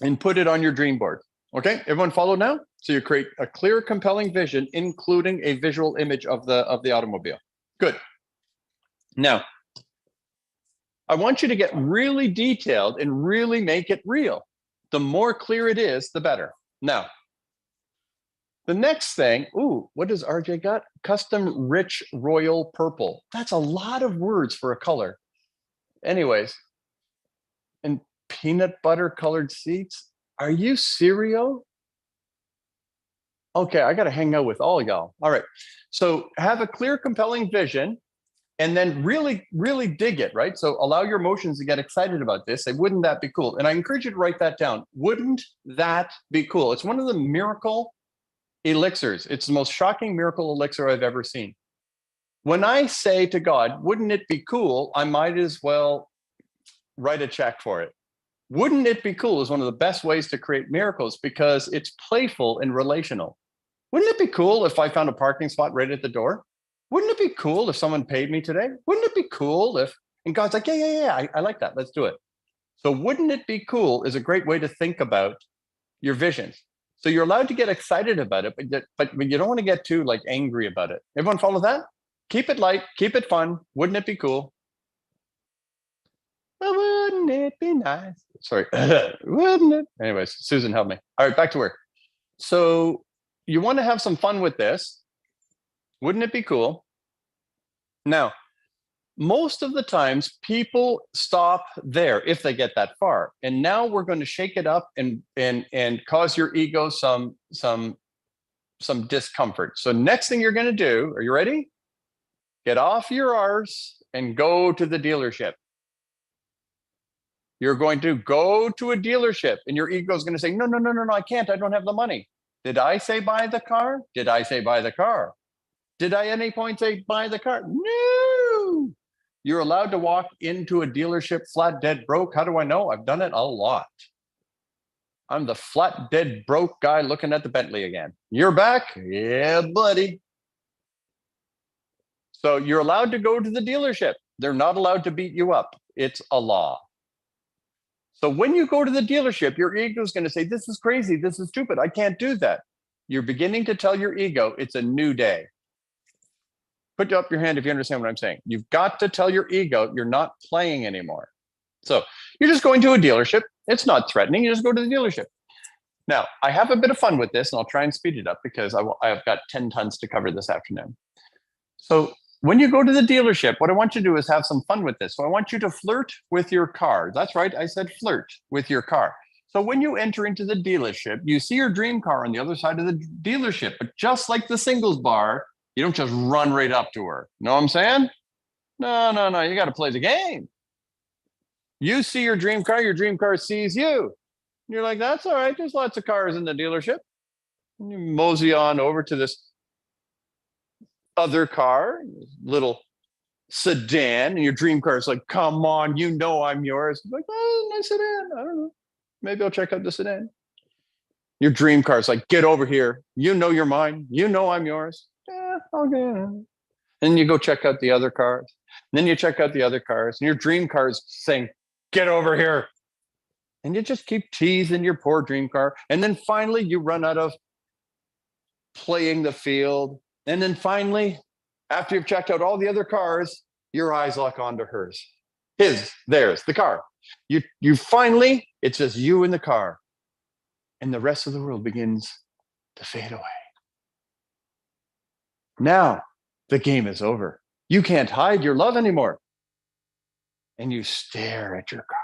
and put it on your dream board. Okay, everyone follow now? So you create a clear, compelling vision, including a visual image of the automobile. Good. Now, I want you to get really detailed and really make it real. The more clear it is, the better. Now, the next thing, ooh, what does RJ got? Custom rich royal purple. That's a lot of words for a color. Anyways, and peanut butter colored seats. Are you serial? Okay, I got to hang out with all y'all. All right. So have a clear, compelling vision and then really, really dig it, right? So allow your emotions to get excited about this. Say, wouldn't that be cool? And I encourage you to write that down. Wouldn't that be cool? It's one of the miracle elixirs. It's the most shocking miracle elixir I've ever seen. When I say to God, wouldn't it be cool? I might as well write a check for it. Wouldn't it be cool is one of the best ways to create miracles because it's playful and relational. Wouldn't it be cool if I found a parking spot right at the door? Wouldn't it be cool if someone paid me today? Wouldn't it be cool if, and God's like, yeah, I like that. Let's do it. So wouldn't it be cool is a great way to think about your visions. So you're allowed to get excited about it, but you don't want to get too like angry about it. Everyone follow that? Keep it light, keep it fun. Wouldn't it be cool? Wouldn't it be nice? Sorry, wouldn't it? Anyways, Susan, help me. All right, back to work. So you want to have some fun with this. Wouldn't it be cool? Now, most of the times people stop there if they get that far. And now we're going to shake it up and cause your ego some discomfort. So next thing you're going to do, are you ready? Get off your arse and go to the dealership. You're going to go to a dealership and your ego is going to say, no, I can't. I don't have the money. Did I say buy the car? Did I say buy the car? Did I at any point say buy the car? No. You're allowed to walk into a dealership flat dead broke. How do I know? I've done it a lot. I'm the flat dead broke guy looking at the Bentley again. You're back? Yeah, buddy. So you're allowed to go to the dealership. They're not allowed to beat you up. It's a law. So when you go to the dealership, your ego is going to say, this is crazy. This is stupid. I can't do that. You're beginning to tell your ego it's a new day. Put up your hand if you understand what I'm saying. You've got to tell your ego you're not playing anymore. So you're just going to a dealership. It's not threatening. You just go to the dealership. Now, I have a bit of fun with this, and I'll try and speed it up because I've got 10 tons to cover this afternoon. So when you go to the dealership, what I want you to do is have some fun with this. So I want you to flirt with your car. That's right. I said flirt with your car. So when you enter into the dealership, you see your dream car on the other side of the dealership. But just like the singles bar, you don't just run right up to her. Know what I'm saying? No. You got to play the game. You see your dream car sees you. You're like, that's all right. There's lots of cars in the dealership. And you mosey on over to this other car, little sedan, and your dream car is like, come on, you know I'm yours. Like, oh, nice sedan. I don't know. Maybe I'll check out the sedan. Your dream car is like, get over here. You know you're mine. You know I'm yours. Yeah, okay. And you go check out the other cars. And then you check out the other cars, and your dream car is saying, get over here. And you just keep teasing your poor dream car. And then finally, you run out of playing the field. And then finally, after you've checked out all the other cars, your eyes lock onto hers. Theirs, the car. You finally, it's just you in the car. And the rest of the world begins to fade away. Now, the game is over. You can't hide your love anymore. And you stare at your car.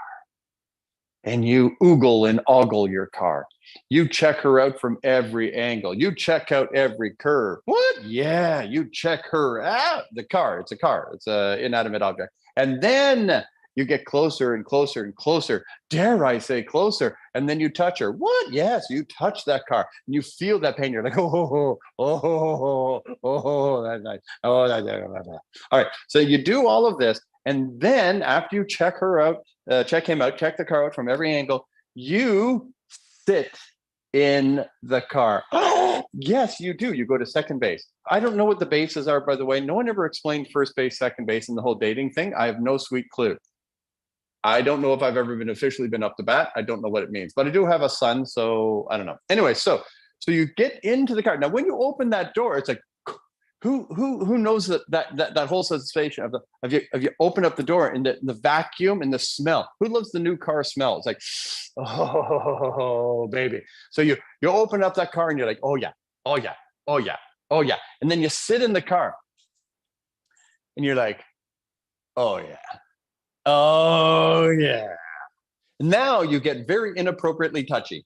And you oogle and ogle your car. You check her out from every angle. You check out every curve. What? Yeah, you check her out. The car, it's a car. It's an inanimate object. And then you get closer and closer and closer. Dare I say closer? And then you touch her. What? Yes, you touch that car. And you feel that pain. You're like, that's nice. Oh, that's nice. All right, so you do all of this. And then after you check her out, check him out, check the car out from every angle, you sit in the car. Yes, you do. You go to second base. I don't know what the bases are, by the way. No one ever explained first base, second base, and the whole dating thing. I have no sweet clue. I don't know if I've ever been officially been up to bat. I don't know what it means, but I do have a son, so I don't know. Anyway, so you get into the car. Now, when you open that door, it's like, who knows that whole sensation of you open up the door and the vacuum and the smell. Who loves the new car smell? It's like, oh baby. So you open up that car and you're like, oh yeah, oh yeah, oh yeah, oh yeah, and then you sit in the car and you're like, oh yeah, oh yeah. Now you get very inappropriately touchy.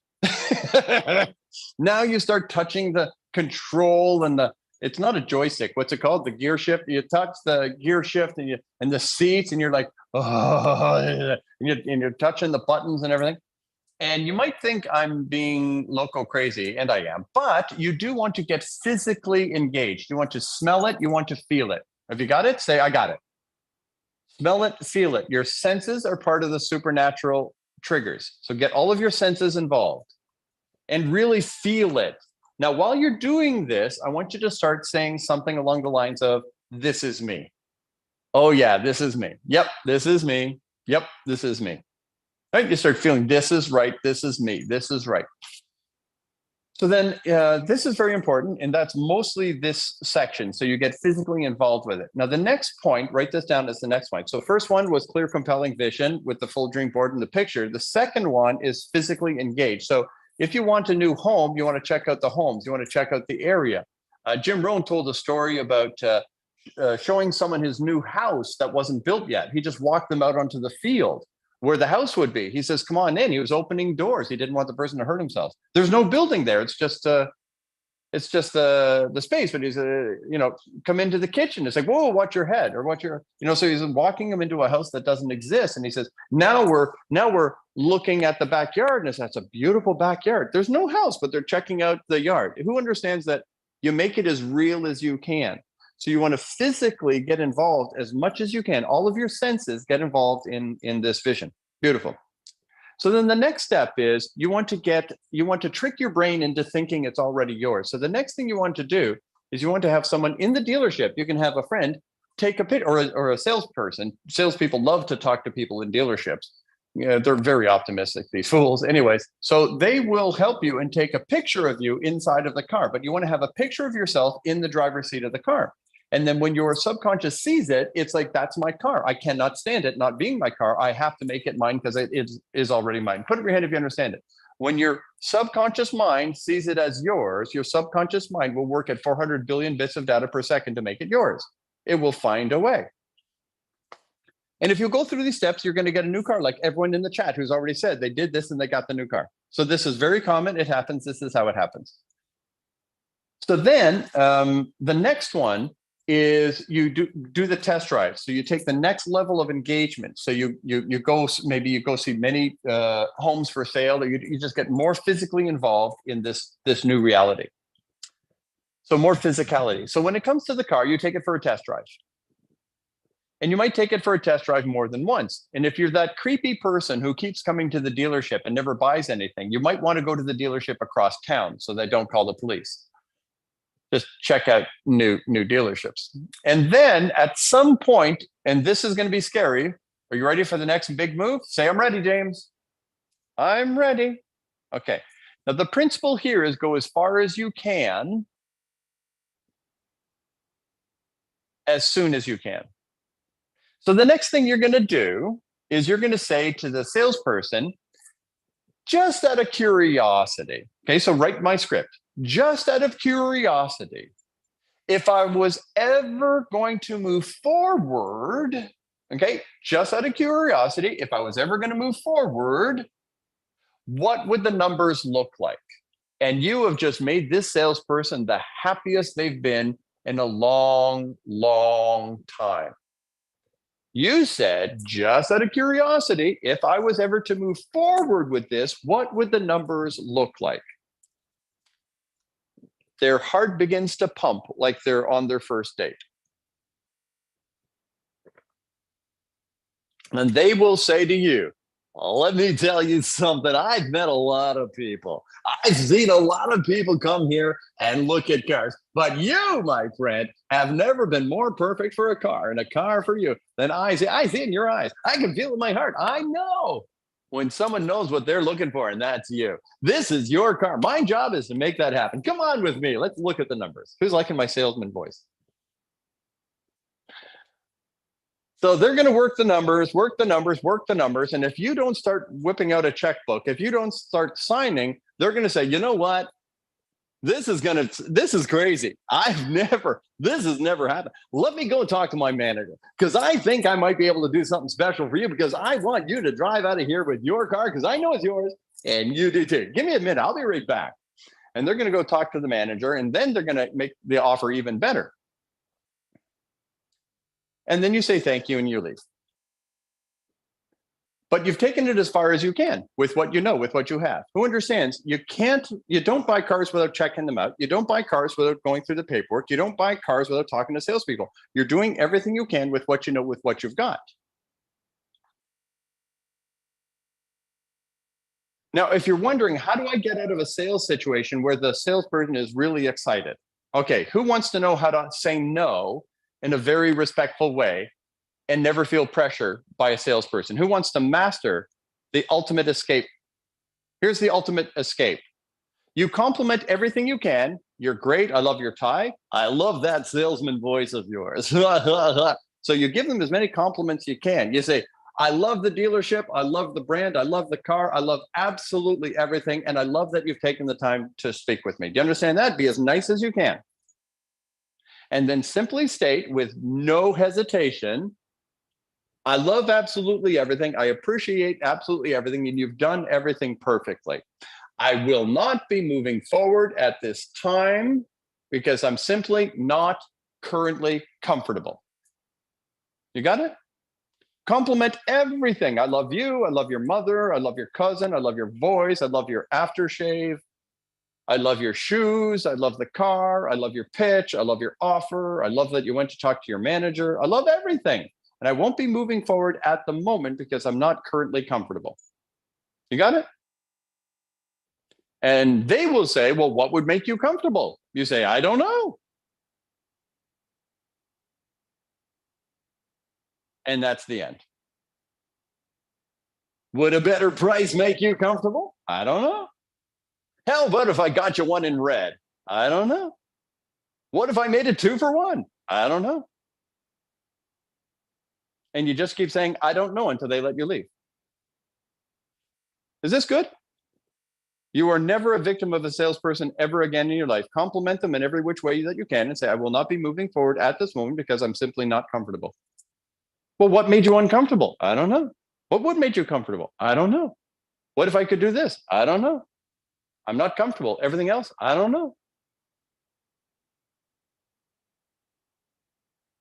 Now you start touching the control and it's not a joystick. What's it called? The gear shift. You touch the gear shift and the seats, and you're like, oh, and you're touching the buttons and everything. And you might think I'm being loco crazy, and I am, but you do want to get physically engaged. You want to smell it. You want to feel it. Have you got it? Say, I got it. Smell it, feel it. Your senses are part of the supernatural triggers. So get all of your senses involved and really feel it. Now, while you're doing this, I want you to start saying something along the lines of, this is me. Oh yeah, this is me. Yep, this is me. Yep, this is me. Right? You start feeling, this is right. This is me. This is right. So then this is very important, and that's mostly this section. So you get physically involved with it. Now, the next point, write this down as the next point. So first one was clear, compelling vision with the full dream board and the picture. The second one is physically engaged. So if you want a new home, you want to check out the homes. You want to check out the area. Jim Rohn told a story about showing someone his new house that wasn't built yet. He just walked them out onto the field where the house would be. He says, come on in. He was opening doors. He didn't want the person to hurt himself. There's no building there. It's just the space. But he's, come into the kitchen. It's like, whoa, watch your head or watch your, so he's walking him into a house that doesn't exist. And he says, now we're looking at the backyard. And that's a beautiful backyard. There's no house, but they're checking out the yard. Who understands that you make it as real as you can? So you want to physically get involved as much as you can. All of your senses get involved in this vision. Beautiful. So then the next step is you want to trick your brain into thinking it's already yours. So the next thing you want to do is you want to have someone in the dealership. You can have a friend take a picture or a salesperson. Salespeople love to talk to people in dealerships. Yeah, they're very optimistic, these fools. Anyways, so they will help you and take a picture of you inside of the car. But you want to have a picture of yourself in the driver's seat of the car. And then when your subconscious sees it, it's like, that's my car. I cannot stand it not being my car. I have to make it mine because it is already mine. Put it in your head if you understand it. When your subconscious mind sees it as yours, your subconscious mind will work at 400 billion bits of data per second to make it yours. It will find a way. And if you go through these steps, you're going to get a new car, like everyone in the chat who's already said they did this and they got the new car. So this is very common. It happens. This is how it happens. So then the next one is you do the test drive. So you take the next level of engagement. So you go, maybe you go see many homes for sale, or you just get more physically involved in this new reality. So more physicality. So when it comes to the car, you take it for a test drive. And you might take it for a test drive more than once. And if you're that creepy person who keeps coming to the dealership and never buys anything, you might want to go to the dealership across town so they don't call the police. Just check out new dealerships. And then at some point, and this is going to be scary, are you ready for the next big move? Say, I'm ready, James. I'm ready. Okay. Now the principle here is go as far as you can, as soon as you can. So the next thing you're going to do is you're going to say to the salesperson, just out of curiosity. Okay, so write my script. Just out of curiosity, if I was ever going to move forward, okay, just out of curiosity, if I was ever going to move forward, what would the numbers look like? And you have just made this salesperson the happiest they've been in a long, long time. You said, just out of curiosity, if I was ever to move forward with this, what would the numbers look like? Their heart begins to pump like they're on their first date. And they will say to you, Let me tell you something. I've met a lot of people. I've seen a lot of people come here and look at cars. But you, my friend, have never been more perfect for a car and a car for you than I see. I see it in your eyes. I can feel it in my heart. I know when someone knows what they're looking for, and that's you. This is your car. My job is to make that happen. Come on with me. Let's look at the numbers. Who's liking my salesman voice? So they're going to work the numbers, work the numbers, work the numbers. And if you don't start whipping out a checkbook, if you don't start signing, they're going to say, you know what? This is crazy. This has never happened. Let me go talk to my manager because I think I might be able to do something special for you because I want you to drive out of here with your car because I know it's yours and you do too. Give me a minute. I'll be right back. And they're going to go talk to the manager and then they're going to make the offer even better. And then you say thank you and you leave. But you've taken it as far as you can with what you know, with what you have. Who understands? You don't buy cars without checking them out. You don't buy cars without going through the paperwork. You don't buy cars without talking to salespeople. You're doing everything you can with what you know, with what you've got. Now, if you're wondering, how do I get out of a sales situation where the salesperson is really excited? Okay, who wants to know how to say no in a very respectful way and never feel pressure by a salesperson? Who wants to master the ultimate escape? Here's the ultimate escape. You compliment everything you can. You're great. I love your tie. I love that salesman voice of yours. So you give them as many compliments you can. You say, I love the dealership. I love the brand. I love the car. I love absolutely everything. And I love that you've taken the time to speak with me. Do you understand that? Be as nice as you can. And then simply state with no hesitation, I love absolutely everything. I appreciate absolutely everything. And you've done everything perfectly. I will not be moving forward at this time because I'm simply not currently comfortable. You got it? Compliment everything. I love you. I love your mother. I love your cousin. I love your voice. I love your aftershave. I love your shoes. I love the car. I love your pitch. I love your offer. I love that you went to talk to your manager. I love everything. And I won't be moving forward at the moment because I'm not currently comfortable. You got it? And they will say, well, what would make you comfortable? You say, I don't know. And that's the end. Would a better price make you comfortable? I don't know. Hell, what if I got you one in red? I don't know. What if I made it 2 for 1? I don't know. And you just keep saying, I don't know until they let you leave. Is this good? You are never a victim of a salesperson ever again in your life. Compliment them in every which way that you can and say, I will not be moving forward at this moment because I'm simply not comfortable. Well, what made you uncomfortable? I don't know. What would make you comfortable? I don't know. What if I could do this? I don't know. I'm not comfortable. Everything else? I don't know.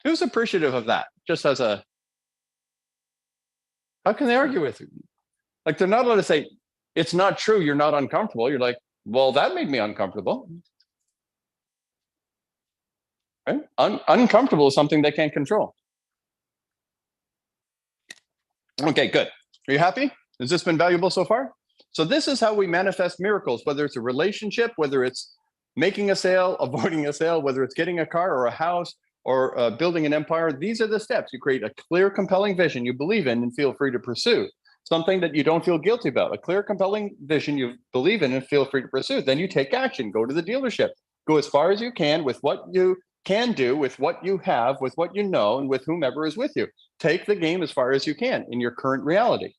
Who's appreciative of that? Just as a, how can they argue with you? Like they're not allowed to say, it's not true. You're not uncomfortable. You're like, well, that made me uncomfortable. Right? Uncomfortable is something they can't control. Okay, good. Are you happy? Has this been valuable so far? So this is how we manifest miracles, whether it's a relationship, whether it's making a sale, avoiding a sale, whether it's getting a car or a house or building an empire. These are the steps. You create a clear, compelling vision you believe in and feel free to pursue. Something that you don't feel guilty about, a clear, compelling vision you believe in and feel free to pursue. Then you take action, go to the dealership, go as far as you can with what you can do, with what you have, with what you know, and with whomever is with you. Take the game as far as you can in your current reality.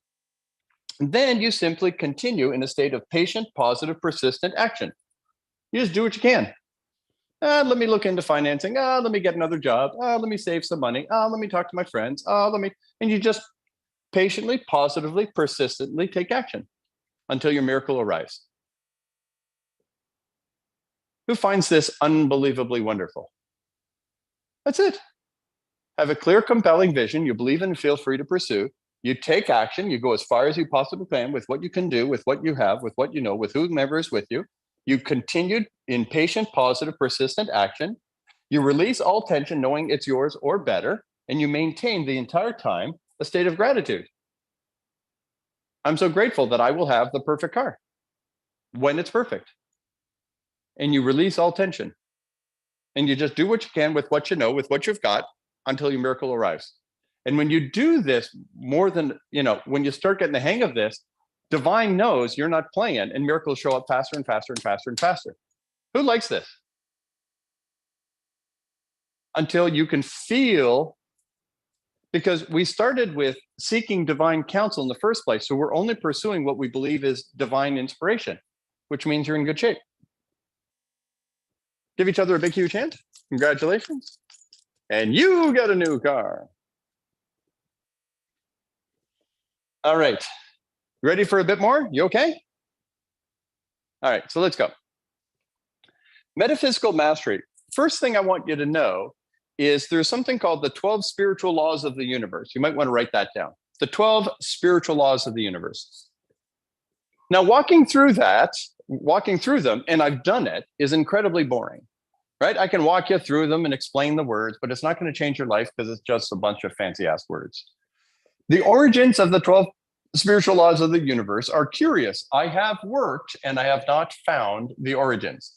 And then you simply continue in a state of patient, positive, persistent action. You just do what you can. Let me look into financing. Let me get another job. Let me save some money. Let me talk to my friends. And you just patiently, positively, persistently take action until your miracle arrives. Who finds this unbelievably wonderful? That's it. Have a clear, compelling vision you believe in and feel free to pursue. You take action. You go as far as you possibly can with what you can do, with what you have, with what you know, with whomever is with you. You continue in patient, positive, persistent action. You release all tension, knowing it's yours or better, and you maintain the entire time a state of gratitude. I'm so grateful that I will have the perfect car when it's perfect. And you release all tension. And you just do what you can with what you know, with what you've got, until your miracle arrives. And when you do this more than, when you start getting the hang of this, divine knows you're not playing, and miracles show up faster and faster and faster and faster. Who likes this? Until you can feel, because we started with seeking divine counsel in the first place. So we're only pursuing what we believe is divine inspiration, which means you're in good shape. Give each other a big, huge hand. Congratulations. And you got a new car. All right. Ready for a bit more? You okay? All right, so let's go. Metaphysical mastery. First thing I want you to know is there's something called the 12 spiritual laws of the universe. You might want to write that down. The 12 spiritual laws of the universe. Now, walking through them, and I've done it, is incredibly boring, right? I can walk you through them and explain the words, but it's not going to change your life because it's just a bunch of fancy ass words. The origins of the 12 spiritual laws of the universe are curious. I have worked and I have not found the origins.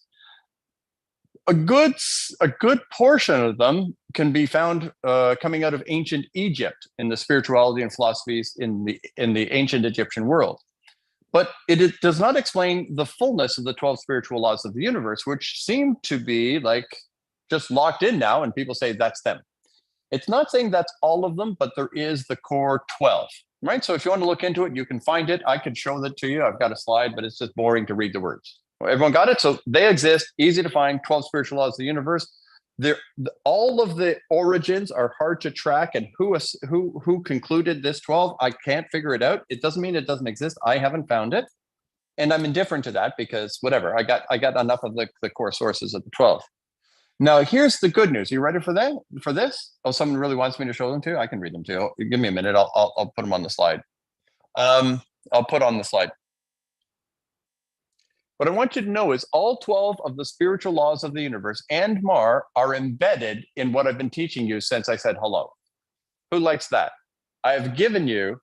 A good portion of them can be found coming out of ancient Egypt in the spirituality and philosophies in the ancient Egyptian world. But it does not explain the fullness of the 12 spiritual laws of the universe, which seem to be like just locked in now, and people say that's them. It's not saying that's all of them, but there is the core 12, right? So if you want to look into it, you can find it. I can show that to you. I've got a slide, but it's just boring to read the words. Everyone got it? So they exist, easy to find, 12 spiritual laws of the universe. All of the origins are hard to track, and who concluded this 12, I can't figure it out. It doesn't mean it doesn't exist. I haven't found it, and I'm indifferent to that because whatever. I got enough of the core sources of the 12. Now here's the good news. Are you ready for that? For this? Oh, someone really wants me to show them to you. I can read them to you. Give me a minute. I'll put them on the slide. I'll put on the slide. What I want you to know is all 12 of the spiritual laws of the universe and more are embedded in what I've been teaching you since I said hello. Who likes that? I have given you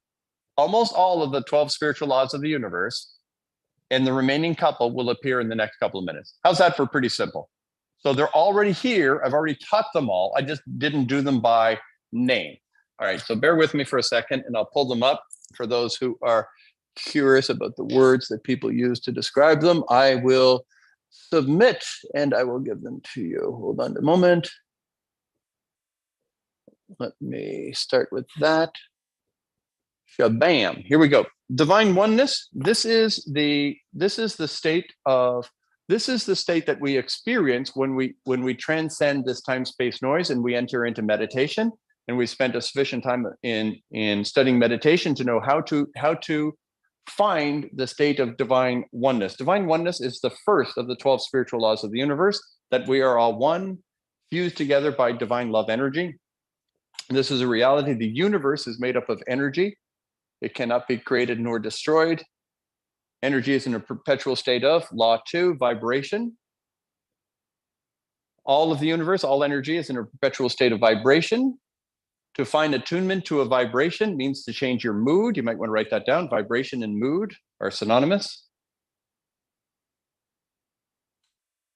almost all of the 12 spiritual laws of the universe, and the remaining couple will appear in the next couple of minutes. How's that for pretty simple? So they're already here. I've already taught them all. I just didn't do them by name. All right, so bear with me for a second, and I'll pull them up for those who are curious about the words that people use to describe them. I will submit and I will give them to you. Hold on a moment. Let me start with that. Shabam. Here we go. Divine oneness. This is the state that we experience when we transcend this time-space noise and we enter into meditation. And we spent a sufficient time in studying meditation to know how to find the state of divine oneness. Divine oneness is the first of the 12 spiritual laws of the universe, that we are all one, fused together by divine love energy. This is a reality. The universe is made up of energy. It cannot be created nor destroyed. Energy is in a perpetual state of law 2, vibration. All of the universe, all energy is in a perpetual state of vibration. To find attunement to a vibration means to change your mood. You might want to write that down. Vibration and mood are synonymous.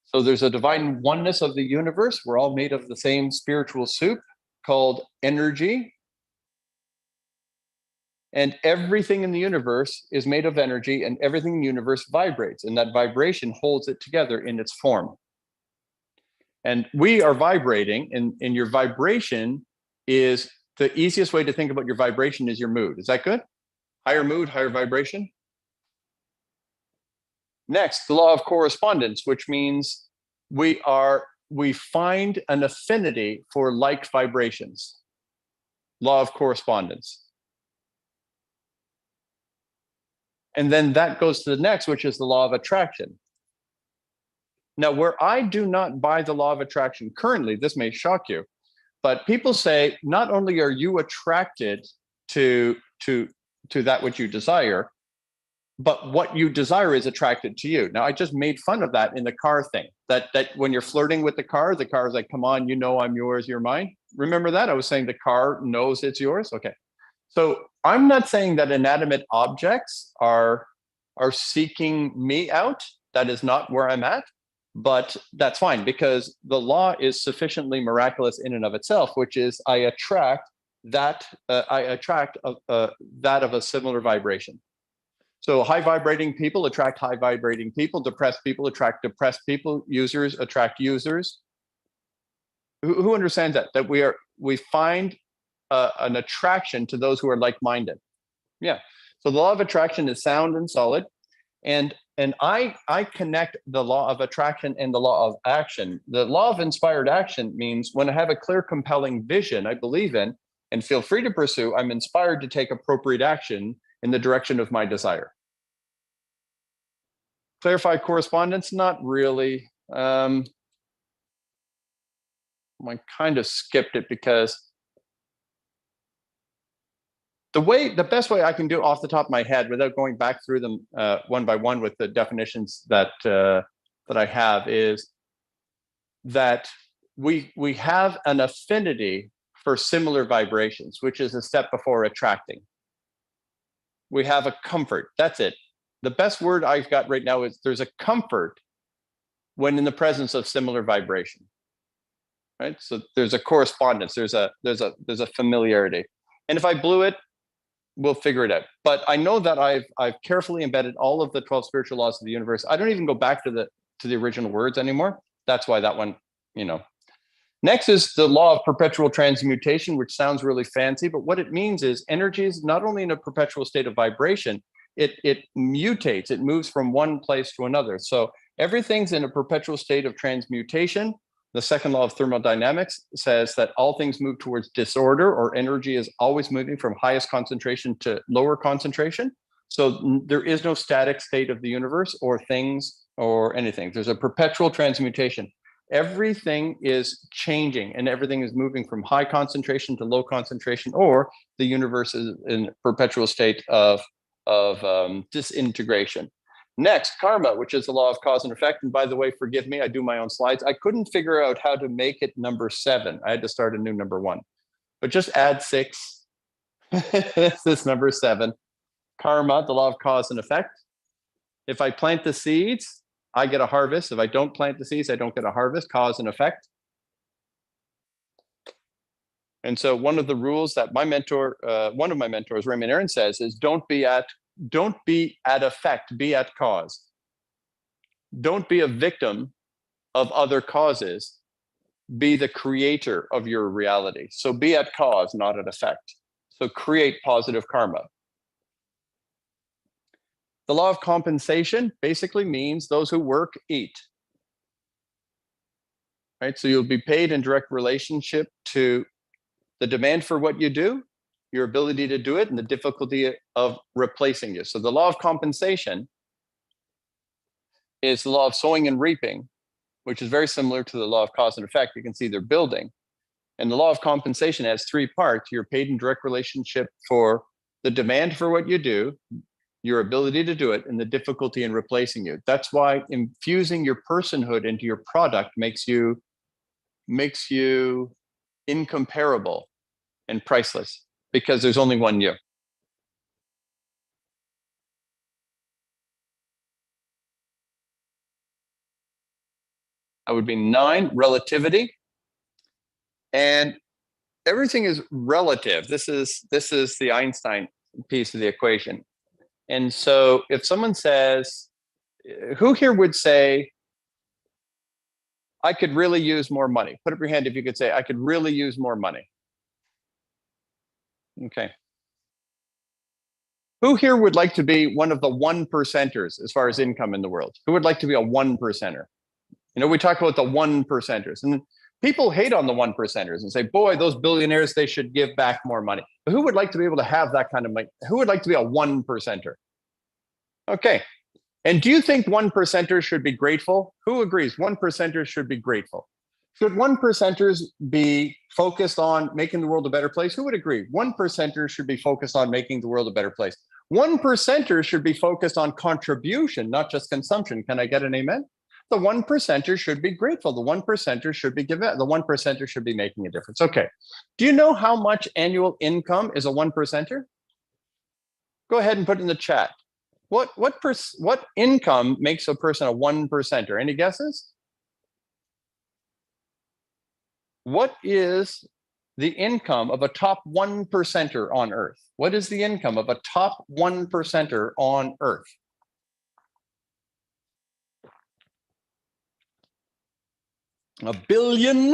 So there's a divine oneness of the universe. We're all made of the same spiritual soup called energy. And everything in the universe is made of energy, and everything in the universe vibrates, and that vibration holds it together in its form. And we are vibrating, and your vibration is the easiest way to think about your vibration is your mood. Is that good? Higher mood, higher vibration. Next, the law of correspondence, which means we find an affinity for like vibrations. Law of correspondence. And then that goes to the next, which is the law of attraction. Now, where I do not buy the law of attraction currently, this may shock you, but people say, not only are you attracted to that which you desire, but what you desire is attracted to you. Now, I just made fun of that in the car thing, that when you're flirting with the car is like, come on, you know I'm yours, you're mine. Remember that? I was saying the car knows it's yours. Okay. So I'm not saying that inanimate objects are seeking me out. That is not where I'm at, but that's fine because the law is sufficiently miraculous in and of itself, which is I attract that that of a similar vibration. So high vibrating people attract high vibrating people, depressed people attract depressed people, users attract users. Who understands that? That we find an attraction to those who are like-minded. Yeah. So the law of attraction is sound and solid. And I connect the law of attraction and the law of action. The law of inspired action means when I have a clear, compelling vision I believe in and feel free to pursue, I'm inspired to take appropriate action in the direction of my desire. Clarify correspondence? Not really. I kind of skipped it because the best way I can do off the top of my head without going back through them one by one with the definitions that I have is that we have an affinity for similar vibrations, which is a step before attracting. We have a comfort. That's it. The best word I've got right now is there's a comfort when in the presence of similar vibration. Right? So there's a correspondence, there's a familiarity. And if I blew it, we'll figure it out. But I know that I've carefully embedded all of the 12 spiritual laws of the universe. I don't even go back to the original words anymore. That's why that one, Next is the law of perpetual transmutation, which sounds really fancy, but what it means is energy is not only in a perpetual state of vibration, it mutates, it moves from one place to another. So everything's in a perpetual state of transmutation. The second law of thermodynamics says that all things move towards disorder, or energy is always moving from highest concentration to lower concentration. So there is no static state of the universe or things or anything. There's a perpetual transmutation. Everything is changing and everything is moving from high concentration to low concentration, or the universe is in a perpetual state of disintegration. Next, karma, which is the law of cause and effect. And by the way, forgive me, I do my own slides. I couldn't figure out how to make it number 7. I had to start a new number 1, but just add 6. This is number 7. Karma, the law of cause and effect. If I plant the seeds, I get a harvest. If I don't plant the seeds, I don't get a harvest. Cause and effect. And so one of the rules that one of my mentors, Raymond Aaron, says is don't be at effect, be at cause. Don't be a victim of other causes. Be the creator of your reality. So be at cause, not at effect. So create positive karma. The law of compensation basically means those who work eat. Right? So you'll be paid in direct relationship to the demand for what you do, your ability to do it, and the difficulty of replacing you. So the law of compensation is the law of sowing and reaping, which is very similar to the law of cause and effect. You can see they're building. And the law of compensation has 3 parts. You're paid in direct relationship for the demand for what you do, your ability to do it, and the difficulty in replacing you. That's why infusing your personhood into your product makes you incomparable and priceless, because there's only one you. That would be 9, relativity. And everything is relative. This is the Einstein piece of the equation. And so if someone says, who here would say, I could really use more money? Put up your hand if you could say, I could really use more money. Okay. Who here would like to be one of the 1%ers as far as income in the world? Who would like to be a 1%er? We talk about the 1%ers, and people hate on the 1%ers and say, boy, those billionaires, they should give back more money. But who would like to be able to have that kind of money? Who would like to be a 1%er? Okay. And do you think 1%ers should be grateful? Who agrees 1%ers should be grateful? Should 1%ers be focused on making the world a better place? Who would agree? 1%ers should be focused on making the world a better place. 1%ers should be focused on contribution, not just consumption. Can I get an amen? The 1%er should be grateful. The 1%er should be giving. The 1%er should be making a difference. Okay. Do you know how much annual income is a 1%er? Go ahead and put it in the chat. What income makes a person a 1%er? Any guesses? What is the income of a top 1%er on Earth? What is the income of a top 1%er on Earth? $1 billion.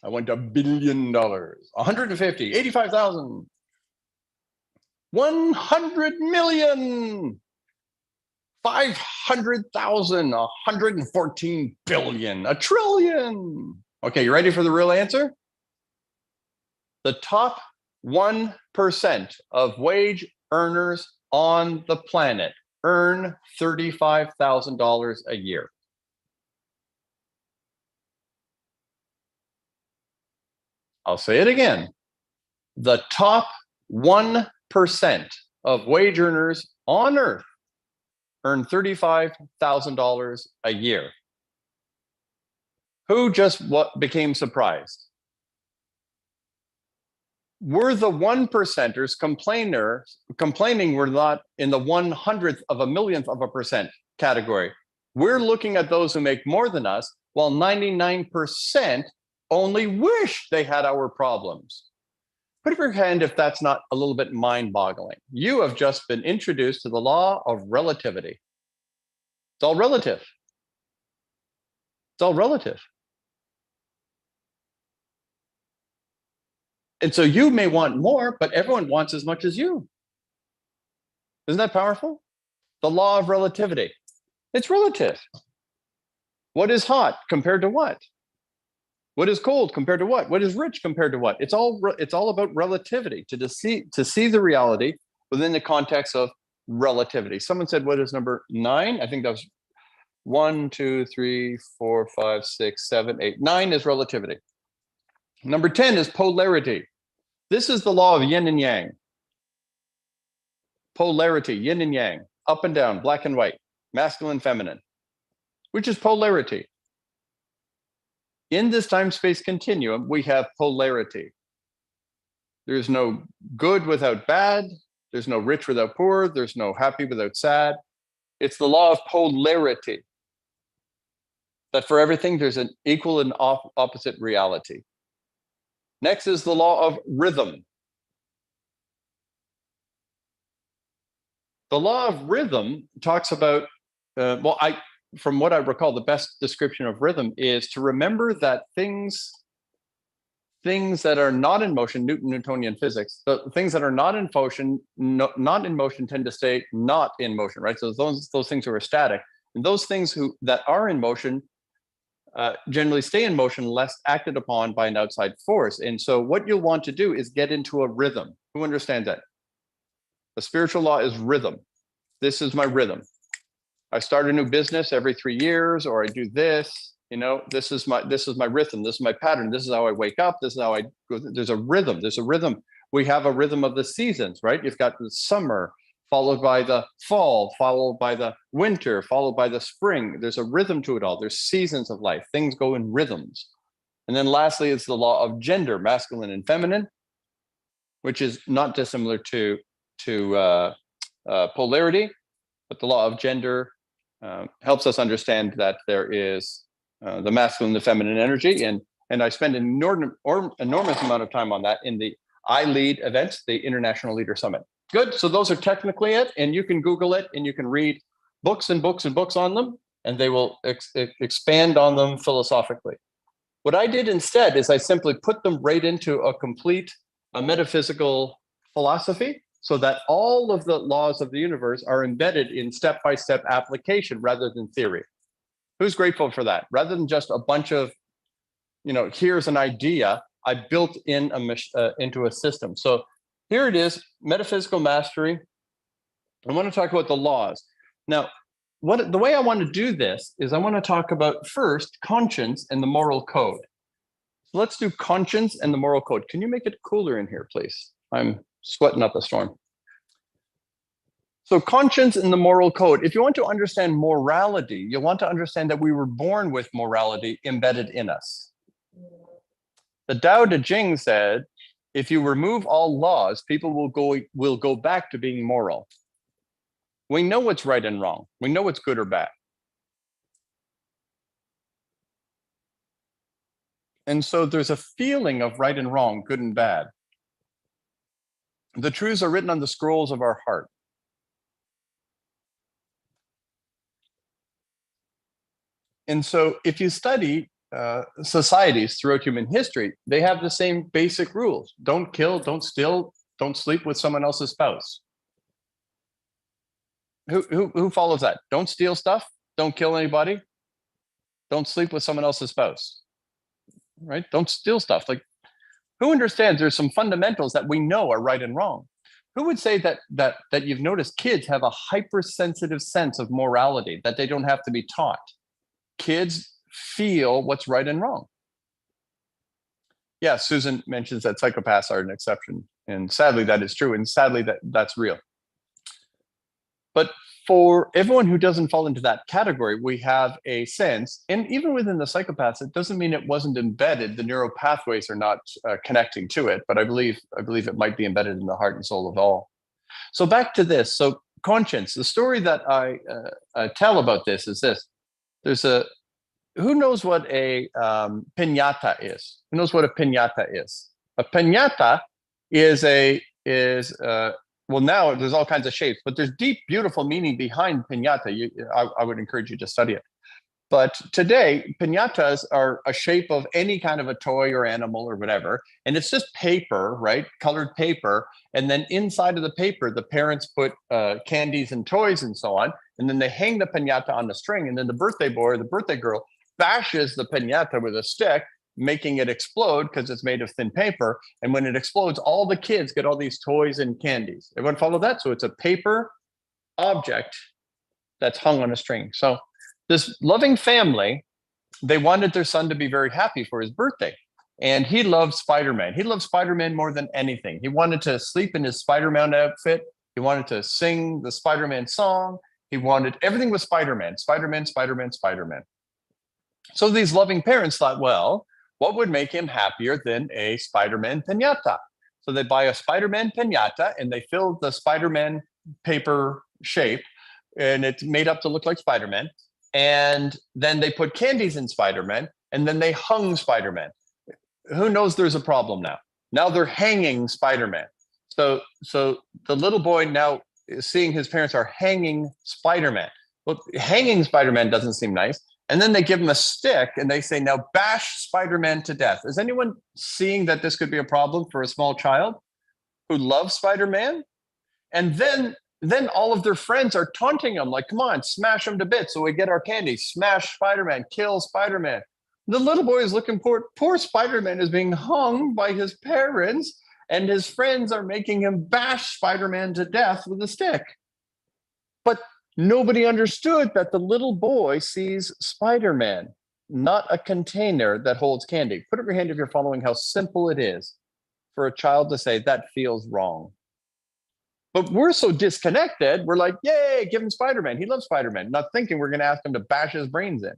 I want $1 billion. 150, 85,000. 100 million. 500,000. 114 billion. A trillion. Okay, you ready for the real answer? The top 1% of wage earners on the planet earn $35,000 a year. I'll say it again. The top 1% of wage earners on Earth earn $35,000 a year. Who just became surprised? Were the 1%ers complaining we're not in the 100th of a millionth of a percent category? We're looking at those who make more than us, while 99% only wish they had our problems. Put up your hand if that's not a little bit mind-boggling. You have just been introduced to the law of relativity. It's all relative. It's all relative. And so you may want more, but everyone wants as much as you. Isn't that powerful? The law of relativity. It's relative. What is hot compared to what? What is cold compared to what? What is rich compared to what? It's all about relativity, to see the reality within the context of relativity. Someone said, what is number 9? I think that was 1, 2, 3, 4, 5, 6, 7, 8. 9 is relativity. Number 10 is polarity. This is the law of yin and yang. Polarity, yin and yang, up and down, black and white, masculine, feminine, which is polarity. In this time-space continuum, we have polarity. There's no good without bad. There's no rich without poor. There's no happy without sad. It's the law of polarity. That for everything, there's an equal and opposite reality. Next is the law of rhythm. The law of rhythm talks about, from what I recall, the best description of rhythm is to remember that things that are not in motion, Newtonian physics, the things that are not in motion tend to stay not in motion, right? So those things are static, and those things that are in motion generally stay in motion unless acted upon by an outside force. And so what you'll want to do is get into a rhythm. Who understands that? A spiritual law is rhythm. This is my rhythm. I start a new business every 3 years, or I do this. This is my rhythm. This is my pattern. This is how I wake up. This is how I go. There's a rhythm. There's a rhythm. We have a rhythm of the seasons, right? You've got the summer, followed by the fall, followed by the winter, followed by the spring. There's a rhythm to it all. There's seasons of life. Things go in rhythms. And then lastly, it's the law of gender, masculine and feminine, which is not dissimilar to polarity, but the law of gender helps us understand that there is the masculine and the feminine energy. And I spend an enormous amount of time on that in the I Lead events, the International Leader Summit. Good. So those are technically it. And you can Google it and you can read books and books and books on them, and they will expand on them philosophically. What I did instead is I simply put them right into a metaphysical philosophy, so that all of the laws of the universe are embedded in step-by-step application rather than theory. Who's grateful for that? Rather than just a bunch of, here's an idea, I built into a system. So here it is, metaphysical mastery. I want to talk about the laws. Now, the way I want to do this is I want to talk about first conscience and the moral code. So let's do conscience and the moral code. Can you make it cooler in here, please? I'm sweating up a storm. So conscience and the moral code. If you want to understand morality, you'll want to understand that we were born with morality embedded in us. The Tao Te Ching said, if you remove all laws, people will go back to being moral. We know what's right and wrong. We know what's good or bad. And so there's a feeling of right and wrong, good and bad. The truths are written on the scrolls of our heart. And so if you study societies throughout human history, they have the same basic rules. Don't kill, don't steal, don't sleep with someone else's spouse. Who follows that? Don't steal stuff, don't kill anybody, don't sleep with someone else's spouse, right? Don't steal stuff. Like, who understands there's some fundamentals that we know are right and wrong? Who would say that you've noticed kids have a hypersensitive sense of morality that they don't have to be taught? Kids feel what's right and wrong. Yeah, Susan mentions that psychopaths are an exception. And sadly, that is true. And sadly, that's real. But for everyone who doesn't fall into that category, we have a sense, and even within the psychopaths, it doesn't mean it wasn't embedded. The neural pathways are not connecting to it, but I believe it might be embedded in the heart and soul of all. So back to this. So conscience, the story that I tell about this is this. Who knows what a piñata is? Who knows what a piñata is? A piñata is well, now there's all kinds of shapes, but there's deep, beautiful meaning behind piñata. I would encourage you to study it. But today, piñatas are a shape of any kind of a toy or animal or whatever. And it's just paper, right? Colored paper. And then inside of the paper, the parents put candies and toys and so on. And then they hang the piñata on the string. And then the birthday boy or the birthday girl bashes the piñata with a stick, making it explode because it's made of thin paper. And when it explodes, all the kids get all these toys and candies. Everyone follow that? So it's a paper object that's hung on a string. So this loving family, they wanted their son to be very happy for his birthday. And he loved Spider-Man. He loved Spider-Man more than anything. He wanted to sleep in his Spider-Man outfit. He wanted to sing the Spider-Man song. He wanted everything with Spider-Man, Spider-Man, Spider-Man, Spider-Man. So these loving parents thought, well, what would make him happier than a Spider-Man piñata? So they buy a Spider-Man piñata and they fill the Spider-Man paper shape, and it's made up to look like Spider-Man. And then they put candies in Spider-Man, and then they hung Spider-Man. Who knows there's a problem now? Now they're hanging Spider-Man. So the little boy now is seeing his parents are hanging Spider-Man. Well, hanging Spider-Man doesn't seem nice. And then they give him a stick and they say, now bash Spider-Man to death. Is anyone seeing that this could be a problem for a small child who loves Spider-Man? And then all of their friends are taunting him, like, come on, smash him to bits so we get our candy. Smash Spider-Man, kill Spider-Man. The little boy is looking poor Spider-Man is being hung by his parents, and his friends are making him bash Spider-Man to death with a stick. But nobody understood that the little boy sees Spider-Man, not a container that holds candy. Put up your hand if you're following how simple it is for a child to say that feels wrong. But we're so disconnected. We're like, yay, give him Spider-Man. He loves Spider-Man, not thinking we're going to ask him to bash his brains in.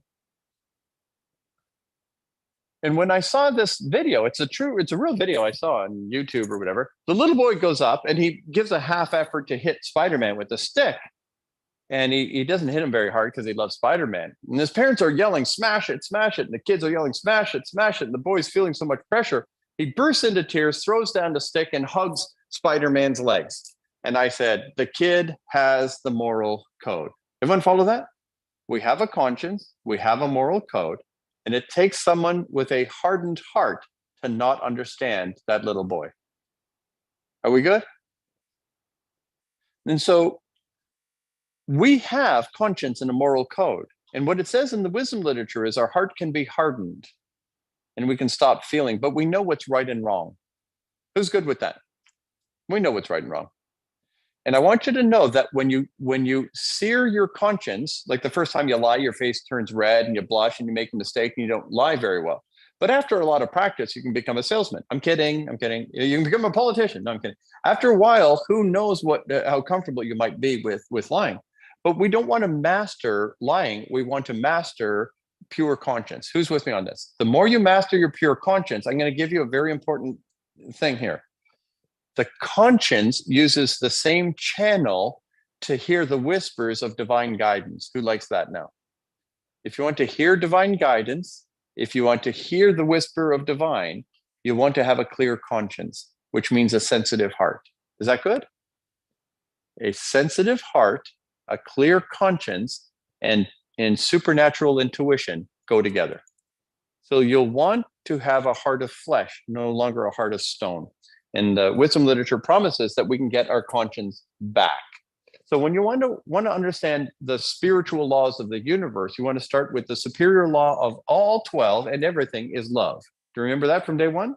And when I saw this video, it's a real video I saw on YouTube or whatever. The little boy goes up and he gives a half effort to hit Spider-Man with a stick. And he doesn't hit him very hard because he loves Spider-Man. And his parents are yelling, smash it, smash it. And the kids are yelling, smash it, smash it. And the boy's feeling so much pressure. He bursts into tears, throws down the stick, and hugs Spider-Man's legs. And I said, the kid has the moral code. Everyone follow that? We have a conscience. We have a moral code. And it takes someone with a hardened heart to not understand that little boy. Are we good? And so we have conscience and a moral code. And what it says in the wisdom literature is our heart can be hardened and we can stop feeling, but we know what's right and wrong. Who's good with that? We know what's right and wrong. And I want you to know that when you sear your conscience, like the first time you lie, your face turns red and you blush and you make a mistake and you don't lie very well. But after a lot of practice, you can become a salesman. I'm kidding. I'm kidding. You can become a politician. No, I'm kidding. After a while, who knows how comfortable you might be with lying. But we don't want to master lying. We want to master pure conscience. Who's with me on this? The more you master your pure conscience, I'm going to give you a very important thing here. The conscience uses the same channel to hear the whispers of divine guidance. Who likes that now? If you want to hear divine guidance, if you want to hear the whisper of divine, you want to have a clear conscience, which means a sensitive heart. Is that good? A sensitive heart, a clear conscience, and supernatural intuition go together. So you'll want to have a heart of flesh, no longer a heart of stone. And the wisdom literature promises that we can get our conscience back. So when you want to understand the spiritual laws of the universe, you want to start with the superior law of all 12, and everything is love. Do you remember that from day one?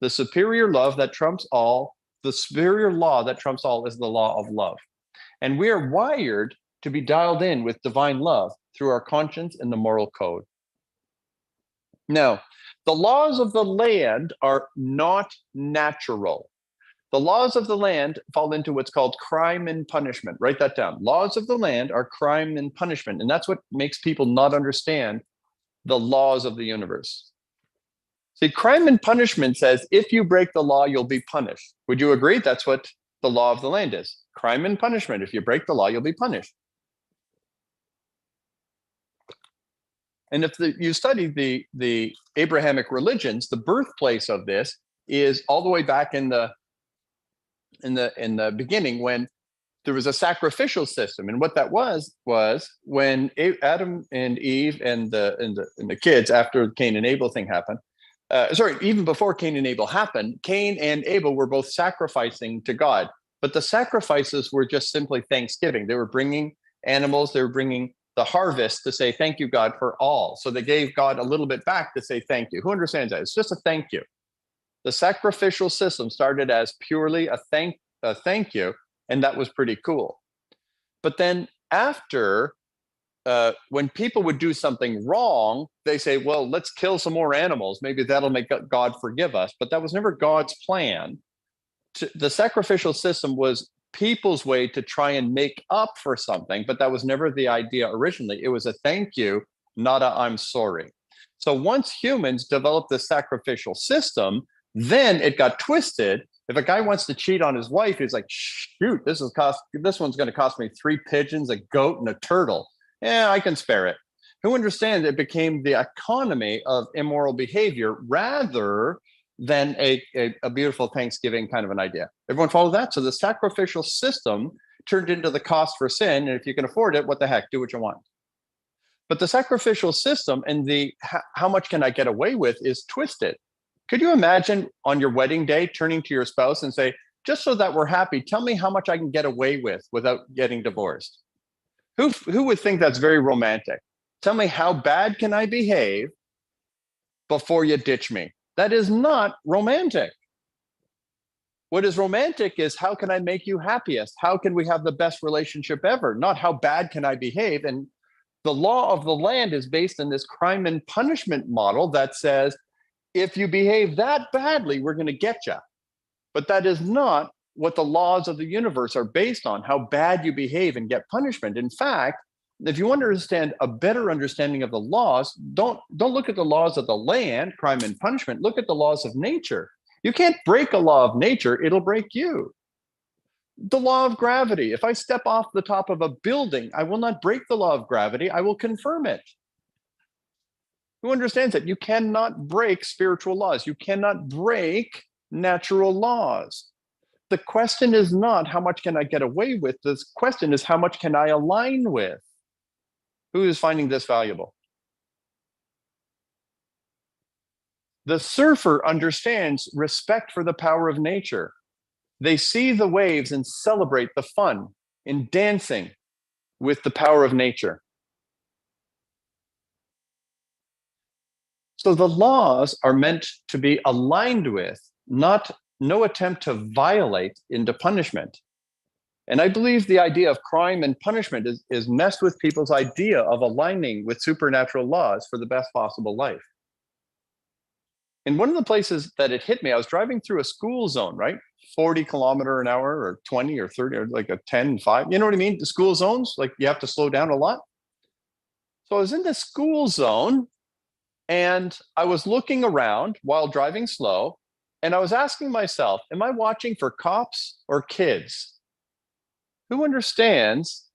The superior love that trumps all, the superior law that trumps all is the law of love. And we are wired to be dialed in with divine love through our conscience and the moral code. Now, the laws of the land are not natural. The laws of the land fall into what's called crime and punishment. Write that down. Laws of the land are crime and punishment. And that's what makes people not understand the laws of the universe. See, crime and punishment says if you break the law, you'll be punished. Would you agree? That's what the law of the land is. Crime and punishment. If you break the law, you'll be punished. And if you study the Abrahamic religions, the birthplace of this is all the way back in the beginning, when there was a sacrificial system. And what that was when Adam and Eve and the kids, after the Cain and Abel thing happened, even before Cain and Abel happened, Cain and Abel were both sacrificing to God. But the sacrifices were just simply thanksgiving. They were bringing animals, they were bringing the harvest to say, thank you, God, for all. So they gave God a little bit back to say thank you. Who understands that? It's just a thank you. The sacrificial system started as purely a thank you, and that was pretty cool. But then after, when people would do something wrong, they say, well, let's kill some more animals. Maybe that'll make God forgive us. But that was never God's plan. The sacrificial system was people's way to try and make up for something, but that was never the idea originally. It was a thank you, not a I'm sorry. So once humans developed the sacrificial system, then it got twisted. If a guy wants to cheat on his wife, he's like, shoot, this one's going to cost me 3 pigeons, a goat, and a turtle. Yeah, I can spare it. Who understands it became the economy of immoral behavior rather than a beautiful Thanksgiving kind of an idea. Everyone follow that? So the sacrificial system turned into the cost for sin. And if you can afford it, what the heck, do what you want. But the sacrificial system and how much can I get away with is twisted. Could you imagine on your wedding day turning to your spouse and say, just so that we're happy, tell me how much I can get away with without getting divorced? Who would think that's very romantic? Tell me how bad can I behave before you ditch me? That is not romantic. What is romantic is how can I make you happiest? How can we have the best relationship ever? Not how bad can I behave? And the law of the land is based on this crime and punishment model that says, if you behave that badly, we're going to get you. But that is not what the laws of the universe are based on, how bad you behave and get punishment. In fact, if you want to understand a better understanding of the laws, don't look at the laws of the land, crime and punishment. Look at the laws of nature. You can't break a law of nature, it'll break you. The law of gravity. If I step off the top of a building, I will not break the law of gravity, I will confirm it. Who understands that? You cannot break spiritual laws. You cannot break natural laws. The question is not how much can I get away with? The question is how much can I align with? Who is finding this valuable? The surfer understands respect for the power of nature. They see the waves and celebrate the fun in dancing with the power of nature. So the laws are meant to be aligned with, no attempt to violate into punishment. And I believe the idea of crime and punishment is messed with people's idea of aligning with supernatural laws for the best possible life. And one of the places that it hit me, I was driving through a school zone, right? 40 km/h or 20 or 30 or like a 10, 5. You know what I mean? The school zones, like you have to slow down a lot. So I was in the school zone and I was looking around while driving slow. And I was asking myself, am I watching for cops or kids? Who understands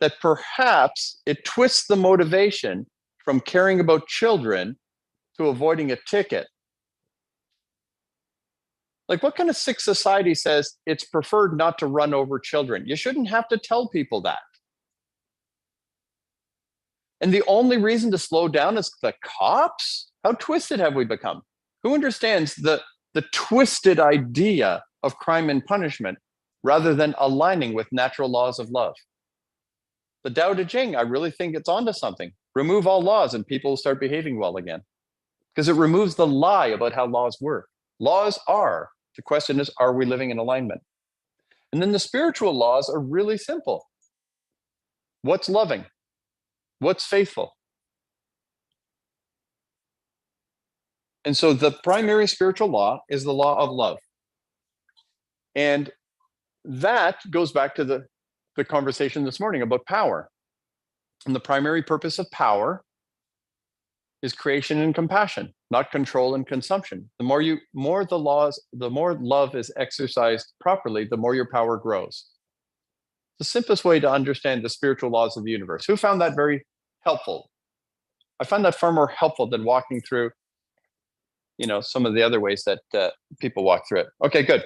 that perhaps it twists the motivation from caring about children to avoiding a ticket? Like, what kind of sick society says it's preferred not to run over children? You shouldn't have to tell people that. And the only reason to slow down is the cops? How twisted have we become? Who understands the twisted idea of crime and punishment rather than aligning with natural laws of love? The Tao Te Ching, I really think it's onto something. Remove all laws and people will start behaving well again. Because it removes the lie about how laws work. Laws are. The question is, are we living in alignment? And then the spiritual laws are really simple. What's loving? What's faithful? And so the primary spiritual law is the law of love. And that goes back to the conversation this morning about power. And the primary purpose of power is creation and compassion, not control and consumption. The more love is exercised properly, the more your power grows. The simplest way to understand the spiritual laws of the universe. Who found that very helpful? I find that far more helpful than walking through, some of the other ways that people walk through it. Okay, good.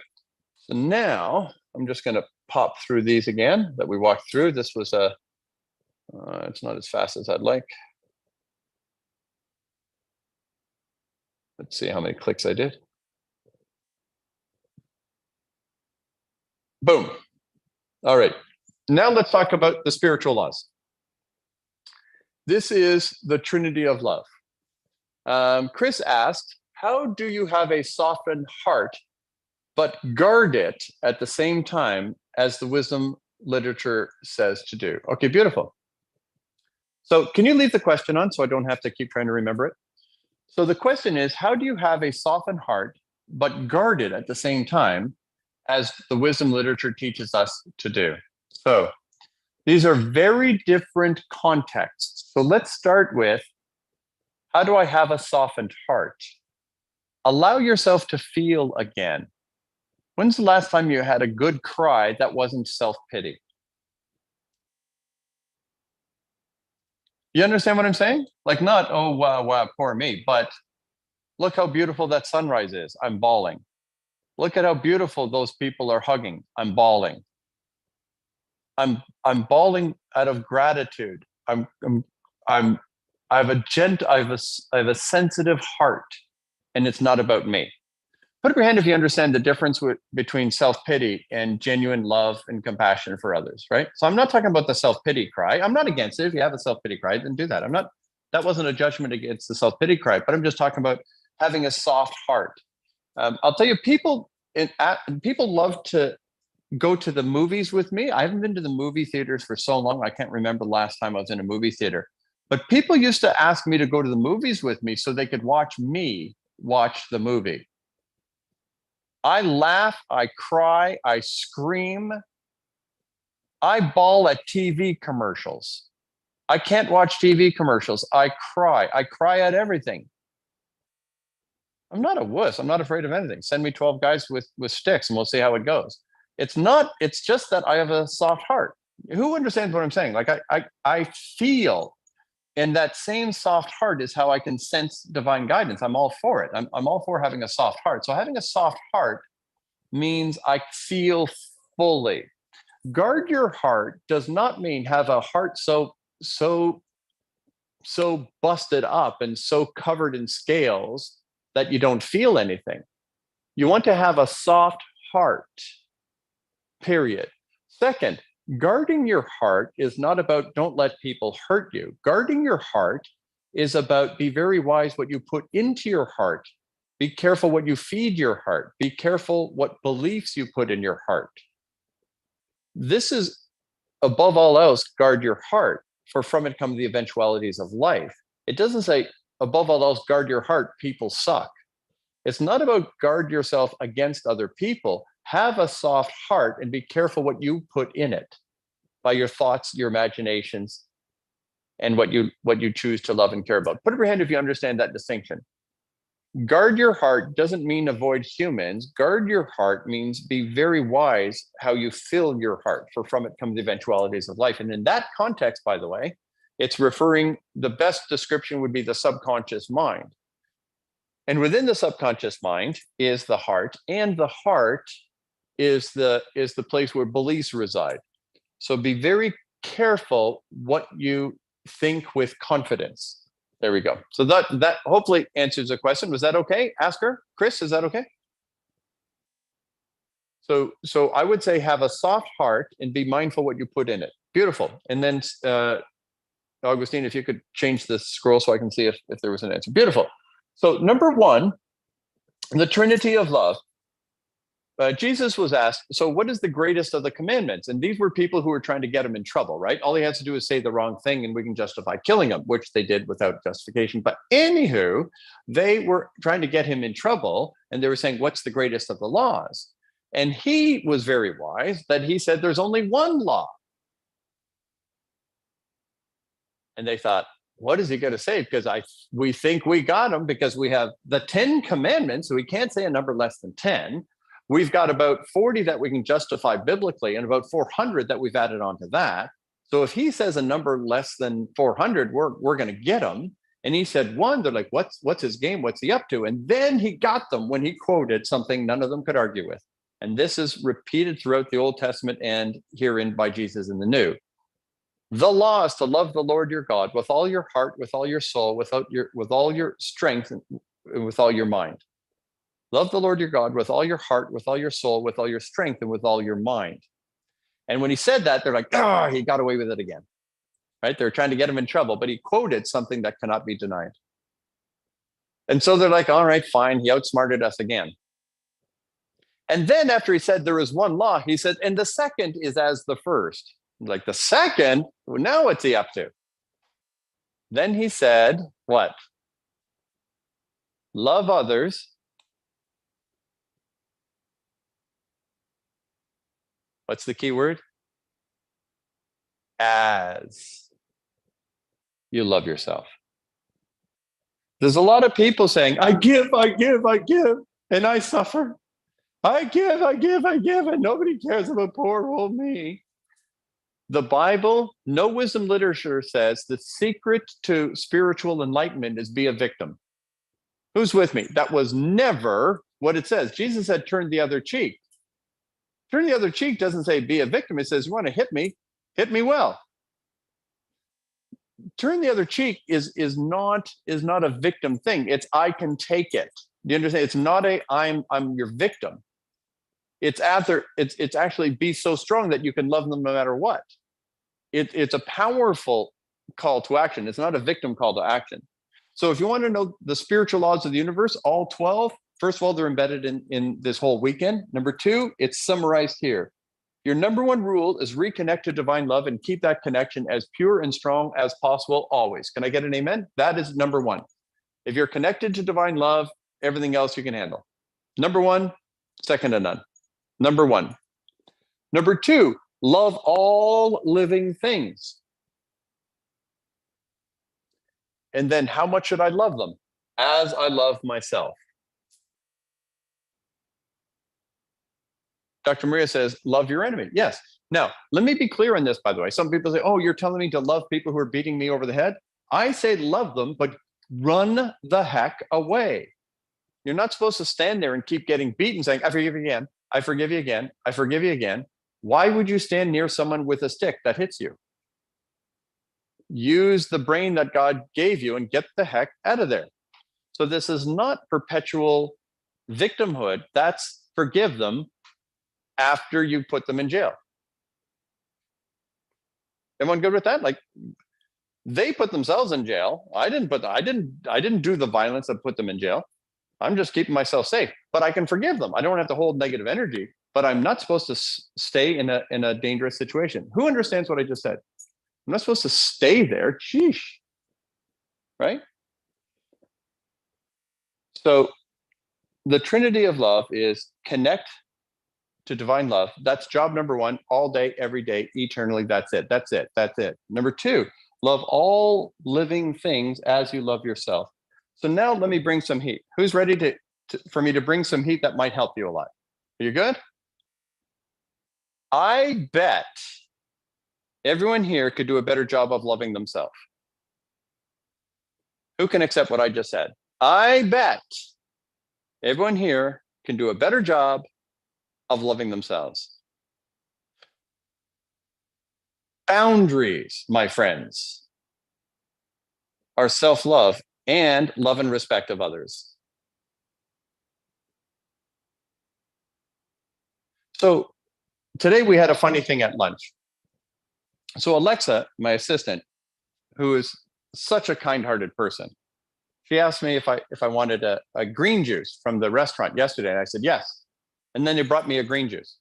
So now I'm just going to pop through these again that we walked through. This was it's not as fast as I'd like. Let's see how many clicks I did. Boom. All right. Now let's talk about the spiritual laws. This is the Trinity of Love. Chris asked, how do you have a softened heart, but guard it at the same time as the wisdom literature says to do? Okay, beautiful. So can you leave the question on so I don't have to keep trying to remember it? So the question is, how do you have a softened heart, but guard it at the same time as the wisdom literature teaches us to do? So these are very different contexts. So let's start with, how do I have a softened heart? Allow yourself to feel again. When's the last time you had a good cry that wasn't self-pity? You understand what I'm saying? Like, not, oh, wow, poor me, but look how beautiful that sunrise is. I'm bawling. Look at how beautiful those people are hugging. I'm bawling. I'm bawling out of gratitude. I have a sensitive heart, and it's not about me. Put up your hand if you understand the difference between self-pity and genuine love and compassion for others, right? So I'm not talking about the self-pity cry. I'm not against it. If you have a self-pity cry, then do that. That wasn't a judgment against the self-pity cry, but I'm just talking about having a soft heart. I'll tell you, people love to go to the movies with me. I haven't been to the movie theaters for so long. I can't remember the last time I was in a movie theater. But people used to ask me to go to the movies with me so they could watch me watch the movie. I laugh, I cry, I scream. I bawl at TV commercials. I can't watch TV commercials. I cry. I cry at everything. I'm not a wuss. I'm not afraid of anything. Send me 12 guys with sticks and we'll see how it goes. It's just that I have a soft heart. Who understands what I'm saying? Like I feel, and that same soft heart is how I can sense divine guidance. I'm all for it. I'm all for having a soft heart. So having a soft heart means I feel fully. Guard your heart does not mean have a heart so busted up and so covered in scales that you don't feel anything. You want to have a soft heart, period. Second, guarding your heart is not about don't let people hurt you. Guarding your heart is about be very wise what you put into your heart. Be careful what you feed your heart. Be careful what beliefs you put in your heart. This is, above all else, guard your heart, for from it come the eventualities of life. It doesn't say, above all else, guard your heart, people suck. It's not about guard yourself against other people. Have a soft heart and be careful what you put in it by your thoughts, your imaginations, and what you choose to love and care about. Put up your hand if you understand that distinction. Guard your heart doesn't mean avoid humans. Guard your heart means be very wise how you fill your heart, for from it come the eventualities of life. And in that context, by the way, it's referring, the best description would be the subconscious mind. And within the subconscious mind is the heart, and the heart is the place where beliefs reside. So be very careful what you think with confidence. There we go. So that hopefully answers the question. Was that okay? Ask her. Chris, is that okay? So I would say have a soft heart and be mindful what you put in it. Beautiful. And then Augustine, if you could change the scroll so I can see if there was an answer. Beautiful. So number one, the Trinity of love. Jesus was asked, so what is the greatest of the commandments? And these were people who were trying to get him in trouble, right? All he has to do is say the wrong thing and we can justify killing him, which they did without justification. But anywho, they were trying to get him in trouble and they were saying, what's the greatest of the laws? And he was very wise that he said, there's only one law. And they thought, what is he going to say? Because we think we got him because we have the 10 commandments, so we can't say a number less than 10. We've got about 40 that we can justify biblically and about 400 that we've added onto that. So if he says a number less than 400, we're going to get him. And he said one, they're like, what's his game? What's he up to? And then he got them when he quoted something none of them could argue with. And this is repeated throughout the Old Testament and herein by Jesus in the New. The law is to love the Lord your God with all your heart, with all your soul, with all your strength, and with all your mind. Love the Lord your God with all your heart, with all your soul, with all your strength, and with all your mind. And when he said that, they're like, he got away with it again, right? They're trying to get him in trouble, but he quoted something that cannot be denied. And so they're like, all right, fine. He outsmarted us again. And then after he said there is one law, he said, and the second is as the first. Like the second, now what's he up to? Then he said, what? Love others. What's the key word? As you love yourself. There's a lot of people saying, I give, and I suffer. I give, and nobody cares about poor old me. The Bible, no wisdom literature says the secret to spiritual enlightenment is be a victim. Who's with me? That was never what it says. Jesus said, turn the other cheek. Turn the other cheek doesn't say be a victim. It says, you want to hit me well. Turn the other cheek is not a victim thing. It's I can take it. Do you understand? It's not I'm your victim. It's actually be so strong that you can love them no matter what. It's a powerful call to action. It's not a victim call to action. So if you want to know the spiritual laws of the universe, all 12, first of all, they're embedded in this whole weekend. Number two, it's summarized here. Your number one rule is reconnect to divine love and keep that connection as pure and strong as possible always. Can I get an amen? That is number one. If you're connected to divine love, everything else you can handle. Number one, second to none. Number one. Number two, love all living things. And then how much should I love them? As I love myself. Dr. Maria says, love your enemy. Yes. Now, let me be clear on this, by the way. Some people say, oh, you're telling me to love people who are beating me over the head. I say love them, but run the heck away. You're not supposed to stand there and keep getting beaten saying, I forgive you again. I forgive you again. I forgive you again. Why would you stand near someone with a stick that hits you? Use the brain that God gave you and get the heck out of there. So this is not perpetual victimhood. That's forgive them after you put them in jail. Everyone good with that? Like they put themselves in jail. I didn't do the violence that put them in jail. I'm just keeping myself safe, but I can forgive them. I don't have to hold negative energy, but I'm not supposed to stay in a dangerous situation. Who understands what I just said? I'm not supposed to stay there. Sheesh. Right? So the trinity of love is connect to divine love. That's job number one, all day, every day, eternally. That's it. That's it. That's it. Number two, love all living things as you love yourself. So now let me bring some heat. Who's ready for me to bring some heat that might help you a lot? Are you good? I bet everyone here could do a better job of loving themselves. Who can accept what I just said? I bet everyone here can do a better job of loving themselves. Boundaries, my friends, are self-love and love and respect of others. So today we had a funny thing at lunch. So Alexa, my assistant, who is such a kind-hearted person, she asked me if I wanted a green juice from the restaurant yesterday, and I said yes. And then they brought me a green juice.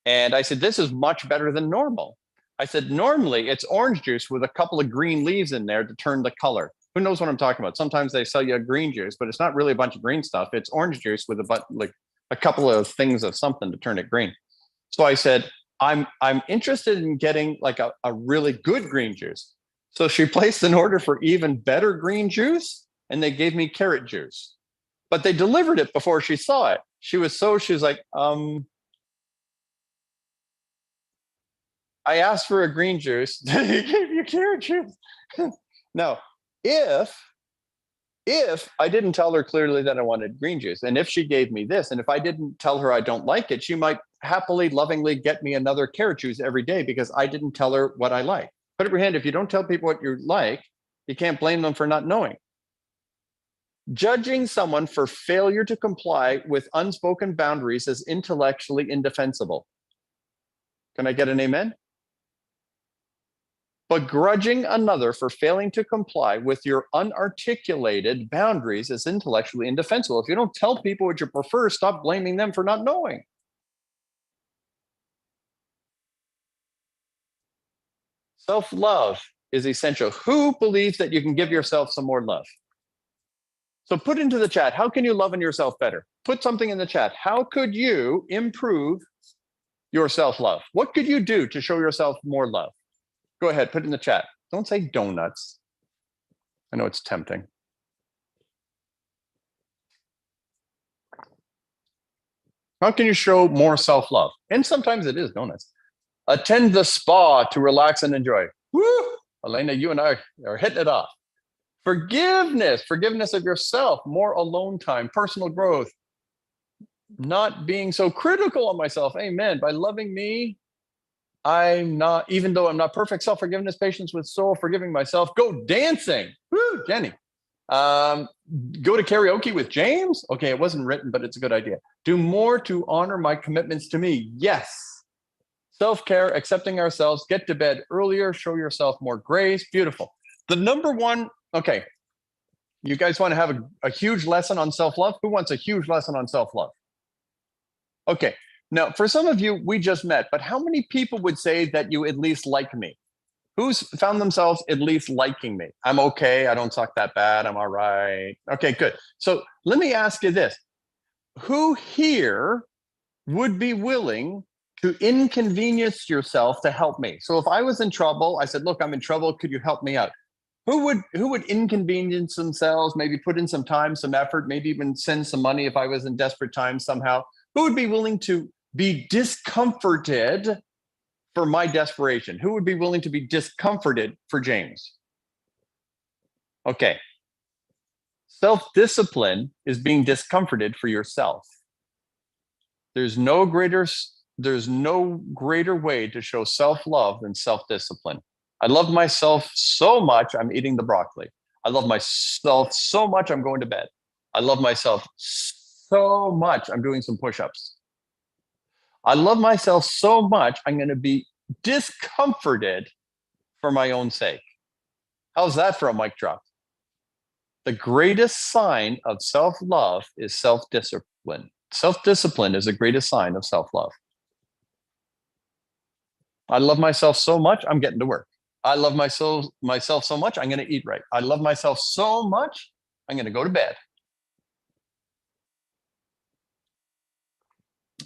And I said, this is much better than normal. I said, normally it's orange juice with a couple of green leaves in there to turn the color. Who knows what I'm talking about? Sometimes they sell you a green juice, but it's not really a bunch of green stuff. It's orange juice with a couple of things of something to turn it green. So I said, I'm interested in getting like a really good green juice. So she placed an order for even better green juice, and they gave me carrot juice. But they delivered it before she saw it. She was like, I asked for a green juice. He gave you carrot juice. Now, if I didn't tell her clearly that I wanted green juice, and if she gave me this, and if I didn't tell her I don't like it, she might happily, lovingly get me another carrot juice every day because I didn't tell her what I like. Put up your hand if you don't tell people what you like, you can't blame them for not knowing. Judging someone for failure to comply with unspoken boundaries is intellectually indefensible. Can I get an amen? Begrudging another for failing to comply with your unarticulated boundaries is intellectually indefensible. If you don't tell people what you prefer, stop blaming them for not knowing. Self-love is essential. Who believes that you can give yourself some more love? So put into the chat, how can you love yourself better? Put something in the chat. How could you improve your self-love? What could you do to show yourself more love? Go ahead, put it in the chat. Don't say donuts. I know it's tempting. How can you show more self-love? And sometimes it is donuts. Attend the spa to relax and enjoy. Woo! Elena, you and I are hitting it off. Forgiveness of yourself, more alone time, personal growth, not being so critical on myself. Amen. By loving me, even though I'm not perfect, self-forgiveness, patience with soul, forgiving myself, go dancing. Woo, Jenny. Go to karaoke with James. Okay, it wasn't written, but it's a good idea. Do more to honor my commitments to me. Yes. Self-care, accepting ourselves, get to bed earlier, show yourself more grace. Beautiful. The number one, okay, you guys want to have a huge lesson on self-love? Who wants a huge lesson on self-love? Okay. Now, for some of you, we just met, but how many people would say that you at least like me? Who's found themselves at least liking me? I'm okay. I don't suck that bad. I'm all right. Okay, good. So let me ask you this. Who here would be willing to inconvenience yourself to help me? So if I was in trouble, I said, look, I'm in trouble. Could you help me out? Who would inconvenience themselves, maybe put in some time, some effort, maybe even send some money if I was in desperate times somehow? Who would be willing to be discomforted for my desperation? Who would be willing to be discomforted for James? Okay. Self-discipline is being discomforted for yourself. There's no greater way to show self-love than self-discipline. I love myself so much, I'm eating the broccoli. I love myself so much, I'm going to bed. I love myself so much, I'm doing some push-ups. I love myself so much, I'm going to be discomforted for my own sake. How's that for a mic drop? The greatest sign of self-love is self-discipline. Self-discipline is the greatest sign of self-love. I love myself so much, I'm getting to work. I love myself so much, I'm going to eat right. I love myself so much, I'm going to go to bed.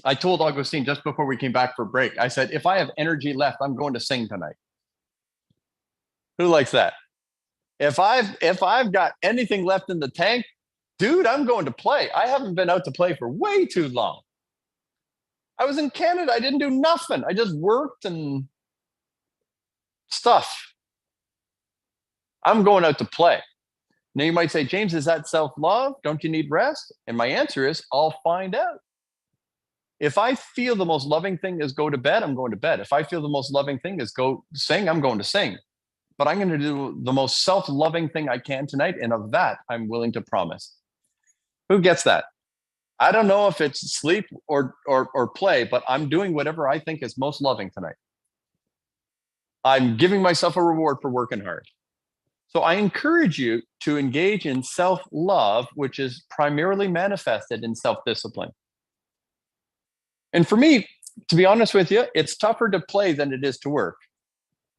I told Augustine just before we came back for break, I said, if I have energy left, I'm going to sing tonight. Who likes that? If I've got anything left in the tank, dude, I'm going to play. I haven't been out to play for way too long. I was in Canada. I didn't do nothing. I just worked and stuff. I'm going out to play. Now you might say, James, is that self-love? Don't you need rest? And my answer is, I'll find out. If I feel the most loving thing is go to bed, I'm going to bed. If I feel the most loving thing is go sing, I'm going to sing. But I'm going to do the most self-loving thing I can tonight. And of that, I'm willing to promise. Who gets that? I don't know if it's sleep or play, but I'm doing whatever I think is most loving tonight. I'm giving myself a reward for working hard. So I encourage you to engage in self-love, which is primarily manifested in self-discipline. And for me, to be honest with you, it's tougher to play than it is to work.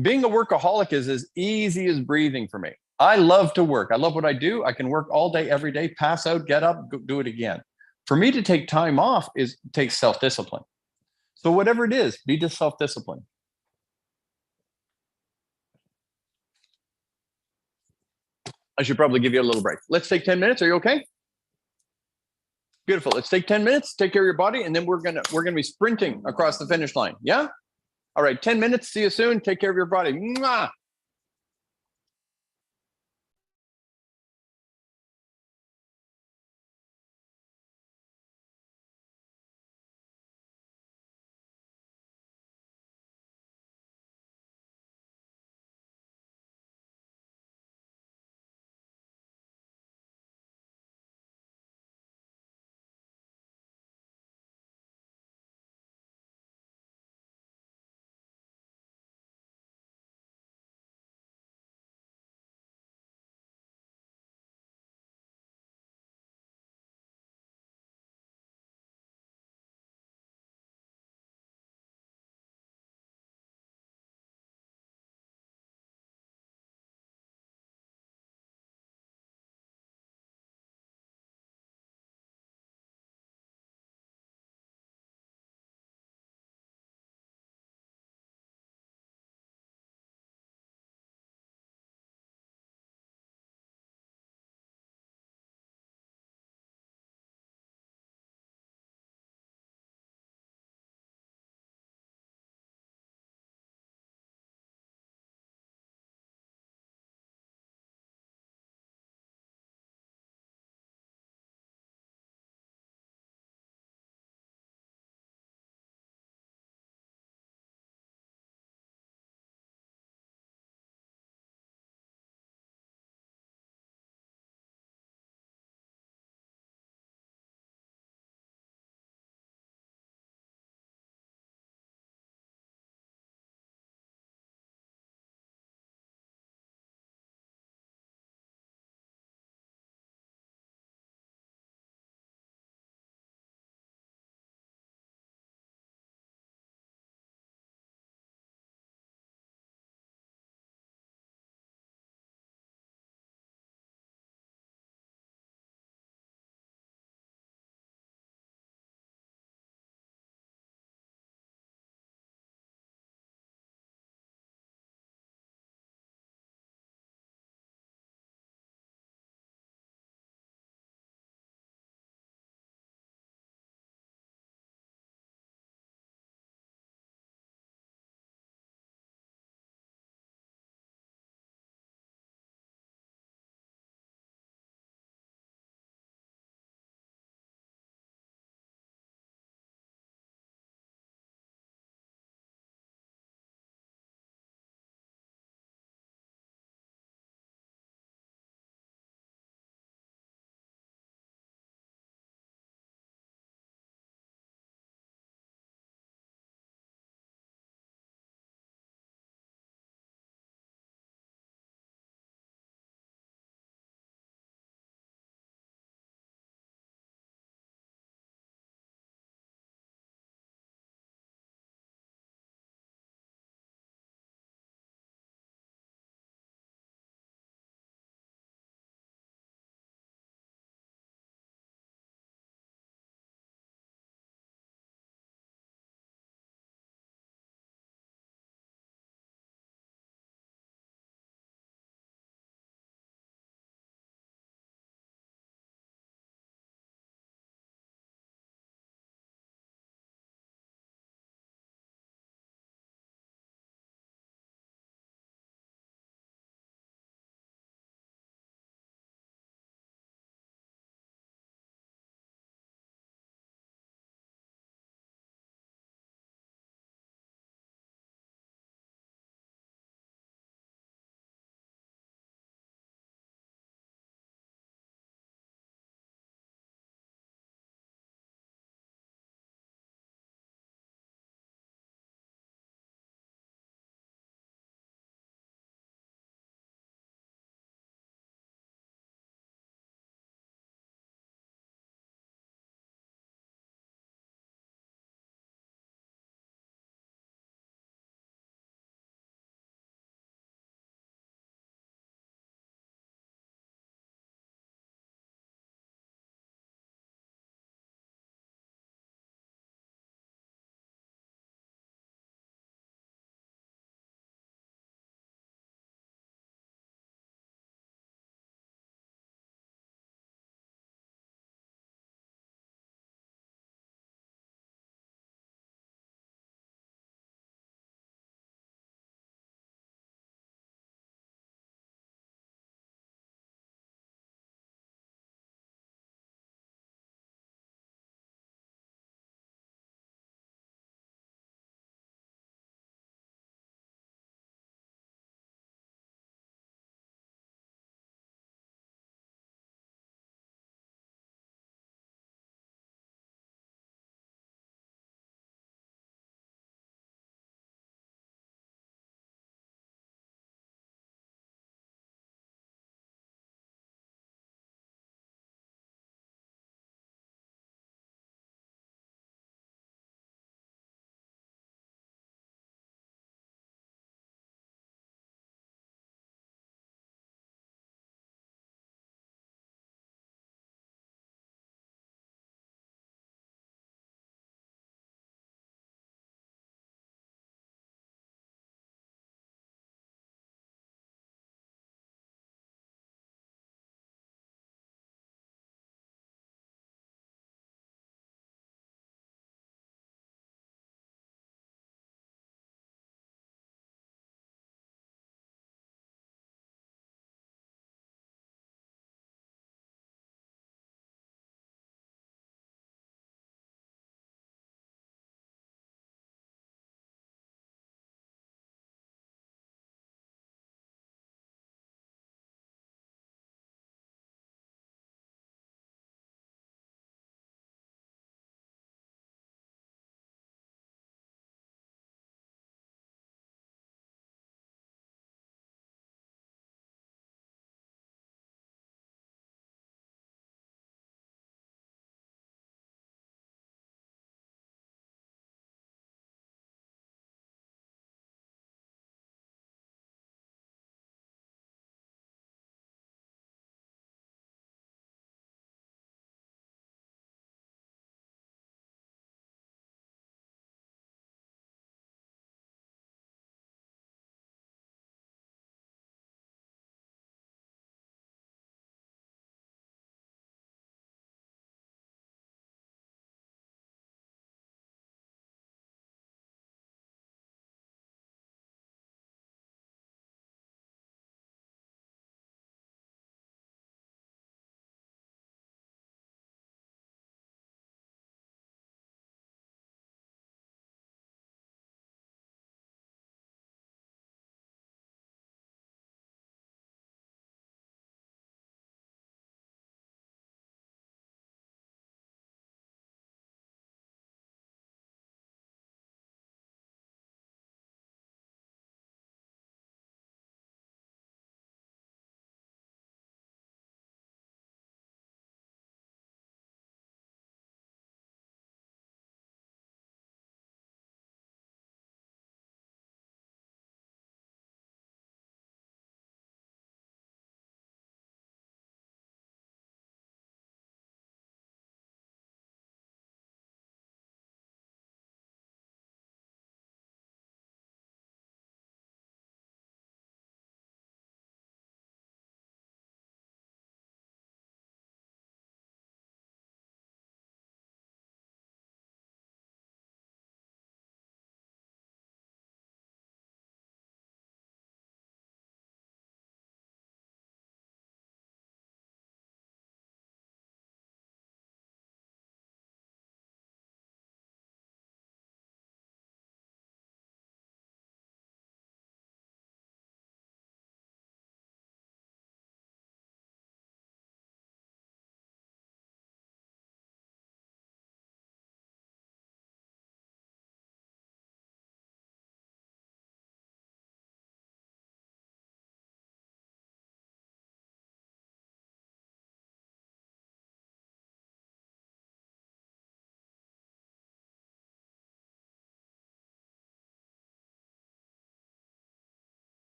Being a workaholic is as easy as breathing for me. I love to work. I love what I do. I can work all day, every day, pass out, get up, go, do it again. For me to take time off takes self-discipline. So whatever it is, be just self-discipline. I should probably give you a little break. Let's take 10 minutes. Are you okay? Beautiful. Let's take 10 minutes, take care of your body, and then we're gonna be sprinting across the finish line. Yeah? All right, 10 minutes. See you soon. Take care of your body. Mwah!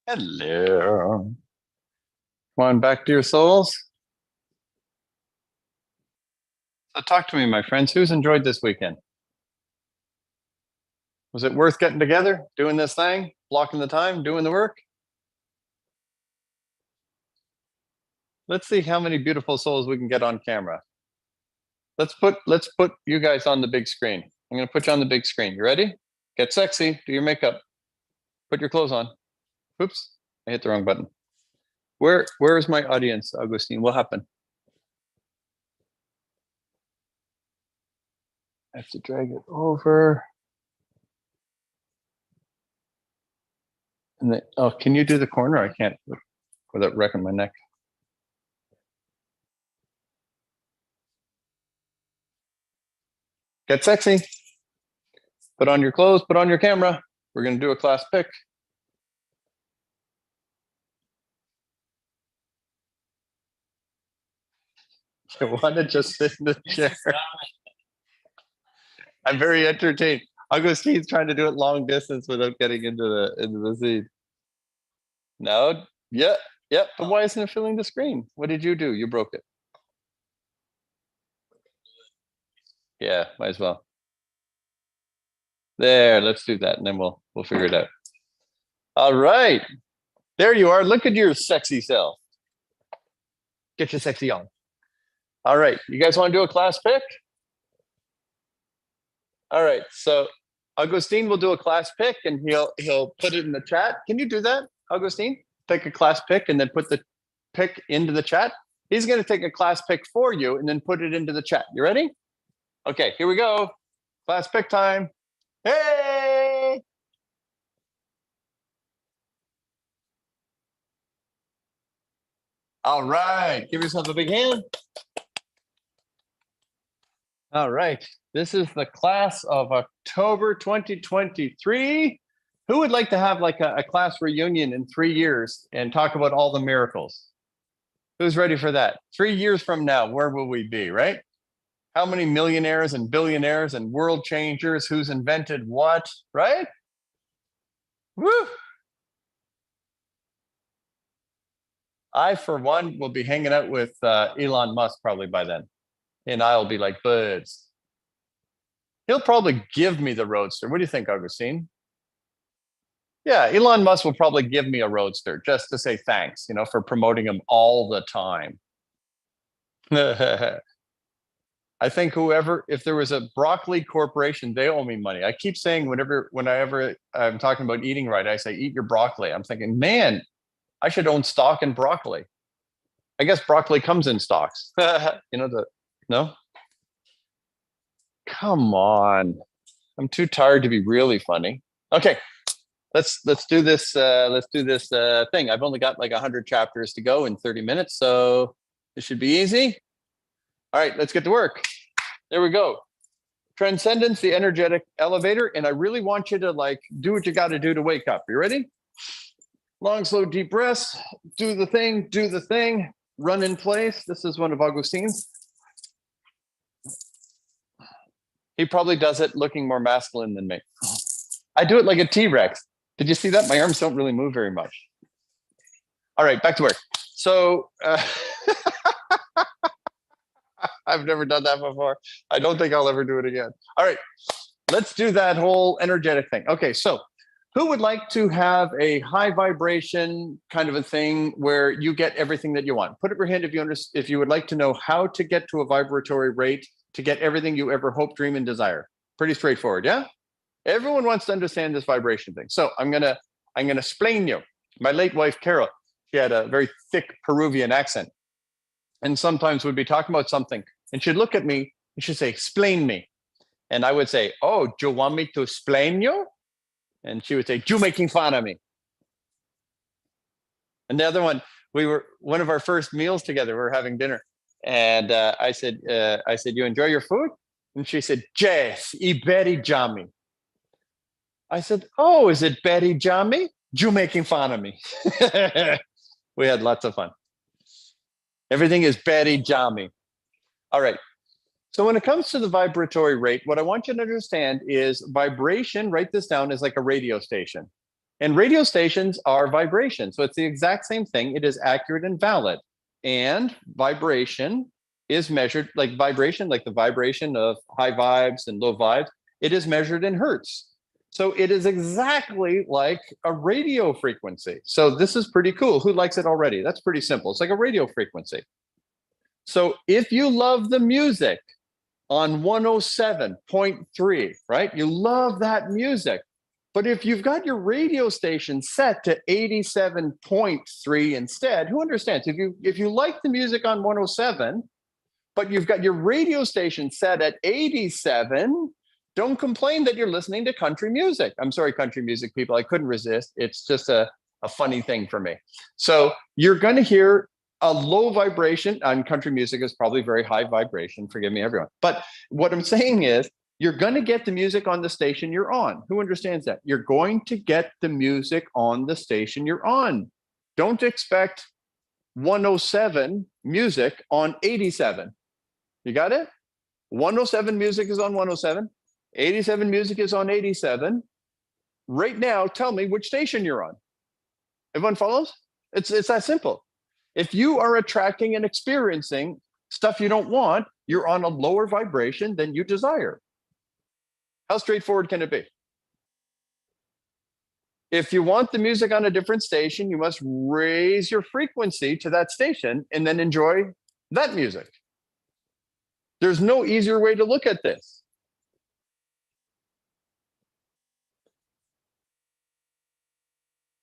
Hello. Come on back to your souls. So talk to me, my friends. Who's enjoyed this weekend? Was it worth getting together, doing this thing, blocking the time, doing the work? Let's see how many beautiful souls we can get on camera. Let's put you guys on the big screen. I'm gonna put you on the big screen. You ready? Get sexy, do your makeup, put your clothes on. Oops, I hit the wrong button. Where is my audience, Augustine? What happened? I have to drag it over. And then, oh, can you do the corner? I can't without wrecking my neck. Get sexy. Put on your clothes, put on your camera. We're going to do a class pick. I want to just sit in the chair. I'm very entertained. Augustine's trying to do it long distance without getting into the seat. No, yeah, yeah. But why isn't it filling the screen? What did you do? You broke it. Yeah, might as well. There, let's do that, and then we'll figure it out. All right, there you are. Look at your sexy self. Get your sexy on. All right, you guys want to do a class pick? All right, so Augustine will do a class pick, and he'll put it in the chat. Can you do that, Augustine? Take a class pick and then put the pick into the chat. He's going to take a class pick for you and then put it into the chat. You ready? Okay, here we go. Class pick time. Hey! All right, give yourself a big hand. All right, this is the class of October 2023. Who would like to have like a class reunion in 3 years and talk about all the miracles? Who's ready for that? 3 years from now, where will we be, right? How many millionaires and billionaires and world changers? Who's invented what, right? Woo! I, for one, will be hanging out with Elon Musk probably by then. And I'll be like, buds. He'll probably give me the roadster. What do you think, Augustine? Yeah, Elon Musk will probably give me a roadster just to say thanks, for promoting him all the time. I think if there was a broccoli corporation, they owe me money. I keep saying whenever I'm talking about eating right, I say, eat your broccoli. I'm thinking, man, I should own stock in broccoli. I guess broccoli comes in stocks. No? Come on. I'm too tired to be really funny. Okay. Let's do this thing. I've only got like 100 chapters to go in 30 minutes, so this should be easy. All right, let's get to work. There we go. Transcendence, the energetic elevator. And I really want you to like do what you got to do to wake up. You ready? Long, slow, deep breaths. Do the thing. Run in place. This is one of Augustine's. He probably does it looking more masculine than me. I do it like a T-Rex. Did you see that? My arms don't really move very much. All right, back to work. So I've never done that before. I don't think I'll ever do it again. All right, let's do that whole energetic thing. Okay, so who would like to have a high vibration kind of a thing where you get everything that you want? Put up your hand if you would like to know how to get to a vibratory rate to get everything you ever hope, dream, and desire. Pretty straightforward, yeah? Everyone wants to understand this vibration thing. So I'm gonna explain you. My late wife, Carol, she had a very thick Peruvian accent. And sometimes we'd be talking about something and she'd look at me and she'd say, explain me. And I would say, oh, do you want me to explain you? And she would say, you making fun of me. And the other one, one of our first meals together, we were having dinner. And I said, you enjoy your food? And she said, yes, I very jammy. I said, oh, is it Betty Jammy? You making fun of me. We had lots of fun. Everything is Betty Jammy. All right. So when it comes to the vibratory rate, what I want you to understand is vibration, write this down, is like a radio station. And radio stations are vibration. So it's the exact same thing. It is accurate and valid. And vibration is measured, like vibration, like the vibration of high vibes and low vibes, it is measured in hertz. So it is exactly like a radio frequency. So this is pretty cool. Who likes it already? That's pretty simple. It's like a radio frequency. So if you love the music on 107.3, right? You love that music. But if you've got your radio station set to 87.3 instead, who understands? If you like the music on 107, but you've got your radio station set at 87, don't complain that you're listening to country music. I'm sorry, country music people, I couldn't resist. It's just a funny thing for me. So you're going to hear a low vibration, and country music is probably very high vibration. Forgive me, everyone. But what I'm saying is, you're going to get the music on the station you're on. Who understands that? You're going to get the music on the station you're on. Don't expect 107 music on 87. You got it? 107 music is on 107. 87 music is on 87. Right now, tell me which station you're on. Everyone follows? It's that simple. If you are attracting and experiencing stuff you don't want, you're on a lower vibration than you desire. How straightforward can it be? If you want the music on a different station, you must raise your frequency to that station and then enjoy that music. There's no easier way to look at this.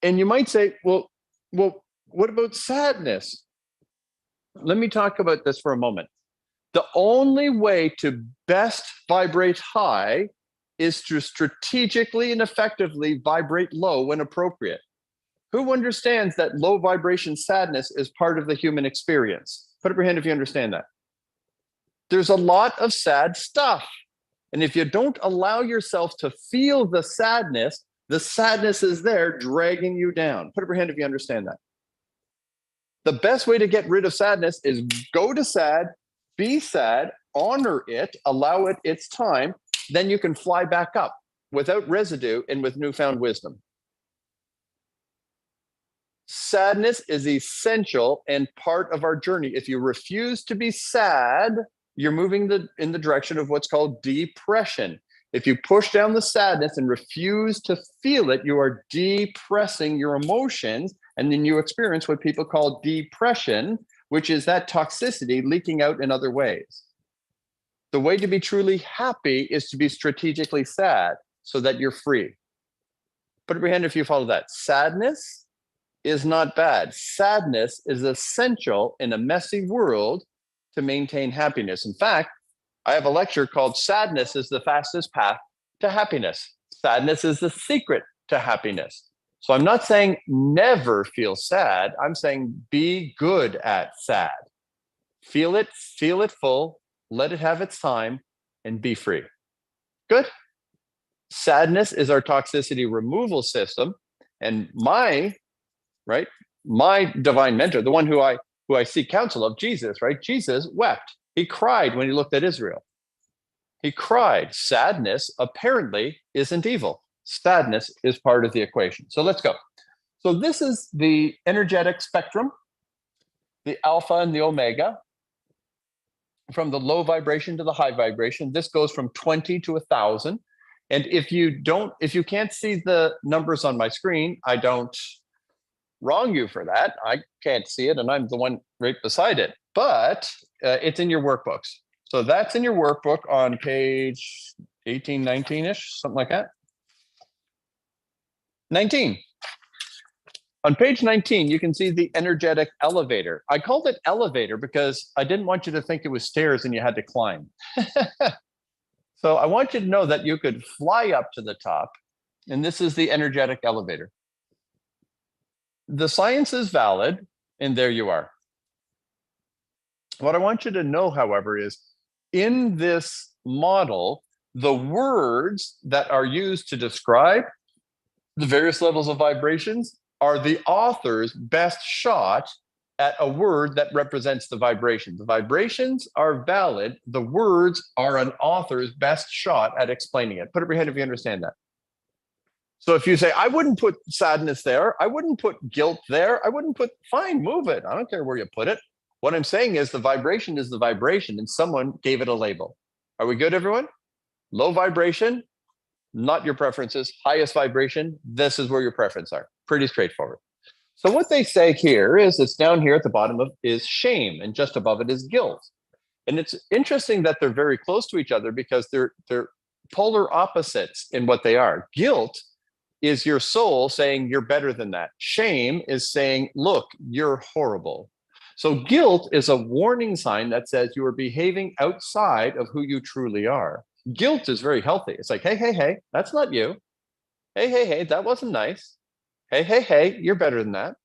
And you might say, well, what about sadness? Let me talk about this for a moment. The only way to best vibrate high is to strategically and effectively vibrate low when appropriate. Who understands that low vibration sadness is part of the human experience? Put up your hand if you understand that. There's a lot of sad stuff. And if you don't allow yourself to feel the sadness is there dragging you down. Put up your hand if you understand that. The best way to get rid of sadness is go to sad, be sad, honor it, allow it its time, then you can fly back up without residue and with newfound wisdom. Sadness is essential and part of our journey. If you refuse to be sad, you're moving in the direction of what's called depression. If you push down the sadness and refuse to feel it, you are depressing your emotions, and then you experience what people call depression, which is that toxicity leaking out in other ways. The way to be truly happy is to be strategically sad so that you're free. Put up your hand if you follow that. Sadness is not bad. Sadness is essential in a messy world to maintain happiness. In fact, I have a lecture called Sadness is the Fastest Path to Happiness. Sadness is the secret to happiness. So I'm not saying never feel sad. I'm saying be good at sad. Feel it full, let it have its time, and be free. Good? Sadness is our toxicity removal system. And my divine mentor, the one who I seek counsel of, Jesus, right? Jesus wept. He cried when he looked at Israel. He cried. Sadness apparently isn't evil. Sadness is part of the equation. So let's go. So this is the energetic spectrum, the alpha and the omega, from the low vibration to the high vibration. This goes from 20 to 1,000. And if you can't see the numbers on my screen, I don't wrong you for that. I can't see it, and I'm the one right beside it. But it's in your workbooks. So that's in your workbook on page 18, 19-ish, something like that. 19. On page 19, you can see the energetic elevator. I called it elevator because I didn't want you to think it was stairs and you had to climb. So I want you to know that you could fly up to the top, and this is the energetic elevator. The science is valid, and there you are. What I want you to know, however, is in this model, the words that are used to describe the various levels of vibrations are the author's best shot at a word that represents the vibration. The vibrations are valid. The words are an author's best shot at explaining it. Put up your hand if you understand that. So if you say, I wouldn't put sadness there, I wouldn't put guilt there, I wouldn't put, fine, move it. I don't care where you put it. What I'm saying is the vibration is the vibration, and someone gave it a label. Are we good, everyone? Low vibration, not your preferences. Highest vibration, this is where your preferences are. Pretty straightforward. So what they say here is it's down here at the bottom of is shame, and just above it is guilt. And it's interesting that they're very close to each other because they're polar opposites in what they are. Guilt is your soul saying you're better than that. Shame is saying, look, you're horrible. So guilt is a warning sign that says you are behaving outside of who you truly are. Guilt is very healthy. It's like, hey, hey, hey, that's not you. Hey, hey, hey, that wasn't nice. Hey, hey, hey, you're better than that.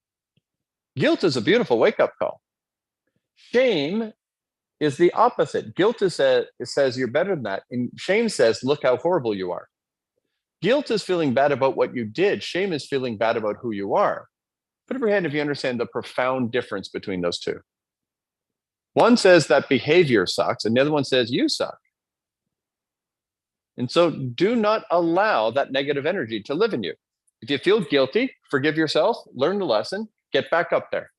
Guilt is a beautiful wake-up call. Shame is the opposite. Guilt it says you're better than that. And shame says, look how horrible you are. Guilt is feeling bad about what you did. Shame is feeling bad about who you are. Put up your hand if you understand the profound difference between those two. One says that behavior sucks, and the other one says you suck. And so do not allow that negative energy to live in you. If you feel guilty, forgive yourself, learn the lesson, get back up there.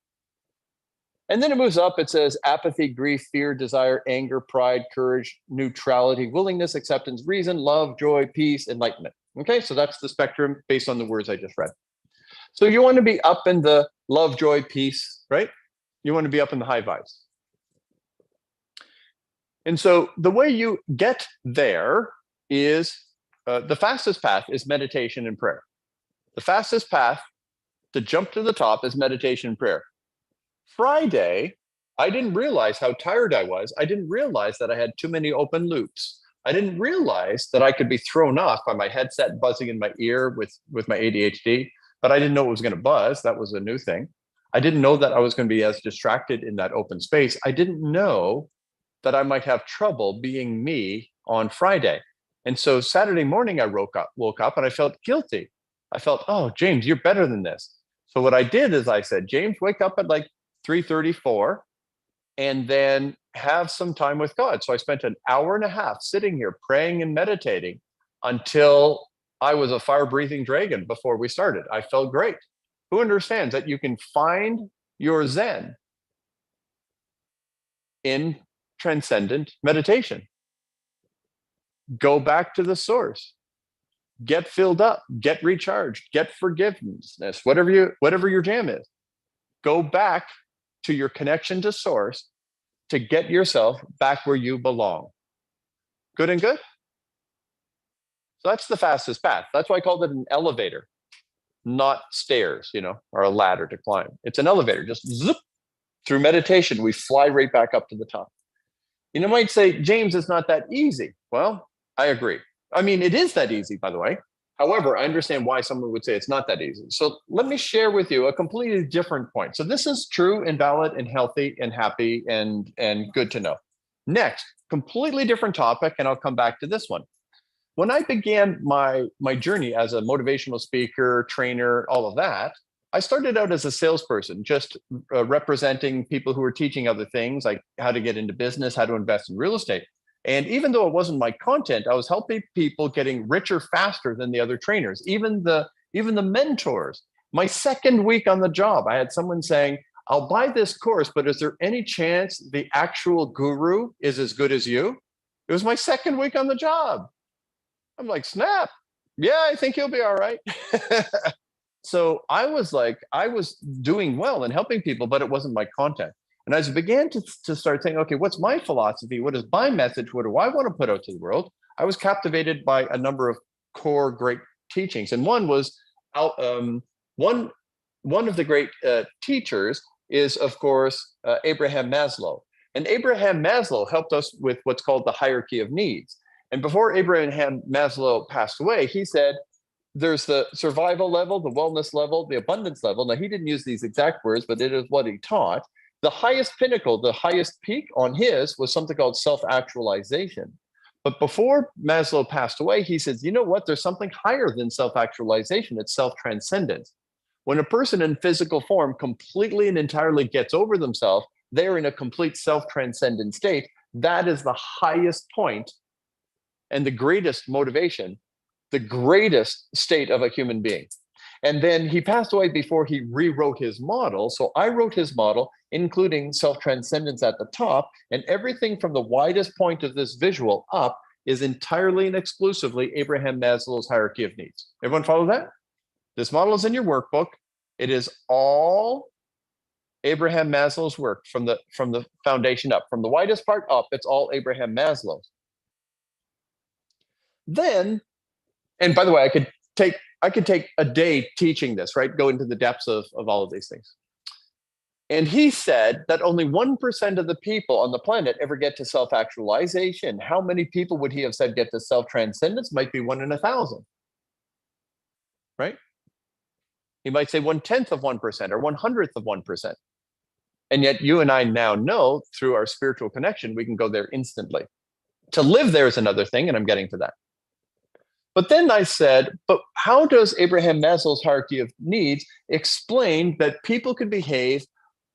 And then it moves up. It says apathy, grief, fear, desire, anger, pride, courage, neutrality, willingness, acceptance, reason, love, joy, peace, enlightenment. Okay, so that's the spectrum based on the words I just read. So you want to be up in the love, joy, peace, right? You want to be up in the high vibes. And so the way you get there is the fastest path is meditation and prayer. The fastest path to jump to the top is meditation and prayer. Friday, I didn't realize how tired I was. I didn't realize that I had too many open loops. I didn't realize that I could be thrown off by my headset buzzing in my ear with my ADHD, but I didn't know it was going to buzz. That was a new thing. I didn't know that I was going to be as distracted in that open space. I didn't know that I might have trouble being me on Friday. And so Saturday morning, I woke up and I felt guilty. I felt, oh, James, you're better than this. So what I did is I said, James, wake up at like 3:34 and then have some time with God. So I spent an hour and a half sitting here praying and meditating until I was a fire-breathing dragon before we started. I felt great. Who understands that you can find your Zen in transcendent meditation? Go back to the source. Get filled up, get recharged, get forgiveness, whatever your jam is. Go back to your connection to source to get yourself back where you belong. Good and good? So that's the fastest path. That's why I called it an elevator, not stairs, or a ladder to climb. It's an elevator, just zip. Through meditation, we fly right back up to the top. You might say, James, it's not that easy. Well, I agree. I mean, it is that easy, by the way. However, I understand why someone would say it's not that easy. So let me share with you a completely different point. So this is true and valid and healthy and happy and good to know. Next, completely different topic, and I'll come back to this one. When I began my journey as a motivational speaker, trainer, all of that, I started out as a salesperson, just representing people who were teaching other things, like how to get into business, how to invest in real estate. And even though it wasn't my content, I was helping people getting richer faster than the other trainers, even the mentors. My second week on the job, I had someone saying, I'll buy this course, but is there any chance the actual guru is as good as you? It was my second week on the job. I'm like, snap. Yeah, I think you'll be all right. So I was doing well and helping people, but it wasn't my content. And as I began to start saying, okay, what's my philosophy? What is my message? What do I want to put out to the world? I was captivated by a number of core great teachings. And one was one of the great teachers is, of course, Abraham Maslow. And Abraham Maslow helped us with what's called the hierarchy of needs. And before Abraham Maslow passed away, he said, there's the survival level, the wellness level, the abundance level. Now, he didn't use these exact words, but it is what he taught. The highest pinnacle, the highest peak on his was something called self-actualization. But before Maslow passed away, he says, you know what? There's something higher than self-actualization. It's self-transcendence. When a person in physical form completely and entirely gets over themselves, they're in a complete self-transcendent state. That is the highest point and the greatest motivation the greatest state of a human being. And then he passed away before he rewrote his model. So I wrote his model, including self-transcendence at the top, and everything from the widest point of this visual up is entirely and exclusively Abraham Maslow's hierarchy of needs. Everyone follow that? This model is in your workbook. It is all Abraham Maslow's work from the foundation up. From the widest part up, it's all Abraham Maslow's. Then, and by the way, I could take a day teaching this, right? Go into the depths of all of these things. And he said that only 1% of the people on the planet ever get to self-actualization. How many people would he have said get to self-transcendence? Might be 1 in 1,000, right? He might say 1/10 of 1% or 1/100th of 1%. And yet you and I now know through our spiritual connection, we can go there instantly. To live there is another thing, and I'm getting to that. But then I said, but how does Abraham Maslow's hierarchy of needs explain that people can behave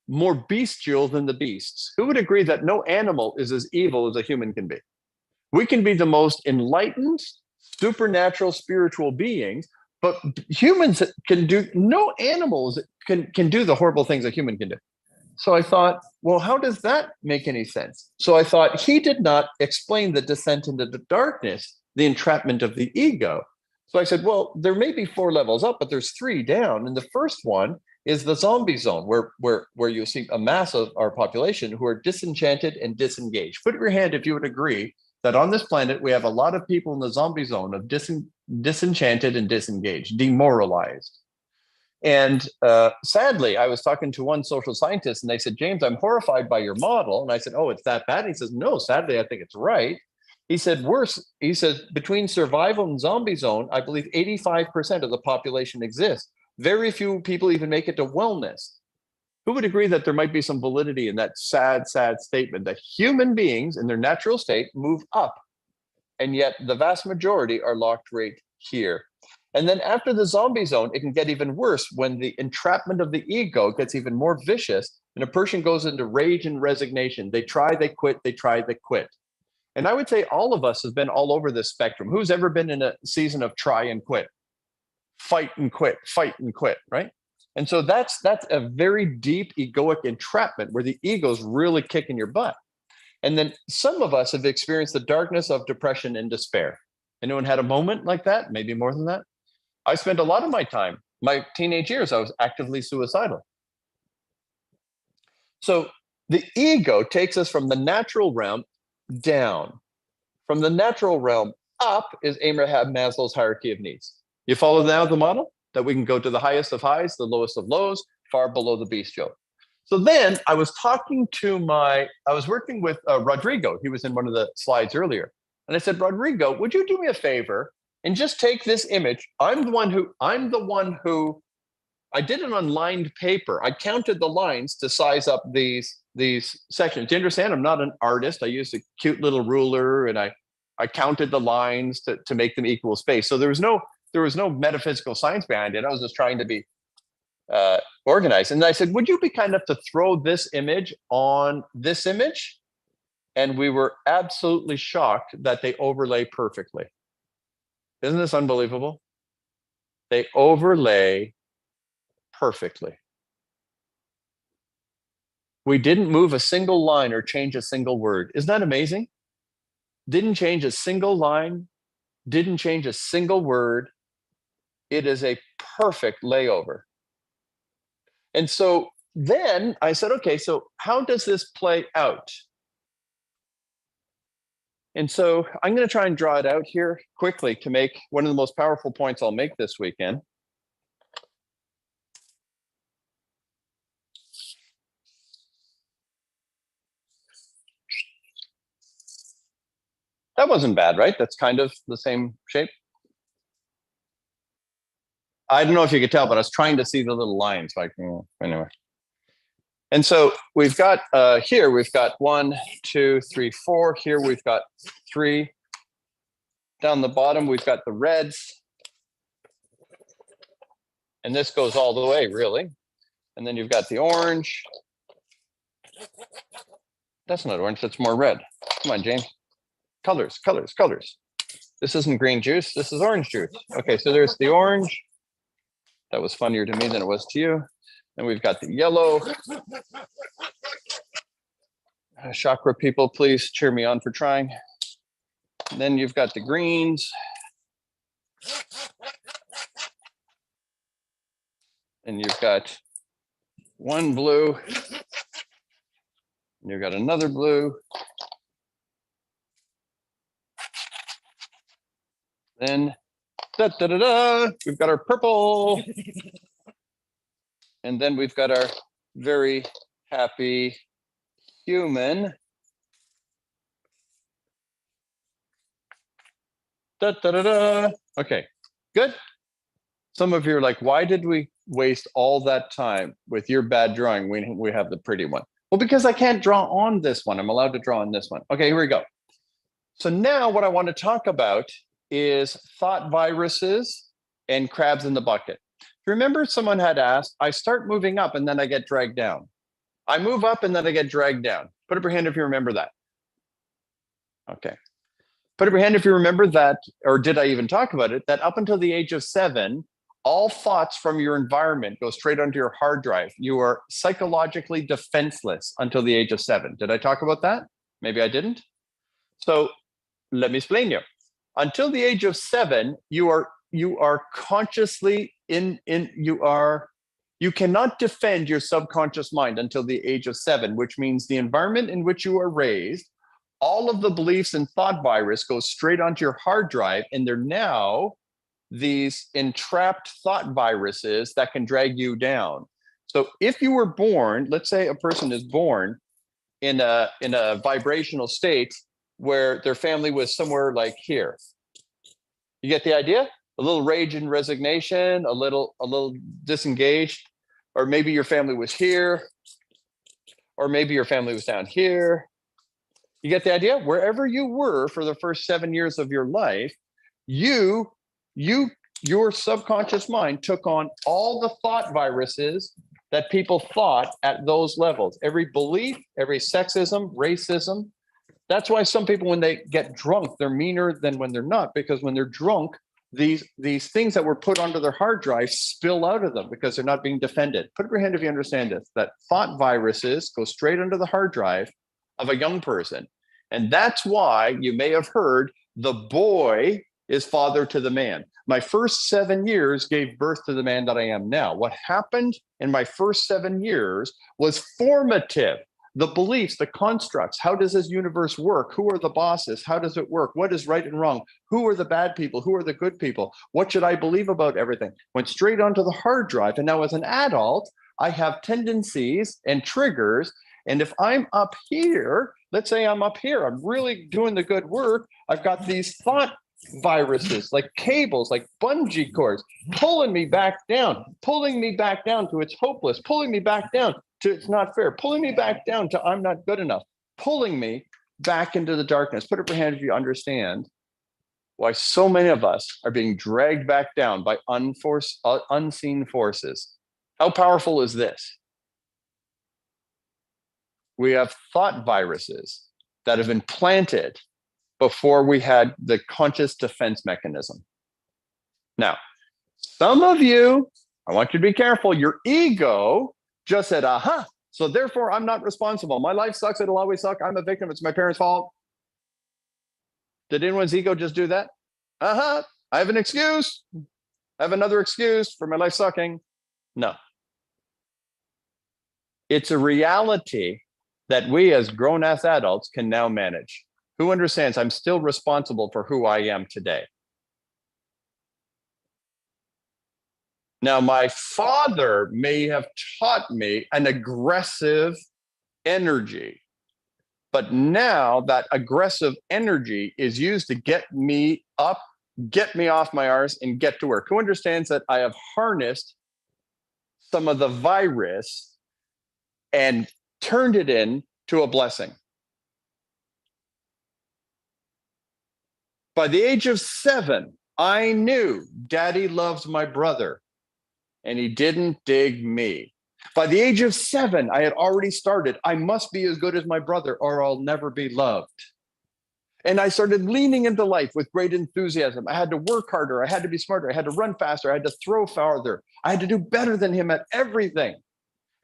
more bestial than the beasts? Who would agree that no animal is as evil as a human can be? We can be the most enlightened, supernatural, spiritual beings, but humans can do, no animals can do the horrible things a human can do. So I thought, well, how does that make any sense? So I thought he did not explain the descent into the darkness, the entrapment of the ego. So I said, well, there may be 4 levels up, but there's 3 down. And the first one is the zombie zone, where you see a mass of our population who are disenchanted and disengaged. Put your hand if you would agree that on this planet, we have a lot of people in the zombie zone of disenchanted and disengaged, demoralized. And sadly, I was talking to one social scientist and they said, James, I'm horrified by your model. And I said, oh, it's that bad? And he says, no, sadly, I think it's right. He said, worse, he says, between survival and zombie zone, I believe 85% of the population exists. Very few people even make it to wellness. Who would agree that there might be some validity in that sad, sad statement that human beings in their natural state move up, and yet the vast majority are locked right here? And then after the zombie zone, it can get even worse when the entrapment of the ego gets even more vicious and a person goes into rage and resignation. They try, they quit, they try, they quit. And I would say all of us have been all over this spectrum. Who's ever been in a season of try and quit? Fight and quit, right? And so that's a very deep egoic entrapment where the ego's really kicking your butt. And then some of us have experienced the darkness of depression and despair. Anyone had a moment like that? Maybe more than that? I spent a lot of my time, my teenage years, I was actively suicidal. So the ego takes us from the natural realm down. From the natural realm up is Abraham Maslow's hierarchy of needs. You follow now the model? That we can go to the highest of highs, the lowest of lows, far below the bestial. So then I was working with Rodrigo. He was in one of the slides earlier. And I said, Rodrigo, would you do me a favor and just take this image? I'm the one who, I did it on lined paper. I counted the lines to size up these sections. Do you understand? I'm not an artist. I used a cute little ruler and I counted the lines to make them equal space. So there was no metaphysical science behind it. I was just trying to be organized. And I said, would you be kind enough to throw this image on this image? And we were absolutely shocked that they overlay perfectly. Isn't this unbelievable? They overlay perfectly. We didn't move a single line or change a single word. Isn't that amazing? Didn't change a single line, didn't change a single word. It is a perfect layover. And so then I said, okay, so how does this play out? And so I'm going to try and draw it out here quickly to make one of the most powerful points I'll make this weekend. That wasn't bad, right? That's kind of the same shape. I don't know if you could tell, but I was trying to see the little lines. Like, anyway. And so we've got here, we've got 1, 2, 3, 4. Here we've got 3. Down the bottom, we've got the reds. And this goes all the way, really. And then you've got the orange. That's not orange, that's more red. Come on, James. Colors, colors, colors. This isn't green juice. This is orange juice. Okay, so there's the orange. That was funnier to me than it was to you. And we've got the yellow. Chakra people, please cheer me on for trying. And then you've got the greens. And you've got one blue. And you've got another blue. Then, we've got our purple. And then we've got our very happy human. Okay, good. Some of you are like, why did we waste all that time with your bad drawing when we have the pretty one? Well, because I can't draw on this one. I'm allowed to draw on this one. Okay, here we go. So now what I want to talk about is thought viruses and crabs in the bucket. Remember, someone had asked, I start moving up and then I get dragged down. I move up and then I get dragged down. Put up your hand if you remember that. Okay. Put up your hand if you remember that, or did I even talk about it, that up until the age of 7, all thoughts from your environment go straight onto your hard drive. You are psychologically defenseless until the age of 7. Did I talk about that? Maybe I didn't. So let me explain you. Until the age of 7, you are consciously you cannot defend your subconscious mind until the age of 7, which means the environment in which you are raised, all of the beliefs and thought virus goes straight onto your hard drive, and they're now these entrapped thought viruses that can drag you down. So if you were born, let's say a person is born in a vibrational state where their family was somewhere like here. You get the idea? A little rage and resignation, a little disengaged, or maybe your family was here, or maybe your family was down here. You get the idea? Wherever you were for the first 7 years of your life, your subconscious mind took on all the thought viruses that people thought at those levels. Every belief, every sexism, racism. That's why some people, when they get drunk, they're meaner than when they're not, because when they're drunk, these things that were put onto their hard drive spill out of them because they're not being defended. Put up your hand if you understand this, that thought viruses go straight onto the hard drive of a young person. And that's why you may have heard the boy is father to the man. My first 7 years gave birth to the man that I am now. What happened in my first 7 years was formative. The beliefs, the constructs, how does this universe work? Who are the bosses? How does it work? What is right and wrong? Who are the bad people? Who are the good people? What should I believe about everything? Went straight onto the hard drive. And now as an adult, I have tendencies and triggers. And if I'm up here, let's say I'm up here, I'm really doing the good work. I've got these thought viruses, like cables, like bungee cords, pulling me back down to it's hopeless, pulling me back down to it's not fair, pulling me back down to I'm not good enough, pulling me back into the darkness. Put up your hand if you understand why so many of us are being dragged back down by unseen forces. How powerful is this? We have thought viruses that have been planted before we had the conscious defense mechanism. Now, some of you, I want you to be careful, your ego just said, aha, so therefore I'm not responsible. My life sucks, it'll always suck. I'm a victim, it's my parents' fault. Did anyone's ego just do that? I have an excuse. I have another excuse for my life sucking. No. It's a reality that we as grown-ass adults can now manage. Who understands I'm still responsible for who I am today? Now, my father may have taught me an aggressive energy, but now that aggressive energy is used to get me up, get me off my arse, and get to work. Who understands that I have harnessed some of the virus and turned it into a blessing? By the age of 7, I knew Daddy loves my brother, and he didn't dig me. By the age of 7, I had already started, I must be as good as my brother or I'll never be loved. And I started leaning into life with great enthusiasm. I had to work harder. I had to be smarter. I had to run faster. I had to throw farther. I had to do better than him at everything.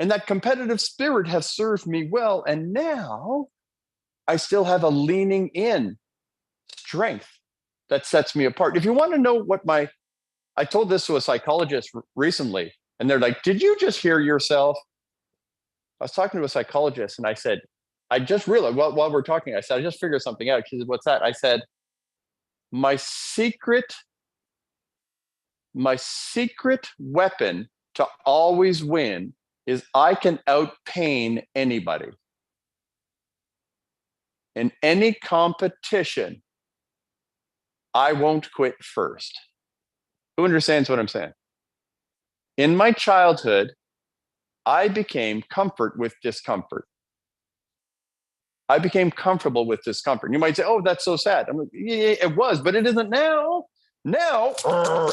And that competitive spirit has served me well. And now I still have a leaning in strength that sets me apart. If you want to know what I told this to a psychologist recently, and they're like, did you just hear yourself? I was talking to a psychologist and I said, I just realized while we're talking, I said, I just figured something out. She said, what's that? I said, my secret weapon to always win is I can outpain anybody. In any competition, I won't quit first. Who understands what I'm saying? In my childhood, I became comfort with discomfort. I became comfortable with discomfort. You might say, oh, that's so sad. I'm like, yeah, it was, but it isn't now. Now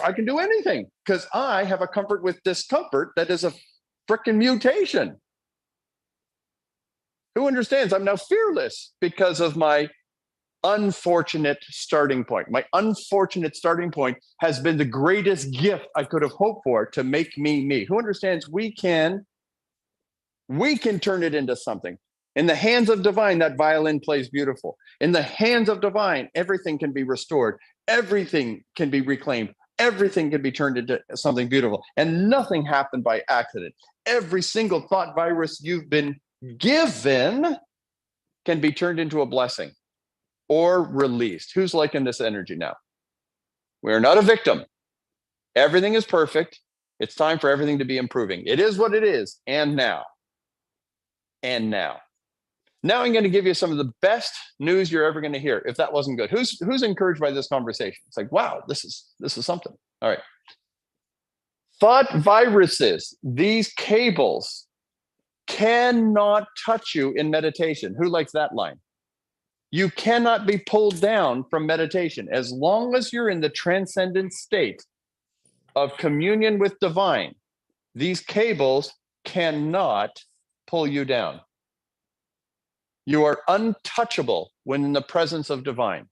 I can do anything because I have a comfort with discomfort that is a freaking mutation. Who understands? I'm now fearless because of my unfortunate starting point. My unfortunate starting point has been the greatest gift I could have hoped for to make me me. Who understands? We can turn it into something. In the hands of divine, that violin plays beautiful. In the hands of divine, everything can be restored. Everything can be reclaimed. Everything can be turned into something beautiful. And nothing happened by accident. Every single thought virus you've been given can be turned into a blessing or released. Who's liking this energy now? We are not a victim. Everything is perfect. It's time for everything to be improving. It is what it is. And now. Now I'm going to give you some of the best news you're ever going to hear. If that wasn't good, who's encouraged by this conversation? It's like, wow, this is something. All right. Thought viruses, these cables cannot touch you in meditation. Who likes that line? You cannot be pulled down from meditation. As long as you're in the transcendent state of communion with divine, these cables cannot pull you down. You are untouchable when in the presence of divine.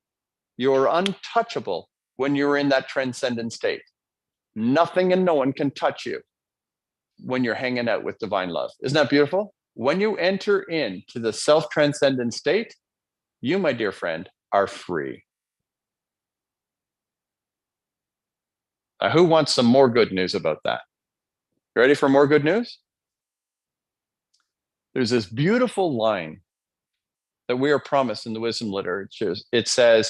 You are untouchable when you're in that transcendent state. Nothing and no one can touch you when you're hanging out with divine love. Isn't that beautiful? When you enter into the self-transcendent state, you, my dear friend, are free. Now, who wants some more good news about that? You ready for more good news? There's this beautiful line that we are promised in the wisdom literatures. It says,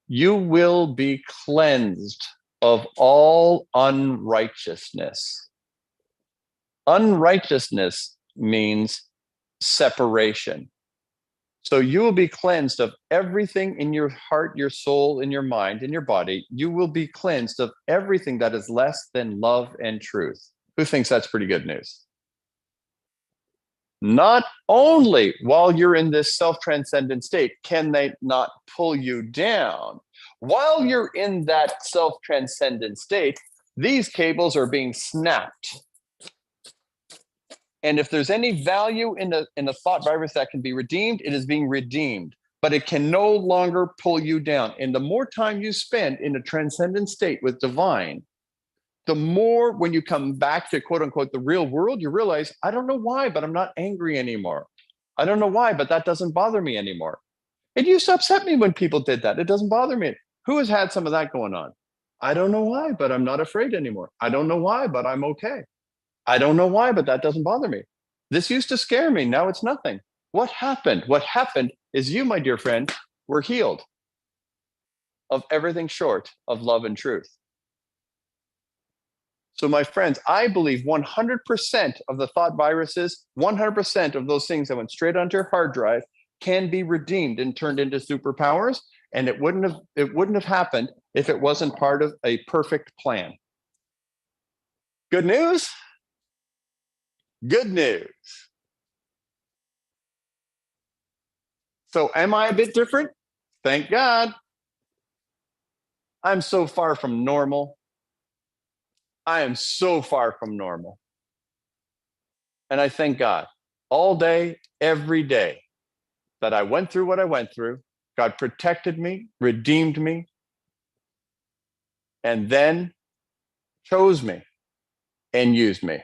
you will be cleansed of all unrighteousness. Unrighteousness means separation. So you will be cleansed of everything in your heart, your soul, in your mind, in your body. You will be cleansed of everything that is less than love and truth. Who thinks that's pretty good news? Not only while you're in this self-transcendent state can they not pull you down, while you're in that self-transcendent state, these cables are being snapped. And if there's any value in the thought virus that can be redeemed, it is being redeemed, but it can no longer pull you down. And the more time you spend in a transcendent state with divine, the more when you come back to quote unquote the real world, you realize, I don't know why, but I'm not angry anymore. I don't know why, but that doesn't bother me anymore. It used to upset me when people did that. It doesn't bother me. Who has had some of that going on? I don't know why, but I'm not afraid anymore. I don't know why, but I'm okay. I don't know why, but that doesn't bother me. This used to scare me. Now it's nothing. What happened? What happened is you, my dear friend, were healed of everything short of love and truth. So my friends, I believe 100% of the thought viruses, 100% of those things that went straight onto your hard drive can be redeemed and turned into superpowers. And it wouldn't have happened if it wasn't part of a perfect plan. Good news? Good news. So am I a bit different? Thank God. I'm so far from normal. I am so far from normal. And I thank God all day, every day that I went through what I went through, God protected me, redeemed me, and then chose me and used me.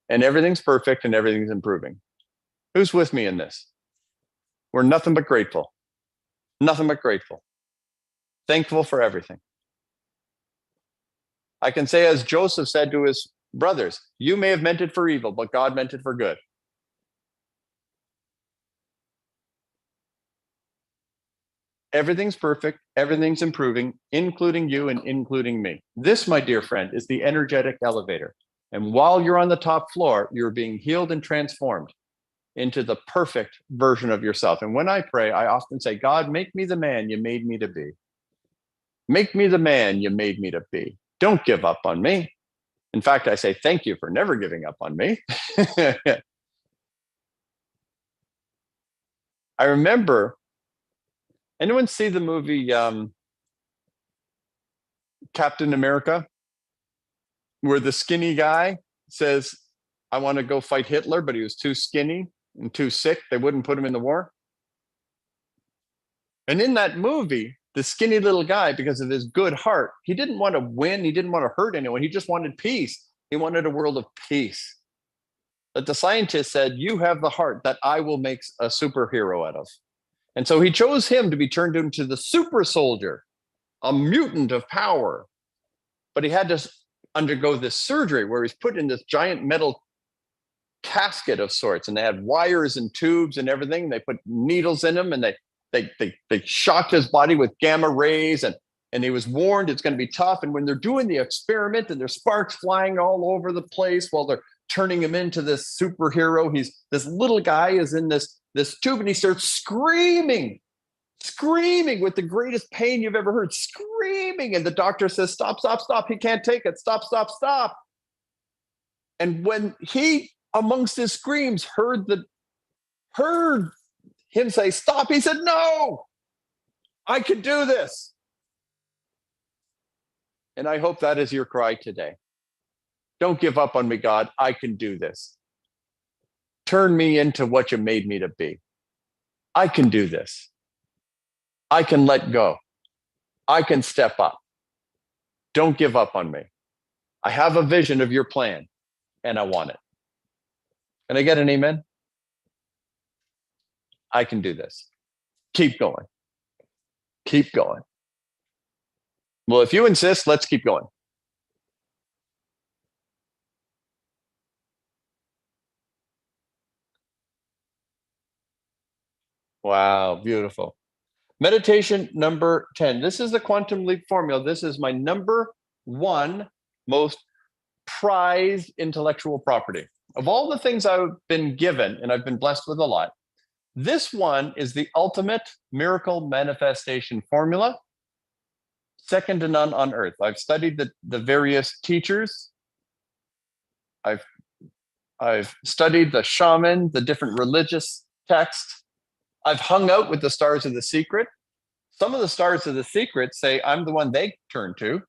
And everything's perfect and everything's improving. Who's with me in this? We're nothing but grateful. Nothing but grateful. Thankful for everything. I can say, as Joseph said to his brothers, you may have meant it for evil, but God meant it for good. Everything's perfect. Everything's improving, including you and including me. This, my dear friend, is the energetic elevator. And while you're on the top floor, you're being healed and transformed into the perfect version of yourself. And when I pray, I often say, God, make me the man you made me to be. Make me the man you made me to be. Don't give up on me. In fact, I say, thank you for never giving up on me. I remember, anyone see the movie Captain America, where the skinny guy says, I want to go fight Hitler, but he was too skinny and too sick. They wouldn't put him in the war. And in that movie, the skinny little guy, because of his good heart, he didn't want to win. He didn't want to hurt anyone. He just wanted peace. He wanted a world of peace. But the scientist said, you have the heart that I will make a superhero out of. And so he chose him to be turned into the super soldier, a mutant of power. But he had to undergo this surgery where he's put in this giant metal casket of sorts, and they had wires and tubes and everything. They put needles in him, and they shocked his body with gamma rays, and he was warned it's going to be tough. And when they're doing the experiment and there's sparks flying all over the place while they're turning him into this superhero, this little guy is in this tube, and he starts screaming with the greatest pain you've ever heard, screaming. And the doctor says, stop, he can't take it, stop. And when he, amongst his screams, heard him say stop, he said, no, I can do this. And I hope that is your cry today. Don't give up on me, God. I can do this. Turn me into what you made me to be. I can do this. I can let go. I can step up. Don't give up on me. I have a vision of your plan, and I want it. Can I get an amen? I can do this. Keep going. Keep going. Well, if you insist, let's keep going. Wow, beautiful. Meditation number 10. This is the quantum leap formula. This is my number one most prized intellectual property. Of all the things I've been given, and I've been blessed with a lot, this one is the ultimate miracle manifestation formula, second to none on earth. I've studied the various teachers. I've studied the shaman, the different religious texts. I've hung out with the stars of the secret. Some of the stars of the secret say I'm the one they turn to.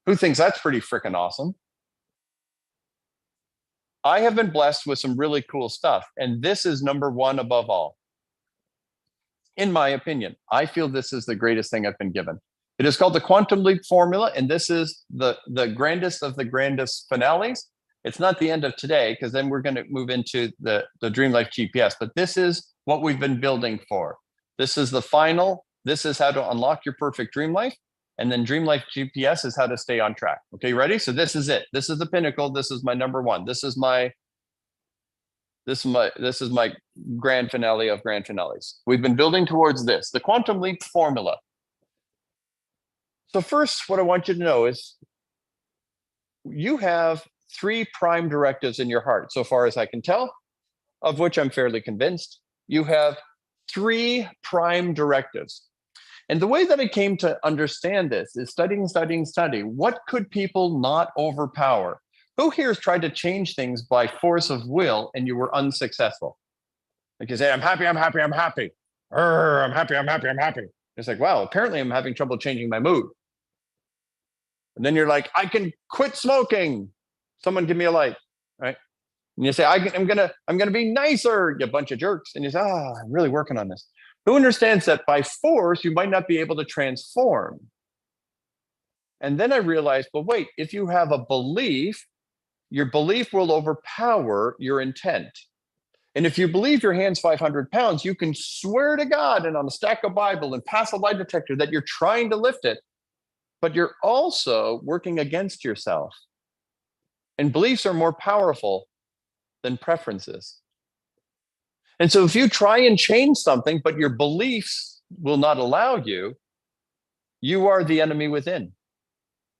Who thinks that's pretty freaking awesome? I have been blessed with some really cool stuff, and this is number one above all. In my opinion, I feel this is the greatest thing I've been given. It is called the quantum leap formula, and this is the grandest of the grandest finales. It's not the end of today, because then we're going to move into the Dream Life GPS, but this is what we've been building for. This is the final. This is how to unlock your perfect dream life. And then Dream Life GPS is how to stay on track. Okay, you ready? So this is it. This is the pinnacle. This is my number one. This is my grand finale of grand finales. We've been building towards this, the quantum leap formula. So first, what I want you to know is you have 3 prime directives in your heart, so far as I can tell, of which I'm fairly convinced. You have 3 prime directives. And the way that I came to understand this is studying. What could people not overpower? Who here has tried to change things by force of will and you were unsuccessful? Like you say, I'm happy. I'm happy. It's like, wow, apparently I'm having trouble changing my mood. And then you're like, I can quit smoking. Someone give me a light, right? And you say, I'm gonna be nicer, you bunch of jerks. And you say, I'm really working on this. Who understands that by force, you might not be able to transform? And then I realized, well, wait, if you have a belief, your belief will overpower your intent. And if you believe your hand's 500 pounds, you can swear to God and on a stack of Bible and pass a lie detector that you're trying to lift it, but you're also working against yourself. And beliefs are more powerful than preferences. And so if you try and change something, but your beliefs will not allow you, you are the enemy within,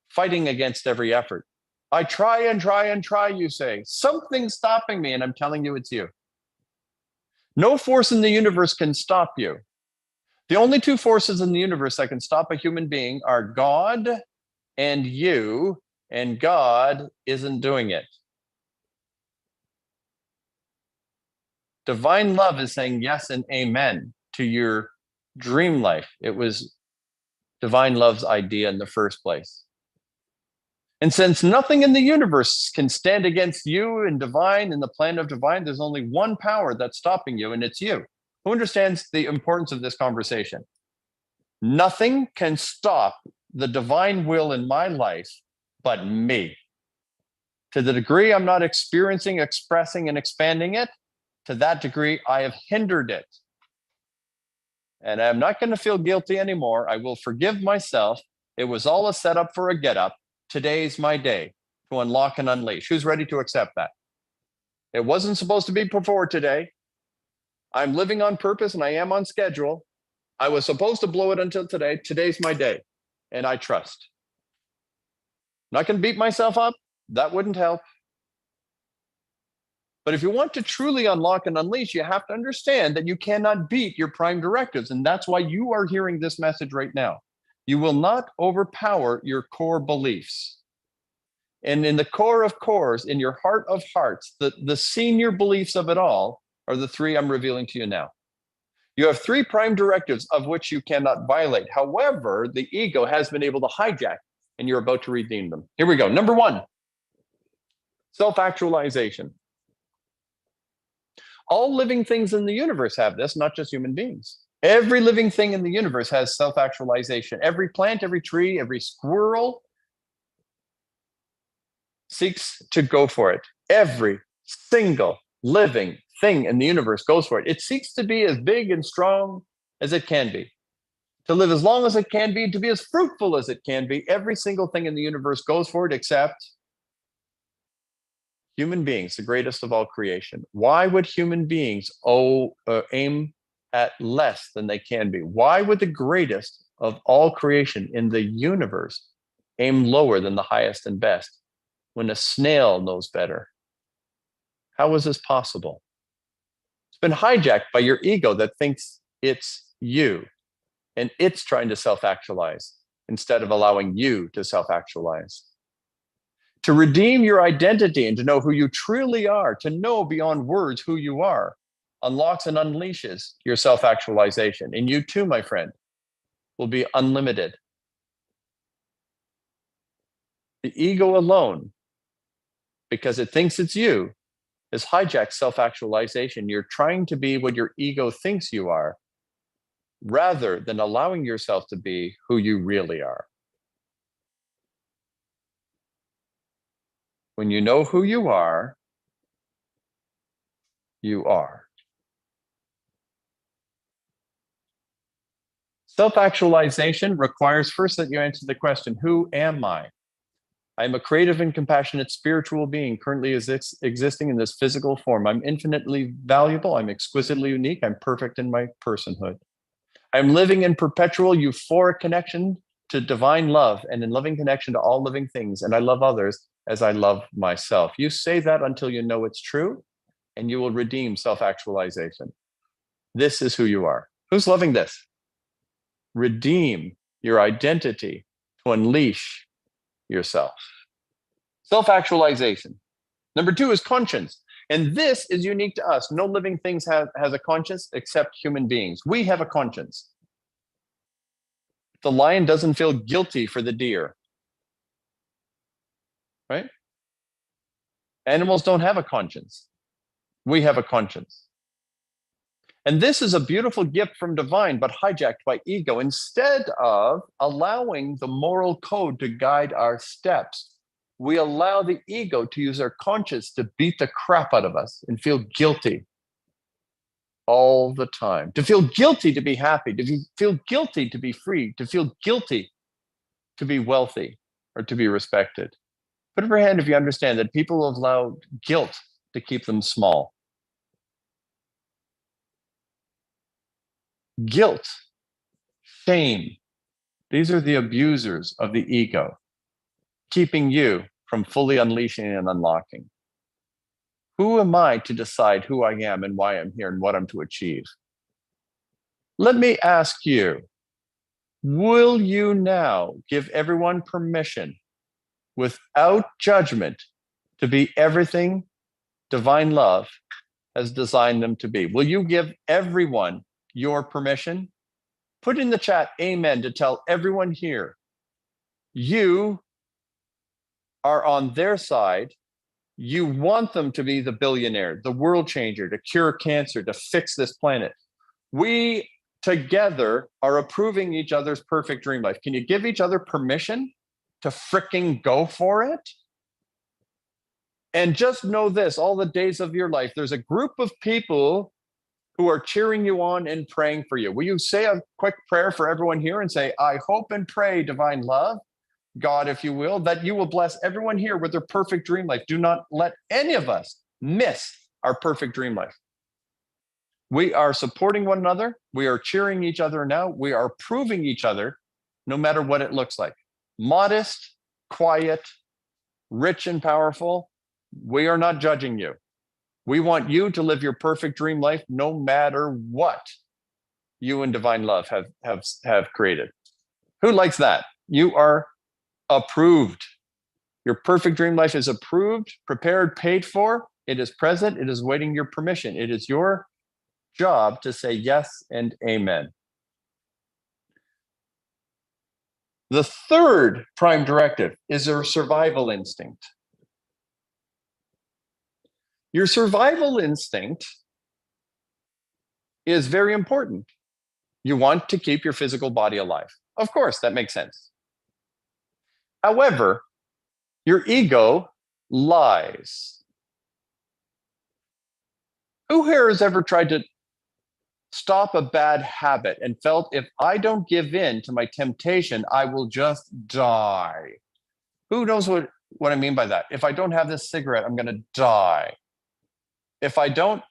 fighting against every effort. I try and try and try, you say. Something's stopping me, and I'm telling you it's you. No force in the universe can stop you. The only two forces in the universe that can stop a human being are God and you, and God isn't doing it. Divine love is saying yes and amen to your dream life. It was divine love's idea in the first place. And since nothing in the universe can stand against you and divine and the plan of divine, there's only one power that's stopping you, and it's you. Who understands the importance of this conversation? Nothing can stop the divine will in my life but me. To the degree I'm not experiencing, expressing, and expanding it, to that degree, I have hindered it. And I'm not going to feel guilty anymore. I will forgive myself. It was all a setup for a get up. Today's my day to unlock and unleash. Who's ready to accept that? It wasn't supposed to be before today. I'm living on purpose and I am on schedule. I was supposed to blow it until today. Today's my day. And I trust. I'm not going to beat myself up. That wouldn't help. But if you want to truly unlock and unleash, you have to understand that you cannot beat your prime directives. And that's why you are hearing this message right now. You will not overpower your core beliefs. And in the core of cores, in your heart of hearts, the senior beliefs of it all are the three I'm revealing to you now. You have three prime directives of which you cannot violate. However, the ego has been able to hijack, and you're about to redeem them. Here we go. Number one, self-actualization. All living things in the universe have this, not just human beings. Every living thing in the universe has self-actualization. Every plant, every tree, every squirrel seeks to go for it. Every single living thing in the universe goes for it. It seeks to be as big and strong as it can be, to live as long as it can be, to be as fruitful as it can be. Every single thing in the universe goes for it except human beings, the greatest of all creation. Why would human beings aim at less than they can be? Why would the greatest of all creation in the universe aim lower than the highest and best when a snail knows better? How is this possible? It's been hijacked by your ego that thinks it's you, and it's trying to self-actualize instead of allowing you to self-actualize. To redeem your identity and to know who you truly are, to know beyond words who you are, unlocks and unleashes your self-actualization. And you too, my friend, will be unlimited. The ego alone, because it thinks it's you, has hijacked self-actualization. You're trying to be what your ego thinks you are, rather than allowing yourself to be who you really are. When you know who you are, you are. Self-actualization requires first that you answer the question, who am I? I'm a creative and compassionate spiritual being currently existing in this physical form. I'm infinitely valuable. I'm exquisitely unique. I'm perfect in my personhood. I'm living in perpetual euphoric connection to divine love and in loving connection to all living things. And I love others as I love myself. You say that until you know it's true, and you will redeem self-actualization. This is who you are. Who's loving this? Redeem your identity to unleash yourself. Self-actualization. Number two is conscience. And this is unique to us. No living things has a conscience except human beings. We have a conscience. The lion doesn't feel guilty for the deer, right? Animals don't have a conscience. We have a conscience. And this is a beautiful gift from divine, but hijacked by ego. Instead of allowing the moral code to guide our steps, we allow the ego to use our conscience to beat the crap out of us and feel guilty all the time. To feel guilty to be happy, to feel guilty to be free, to feel guilty to be wealthy or to be respected. Put up your hand if you understand that people have allowed guilt to keep them small. Guilt, shame, these are the abusers of the ego, keeping you from fully unleashing and unlocking. Who am I to decide who I am and why I'm here and what I'm to achieve? Let me ask you, will you now give everyone permission without judgment to be everything divine love has designed them to be? Will you give everyone your permission? Put in the chat, amen, to tell everyone here, you are on their side. You want them to be the billionaire, the world changer, to cure cancer, to fix this planet. We together are approving each other's perfect dream life. Can you give each other permission to fricking go for it? And just know this, all the days of your life, there's a group of people who are cheering you on and praying for you. Will you say a quick prayer for everyone here and say, I hope and pray, divine love, God, if you will, that you will bless everyone here with their perfect dream life. Do not let any of us miss our perfect dream life. We are supporting one another. We are cheering each other now. We are proving each other, no matter what it looks like. Modest, quiet, rich and powerful. We are not judging you. We want you to live your perfect dream life no matter what you and divine love have created. Who likes that? You are approved. Your perfect dream life is approved, prepared, paid for. It is present. It is waiting your permission. It is your job to say yes and amen. The third prime directive is your survival instinct. Your survival instinct is very important. You want to keep your physical body alive. Of course, that makes sense. However, your ego lies. Who here has ever tried to stop a bad habit and felt if I don't give in to my temptation, I will just die? Who knows what I mean by that? If I don't have this cigarette, I'm going to die. If I don't,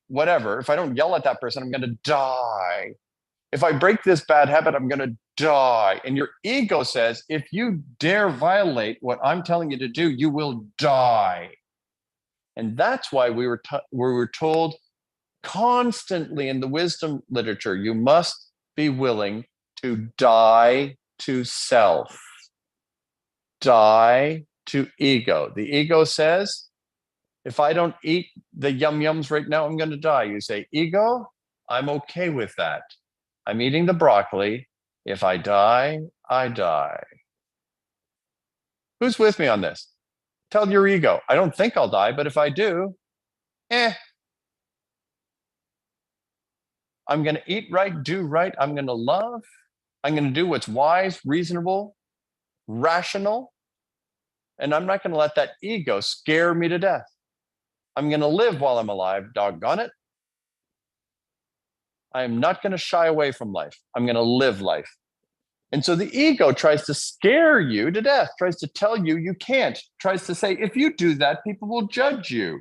whatever, if I don't yell at that person, I'm going to die. If I break this bad habit, I'm going to die. And your ego says, if you dare violate what I'm telling you to do, you will die. And that's why we were told constantly in the wisdom literature, you must be willing to die to self, die to ego. The ego says, if I don't eat the yum-yums right now, I'm going to die. You say, ego, I'm okay with that. I'm eating the broccoli. If I die, I die. Who's with me on this? Tell your ego, I don't think I'll die, but if I do, I'm going to eat right, do right. I'm going to love. I'm going to do what's wise, reasonable, rational. And I'm not going to let that ego scare me to death. I'm going to live while I'm alive, doggone it. I am not going to shy away from life. I'm going to live life. And so the ego tries to scare you to death, tries to tell you you can't, tries to say, if you do that, people will judge you.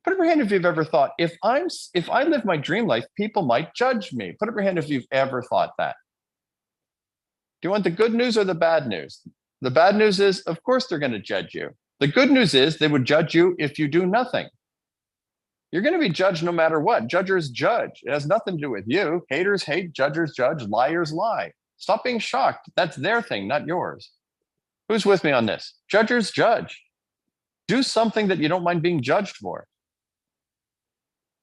Put up your hand if you've ever thought, if I live my dream life, people might judge me. Put up your hand if you've ever thought that. Do you want the good news or the bad news? The bad news is, of course, they're going to judge you. The good news is they would judge you if you do nothing. You're going to be judged no matter what. Judgers judge. It has nothing to do with you. Haters hate, judgers judge, liars lie. Stop being shocked. That's their thing, not yours. Who's with me on this? Judgers judge. Do something that you don't mind being judged for.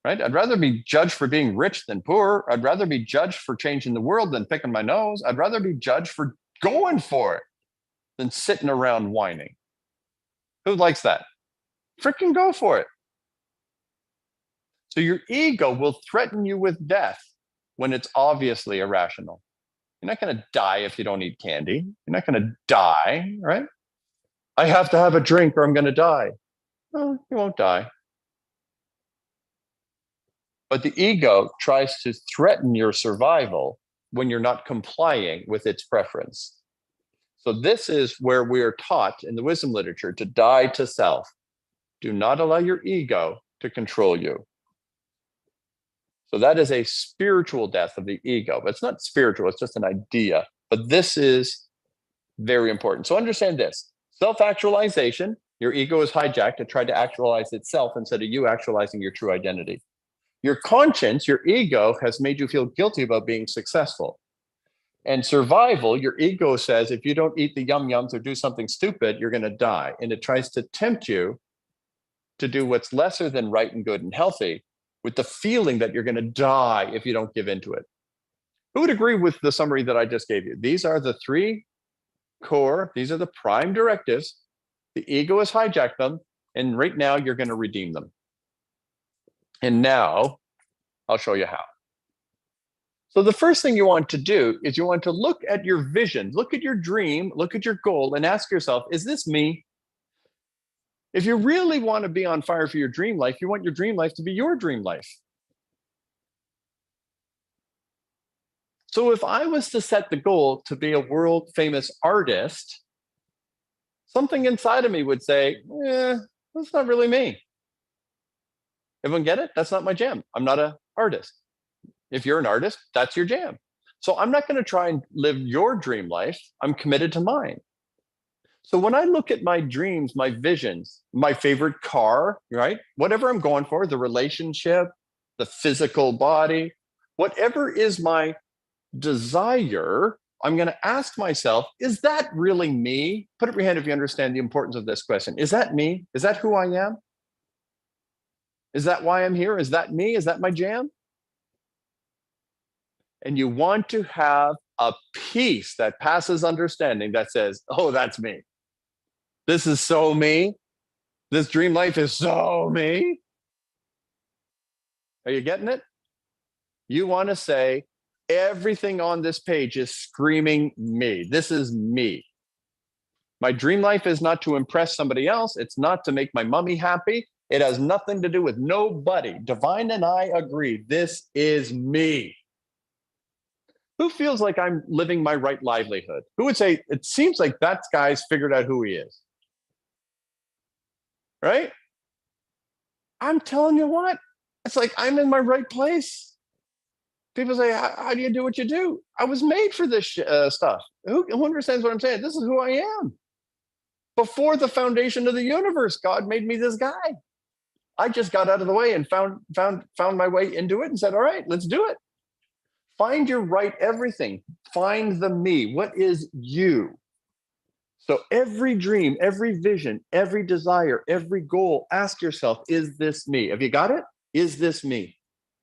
Right? I'd rather be judged for being rich than poor. I'd rather be judged for changing the world than picking my nose. I'd rather be judged for going for it than sitting around whining. Who likes that? Freaking go for it. So your ego will threaten you with death when it's obviously irrational. You're not going to die if you don't eat candy. You're not going to die, right? I have to have a drink or I'm going to die. No, you won't die. But the ego tries to threaten your survival when you're not complying with its preference. So this is where we are taught in the wisdom literature to die to self. Do not allow your ego to control you. So that is a spiritual death of the ego. But it's not spiritual, it's just an idea. But this is very important. So understand this. Self-actualization, your ego is hijacked to try to actualize itself instead of you actualizing your true identity. Your conscience, your ego, has made you feel guilty about being successful. And survival, your ego says, if you don't eat the yum-yums or do something stupid, you're going to die. And it tries to tempt you to do what's lesser than right and good and healthy with the feeling that you're going to die if you don't give into it. Who would agree with the summary that I just gave you? These are the three core, these are the prime directives. The ego has hijacked them, and right now you're going to redeem them. And now I'll show you how. So the first thing you want to do is you want to look at your vision, look at your dream, look at your goal, and ask yourself, is this me? If you really want to be on fire for your dream life, you want your dream life to be your dream life. So if I was to set the goal to be a world famous artist, something inside of me would say, that's not really me. Everyone get it? That's not my jam. I'm not an artist. If you're an artist, that's your jam. So I'm not going to try and live your dream life. I'm committed to mine. So when I look at my dreams, my visions, my favorite car, right? Whatever I'm going for, the relationship, the physical body, whatever is my desire, I'm going to ask myself, is that really me? Put up your hand if you understand the importance of this question. Is that me? Is that who I am? Is that why I'm here? Is that me? Is that my jam? And you want to have a peace that passes understanding that says, oh, that's me. This is so me. This dream life is so me. Are you getting it? You want to say, everything on this page is screaming me. This is me. My dream life is not to impress somebody else. It's not to make my mummy happy. It has nothing to do with nobody. Divine and I agree. This is me. Who feels like I'm living my right livelihood? Who would say, it seems like that guy's figured out who he is? Right? I'm telling you what, it's like I'm in my right place. People say, how do you do what you do? I was made for this stuff. Who understands what I'm saying? This is who I am. Before the foundation of the universe, God made me this guy. I just got out of the way and found my way into it and said, all right, let's do it. Find your right everything. Find the me. What is you? So every dream, every vision, every desire, every goal, ask yourself, is this me? Have you got it? Is this me?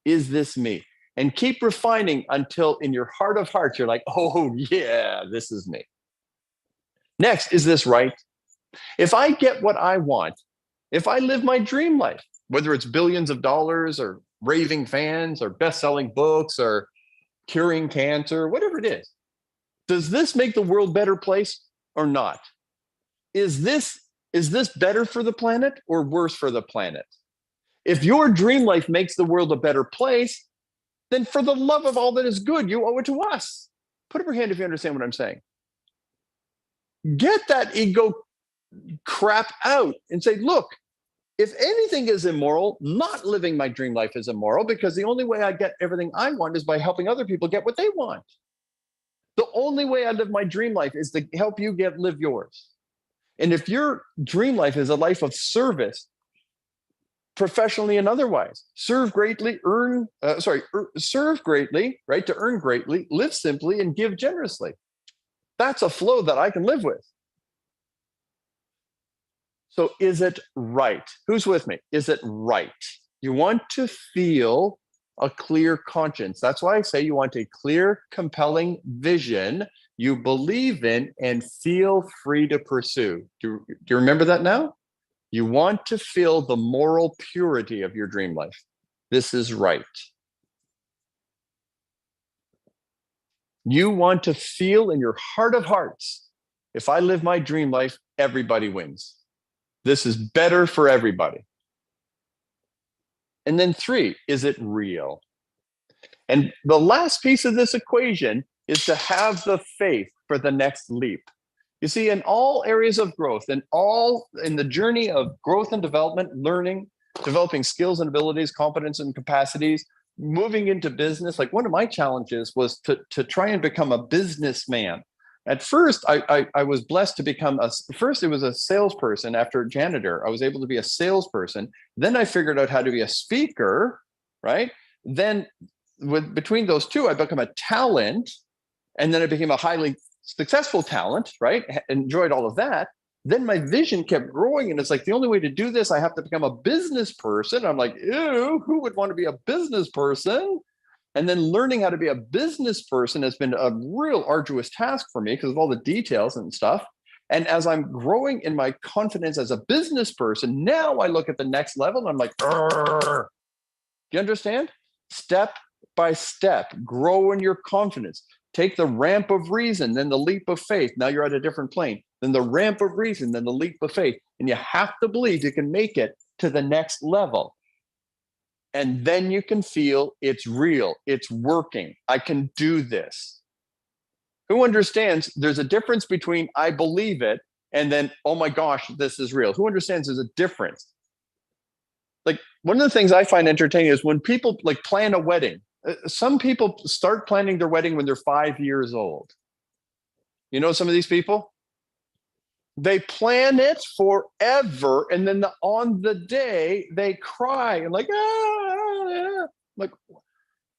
Is this me? And keep refining until in your heart of hearts, you're like, oh yeah, this is me. Next, is this right? If I get what I want, if I live my dream life, whether it's billions of dollars or raving fans or best-selling books or curing cancer, whatever it is, does this make the world a better place or not? Is this better for the planet or worse for the planet? If your dream life makes the world a better place, then for the love of all that is good, you owe it to us. Put up your hand if you understand what I'm saying. Get that ego crap out and say, look, if anything is immoral, not living my dream life is immoral, because the only way I get everything I want is by helping other people get what they want. The only way I live my dream life is to help you live yours. And if your dream life is a life of service, professionally and otherwise, serve greatly, serve greatly, right? To earn greatly, live simply, and give generously. That's a flow that I can live with. So is it right? Who's with me? Is it right? You want to feel a clear conscience. That's why I say you want a clear, compelling vision you believe in and feel free to pursue. Do you remember that now? You want to feel the moral purity of your dream life. This is right. You want to feel in your heart of hearts, if I live my dream life, everybody wins. This is better for everybody. And then 3, is it real? And the last piece of this equation is to have the faith for the next leap. You see, in all areas of growth, in the journey of growth and development, learning, developing skills and abilities, competence and capacities, moving into business, like one of my challenges was to try and become a businessman. At first, I was blessed to become first it was a salesperson. After janitor, I was able to be a salesperson. Then I figured out how to be a speaker, right? Then between those two, I became a talent, and then I became a highly successful talent, right? Enjoyed all of that. Then my vision kept growing, and it's like, the only way to do this, I have to become a business person. I'm like, ew, who would want to be a business person? And then learning how to be a business person has been a real arduous task for me because of all the details and stuff. And as I'm growing in my confidence as a business person, now I look at the next level and I'm like, do you understand? Step by step, grow in your confidence. Take the ramp of reason, then the leap of faith. Now you're at a different plane. Then the ramp of reason, then the leap of faith. And you have to believe you can make it to the next level. And then you can feel it's real, it's working. I can do this. Who understands there's a difference between I believe it and then, oh my gosh, this is real? Who understands there's a difference? Like, one of the things I find entertaining is when people like plan a wedding. Some people start planning their wedding when they're 5 years old. You know some of these people? They plan it forever, and then on the day they cry and like, like,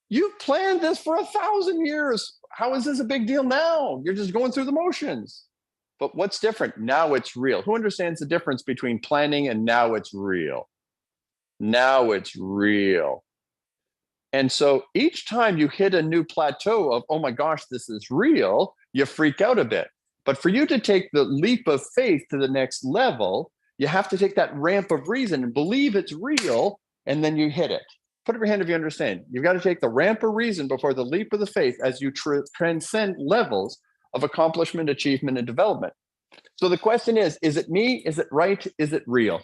you planned this for 1,000 years. How is this a big deal now? You're just going through the motions. But what's different? Now it's real. Who understands the difference between planning and now it's real? Now it's real. And so each time you hit a new plateau of, oh my gosh, this is real, you freak out a bit. But for you to take the leap of faith to the next level, you have to take that ramp of reason and believe it's real, and then you hit it. Put up your hand if you understand. You've got to take the ramp of reason before the leap of the faith as you transcend levels of accomplishment, achievement, and development. So the question is it me? Is it right? Is it real?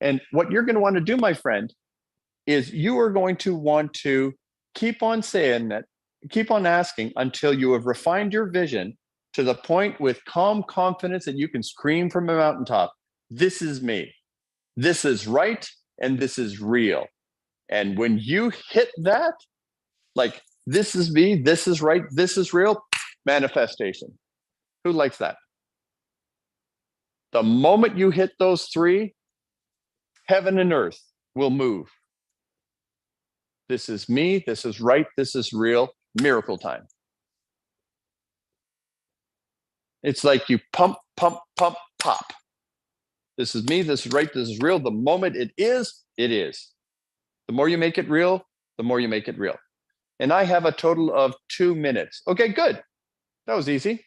And what you're going to want to do, my friend, is you are going to want to keep on saying that, keep on asking until you have refined your vision to the point with calm confidence that you can scream from a mountaintop, this is me, this is right, and this is real. And when you hit that, like, this is me, this is right, this is real, manifestation. Who likes that? The moment you hit those 3, heaven and earth will move. This is me, this is right, this is real, miracle time. It's like you pump, pump, pump, pop. This is me, this is right, this is real. The moment it is, it is. The more you make it real, the more you make it real. And I have a total of 2 minutes. Okay, good. That was easy.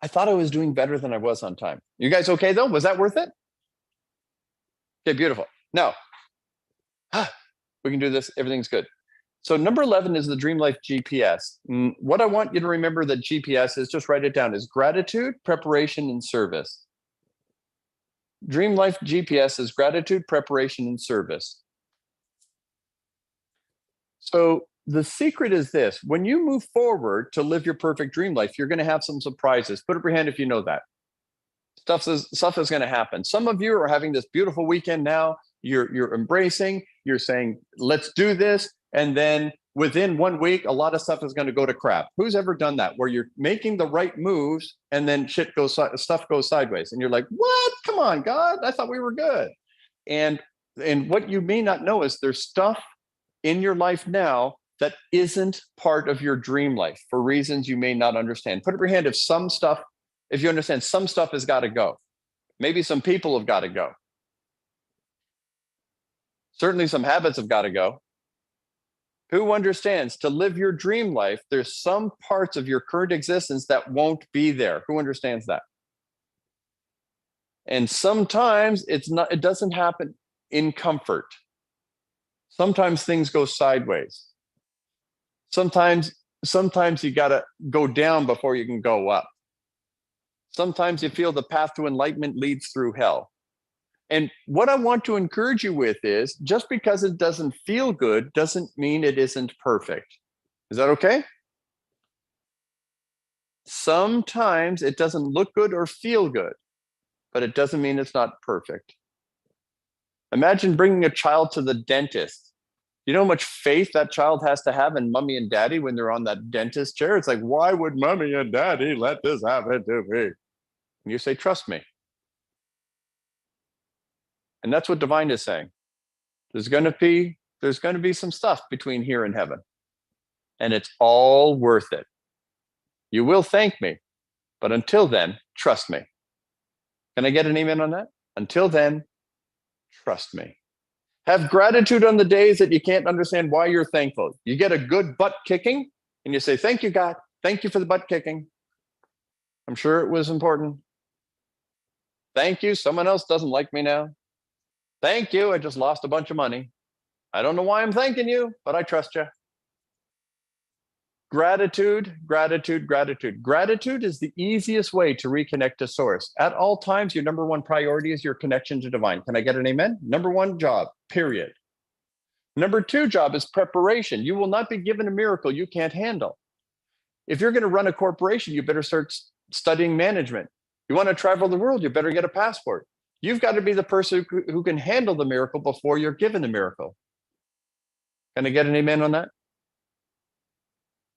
I thought I was doing better than I was on time. You guys okay though? Was that worth it? Okay, beautiful. Now, we can do this. Everything's good. So number 11 is the DreamLife GPS. What I want you to remember that GPS is, just write it down, is gratitude, preparation, and service. DreamLife GPS is gratitude, preparation, and service. So the secret is this: when you move forward to live your perfect dream life, you're going to have some surprises. Put up your hand if you know that. Stuff is going to happen. Some of you are having this beautiful weekend now. You're embracing, you're saying, let's do this. And then within 1 week, a lot of stuff is going to go to crap. Who's ever done that? Where you're making the right moves and then stuff goes sideways. And you're like, what? Come on, God, I thought we were good. And what you may not know is there's stuff in your life now that isn't part of your dream life for reasons you may not understand. Put up your hand if you understand some stuff has got to go. Maybe some people have got to go. Certainly some habits have got to go. Who understands to live your dream life, there's some parts of your current existence that won't be there? Who understands that? And sometimes it doesn't happen in comfort. Sometimes things go sideways. Sometimes you got to go down before you can go up. Sometimes you feel the path to enlightenment leads through hell. And what I want to encourage you with is, just because it doesn't feel good doesn't mean it isn't perfect. Is that okay? Sometimes it doesn't look good or feel good, but it doesn't mean it's not perfect. Imagine bringing a child to the dentist. You know how much faith that child has to have in mommy and daddy when they're on that dentist chair? It's like, why would mommy and daddy let this happen to me? And you say, trust me. And that's what divine is saying. There's going to be some stuff between here and heaven. And it's all worth it. You will thank me, but until then, trust me. Can I get an amen on that? Until then, trust me. Have gratitude on the days that you can't understand why you're thankful. You get a good butt kicking and you say, thank you, God. Thank you for the butt kicking. I'm sure it was important. Thank you. Someone else doesn't like me now. Thank you. I just lost a bunch of money. I don't know why I'm thanking you, but I trust you. Gratitude, gratitude, gratitude. Gratitude is the easiest way to reconnect to source. At all times, your number one priority is your connection to divine. Can I get an amen? Number one job, period. Number two job is preparation. You will not be given a miracle you can't handle. If you're going to run a corporation, you better start studying management. You want to travel the world, you better get a passport. You've got to be the person who can handle the miracle before you're given the miracle. Can I get an amen on that?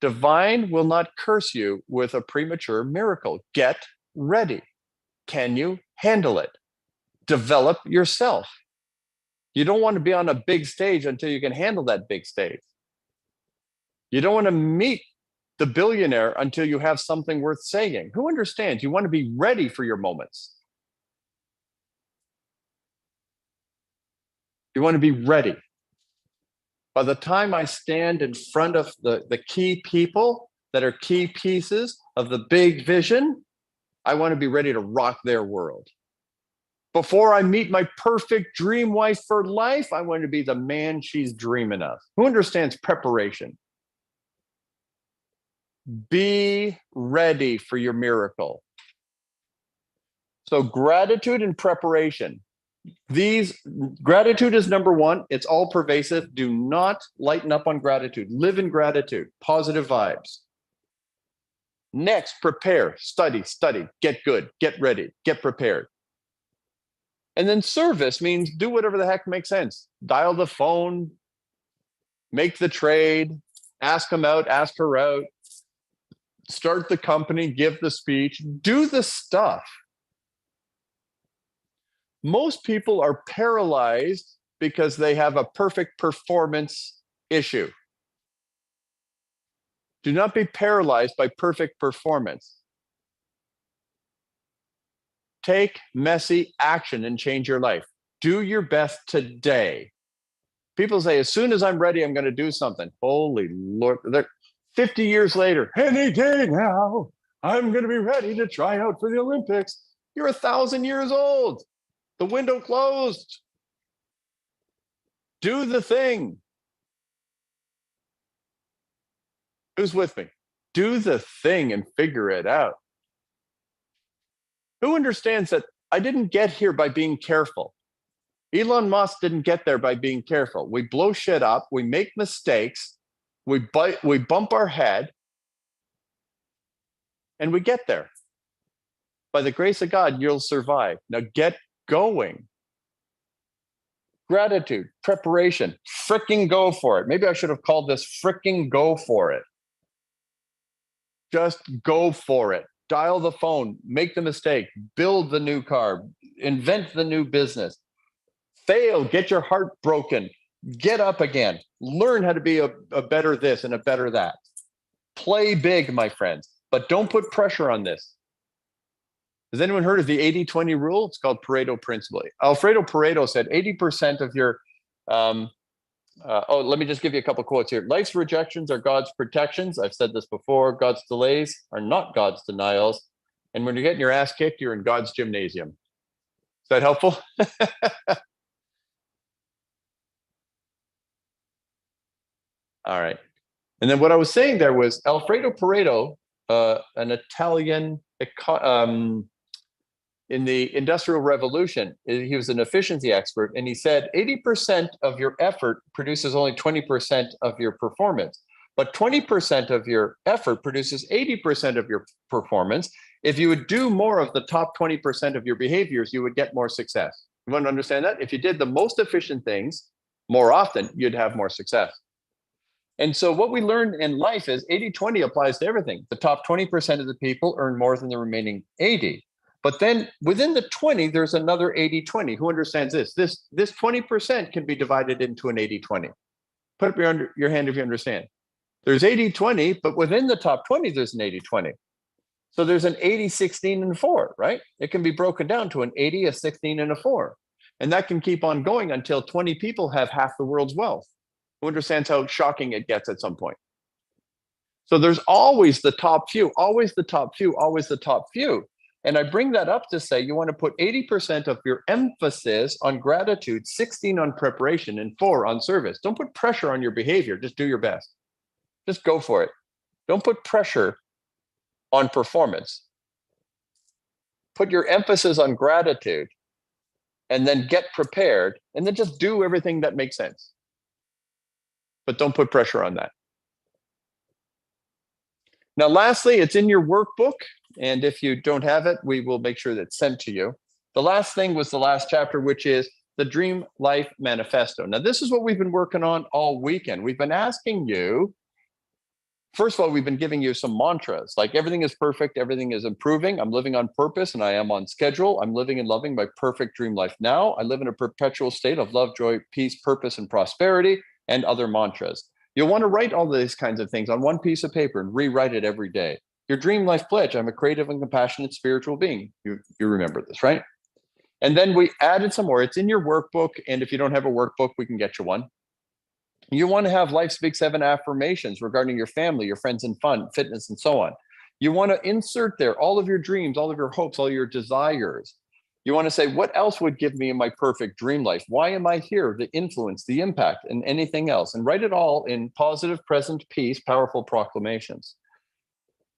Divine will not curse you with a premature miracle. Get ready. Can you handle it? Develop yourself. You don't want to be on a big stage until you can handle that big stage. You don't want to meet the billionaire until you have something worth saying. Who understands? You want to be ready for your moments. You want to be ready. By the time I stand in front of the key people that are key pieces of the big vision, I want to be ready to rock their world. Before I meet my perfect dream wife for life, I want to be the man she's dreaming of. Who understands preparation? Be ready for your miracle. So gratitude and preparation. Gratitude is number one. It's all pervasive. Do not lighten up on gratitude. Live in gratitude. Positive vibes. Next, prepare, study, get good, get ready, get prepared. And then service means do whatever the heck makes sense. Dial the phone, make the trade, ask them out, ask her out, start the company, give the speech, do the stuff. Most people are paralyzed because they have a perfect performance issue. Do not be paralyzed by perfect performance. Take messy action and change your life. Do your best today. People say, as soon as I'm ready, I'm going to do something. Holy Lord. 50 years later, any day now, I'm going to be ready to try out for the Olympics. You're 1,000 years old. The window closed. Do the thing. Who's with me? Do the thing and figure it out. Who understands that I didn't get here by being careful? Elon Musk didn't get there by being careful. We blow shit up. We make mistakes. We bump our head. And we get there. By the grace of God, you'll survive. Now get going. Gratitude, preparation, fricking go for it. Maybe I should have called this fricking go for it. Just go for it. Dial the phone, make the mistake, build the new car, invent the new business. Fail, get your heart broken, get up again, learn how to be a better this and a better that. Play big, my friends, but don't put pressure on this. Has anyone heard of the 80-20 rule? It's called Pareto principle. Alfredo Pareto said 80% of your, let me just give you a couple quotes here. Life's rejections are God's protections. I've said this before. God's delays are not God's denials. And when you're getting your ass kicked, you're in God's gymnasium. that helpful? All right. And then what I was saying there was Alfredo Pareto, an Italian in the Industrial Revolution. He was an efficiency expert, and he said 80% of your effort produces only 20% of your performance, but 20% of your effort produces 80% of your performance. If you would do more of the top 20% of your behaviors, you would get more success. You want to understand that? If you did the most efficient things more often, you'd have more success. And so what we learned in life is 80-20 applies to everything. The top 20% of the people earn more than the remaining 80. But then within the 20, there's another 80-20. Who understands this? This 20% can be divided into an 80-20. Put up your hand if you understand. There's 80-20, but within the top 20, there's an 80-20. So there's an 80, 16, and 4, right? It can be broken down to an 80, a 16, and a 4. And that can keep on going until 20 people have half the world's wealth. Who understands how shocking it gets at some point? So there's always the top few, always the top few, always the top few. And I bring that up to say you want to put 80% of your emphasis on gratitude, 16 on preparation, and 4 on service. Don't put pressure on your behavior. Just do your best. Just go for it. Don't put pressure on performance. Put your emphasis on gratitude and then get prepared and then just do everything that makes sense. But don't put pressure on that. Now, lastly, it's in your workbook. And if you don't have it, we will make sure that it's sent to you. The last thing was the last chapter, which is the Dream Life Manifesto. Now, this is what we've been working on all weekend. We've been asking you, first of all, we've been giving you some mantras, like everything is perfect, everything is improving. I'm living on purpose and I am on schedule. I'm living and loving my perfect dream life now. I live in a perpetual state of love, joy, peace, purpose, and prosperity, and other mantras. You'll want to write all these kinds of things on one piece of paper and rewrite it every day. Your dream life pledge, I'm a creative and compassionate spiritual being. You remember this, right? And then we added some more. It's in your workbook. And if you don't have a workbook, we can get you one. You want to have life's big 7 affirmations regarding your family, your friends and fun, fitness, and so on. You want to insert there all of your dreams, all of your hopes, all your desires. You want to say, what else would give me my perfect dream life? Why am I here? The influence, the impact, and anything else. And write it all in positive, present, peace, powerful proclamations.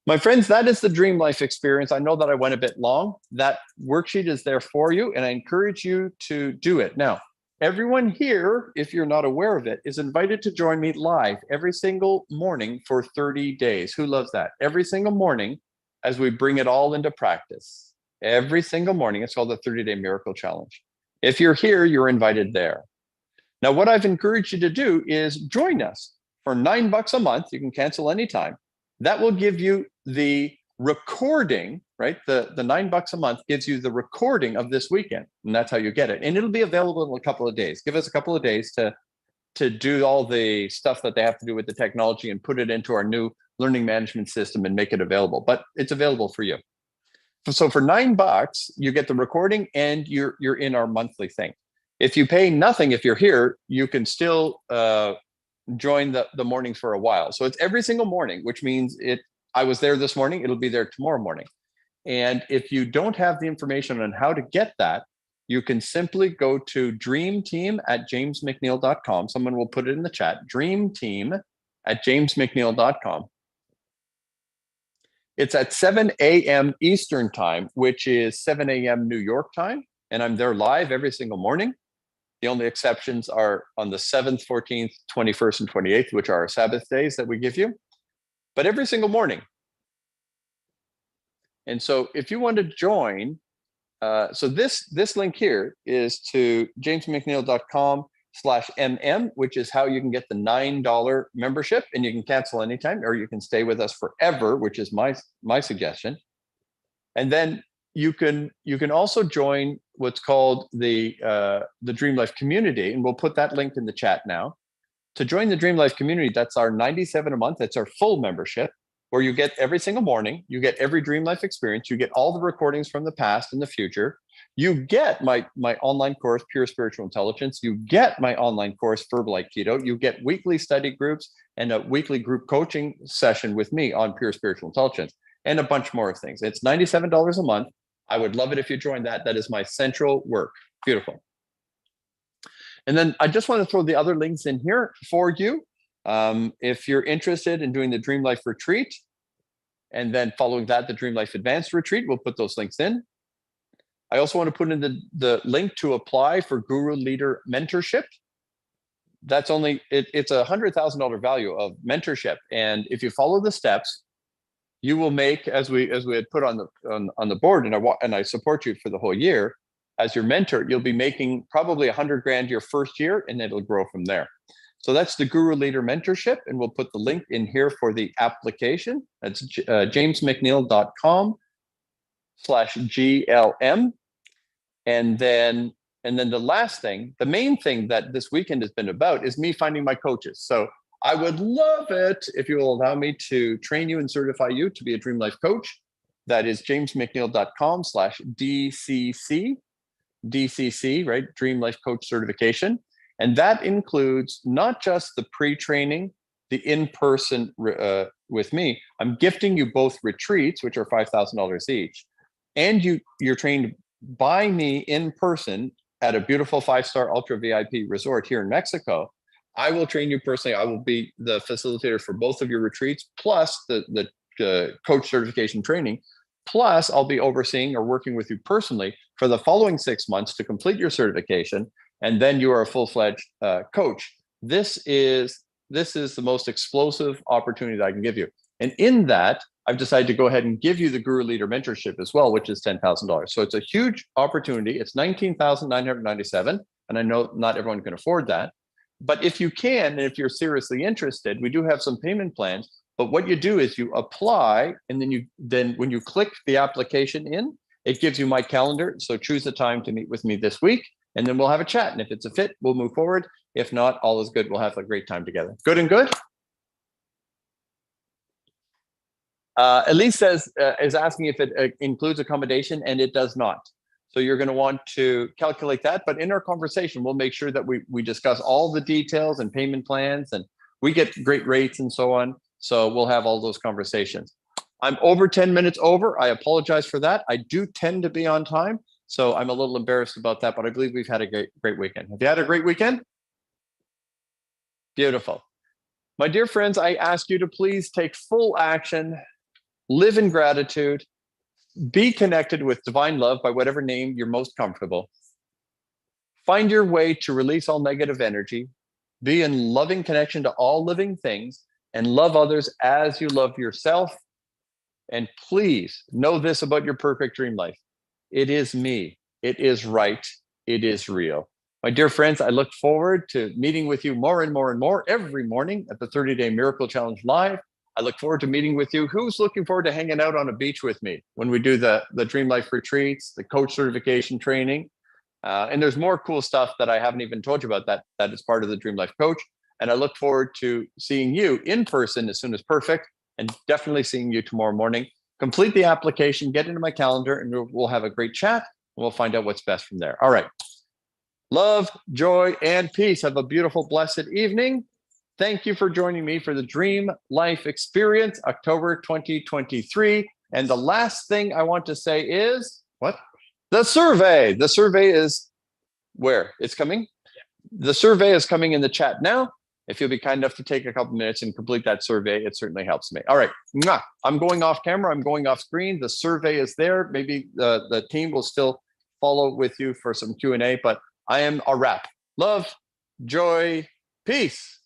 My friends, that is the Dream Life experience. I know that I went a bit long. That worksheet is there for you, and I encourage you to do it. Now, everyone here, if you're not aware of it, is invited to join me live every single morning for 30 days. Who loves that? Every single morning as we bring it all into practice. Every single morning. It's called the 30-Day Miracle Challenge. If you're here, you're invited there. Now, what I've encouraged you to do is join us for $9 a month. You can cancel anytime. That will give you the recording, right? The $9 a month gives you the recording of this weekend, and that's how you get it. And it'll be available in a couple of days. Give us a couple of days to do all the stuff that they have to do with the technology and put it into our new learning management system and make it available. But it's available for you. So for $9, you get the recording and you're in our monthly thing. If you pay nothing, if you're here, you can still join the mornings for a while. So it's every single morning, which means I was there this morning, it'll be there tomorrow morning. And if you don't have the information on how to get that, you can simply go to dreamteam@jamesmcneil.com. Someone will put it in the chat, dreamteam@jamesmcneil.com. It's at 7 a.m. Eastern time, which is 7 a.m. New York time. And I'm there live every single morning. The only exceptions are on the 7th, 14th, 21st, and 28th, which are our Sabbath days that we give you. But every single morning. And so if you want to join, so this link here is to jamesmcneil.com/mm, which is how you can get the $9 membership, and you can cancel anytime, or you can stay with us forever, which is my suggestion. And then you can also join what's called the Dream Life community, and we'll put that link in the chat now. To join the Dream Life community, that's our $97 a month. That's our full membership, where you get every single morning, you get every Dream Life experience, you get all the recordings from the past and the future. You get my online course, Pure Spiritual Intelligence. You get my online course, Verbal Aikido. You get weekly study groups and a weekly group coaching session with me on Pure Spiritual Intelligence, and a bunch more of things. It's $97 a month. I would love it if you joined that. That is my central work. Beautiful. And then I just want to throw the other links in here for you. If you're interested in doing the Dream Life retreat, and then following that, the Dream Life Advanced retreat, we'll put those links in. I also want to put in the link to apply for Guru Leader Mentorship. That's only, it's a $100,000 value of mentorship. And if you follow the steps, you will make, as we had put on the board, and I support you for the whole year as your mentor, you'll be making probably 100 grand your first year, and it'll grow from there. So that's the Guru Leader Mentorship, and we'll put the link in here for the application. That's jamesmcneil.com/GLM. And then the last thing, the main thing that this weekend has been about is me finding my coaches. So I would love it if you will allow me to train you and certify you to be a Dream Life coach. That is jamesmcneil.com/DCC, right? Dream Life Coach Certification. And that includes not just the pre-training, the in-person with me. I'm gifting you both retreats, which are $5,000 each. And you're trained by me in person at a beautiful 5-star ultra VIP resort here in Mexico. I will train you personally. I will be the facilitator for both of your retreats, plus the coach certification training. Plus, I'll be overseeing or working with you personally for the following 6 months to complete your certification. And then you are a full-fledged coach. This is the most explosive opportunity that I can give you. And in that, I've decided to go ahead and give you the Guru Leader Mentorship as well, which is $10,000. So it's a huge opportunity. It's $19,997. And I know not everyone can afford that. But if you can, and if you're seriously interested, we do have some payment plans. But what you do is you apply, and then when you click the application in, it gives you my calendar. So choose the time to meet with me this week, and then we'll have a chat. And if it's a fit, we'll move forward. If not, all is good. We'll have a great time together. Good and good. Elise is asking if it includes accommodation, and it does not. So you're going to want to calculate that. But in our conversation, we'll make sure that we discuss all the details and payment plans, and we get great rates and so on. So we'll have all those conversations. I'm over 10 minutes over. I apologize for that. I do tend to be on time, so I'm a little embarrassed about that, but I believe we've had a great weekend. Have you had a great weekend? Beautiful. My dear friends, I ask you to please take full action, live in gratitude, be connected with divine love by whatever name you're most comfortable. Find your way to release all negative energy, be in loving connection to all living things, and love others as you love yourself. And please know this about your perfect dream life. It is me. It is right. It is real. My dear friends, I look forward to meeting with you more and more and more every morning at the 30-Day Miracle Challenge Live. I look forward to meeting with you. Who's looking forward to hanging out on a beach with me when we do the Dream Life retreats, the coach certification training? And there's more cool stuff that I haven't even told you about that is part of the Dream Life Coach. And I look forward to seeing you in person as soon as perfect, and definitely seeing you tomorrow morning. Complete the application, get into my calendar, and we'll have a great chat, and we'll find out what's best from there. All right. Love, joy, and peace. Have a beautiful, blessed evening. Thank you for joining me for the Dream Life Experience, October 2023. And the last thing I want to say is, what? The survey. The survey is where? It's coming? The survey is coming in the chat now. If you'll be kind enough to take a couple minutes and complete that survey, it certainly helps me. All right. I'm going off camera. I'm going off screen. The survey is there. Maybe the team will still follow with you for some Q&A, but I am a wrap. Love, joy, peace.